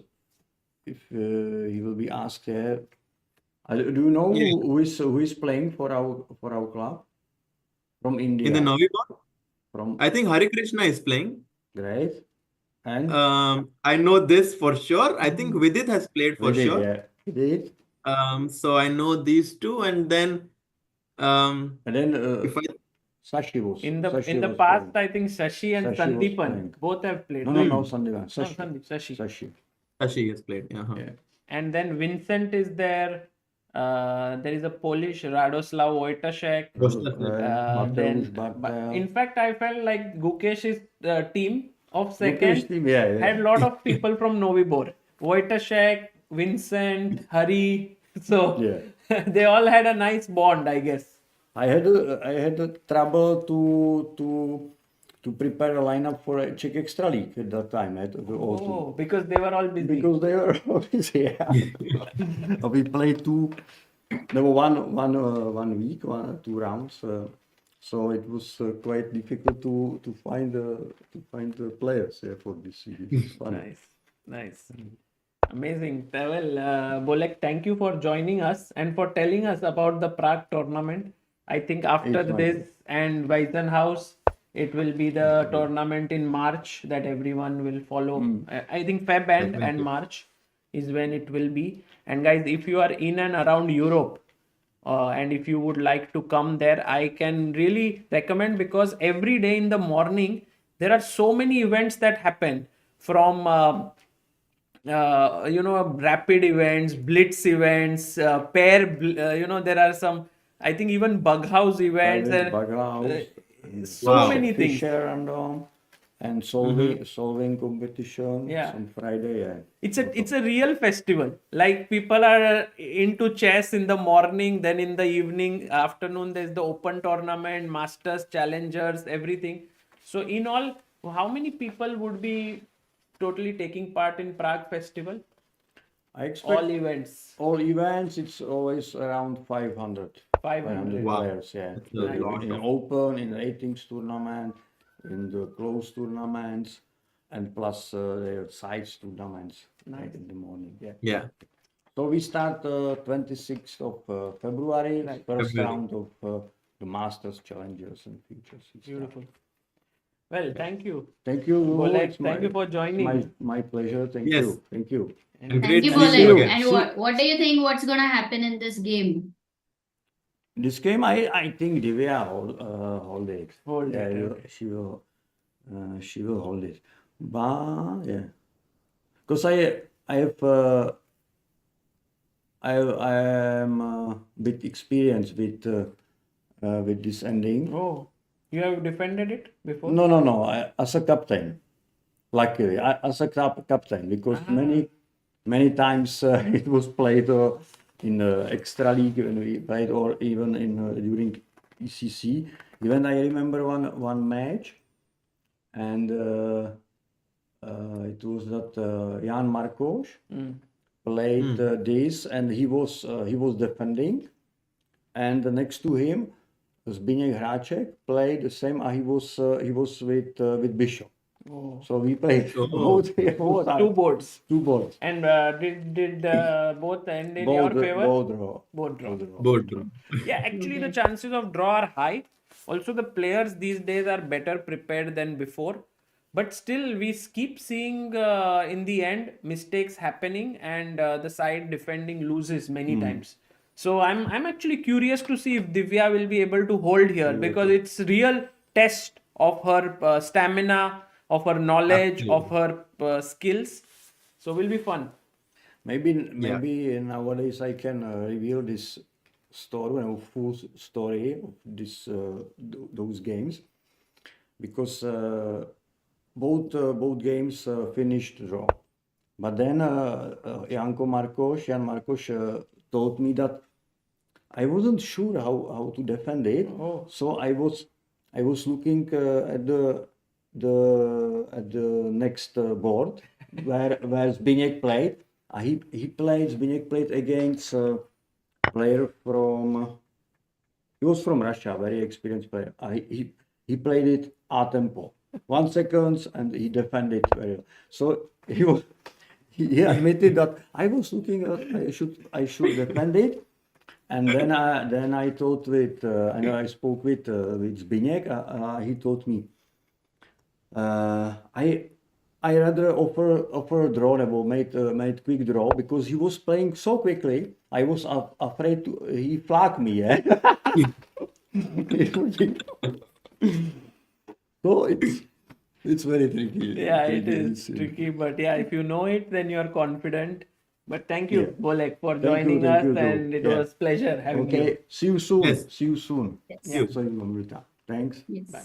if he will be asked, yeah, do you know who is playing for our club from India? In the Novibor, From I think Harikrishna is playing. Great. And I know this for sure. I think Vidit has played for Vidit, sure. yeah, Vidit. So I know these two, and then if I Sashi was in the Sashi was past, playing. I think Shashi and Sashi was Sandeepan playing. both have played. No, right? Sandeepan. No, Sashi. Shashi. Sashi. Shashi has played. Yeah. And then Vincent is there. There is a Polish Radoslaw Wojtaszek. Mateusz But Bartel. in fact, I felt like Gukesh's team of Gukesh second team, yeah. had a lot of people from Novibor. Wojtaszek, Vincent, Hari. So Yeah. they all had a nice bond, I guess. I had a trouble to prepare a lineup for a Czech Extra League at that time. Oh, because they were all busy. Because they were always, yeah. We played one week, 2 rounds. So it was quite difficult to find the players for this. Fun. Nice. Amazing. Well, Bolek, thank you for joining us and for telling us about the Prague tournament. I think after It's my this and Weissenhaus, it will be the tournament in March that everyone will follow. I think Feb end and March is when it will be. And guys, if you are in and around Europe, and if you would like to come there, I can really recommend, because every day in the morning there are so many events that happen, from rapid events, blitz events, there are some, I think even bug house events, so many things. Fisher and solving competition. Yeah. On Friday. Yeah. It's a real festival. Like, people are into chess in the morning, then in the evening, afternoon, there's the open tournament, masters, challengers, everything. So in all, how many people would be totally taking part in Prague festival? I expect All events. All events, it's always around 500. 500. Wow. players, yeah. That's a lot In of- open, in the ratings tournament, in the closed tournaments, and plus their sides tournaments like in the morning. Yeah. Yeah. So we start 26th of February, first February. round of the Masters, Challengers, and Futures. Beautiful. Well, thank you. Thank you. Bolek, It's thank you for joining. My pleasure. Thank Yes. you. Thank you. And Thank great you, to see you Bolek. again. And what do you think what's gonna happen in this game? This game, I think Divya hold it. Hold Yeah, it, okay. she will hold it. But yeah, because I am a bit experienced with this ending. Oh, you have defended it before? No. As a captain, luckily, as a captain, because many times it was played in the extra league when we played, or even in during ECC. Even I remember one match, and it was that Jan Markos played this, and he was defending, and next to him Zbigniew Hráček played the same. He was with Bishop. Oh. So we played Oh. both Two boards. two boards. And did both end in Both your favor? both draw. Both draw. Both draw. Yeah, actually the chances of draw are high. Also the players these days are better prepared than before. But still we keep seeing in the end mistakes happening and the side defending loses many times. So I'm actually curious to see if Divya will be able to hold here because it's real test of her stamina, of her knowledge, of her skills. So will be fun. Maybe nowadays I can reveal this story, full story of this those games, because both games finished draw. But then Jan Markos told me that I wasn't sure how to defend it. Oh. So I was looking at the next board where Zbigniew played. Zbigniew played against a player he was from Russia, very experienced player. He played it a tempo, 1 second, and he defended very well. So he admitted that I was looking at I should defend it. And then I thought I spoke with Zbigniew. He told me, I rather offer a draw or made quick draw because he was playing so quickly. I was afraid he flagged me. So it's very tricky. Yeah, it is tricky, but yeah, if you know it, then you're confident. But thank you, Bolek, for joining us, and it was pleasure having you. Okay, see you soon. Yes. See you soon. Yes. Yeah, so Amruta. Thanks. Yes. Bye.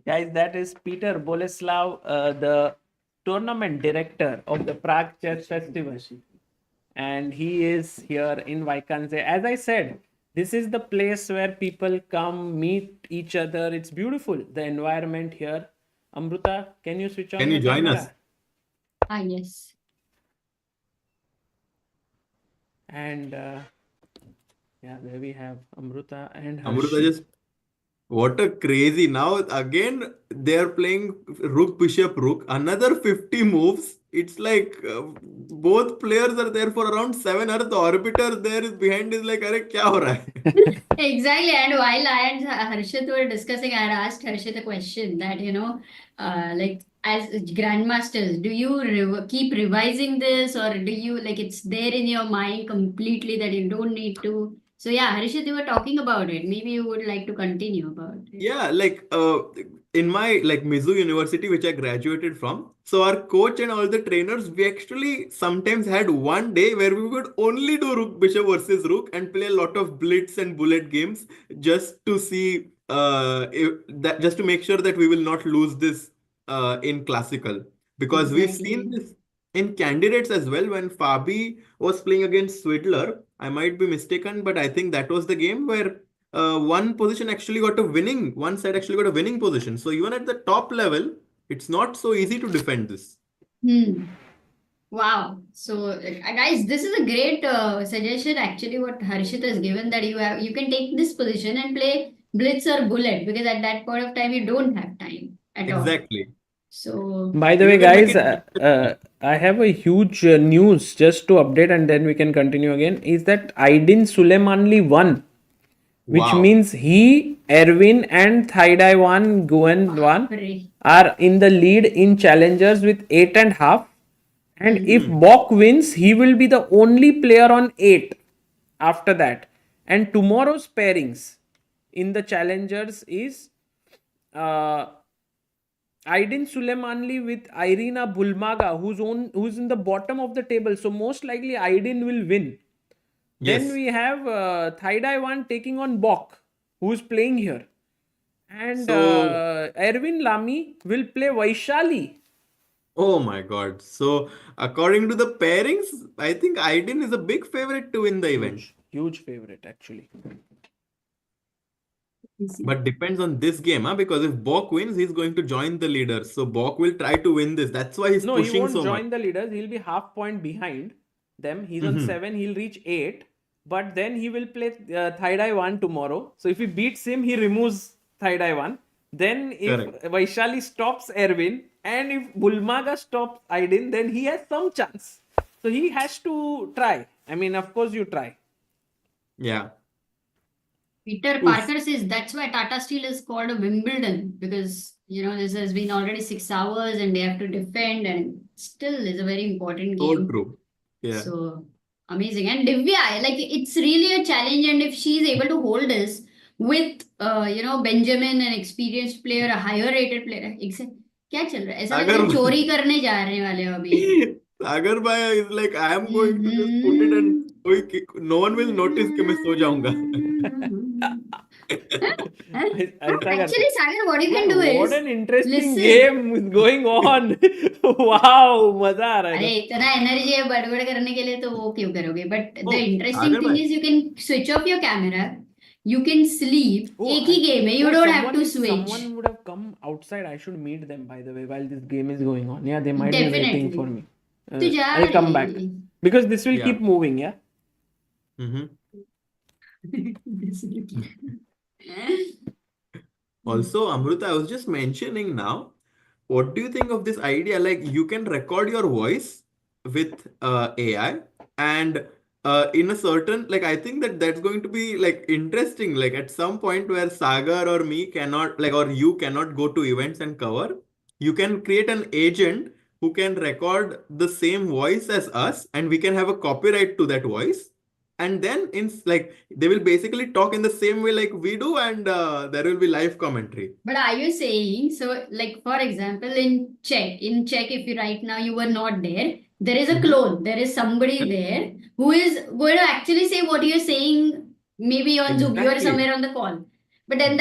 Guys, that is Peter Boleslav, the tournament director of the Pragg Chess Festival. And he is here in Wijk Aan Zee. As I said, this is the place where people come, meet each other. It's beautiful, the environment here. Amruta, can you switch on Can you your join camera? us? Yes. And yeah, there we have Amruta and Amruta Harshit. just what a crazy now again they're playing rook bishop rook another 50 moves. It's like both players are there for around 7 hours. The orbiter there is behind is like अरे क्या हो रहा है? Exactly. And while I and Harshit were discussing, I had asked Harshit a question that, like as grandmasters, do you keep revising this, or do you like it's there in your mind completely that you don't need to? So yeah, Harshit, you were talking about it. Maybe you would like to continue about it. Yeah, like in my like Mizu University, which I graduated from, so our coach and all the trainers, we actually sometimes had one day where we would only do rook bishop versus rook and play a lot of blitz and bullet games just to see just to make sure that we will not lose this in classical, because we've seen this in candidates as well. When Fabi was playing against Swidler, I might be mistaken, but I think that was the game where one side actually got a winning position. So even at the top level, it's not so easy to defend this. Wow. So guys, this is a great suggestion actually what Harshit has given, that you can take this position and play blitz or bullet, because at that point of time you don't have time at all. Exactly. So By the way, guys, I have a huge news just to update, and then we can continue again. Is that Aydin Suleimanli won, which Wow. means he, Erwin, and Thaidaiwan Guan Hooray. are in the lead in challengers with 8.5. And if Bok wins, he will be the only player on 8 after that. And tomorrow's pairings in the challengers is Aydin Suleimanli with Irina Bulmaga, who's in the bottom of the table. So most likely Aydin will win. Yes. Then we have Thaidaiwan taking on Bok, who's playing here. And So- Erwin Lamy will play Vaishali. Oh my God. So according to the pairings, I think Aydin is a big favorite to win the event. Huge favorite, actually. But depends on this game, because if Bok wins, he's going to join the leaders. So Bok will try to win this. That's why he's No, he pushing won't so join much. the leaders. He'll be half point behind them. He's on 7. He'll reach 8. but then he will play Thai 1 tomorrow. So if he beats him, he removes Thai 1. Then if Correct. Vaishali stops Erwin and if Bulmaga stops Aydin, then he has some chance. So he has to try. I mean, of course you try. Yeah. Peter Oof. Parker says that's why Tata Steel is called a Wimbledon, because this has been already 6 hours and they have to defend, and still is a very important So game. true. Yeah. So amazing. And Divya, like it's really a challenge, and if she's able to hold this with Benjamin, an experienced player, a higher rated player, क्या चल रहा है? ऐसा लग रहा है Sagar, चोरी करने जा रहे वाले हो अभी. Sagar Bhai is like, I am going to just put it and no one will notice कि मैं सो जाऊंगा. Actually, Sagar, what you can do What is an interesting listen. game is going on. Wow, मजा आ रहा अरे है. इतना energy है बड़बड़ करने के लिए तो वो क्यों करोगे? But the Oh, interesting Sagar thing Bhai. is you can switch off your camera. You can sleep. Oh, एक ही game है. You don't have to switch. Someone would have come outside. I should meet them, by the way, while this game is going on. Yeah, they might be waiting Definitely. for me. तू जा I'll come back. रे. Because this will Yeah. keep moving, yeah? Mhm. Also, Amruta, I was just mentioning now, what do you think of this idea? Like, you can record your voice with AI, and in a certain, like, I think that's going to be like interesting. Like, at some point where Sagar or me cannot, like, or you cannot go to events and cover, you can create an agent who can record the same voice as us, and we can have a copyright to that voice. And then they will basically talk in the same way like we do, and there will be live commentary. But are you saying, so like for example, in Czech, if you right now you were not there is a clone. There is somebody there who is going to actually say what you're saying, maybe on Zoom, you are Exactly. somewhere on the call. But then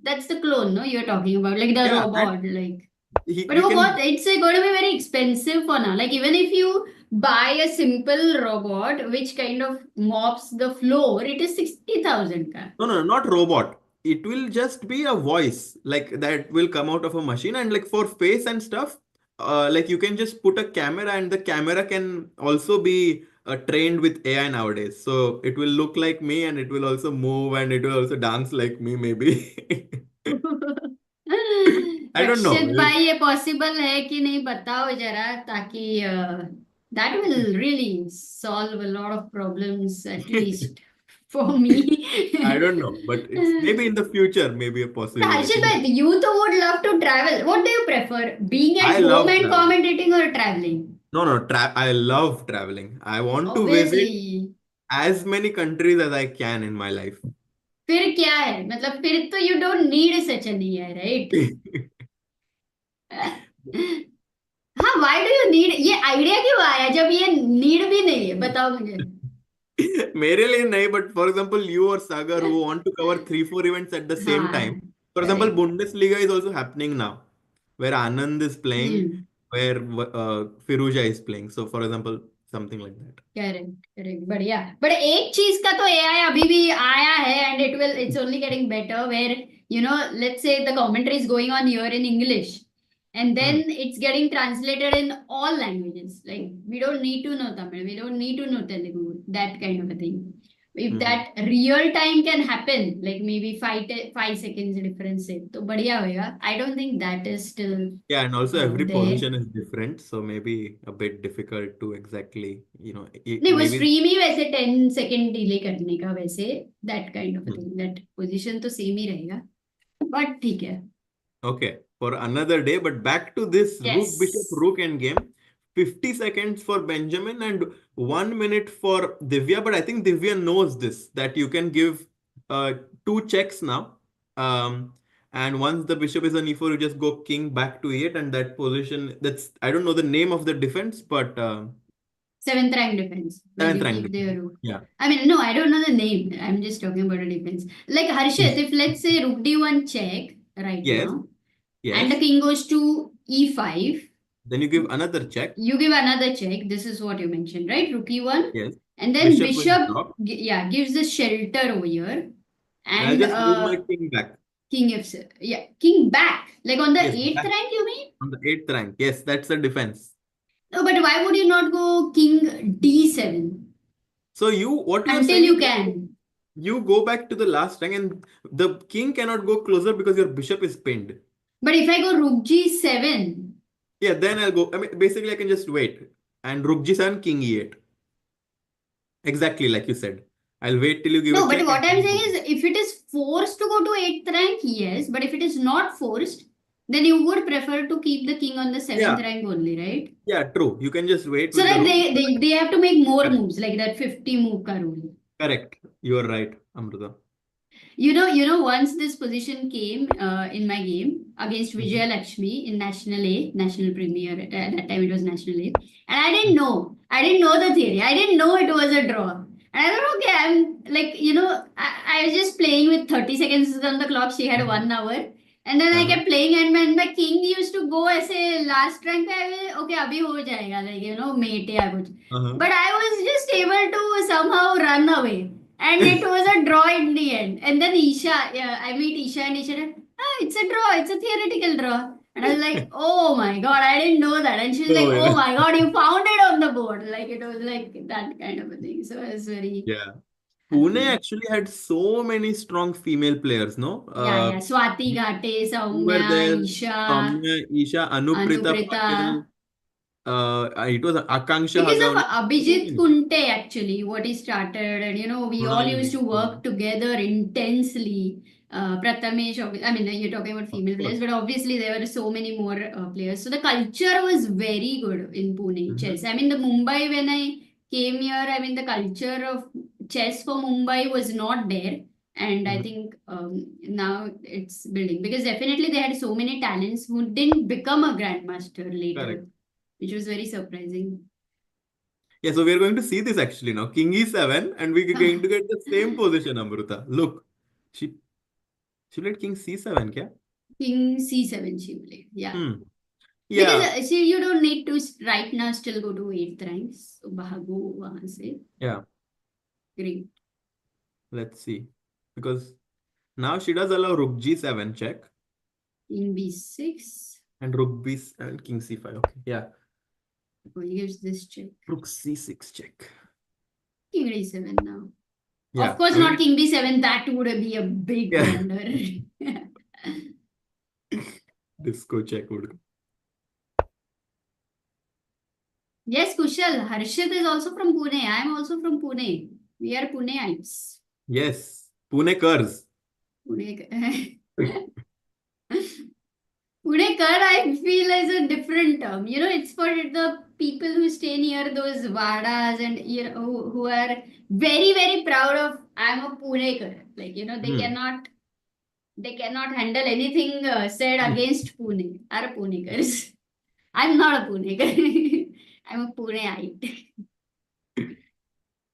that's the clone, no? You're talking about like the Yeah, robot, like. we But can. it's going to be very expensive for now. Like even if you buy a simple robot which kind of mops the floor, it is 60,000 ka. No, not robot. It will just be a voice like that will come out of a machine, and like for face and stuff, like you can just put a camera, and the camera can also be trained with AI nowadays. So it will look like me, and it will also move, and it will also dance like me, maybe. I don't know. रक्षित भाई ये possible है कि नहीं बताओ जरा, ताकि that will really solve a lot of problems, at least for me. I don't know, but it's maybe in the future, maybe a But possibility. Harshit bhai, you too would love to travel. What do you prefer, being at I home love and traveling. commentating or traveling? No, I love traveling. I want to visit Obviously. as many countries as I can in my life. फिर क्या है, मतलब फिर तो you don't need such an AI, right? हाँ, why do you need, ये idea क्यों आया जब ये नीड भी नहीं है, बताओ मुझे. मेरे लिए नहीं, but for example, you or Sagar who want to cover 3-4 events at the same हाँ, time. For example, correct. Bundesliga is also happening now, where Anand is playing, where Firuja is playing. So, for example, something like that. Correct बढ़िया. But एक चीज का तो AI अभी भी आया है, and it's only getting better, where let's say the commentary is going on here in English, and then it's getting translated in all languages. Like we don't need to know Tamil, we don't need to know Telugu, that kind of a thing. If that real time can happen, like maybe 5 seconds difference से, तो बढ़िया होगा. I don't think that is still Yeah, and also every there. position is different, so maybe a bit difficult to exactly, नहीं, वो maybe. Stream ही वैसे 10 second delay करने का, वैसे that kind of thing, that position तो same ही रहेगा, but ठीक है. Okay, for another day, but back to this Yes. rook endgame. 50 seconds for Benjamin and 1 minute for Divya, but I think Divya knows this, that you can give 2 checks now. And once the bishop is on e4, you just go king back to e8, and that position, I don't know the name of the defense, but 7th rank defense. When 7th you rank keep their defense. rook. Yeah. I mean, no, I don't know the name. I'm just talking about a defense. Like Harshit, if let's say rook d1 check right Yes. now, Yes. and the king goes to e5, Then you give another check. you give another check. This is what you mentioned, right? Rook e1. Yes. And then Bishop will bishop, drop. gives the shelter over here. And I'll And just move my king back. king f7. Yeah, king back. Like on the Yes, 8th back. rank, you mean? On the 8th rank. Yes, that's the defense. No, but why would you not go king d7? So what you are Until saying you is can. you go back to the last rank and the king cannot go closer because your bishop is pinned. But if I go rook g7, Yeah, then I'll go. I mean, basically, I can just wait. And rook g7, king e8. Exactly like you said. I'll wait till you give a no, but check. what and I'm saying is if it is forced to go to 8th rank, yes. But if it is not forced, then you would prefer to keep the king on the 7th Yeah, rank only, right? yeah, true. You can just wait So with the that rook. they have to make more Correct. moves, like that 50 move ka rule. Correct. You are right, Amruta. Once this position came in my game against Vijay Lakshmi in National A, National Premier. At that time it was National A, and I didn't know. I didn't know the theory. I didn't know it was a draw. And I thought, okay, I'm like, I was just playing with 30 seconds on the clock. She had 1 hour. And then I kept playing, and when my king used to go as a last rank, I will, okay, abhi ho jayega, like, mate ya kuch. But I was just able to somehow run away. And it was a draw in the end. And then I meet Isha, and Isha said, it's a draw, it's a theoretical draw. And I was like, oh my god, I didn't know that. And she's like, Oh, yeah. oh my god, you found it on the board. Like it was like that kind of a thing. So it was very Yeah. Pune actually had so many strong female players, no? yeah. Swati Ghate, Who were there? Soumya, Isha, Soumya, Isha, Anuprita Patil. Anuprita. It was Akanksha Because of Hagawne. Abhijit Kunte, actually, what he started, and we all used to work together intensely. Prathamesh, I mean, you're talking about female players, but obviously there were so many more players. So the culture was very good in Pune chess. I mean, the Mumbai, when I came here, I mean, the culture of chess for Mumbai was not there. And I think now it's building because definitely they had so many talents who didn't become a grandmaster later, Correct. which was very surprising. Yeah, so we're going to see this actually now. King e7, and we're going to get the same position, Amruta. Look, she played king c7, kya? King c7 she played, yeah. Yeah. Because see, you don't need to right now still go to 8th rank. So bhago wahan se. Yeah. Great. Let's see. Because now she does allow rook g7 check. King b6. And rook b7, king c5. Okay. Yeah. He gives this check. Rook c6 check. King d7 now. Yeah. Of course, not king b7. That would be a big blunder. Disco check would. Yes, Kushal. Harshit is also from Pune. I am also from Pune. We are Puneites. Yes. Punekars. Punekar, I feel, is a different term. It's for the people who stay near those vadas and who are very, very proud of, I'm a Punekar. Like, they cannot handle anything said against Pune. Are Punekars. I'm not a Punekar. I'm a Puneite.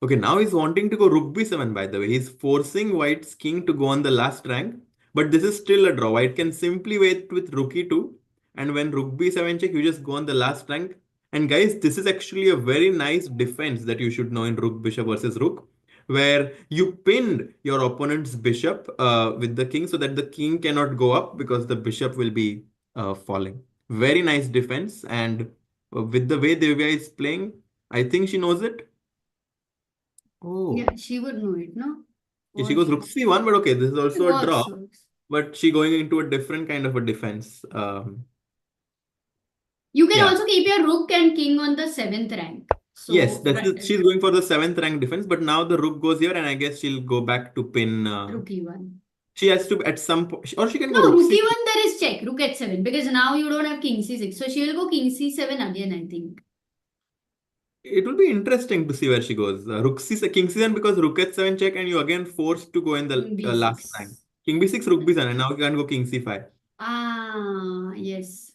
Okay, now he's wanting to go rook b7, by the way. He's forcing white's king to go on the last rank. But this is still a draw. White can simply wait with rook e2. And when rook b7 check, you just go on the last rank. And guys, this is actually a very nice defense that you should know in rook bishop versus rook, where you pinned your opponent's bishop with the king so that the king cannot go up because the bishop will be falling. Very nice defense. And with the way Divya is playing, I think she knows it. Oh. Yeah, she would know it, no? Yeah, she goes rook c1, but okay, this is also a draw. Works. But she going into a different kind of a defense. You can Yeah. also keep your rook and king on the 7th rank. So, Yes, she's going for the 7th rank defense, but now the rook goes here, and I guess she'll go back to pin. rook e1. She has to at some point, or she can No, go rook rook c. e1 there is check, rook h7, because now you don't have king c6. So she will go king c7 again, I think. It will be interesting to see where she goes. Rook c, king c7 because rook h7 check, and you again forced to go in the King b6. last rank. King b6, rook b7, and now you can go king c5. Ah, yes.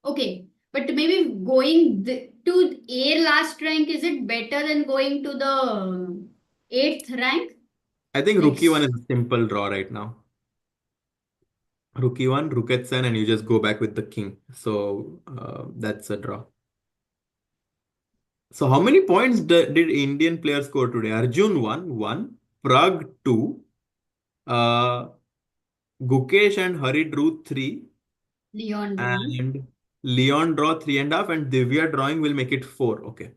Okay, but maybe going to a last rank, is it better than going to the 8th rank? I think rook e1 is a simple draw right now. Rook e1, rook h7, and you just go back with the king. So that's a draw. So how many points did Indian players score today? Arjun won 1, Pragg 2, Gukesh and Hari drew 3, Leon draw. and Leon draw 3.5, and Divya drawing will make it 4. Okay.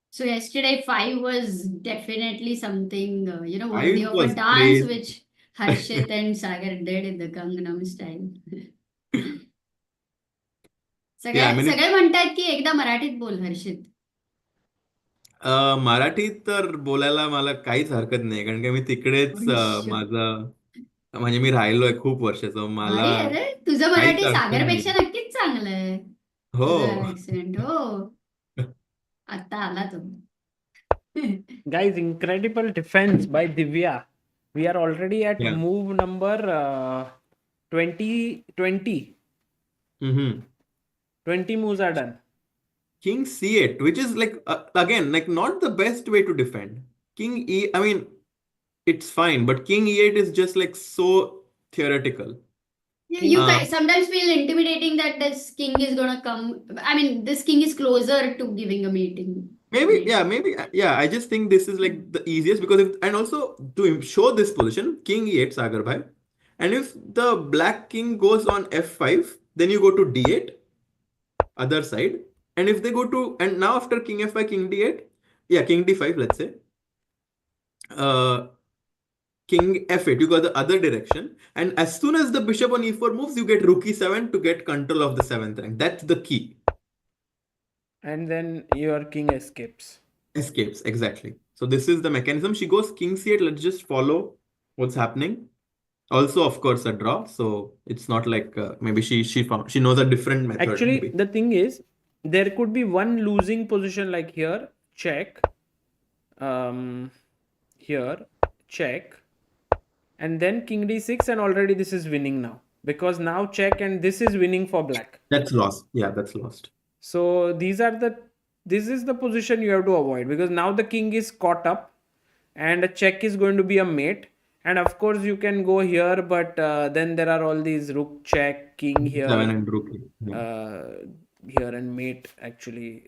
So yesterday 5 was definitely something worthy I of a was dance crazy. which Harshit and Sagar did in the Gangnam style. Yeah, I सगळे mean, सगळे म्हणतात की एकदा मराठीत बोल हर्षित. मराठीत तर बोलायला मला काहीच हरकत नाही, कारण की मी तिकडेच आयुष्य. माझं म्हणजे मी राहिलोय खूप वर्षाचं. मला भारी आहे रे तुझं काहीच मराठी अडचण सागरपेक्षा नाही. नक्कीच चांगलं आहे. हो. तुझं ऍक्सेंट हो आता आला तो. Guys, incredible defense by Divya. We are already at Yeah. move number 20. 20 moves are done. King C8, which is like again like not the best way to defend. King E, I mean, it's fine, but King E8 is just like so theoretical. You Uh, sometimes feel intimidating that this king is gonna come. I mean, this king is closer to giving a meeting. Maybe, Right? yeah, maybe, yeah. I just think this is like the easiest because and also to show this position, King E8, Sagar bhai, and if the black king goes on F5, then you go to D8, other side, and if they go to and now after King F5, King D8, yeah, King D5, let's say, King F8, you go the other direction, and as soon as the bishop on E4 moves, you get Rook E7 to get control of the 7th rank. That's the key. And then your king escapes. Escapes, exactly. So this is the mechanism. She goes King C8. Let's just follow what's happening. Also, of course, a draw. So it's not like maybe she knows a different method. Actually, maybe. the thing is, there could be one losing position like here, check, here, check, and then king d6, and already this is winning now. Because now check and this is winning for black. That's lost. Yeah, that's lost. So this is the position you have to avoid, because now the king is caught up and a check is going to be a mate. And of course you can go here, but then there are all these rook check, king here, 7 and rook. here and mate. Actually,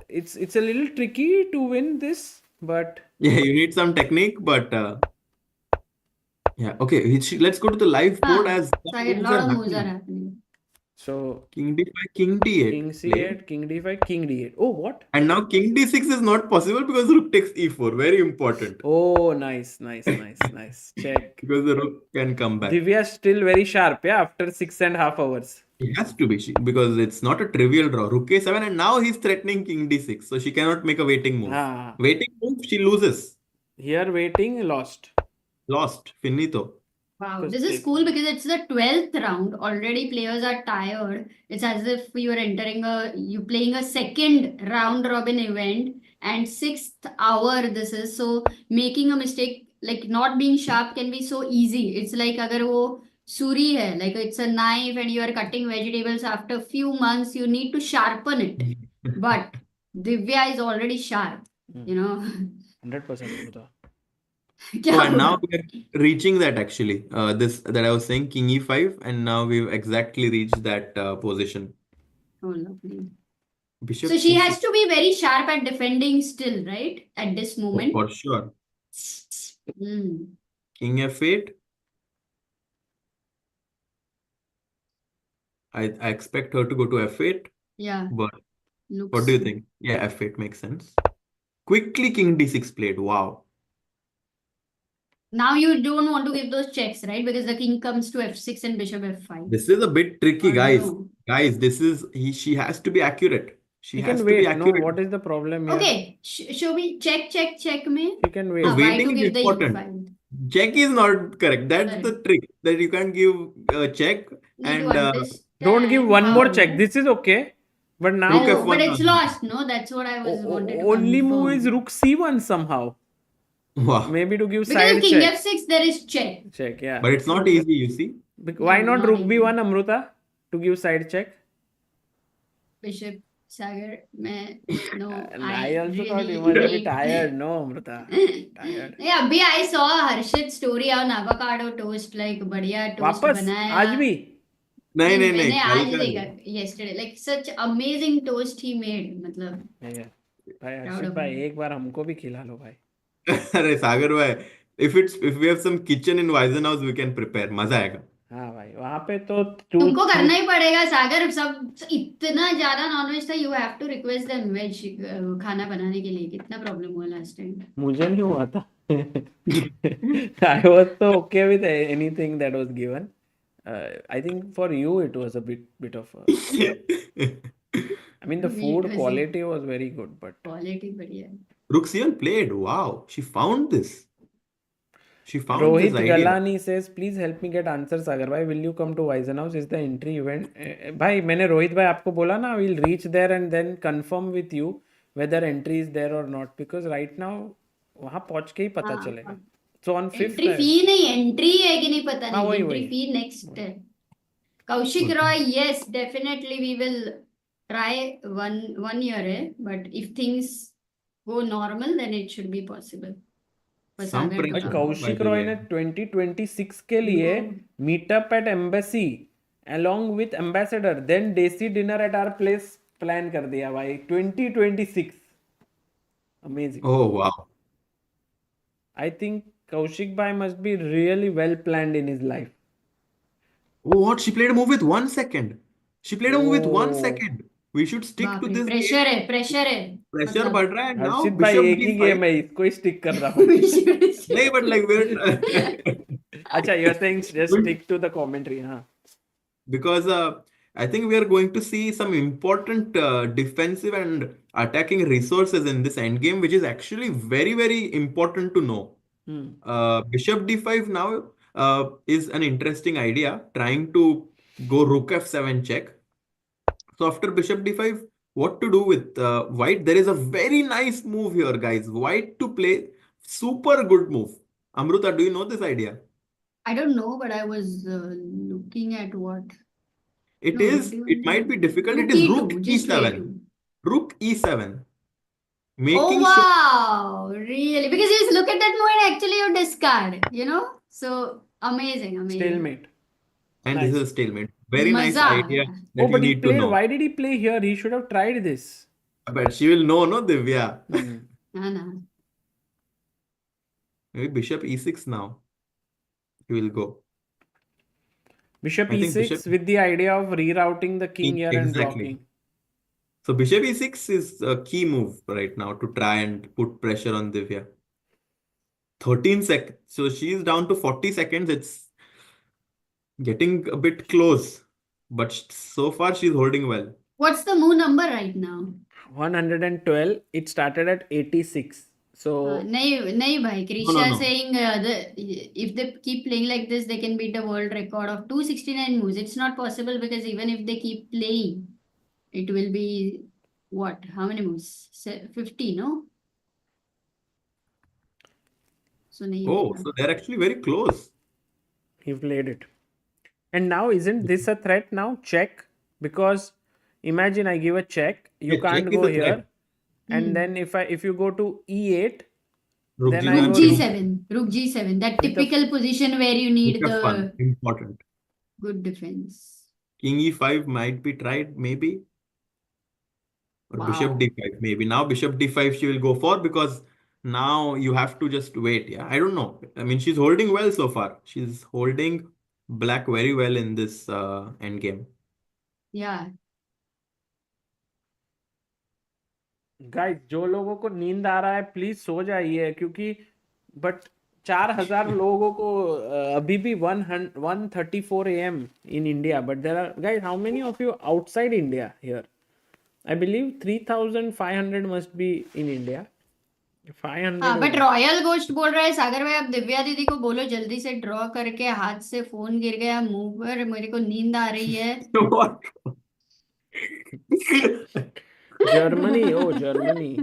it's a little tricky to win this, but Yeah, you need some technique, but yeah. Okay, let's go to the live board as Sagar, lot of moves are happening. so King D5, King D8. king c8, king d5, king d8. Oh, what? And now King D6 is not possible because Rook takes E4. Very important. Oh, nice. Check. Because the Rook can come back. Divya still very sharp, yeah, after 6.5 hours. It has to be because it's not a trivial draw. Rook A7 and now he's threatening King D6. So she cannot make a waiting move. Ah. Waiting move, she loses. Here waiting, lost. Lost. Finito. Wow, this is cool because it's the 12th round. Already players are tired. It's as if you are playing a second round robin event and 6th hour this is. So making a mistake, like not being sharp can be so easy. It's like agar wo suri hai, like it's a knife and you are cutting vegetables after few months, you need to sharpen it. But Divya is already sharp, you know. 100%. Oh, and now we're reaching that actually. This that I was saying, King E5, and now we've exactly reached that position. Oh, lovely. Bishop So she C6. has to be very sharp at defending still, right? At this Oh, moment. for sure. Hmm. King F8. I expect her to go to F8, Yeah. but Looks. what do you think? Yeah, F8 makes sense. Quickly King D6 played. Wow. Now you don't want to give those checks, right? Because the king comes to F6 and bishop F5. This is a bit tricky, Or guys. no. Guys, she has to be accurate. She He has can to be wait. No, accurate. what is the problem here? Okay. Show me check me. He can wait. No, Why waiting to is give the important. E5? Check is not correct. That's the Correct. trick. That you can't give a check Need to and understand Don't give one more how- check. This is okay. But now Rook Oh, F1 but it's now. lost, no? That's what I was wanted to only move confirm. is rook c1 somehow. Wow. Maybe to give Because side king check. F6 there is check. Check, yeah. But it's not easy, you see. Why No, not not rook easy. b1, Amruta, to give side check? Bishop Sagar, no. I also thought you must be tired. No, Amruta. Tired. Yeah, abhi I saw Harshit story on avocado toast, like बढ़िया toast वापस बनाया. आज भी नहीं नहीं मैंने नहीं आज कल का देखा yesterday, like such amazing toast he made, मतलब. नहीं, भाई Proud हर्षित of भाई him. एक बार हमको भी खिला लो भाई. अरे सागर भाई, if we have some kitchen in Weizen house, we can prepare. मजा आएगा. हाँ भाई वहां पे तो तुमको करना ही पड़ेगा सागर, सब इतना ज्यादा नॉनवेज था, you have to request them veg खाना बनाने के लिए। कितना प्रॉब्लम हुआ लास्ट टाइम। मुझे नहीं हुआ था. I was so okay with anything that was given. I think for you it was a bit of a, I mean the food quality was very good, but quality बढ़िया है। Ruxian played. Wow, she found this. She found Rohit this idea. Galani says, please help me get answers. Sagar bhai, will you come to Weisenhaus? Is the entry event? भाई मैंने रोहित भाई आपको बोला ना, we'll reach there and then confirm with you whether entry is there or not, because right now वहाँ पहुँच के ही पता चलेगा. So on 5th entry fee नहीं, एंट्री है कि नहीं पता नहीं, एंट्री फी नेक्स्ट है। Kaushik Roy, yes definitely we will try one year है, but if things go normal then it should be possible. Some pressure, Kaushik by the Roy way. ने 2026 के लिए meetup at embassy along with ambassador then desi dinner at our place plan कर दिया भाई 2026. Amazing. Oh wow. I think Kaushik bhai must be really well planned in his life. Oh what? She played a move with 1 second. She played a move with 1 Oh. second. We should stick to this pressure game. है, pressure है। Pressure बढ़ रहा है. Now हर्षित भाई Bishop एक ही D5. Game है, इसको ही stick कर रहा हूँ. नहीं, but like we're अच्छा, you're saying just stick to the commentary, हाँ. because I think we are going to see some important defensive and attacking resources in this endgame, which is actually very, very important to know. Bishop d5 now is an interesting idea, trying to go rook f7 check. So after bishop d5, what to do with white? There is a very nice move here, guys. White to play, super good move. Amruta, do you know this idea? I don't know, but I was looking at what. It No, is. what do you It might be mean? difficult. Rook It is E2, rook just play e7. two. Rook e7. Oh Making sure. wow, really? Because you just look at that move and actually you discard, you know? So amazing, amazing. Stalemate. And Nice. this is a stalemate. Very nice Maza aa idea gaya. that Oh, you but he need to played. know. Why did he play here? He should have tried this. But she will know, no, Divya? हाँ ना। Maybe bishop e6 now. He will go. Bishop I think e6 bishop with the idea of rerouting the king here and exactly. blocking. So bishop e6 is a key move right now to try and put pressure on Divya. 13 seconds. So she's down to 40 seconds. It's getting a bit close. But so far she's holding well. What's the move number right now? 112. It started at 86. So नहीं भाई, Krisha no. saying if they keep playing like this, they can beat the world record of 269 moves. It's not possible because even if they keep playing, it will be what? How many moves? 50, no? So नहीं Oh, होगा. so they're actually very close. he played it. And now isn't this a threat now? Check. Because imagine I give a check. You Yeah, can't check is go a threat. here. And then if you go to e8, Rook then G1, I Rook go G7. Rook G7. That With the typical position where you need Rook F1, the important. good defense. King e5 might be tried, maybe. Or bishop Wow. d5, maybe. Now bishop d5 she will go for, because now you have to just wait. Yeah, I don't know. I mean, she's holding well so far. She's holding black very well in this endgame. Yeah. Guys, जो लोगों को नींद आ रहा है please so जाइए, क्योंकि but 4000 लोगों को अभी भी 1:34 AM in India, but there are, guys, how many of you outside India here? I believe 3500 must be in India. 500 हाँ, बट रॉयल गोस्ट बोल रहा है सागर भाई, आप दिव्या दीदी को बोलो जल्दी से ड्रॉ करके, हाथ से फोन गिर गया मुंह पर, मेरे को नींद आ रही है। What? Germany, oh Germany,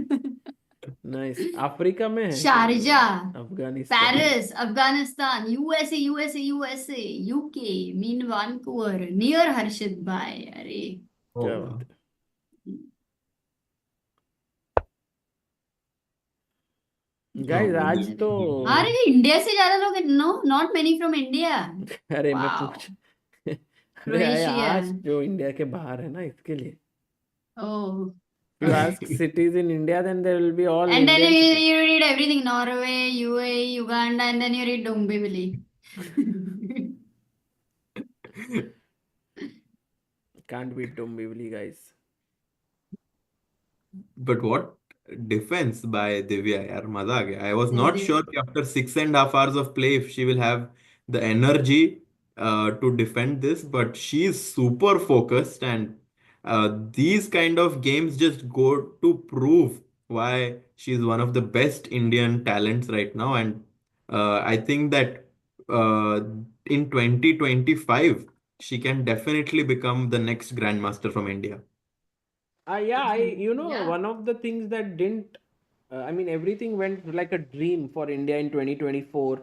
nice. Africa में है, Sharjah, Afghanistan, Paris, Afghanistan, USA, UK, mean Vancouver, near Harshit भाई। अरे क्या Oh, बात है। गाइस आज तो अरे इंडिया से ज्यादा लोग, no not many from India. अरे मैं Wow. पूछ अरे Croatia. आज जो इंडिया के बाहर है ना, इसके लिए Oh. if you ask cities in India, then there will be all And then Indian cities. you read everything, Norway, UAE, Uganda, and then you read Dombivli. Can't beat Dombivli, guys. But what defense by Divya, yaar, maza aa gaya. I was नहीं not they sure कि after 6.5 hours of play if she will have the energy to defend this, but she is super focused, and these kind of games just go to prove why she's one of the best Indian talents right now. And I think that uh, in 2025 she can definitely become the next grandmaster from India. Yeah, Yeah. one of the things that didn't, I mean, everything went like a dream for India in 2024,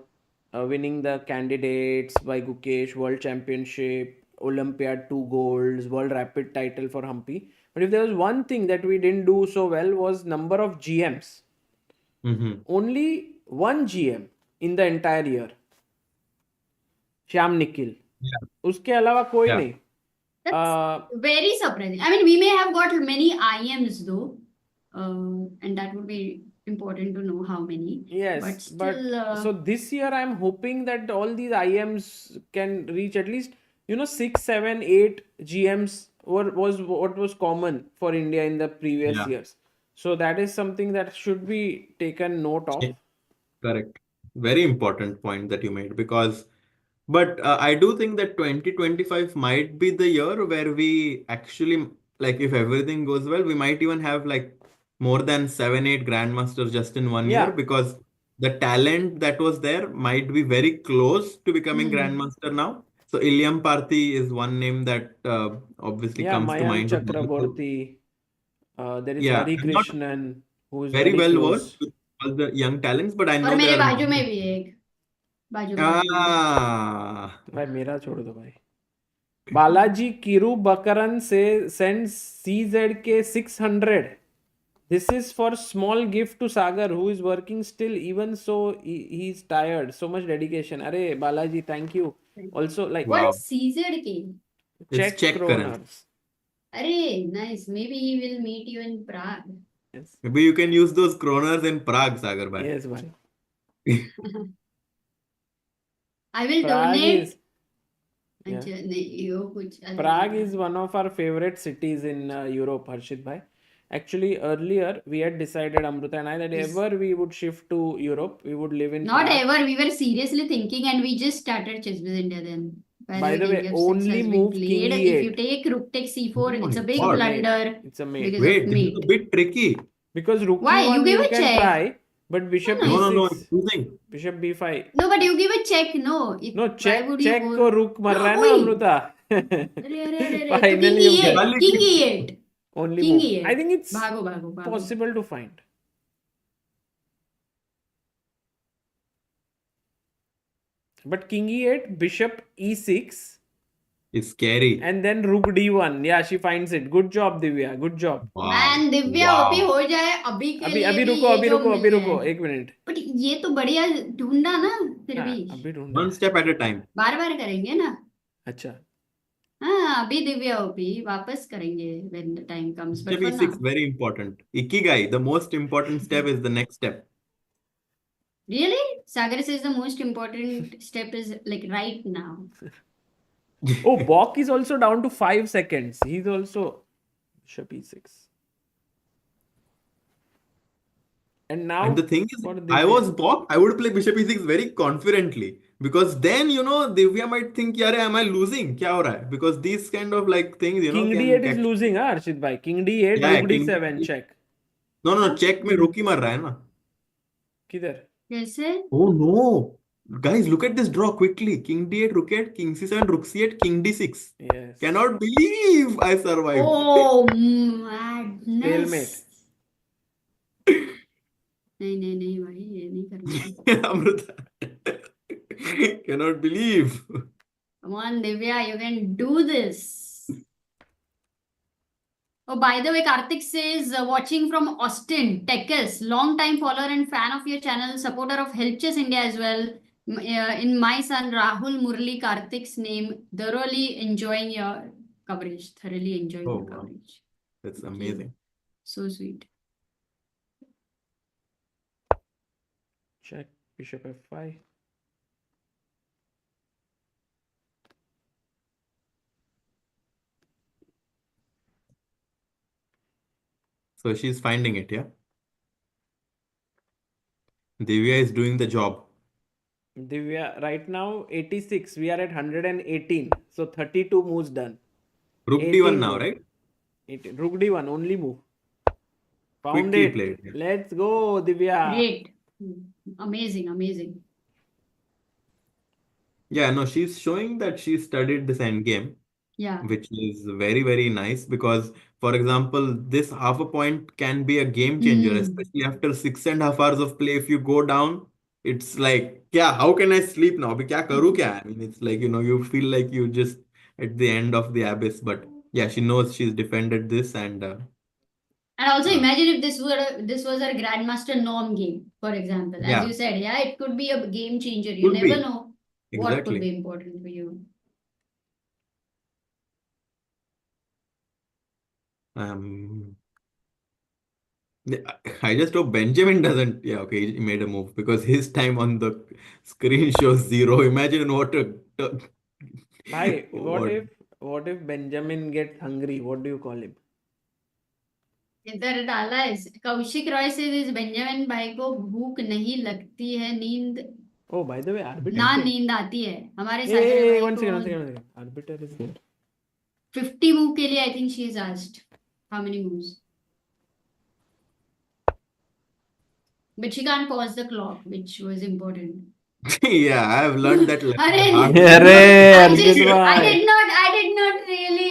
winning the candidates by Gukesh, World Championship, Olympiad, 2 golds, World Rapid title for Humpy. But if there was one thing that we didn't do so well was number of GMs. Mhm. Only one GM in the entire year, Shyam Nikhil. Yeah. उसके अलावा कोई Yeah. नहीं. That's very surprising. I mean, we may have got many IMs though, and that would be important to know how many. But Yes, still, so this year I'm hoping that all these IMs can reach at least 6, 7, 8 GMs was what was common for India in the previous Yeah. years. So that is something that should be taken note of. Correct. Very important point that you made, because, but I do think that 2025 might be the year where we actually, like, if everything goes well, we might even have like more than 7, 8 grandmasters just in one year, Yeah, because the talent that was there might be very close to becoming hmm. grandmaster now. So Iliam Parthi is one name that obviously yeah, comes to Mayank mind. Chakraborty. There is Yeah, I'm not Harikrishnan, who is very very well versed close. with all the young talents, but I और know मेरे there are. बाजू में भी है एक बाजू में Ah, भाई मेरा छोड़ दो भाई. Balaji Kiru Bakaran say sends CZK 600. This is for small gift to Sagar, who is working still. Even so, he's tired. So much dedication. Arey Balaji, thank you. Also, like, What wow. is CZK? It's Czech Czech currency. kroners. Array, nice. Maybe he will meet you in Prague. Yes, Maybe you can use those kroners in Prague, Sagar bhai. yes, bhai. I will Prague donate. is yeah. अच्छा नहीं यो कुछ अलग Prague लगा. is one of our favorite cities in Europe, Harshit bhai. Actually, earlier we had decided, Amruta and I, that Yes. ever we would shift to Europe, we would live in Not Prague. ever. We were seriously thinking, and we just started ChessBase India then. By the king way, F6 only has been move played. king If you e8. take rook takes c4, Oh it's a my big God. blunder It's a mate. because Wait, of this is a mate. bit tricky. Because rook Why? You e1 give you a can check. try, but bishop No, No, e6, it's losing. bishop b5. No, but you give a check. No. No, Why check would you check hold? को रुक मर रहा है ना Oi! Amrita. अरे तो king Finally you e8. get King e8. only King move. e8. I think it's भागो. possible to find. But king e8, bishop e6, It's scary. and then rook d1. Yeah, she finds it. Good job, Divya. Good job. Wow. Man, Divya Wow. OP हो जाए अभी के लिए अभी भी रुको ये अभी जो रुको मिल अभी जाए. रुको एक मिनट. बट ये तो बढ़िया ढूंढा ना फिर हाँ, भी अभी ढूंढा. One step at a time. बार करेंगे ना. अच्छा. हाँ अभी दिव्या ओपी वापस करेंगे when the time comes. But Step for now, E6, very important. Ikigai, the most important step is the next step. really, Sagar says the most important step is like right now. Oh, Bok is also down to 5 seconds. He's also bishop e6. And now And the thing is, for I Divya. was Bok, I would play bishop E6 very confidently. Because then, Divya might think, Yare, am I losing? Kya ho raha hai? Because these kind of like things, King can d8 is actually. losing, huh, Arshit bhai? King d8, Yeah, rook king d7, D8. check. No, check में रुक ही मर रहा है ना. किधर? कैसे? Oh no. Guys, look at this draw quickly. King d8, rook 8, king c7, rook c8, king d6. Yes. Cannot believe I survived. Oh madness. Stalemate. नहीं भाई ये नहीं करना. Amruta. Cannot believe. Come on, Divya, you can do this. Oh, by the way, Karthik says, watching from Austin, Texas, long time follower and fan of your channel, supporter of Help Chess India as well. In my son Rahul Murli Karthik's name, thoroughly enjoying your coverage. Thoroughly enjoying Oh, your wow. coverage. That's Thank you. amazing. So sweet. Check. Bishop f5. So she's finding it, yeah. Divya is doing the job. Divya, right now 86. We are at 118. So 32 moves done. Rook 18 D1 now, more. right? 18. Rook D1, only move. Found Quickly it. played. Yeah. Let's go, Divya. Great. Amazing, amazing. Yeah, no, she's showing that she studied this endgame, Yeah. which is very, very nice because, for example, this half a point can be a game changer, especially after 6.5 hours of play. If you go down, it's like, yeah, how can I sleep now? Abhi kya karu kya? I mean, it's like, you feel like you just at the end of the abyss. But yeah, she knows she's defended this and And also uh, imagine if this was a Grandmaster norm game, for example. As you yeah, said, yeah, it could be a game changer. You could never be. know what could Exactly. be important for you. Um, I just hope Benjamin doesn't. Yeah, okay, he made a move because his time on the screen shows 0. Imagine Bhai, what. what if Benjamin gets hungry? What do you call him? इधर डाला है कौशिक रॉय से इस Benjamin भाई को भूख नहीं लगती है नींद Oh, by the way, arbiter. ना came. नींद आती है हमारे Hey, सागर hey, भाई one second, को one second, one second. Arbiter is there. 50 move के लिए I think she is asked how many moves but she can't pause the clock which was important. Yeah, I have learned that lesson अरे hard. Arey, I Arjun just I bhai. did not really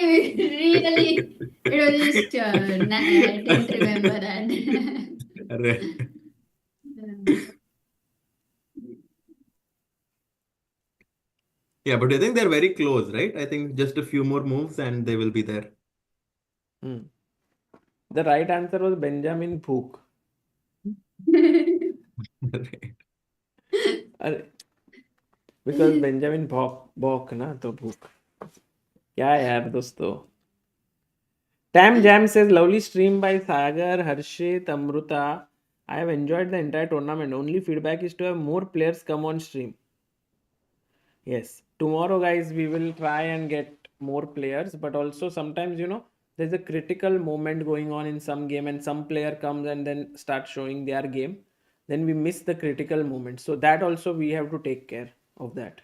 it was just I didn't remember that. Arre. Yeah, but I think they're very close, right? I think just a few more moves and they will be there. Hmm. The right answer was Benjamin Bhook. अरे, because Benjamin Bok ना तो भूख क्या यार दोस्तों. Tam Jam says lovely stream by Sagar, Harshit, Amruta. I have enjoyed the entire tournament. Only feedback is to have more players come on stream. Yes, tomorrow guys we will try and get more players, but also sometimes there's a critical moment going on in some game and some player comes and then start showing their game, then we miss the critical moment, so that also we have to take care of that.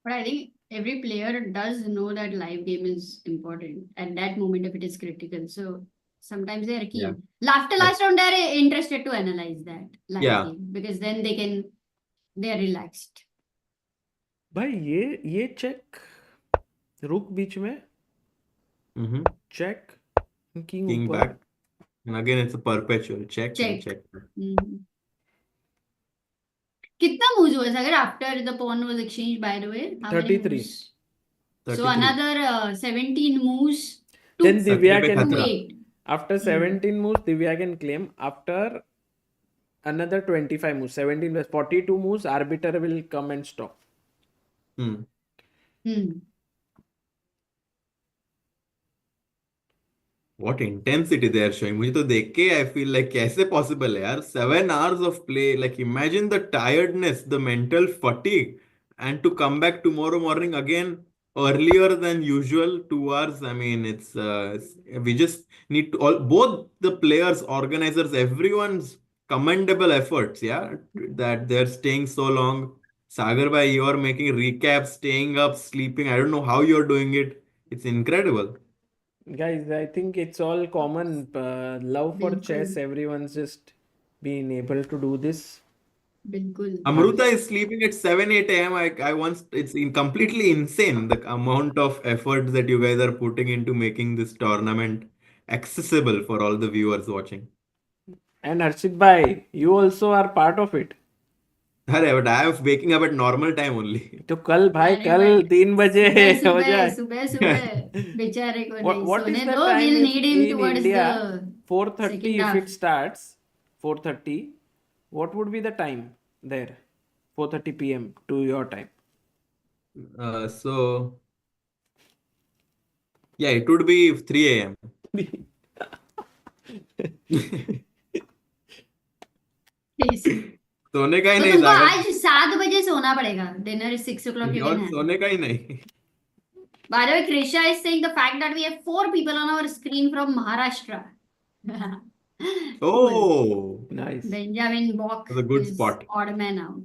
But I think every player does know that live game is important at that moment if it is critical. So sometimes they are keen. After last round, they are interested to analyze that live game because then they are relaxed. भाई ये check रुक बीच में check king King ऊपर. back. And again, it's a perpetual check and check. कितना moves हुआ सागर after the pawn was exchanged, by the way? How many 33. moves? So another 17 moves to Then Divya can wait. after 17 moves Divya can claim. After another 25 moves, 17 plus 42 moves, arbiter will come and stop. What intensity they are showing. मुझे तो देख के I feel like कैसे possible है यार. 7 hours of play. Like imagine the tiredness, the mental fatigue, and to come back tomorrow morning again earlier than usual, 2 hours. I mean, it's we just need to both the players, organizers, everyone's commendable efforts. Yeah, that they're staying so long. Sagar bhai, you are making recaps, staying up, sleeping. I don't know how you're doing it. It's incredible. Guys, I think it's all common love for Bilkul. chess. Everyone's just been able to do this. Bilkul. Amruta is sleeping at 7, 8 a.m. It's completely insane the amount of effort that you guys are putting into making this tournament accessible for all the viewers watching. And Harshit bhai, you also are part of it. अरे but I am waking up at normal time only. तो कल भाई अरे कल but 3 बजे हो जाए. सुबह बेचारे को नहीं What is सोने the दो. time We'll need him in towards India? the 4:30 second if half. it starts. 4:30. What would be the time there? 4:30 p.m. to your time. So yeah, it would be 3 a.m. Please. सोने का ही तो नहीं तुमको सागर. आज 7 बजे सोना पड़ेगा. Dinner is 6 o'clock. You और can have. सोने का ही नहीं. By the way, Krisha is saying the fact that we have 4 people on our screen from Maharashtra. Cool. Oh, Nice. Benjamin Bock that's a good is spot. odd man out.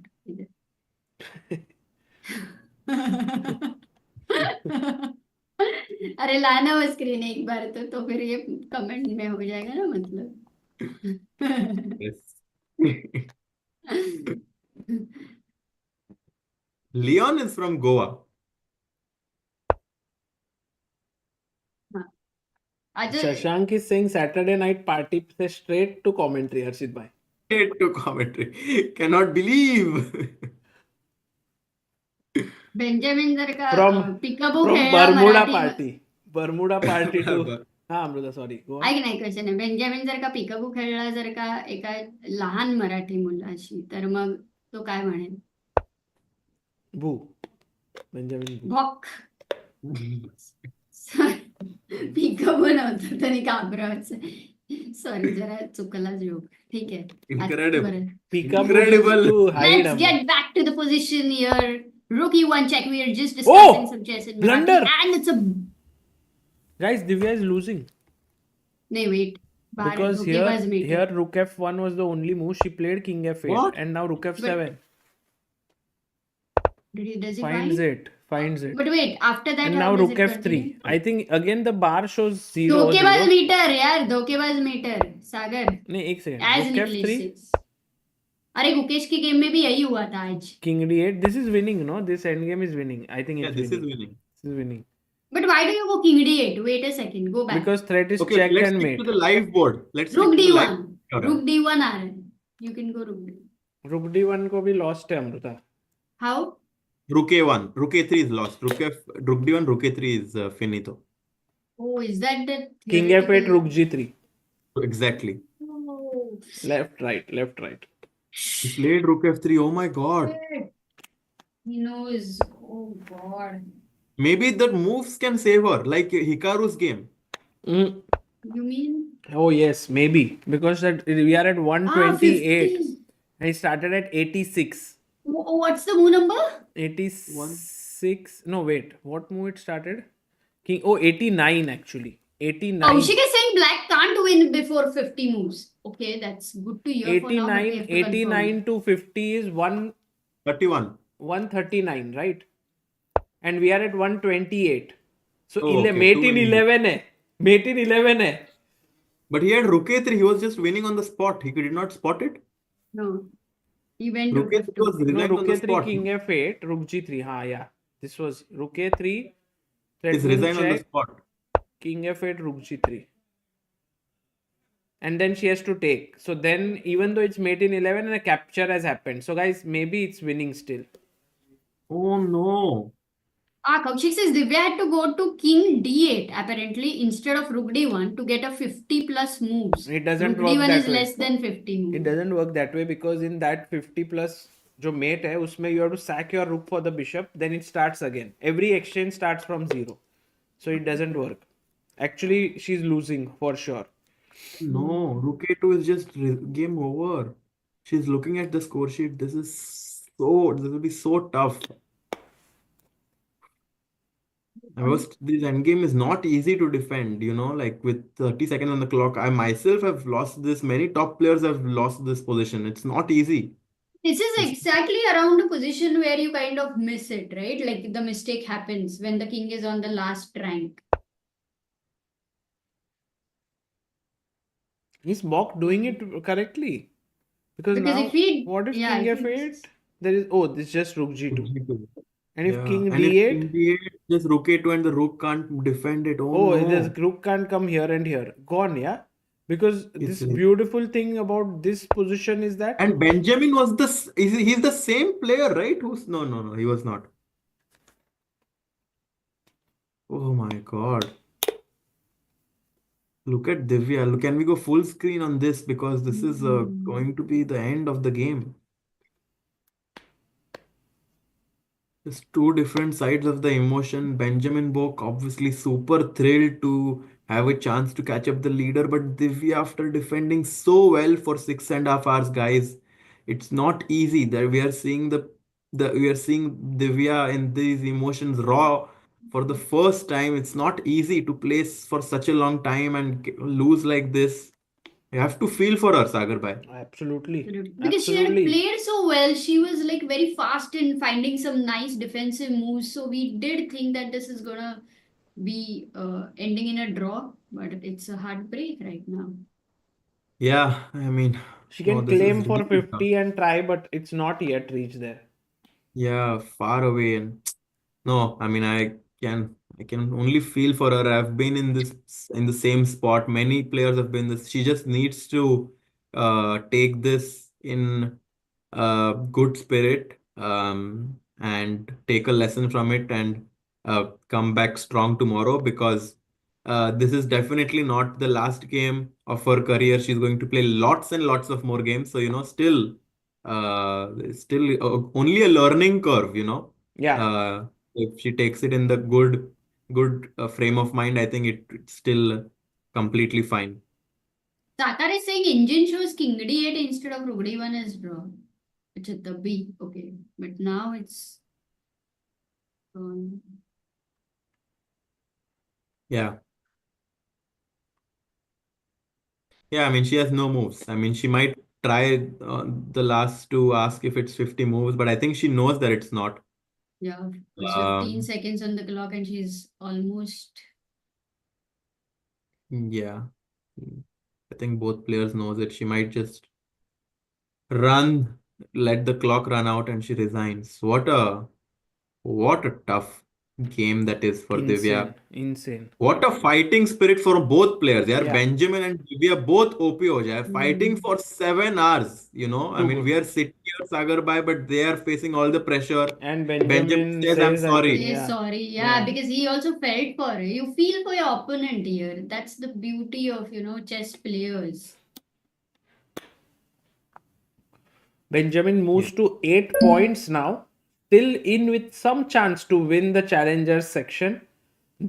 अरे लाना वो screen एक बार तो फिर ये comment में हो जाएगा ना मतलब. Yes. Leon is from Goa. Ajay, Shashank is saying Saturday night party से straight to commentary, Harshit bhai. Straight to commentary. Cannot believe. Benjamin जर का From पिकाबू from खेळला Bermuda Marathi party. Bermuda party to हा अमृता सॉरी गो ऐक नाही question आहे Benjamin जर का पिकाबू खेळला जर का एका लहान मराठी मुलाशी तर मग तो काय म्हणेल भू बेंजामिन भू भॉक पिकाबू नव्हतं तरी घाबरायचं सॉरी जरा चुकला जोक ठीक आहे Incredible. Peekaboo Incredible. is to hide Let's him. get back to the position here. Rookie one check. We are just discussing some chess in Marathi, blunder. and it's a Guys, Divya is losing no wait. Bharat because rookie was mated. here Rook F1 was the only move. She played King F8 What? and now Rook F7 Does he finds find? it. But wait, after that, And how now does Rook it F3. continue? I think again the bar shows 0. धोखेबाज 0. Metre यार धोखेबाज metre सागर नहीं एक second as Rook निकली F3 6 अरे गुकेश की game में भी यही हुआ था आज King D8. This is winning, no? This endgame is winning. I think Yeah, it's this is winning. winning. This is winning. but why do you go king d8 wait a second go back Because threat is Okay, check let's and stick mate. to the live board. Let's rook stick to the live d1 board. rook d1 आ रहा है you can go rook d1 Rook D1 को भी lost है Amrita. how Rook A1. Rook A3 is lost. Rook D1, Rook A3 is finito. oh is that the King F8, theoretical- Rook G3. Exactly. oh Left, right, left, right. He played Rook F3. Oh my god. he knows oh god Maybe the moves can save her, like Hikaru's game. Mm. you mean Oh yes, maybe because that we are at 128 50. and he started at 86. What's the move number 86. No wait, what move it started? King. Oh 89 actually. 89. Kaushik is saying black can't win before 50 moves. Okay, that's good to hear for now. But we 89. have to confirm. 89 to 50 is 31. 139, right? And we are at 128. So Oh, okay, mate two in in 11 है. Mate in 11 है. But he had Rook A3. He was just winning on the spot. He did not spot it. No. He went Rook to A3 was No, resigned Rook on the A3, spot. King F8, Rook G3. हाँ, yeah. This was Rook A3, He's threat resigned on the check, spot. King F8, Rook G3. And then she has to take. So then, even though it's mate in 11 and a capture has happened. So guys, maybe it's winning still. Oh no. Kaushik says Divya had to go to King D8 apparently instead of Rook D1 to get a 50 plus moves. It doesn't Rook work D1 that is way. less than 50 moves. It doesn't work that way because in that 50 plus जो mate है उसमें you have to sack your rook for the bishop, then it starts again. Every exchange starts from 0. So it doesn't work. Actually, she's losing for sure. No. Rook A2 is just game over. She's looking at the score sheet. This will be so tough. This endgame is not easy to defend, like with 30 seconds on the clock. I myself have lost this. Many top players have lost this position. It's not easy. This is exactly around a position where you kind of miss it, right? Like the mistake happens when the king is on the last rank. Is Mock doing it correctly? Because now, if he, what if yeah, King I think F8? There is, this is just Rook G2. And if Yeah. King And if D8, King D8, just Rook A2 and the Rook can't defend it. oh, no. this Rook can't come here and here. Gone, yeah? Because this beautiful thing about this position is that And Benjamin was he's the same player, right? No, he was not. Oh my God. Look at Divya. Can we go full screen on this? Because this is going to be the end of the game. Just two different sides of the emotion. Benjamin Bok obviously super thrilled to have a chance to catch up the leader, but Divya, after defending so well for 6.5 hours, guys, it's not easy. That we are seeing we are seeing Divya in these emotions raw. for the first time. It's not easy to play for such a long time and lose like this. You have to feel for her, Sagar bhai. Absolutely. Because she had Absolutely. played so well, she was like very fast in finding some nice defensive moves. So we did think that this is gonna be ending in a draw, but it's a heartbreak right now. Yeah, I mean, She no, can this claim is for really tough. 50 and try, but it's not yet reached there. Yeah, far away. And no, I mean, I can only feel for her. I've been in the same spot. Many players have been this. She just needs to take this in good spirit, and take a lesson from it, and come back strong tomorrow, because this is definitely not the last game of her career. She's going to play lots and lots of more games. So, still only a learning curve, Yeah. if she takes it in the good frame of mind, I think it's still completely fine. Tata is saying engine shows king d8 instead of rook d1 as draw. It's a tabbi, okay. But now it's Yeah. Yeah, I mean, she has no moves. I mean, she might try the last to ask if it's 50 moves, but I think she knows that it's not. yeah, it's 15 seconds on the clock and she's almost Yeah. I think both players knows it. She might just run, let the clock run out, and she resigns. What a tough game that is for Divya. Insane. What a fighting spirit for both players. Yeah, Yeah. Benjamin and Divya both OP ho jaye, fighting for 7 hours. I Too mean, good. we are sitting here, Sagar bhai, but they are facing all the pressure. And Benjamin Benjamin says, "I'm says, I think, sorry." say yeah. sorry. Yeah. Yeah, because he also felt for her. You feel for your opponent here. That's the beauty of, chess players. Benjamin moves to 8 points now, still in with some chance to win the challengers section.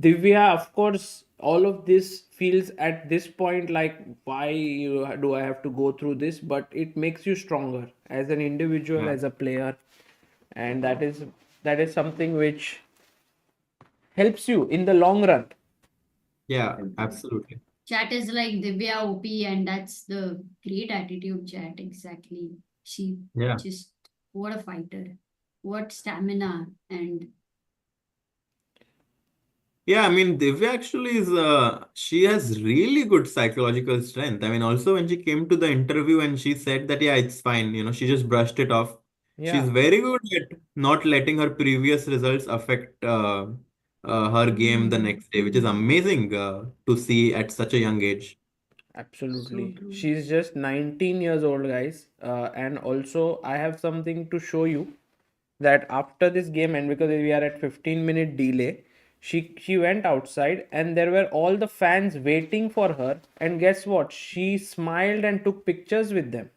Divya, of course, all of this feels at this point like, why do I have to go through this? But it makes you stronger as an individual, Yeah. as a player, and that is something which helps you in the long run. Yeah, absolutely. Chat is like Divya OP, and that's the great attitude, chat. Exactly. She Yeah. just, what a fighter. What stamina. And Yeah, I mean, Divya actually she has really good psychological strength. I mean, also when she came to the interview and she said that, yeah, it's fine, she just brushed it off. She's Yeah, very good at not letting her previous results affect her game the next day, which is amazing to see at such a young age. absolutely. true. She's just 19 years old, guys. And also, I have something to show you that after this game, and because we are at 15-minute delay, she went outside and there were all the fans waiting for her. And guess what? She smiled and took pictures with them.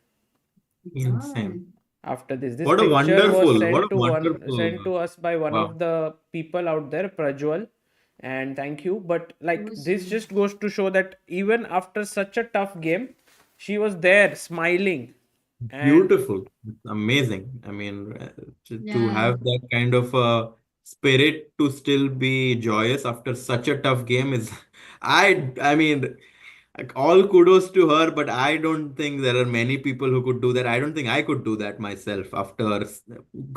Insane. After this What a picture was what a sent wonderful, to us by one wow. of the people out there, Prajwal, and thank you. But like was this just goes to show that even after such a tough game, she was there smiling. And Beautiful. It's amazing. I mean, to Yeah. have that kind of spirit to still be joyous after such a tough game is, I mean, like, all kudos to her, but I don't think there are many people who could do that. I don't think I could do that myself after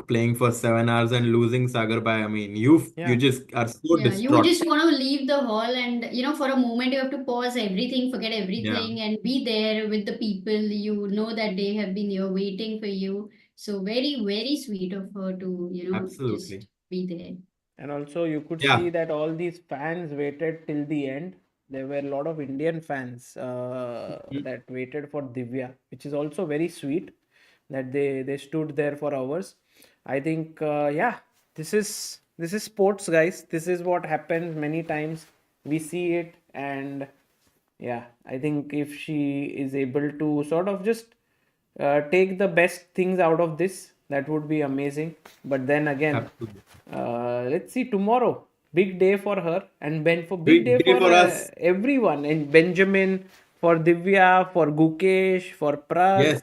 playing for 7 hours and losing Sagar by. I mean, you yeah, just are so Yeah, you distraught. just want to leave the hall and, for a moment you have to pause everything, forget Yeah, everything, and be there with the people. You know that they have been here waiting for you. So very, very sweet of her to, just absolutely. be there. and also you could Yeah. see that all these fans waited till the end. There were a lot of Indian fans that waited for Divya, which is also very sweet that they stood there for hours. I think yeah, this is sports, guys. This is what happens many times. We see it, and yeah, I think if she is able to sort of just take the best things out of this, that would be amazing. But then again, Absolutely. let's see tomorrow. Big day for her, and big Big day day for for us. everyone. And Benjamin, for Divya, for Gukesh, for Pragg. Yes.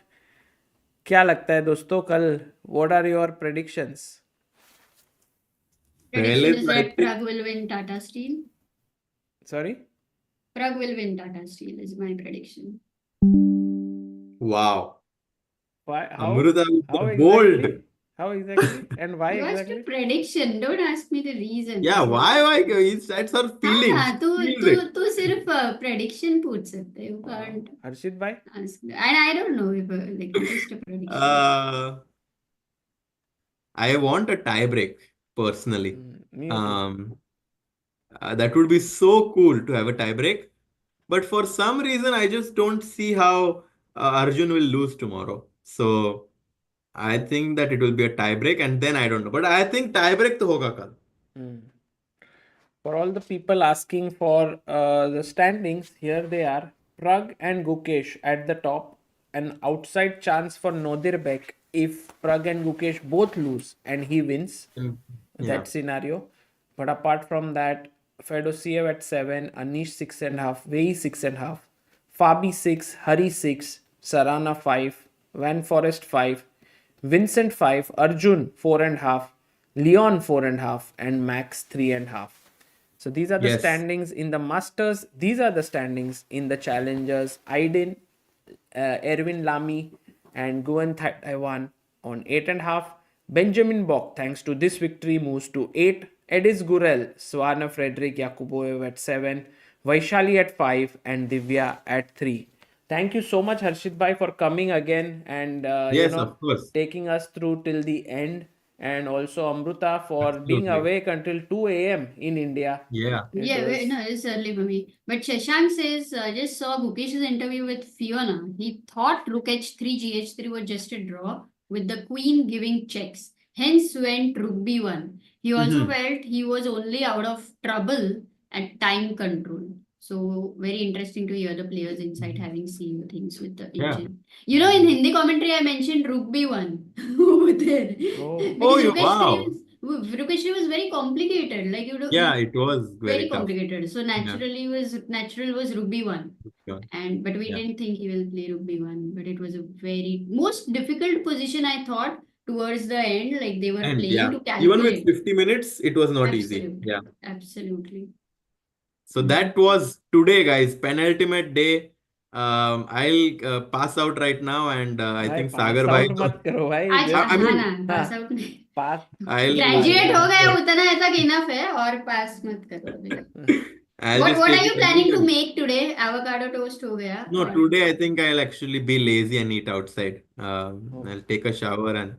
क्या लगता है दोस्तों कल? What are your predictions? Prediction पहले is तो I that think Pragg will win Tata Steel. Sorry? Pragg will win Tata Steel is my prediction. wow. Why? Amruta with How the bold. exactly? How exactly? And why You asked a exactly? prediction. Don't ask me the reason. Yeah, why? It's her feelings. हाँ तू Feels तू it. तू सिर्फ prediction पूछ सकते है. You can't Harshit bhai? ask. And I don't know if like just a prediction. I want a tie break personally. Me too. That would be so cool to have a tie break. But for some reason, I just don't see how Arjun will lose tomorrow. So I think that it will be a tie break, and then I don't know. But I think tie break to hoga kal. For all the people asking for the standings, here they are. Pragg and Gukesh at the top. An outside chance for Nodirbek if Pragg and Gukesh both lose and he wins. That scenario. But apart from that, Fedosiev at 7, Anish 6.5, Wei Yi 6.5, Fabi 6, Hari 6, Sarana 5, Van Forest 5, Vincent 5, Arjun 4.5, Leon 4.5, and Max 3.5. So these are the Yes. standings in the Masters. These are the standings in the Challengers. Aydin, Erwin Lamy, and Guen Taiwan on 8.5. Benjamin Bock, thanks to this victory, moves to 8. Edis Gurel, Swana Frederick Yakuboev at 7. Vaishali at 5. And Divya at 3. Thank you so much, Harshit bhai, for coming again and Yes, of course. taking us through till the end. And also Amruta for being Absolutely. awake until 2 a.m. in India. Yeah. Yeah, no, it's early for me. But Shashank says, just saw Gukesh's interview with Fiona. He thought Rook H3, GH3 was just a draw with the queen giving checks. Hence went Rook B1. He also felt he was only out of trouble at time control. So very interesting to hear the players' insight having seen the things with the Yeah. engine. You know, in Hindi commentary, I mentioned Rook B1 over there. Because wow. Rook H3 was very complicated. Like you know, Yeah, it was very very tough. complicated. So naturally natural was Rook B1. Yeah. But we didn't think he will play Rook B1. But it was a very most difficult position, I thought, towards the end. Like they were And playing to even with calculate. 50 minutes, it was not easy. Absolutely. Yeah. Absolutely. So that was today, guys. Penultimate day. I'll pass out right now, and I think Sagar bhai. मत करो भाई. आज I mean, हाँ ना pass out नहीं. Pass. I'll graduate हो गए उतना तक इनफ है और पास मत करो अभी. I'll just What take are you it planning to and- make today? Avocado toast हो गया. No, today I think I'll actually be lazy and eat outside. I'll take a shower and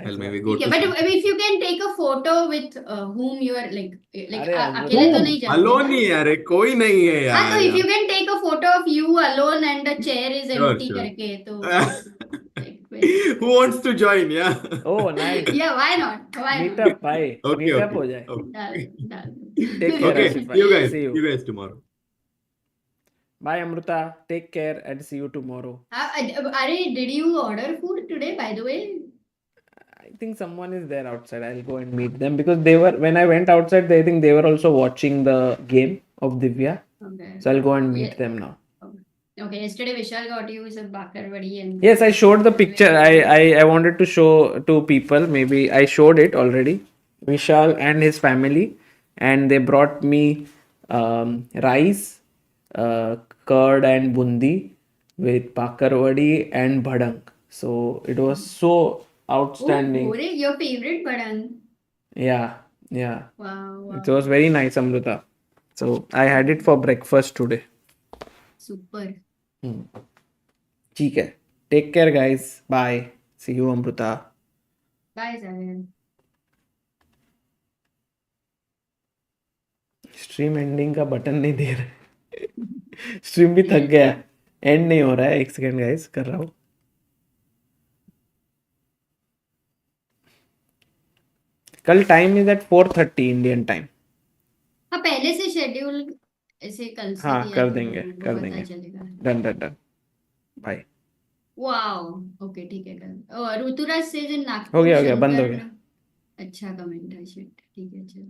I'll maybe go Okay, to. but if you can take a photo with whom you are like अरे अकेले तो नहीं जाते Alone ना? ही है, अरे कोई नहीं है हाँ तो यार. if you can take a photo of you alone and the chair is Sure, empty sure. करके तो Who wants to join? Yeah. Oh, nice. yeah, why not? Why Meet not? up, bye. Okay, Meet up okay. हो जाए. Okay. Take care, Okay, Harshit bhai. you guys. See you. You guys tomorrow. Bye, Amruta. Take care and see you tomorrow. Did you order food today, by the way? I think someone is there outside. I'll go and meet them because they were, when I went outside, I think they were also watching the game of Divya. Okay. So I'll go and meet them now. Okay, yesterday Vishal got you some bakar vadi and Yes, I showed the picture. I wanted to show to people. Maybe I showed it already. Vishal and his family, and they brought me rice, curd and bundi with bakarwadi and bhadang. So it was so outstanding. Oh, your favorite badang. Yeah. Wow. It was very nice, Amruta. So I had it for breakfast today. Super. ठीक है. Take care, guys. Bye. See you, Amruta. Bye, Sagar. Stream ending का button नहीं दे रहे. Stream भी थक गया. And नहीं हो रहा है. 1 सेकंड गाइस, कर रहा हूँ. कल time is at 4:30 Indian time. हाँ पहले से शेड्यूल ऐसे कल से हाँ, किया कर तो देंगे, उनको कर पता देंगे. चलेगा. डन. बाय. वाओ. ओके ठीक है कल. Rituraj says in Nagpur. हो गया, बंद हो गया. अच्छा कमेंट है. शिट ठीक है चलो.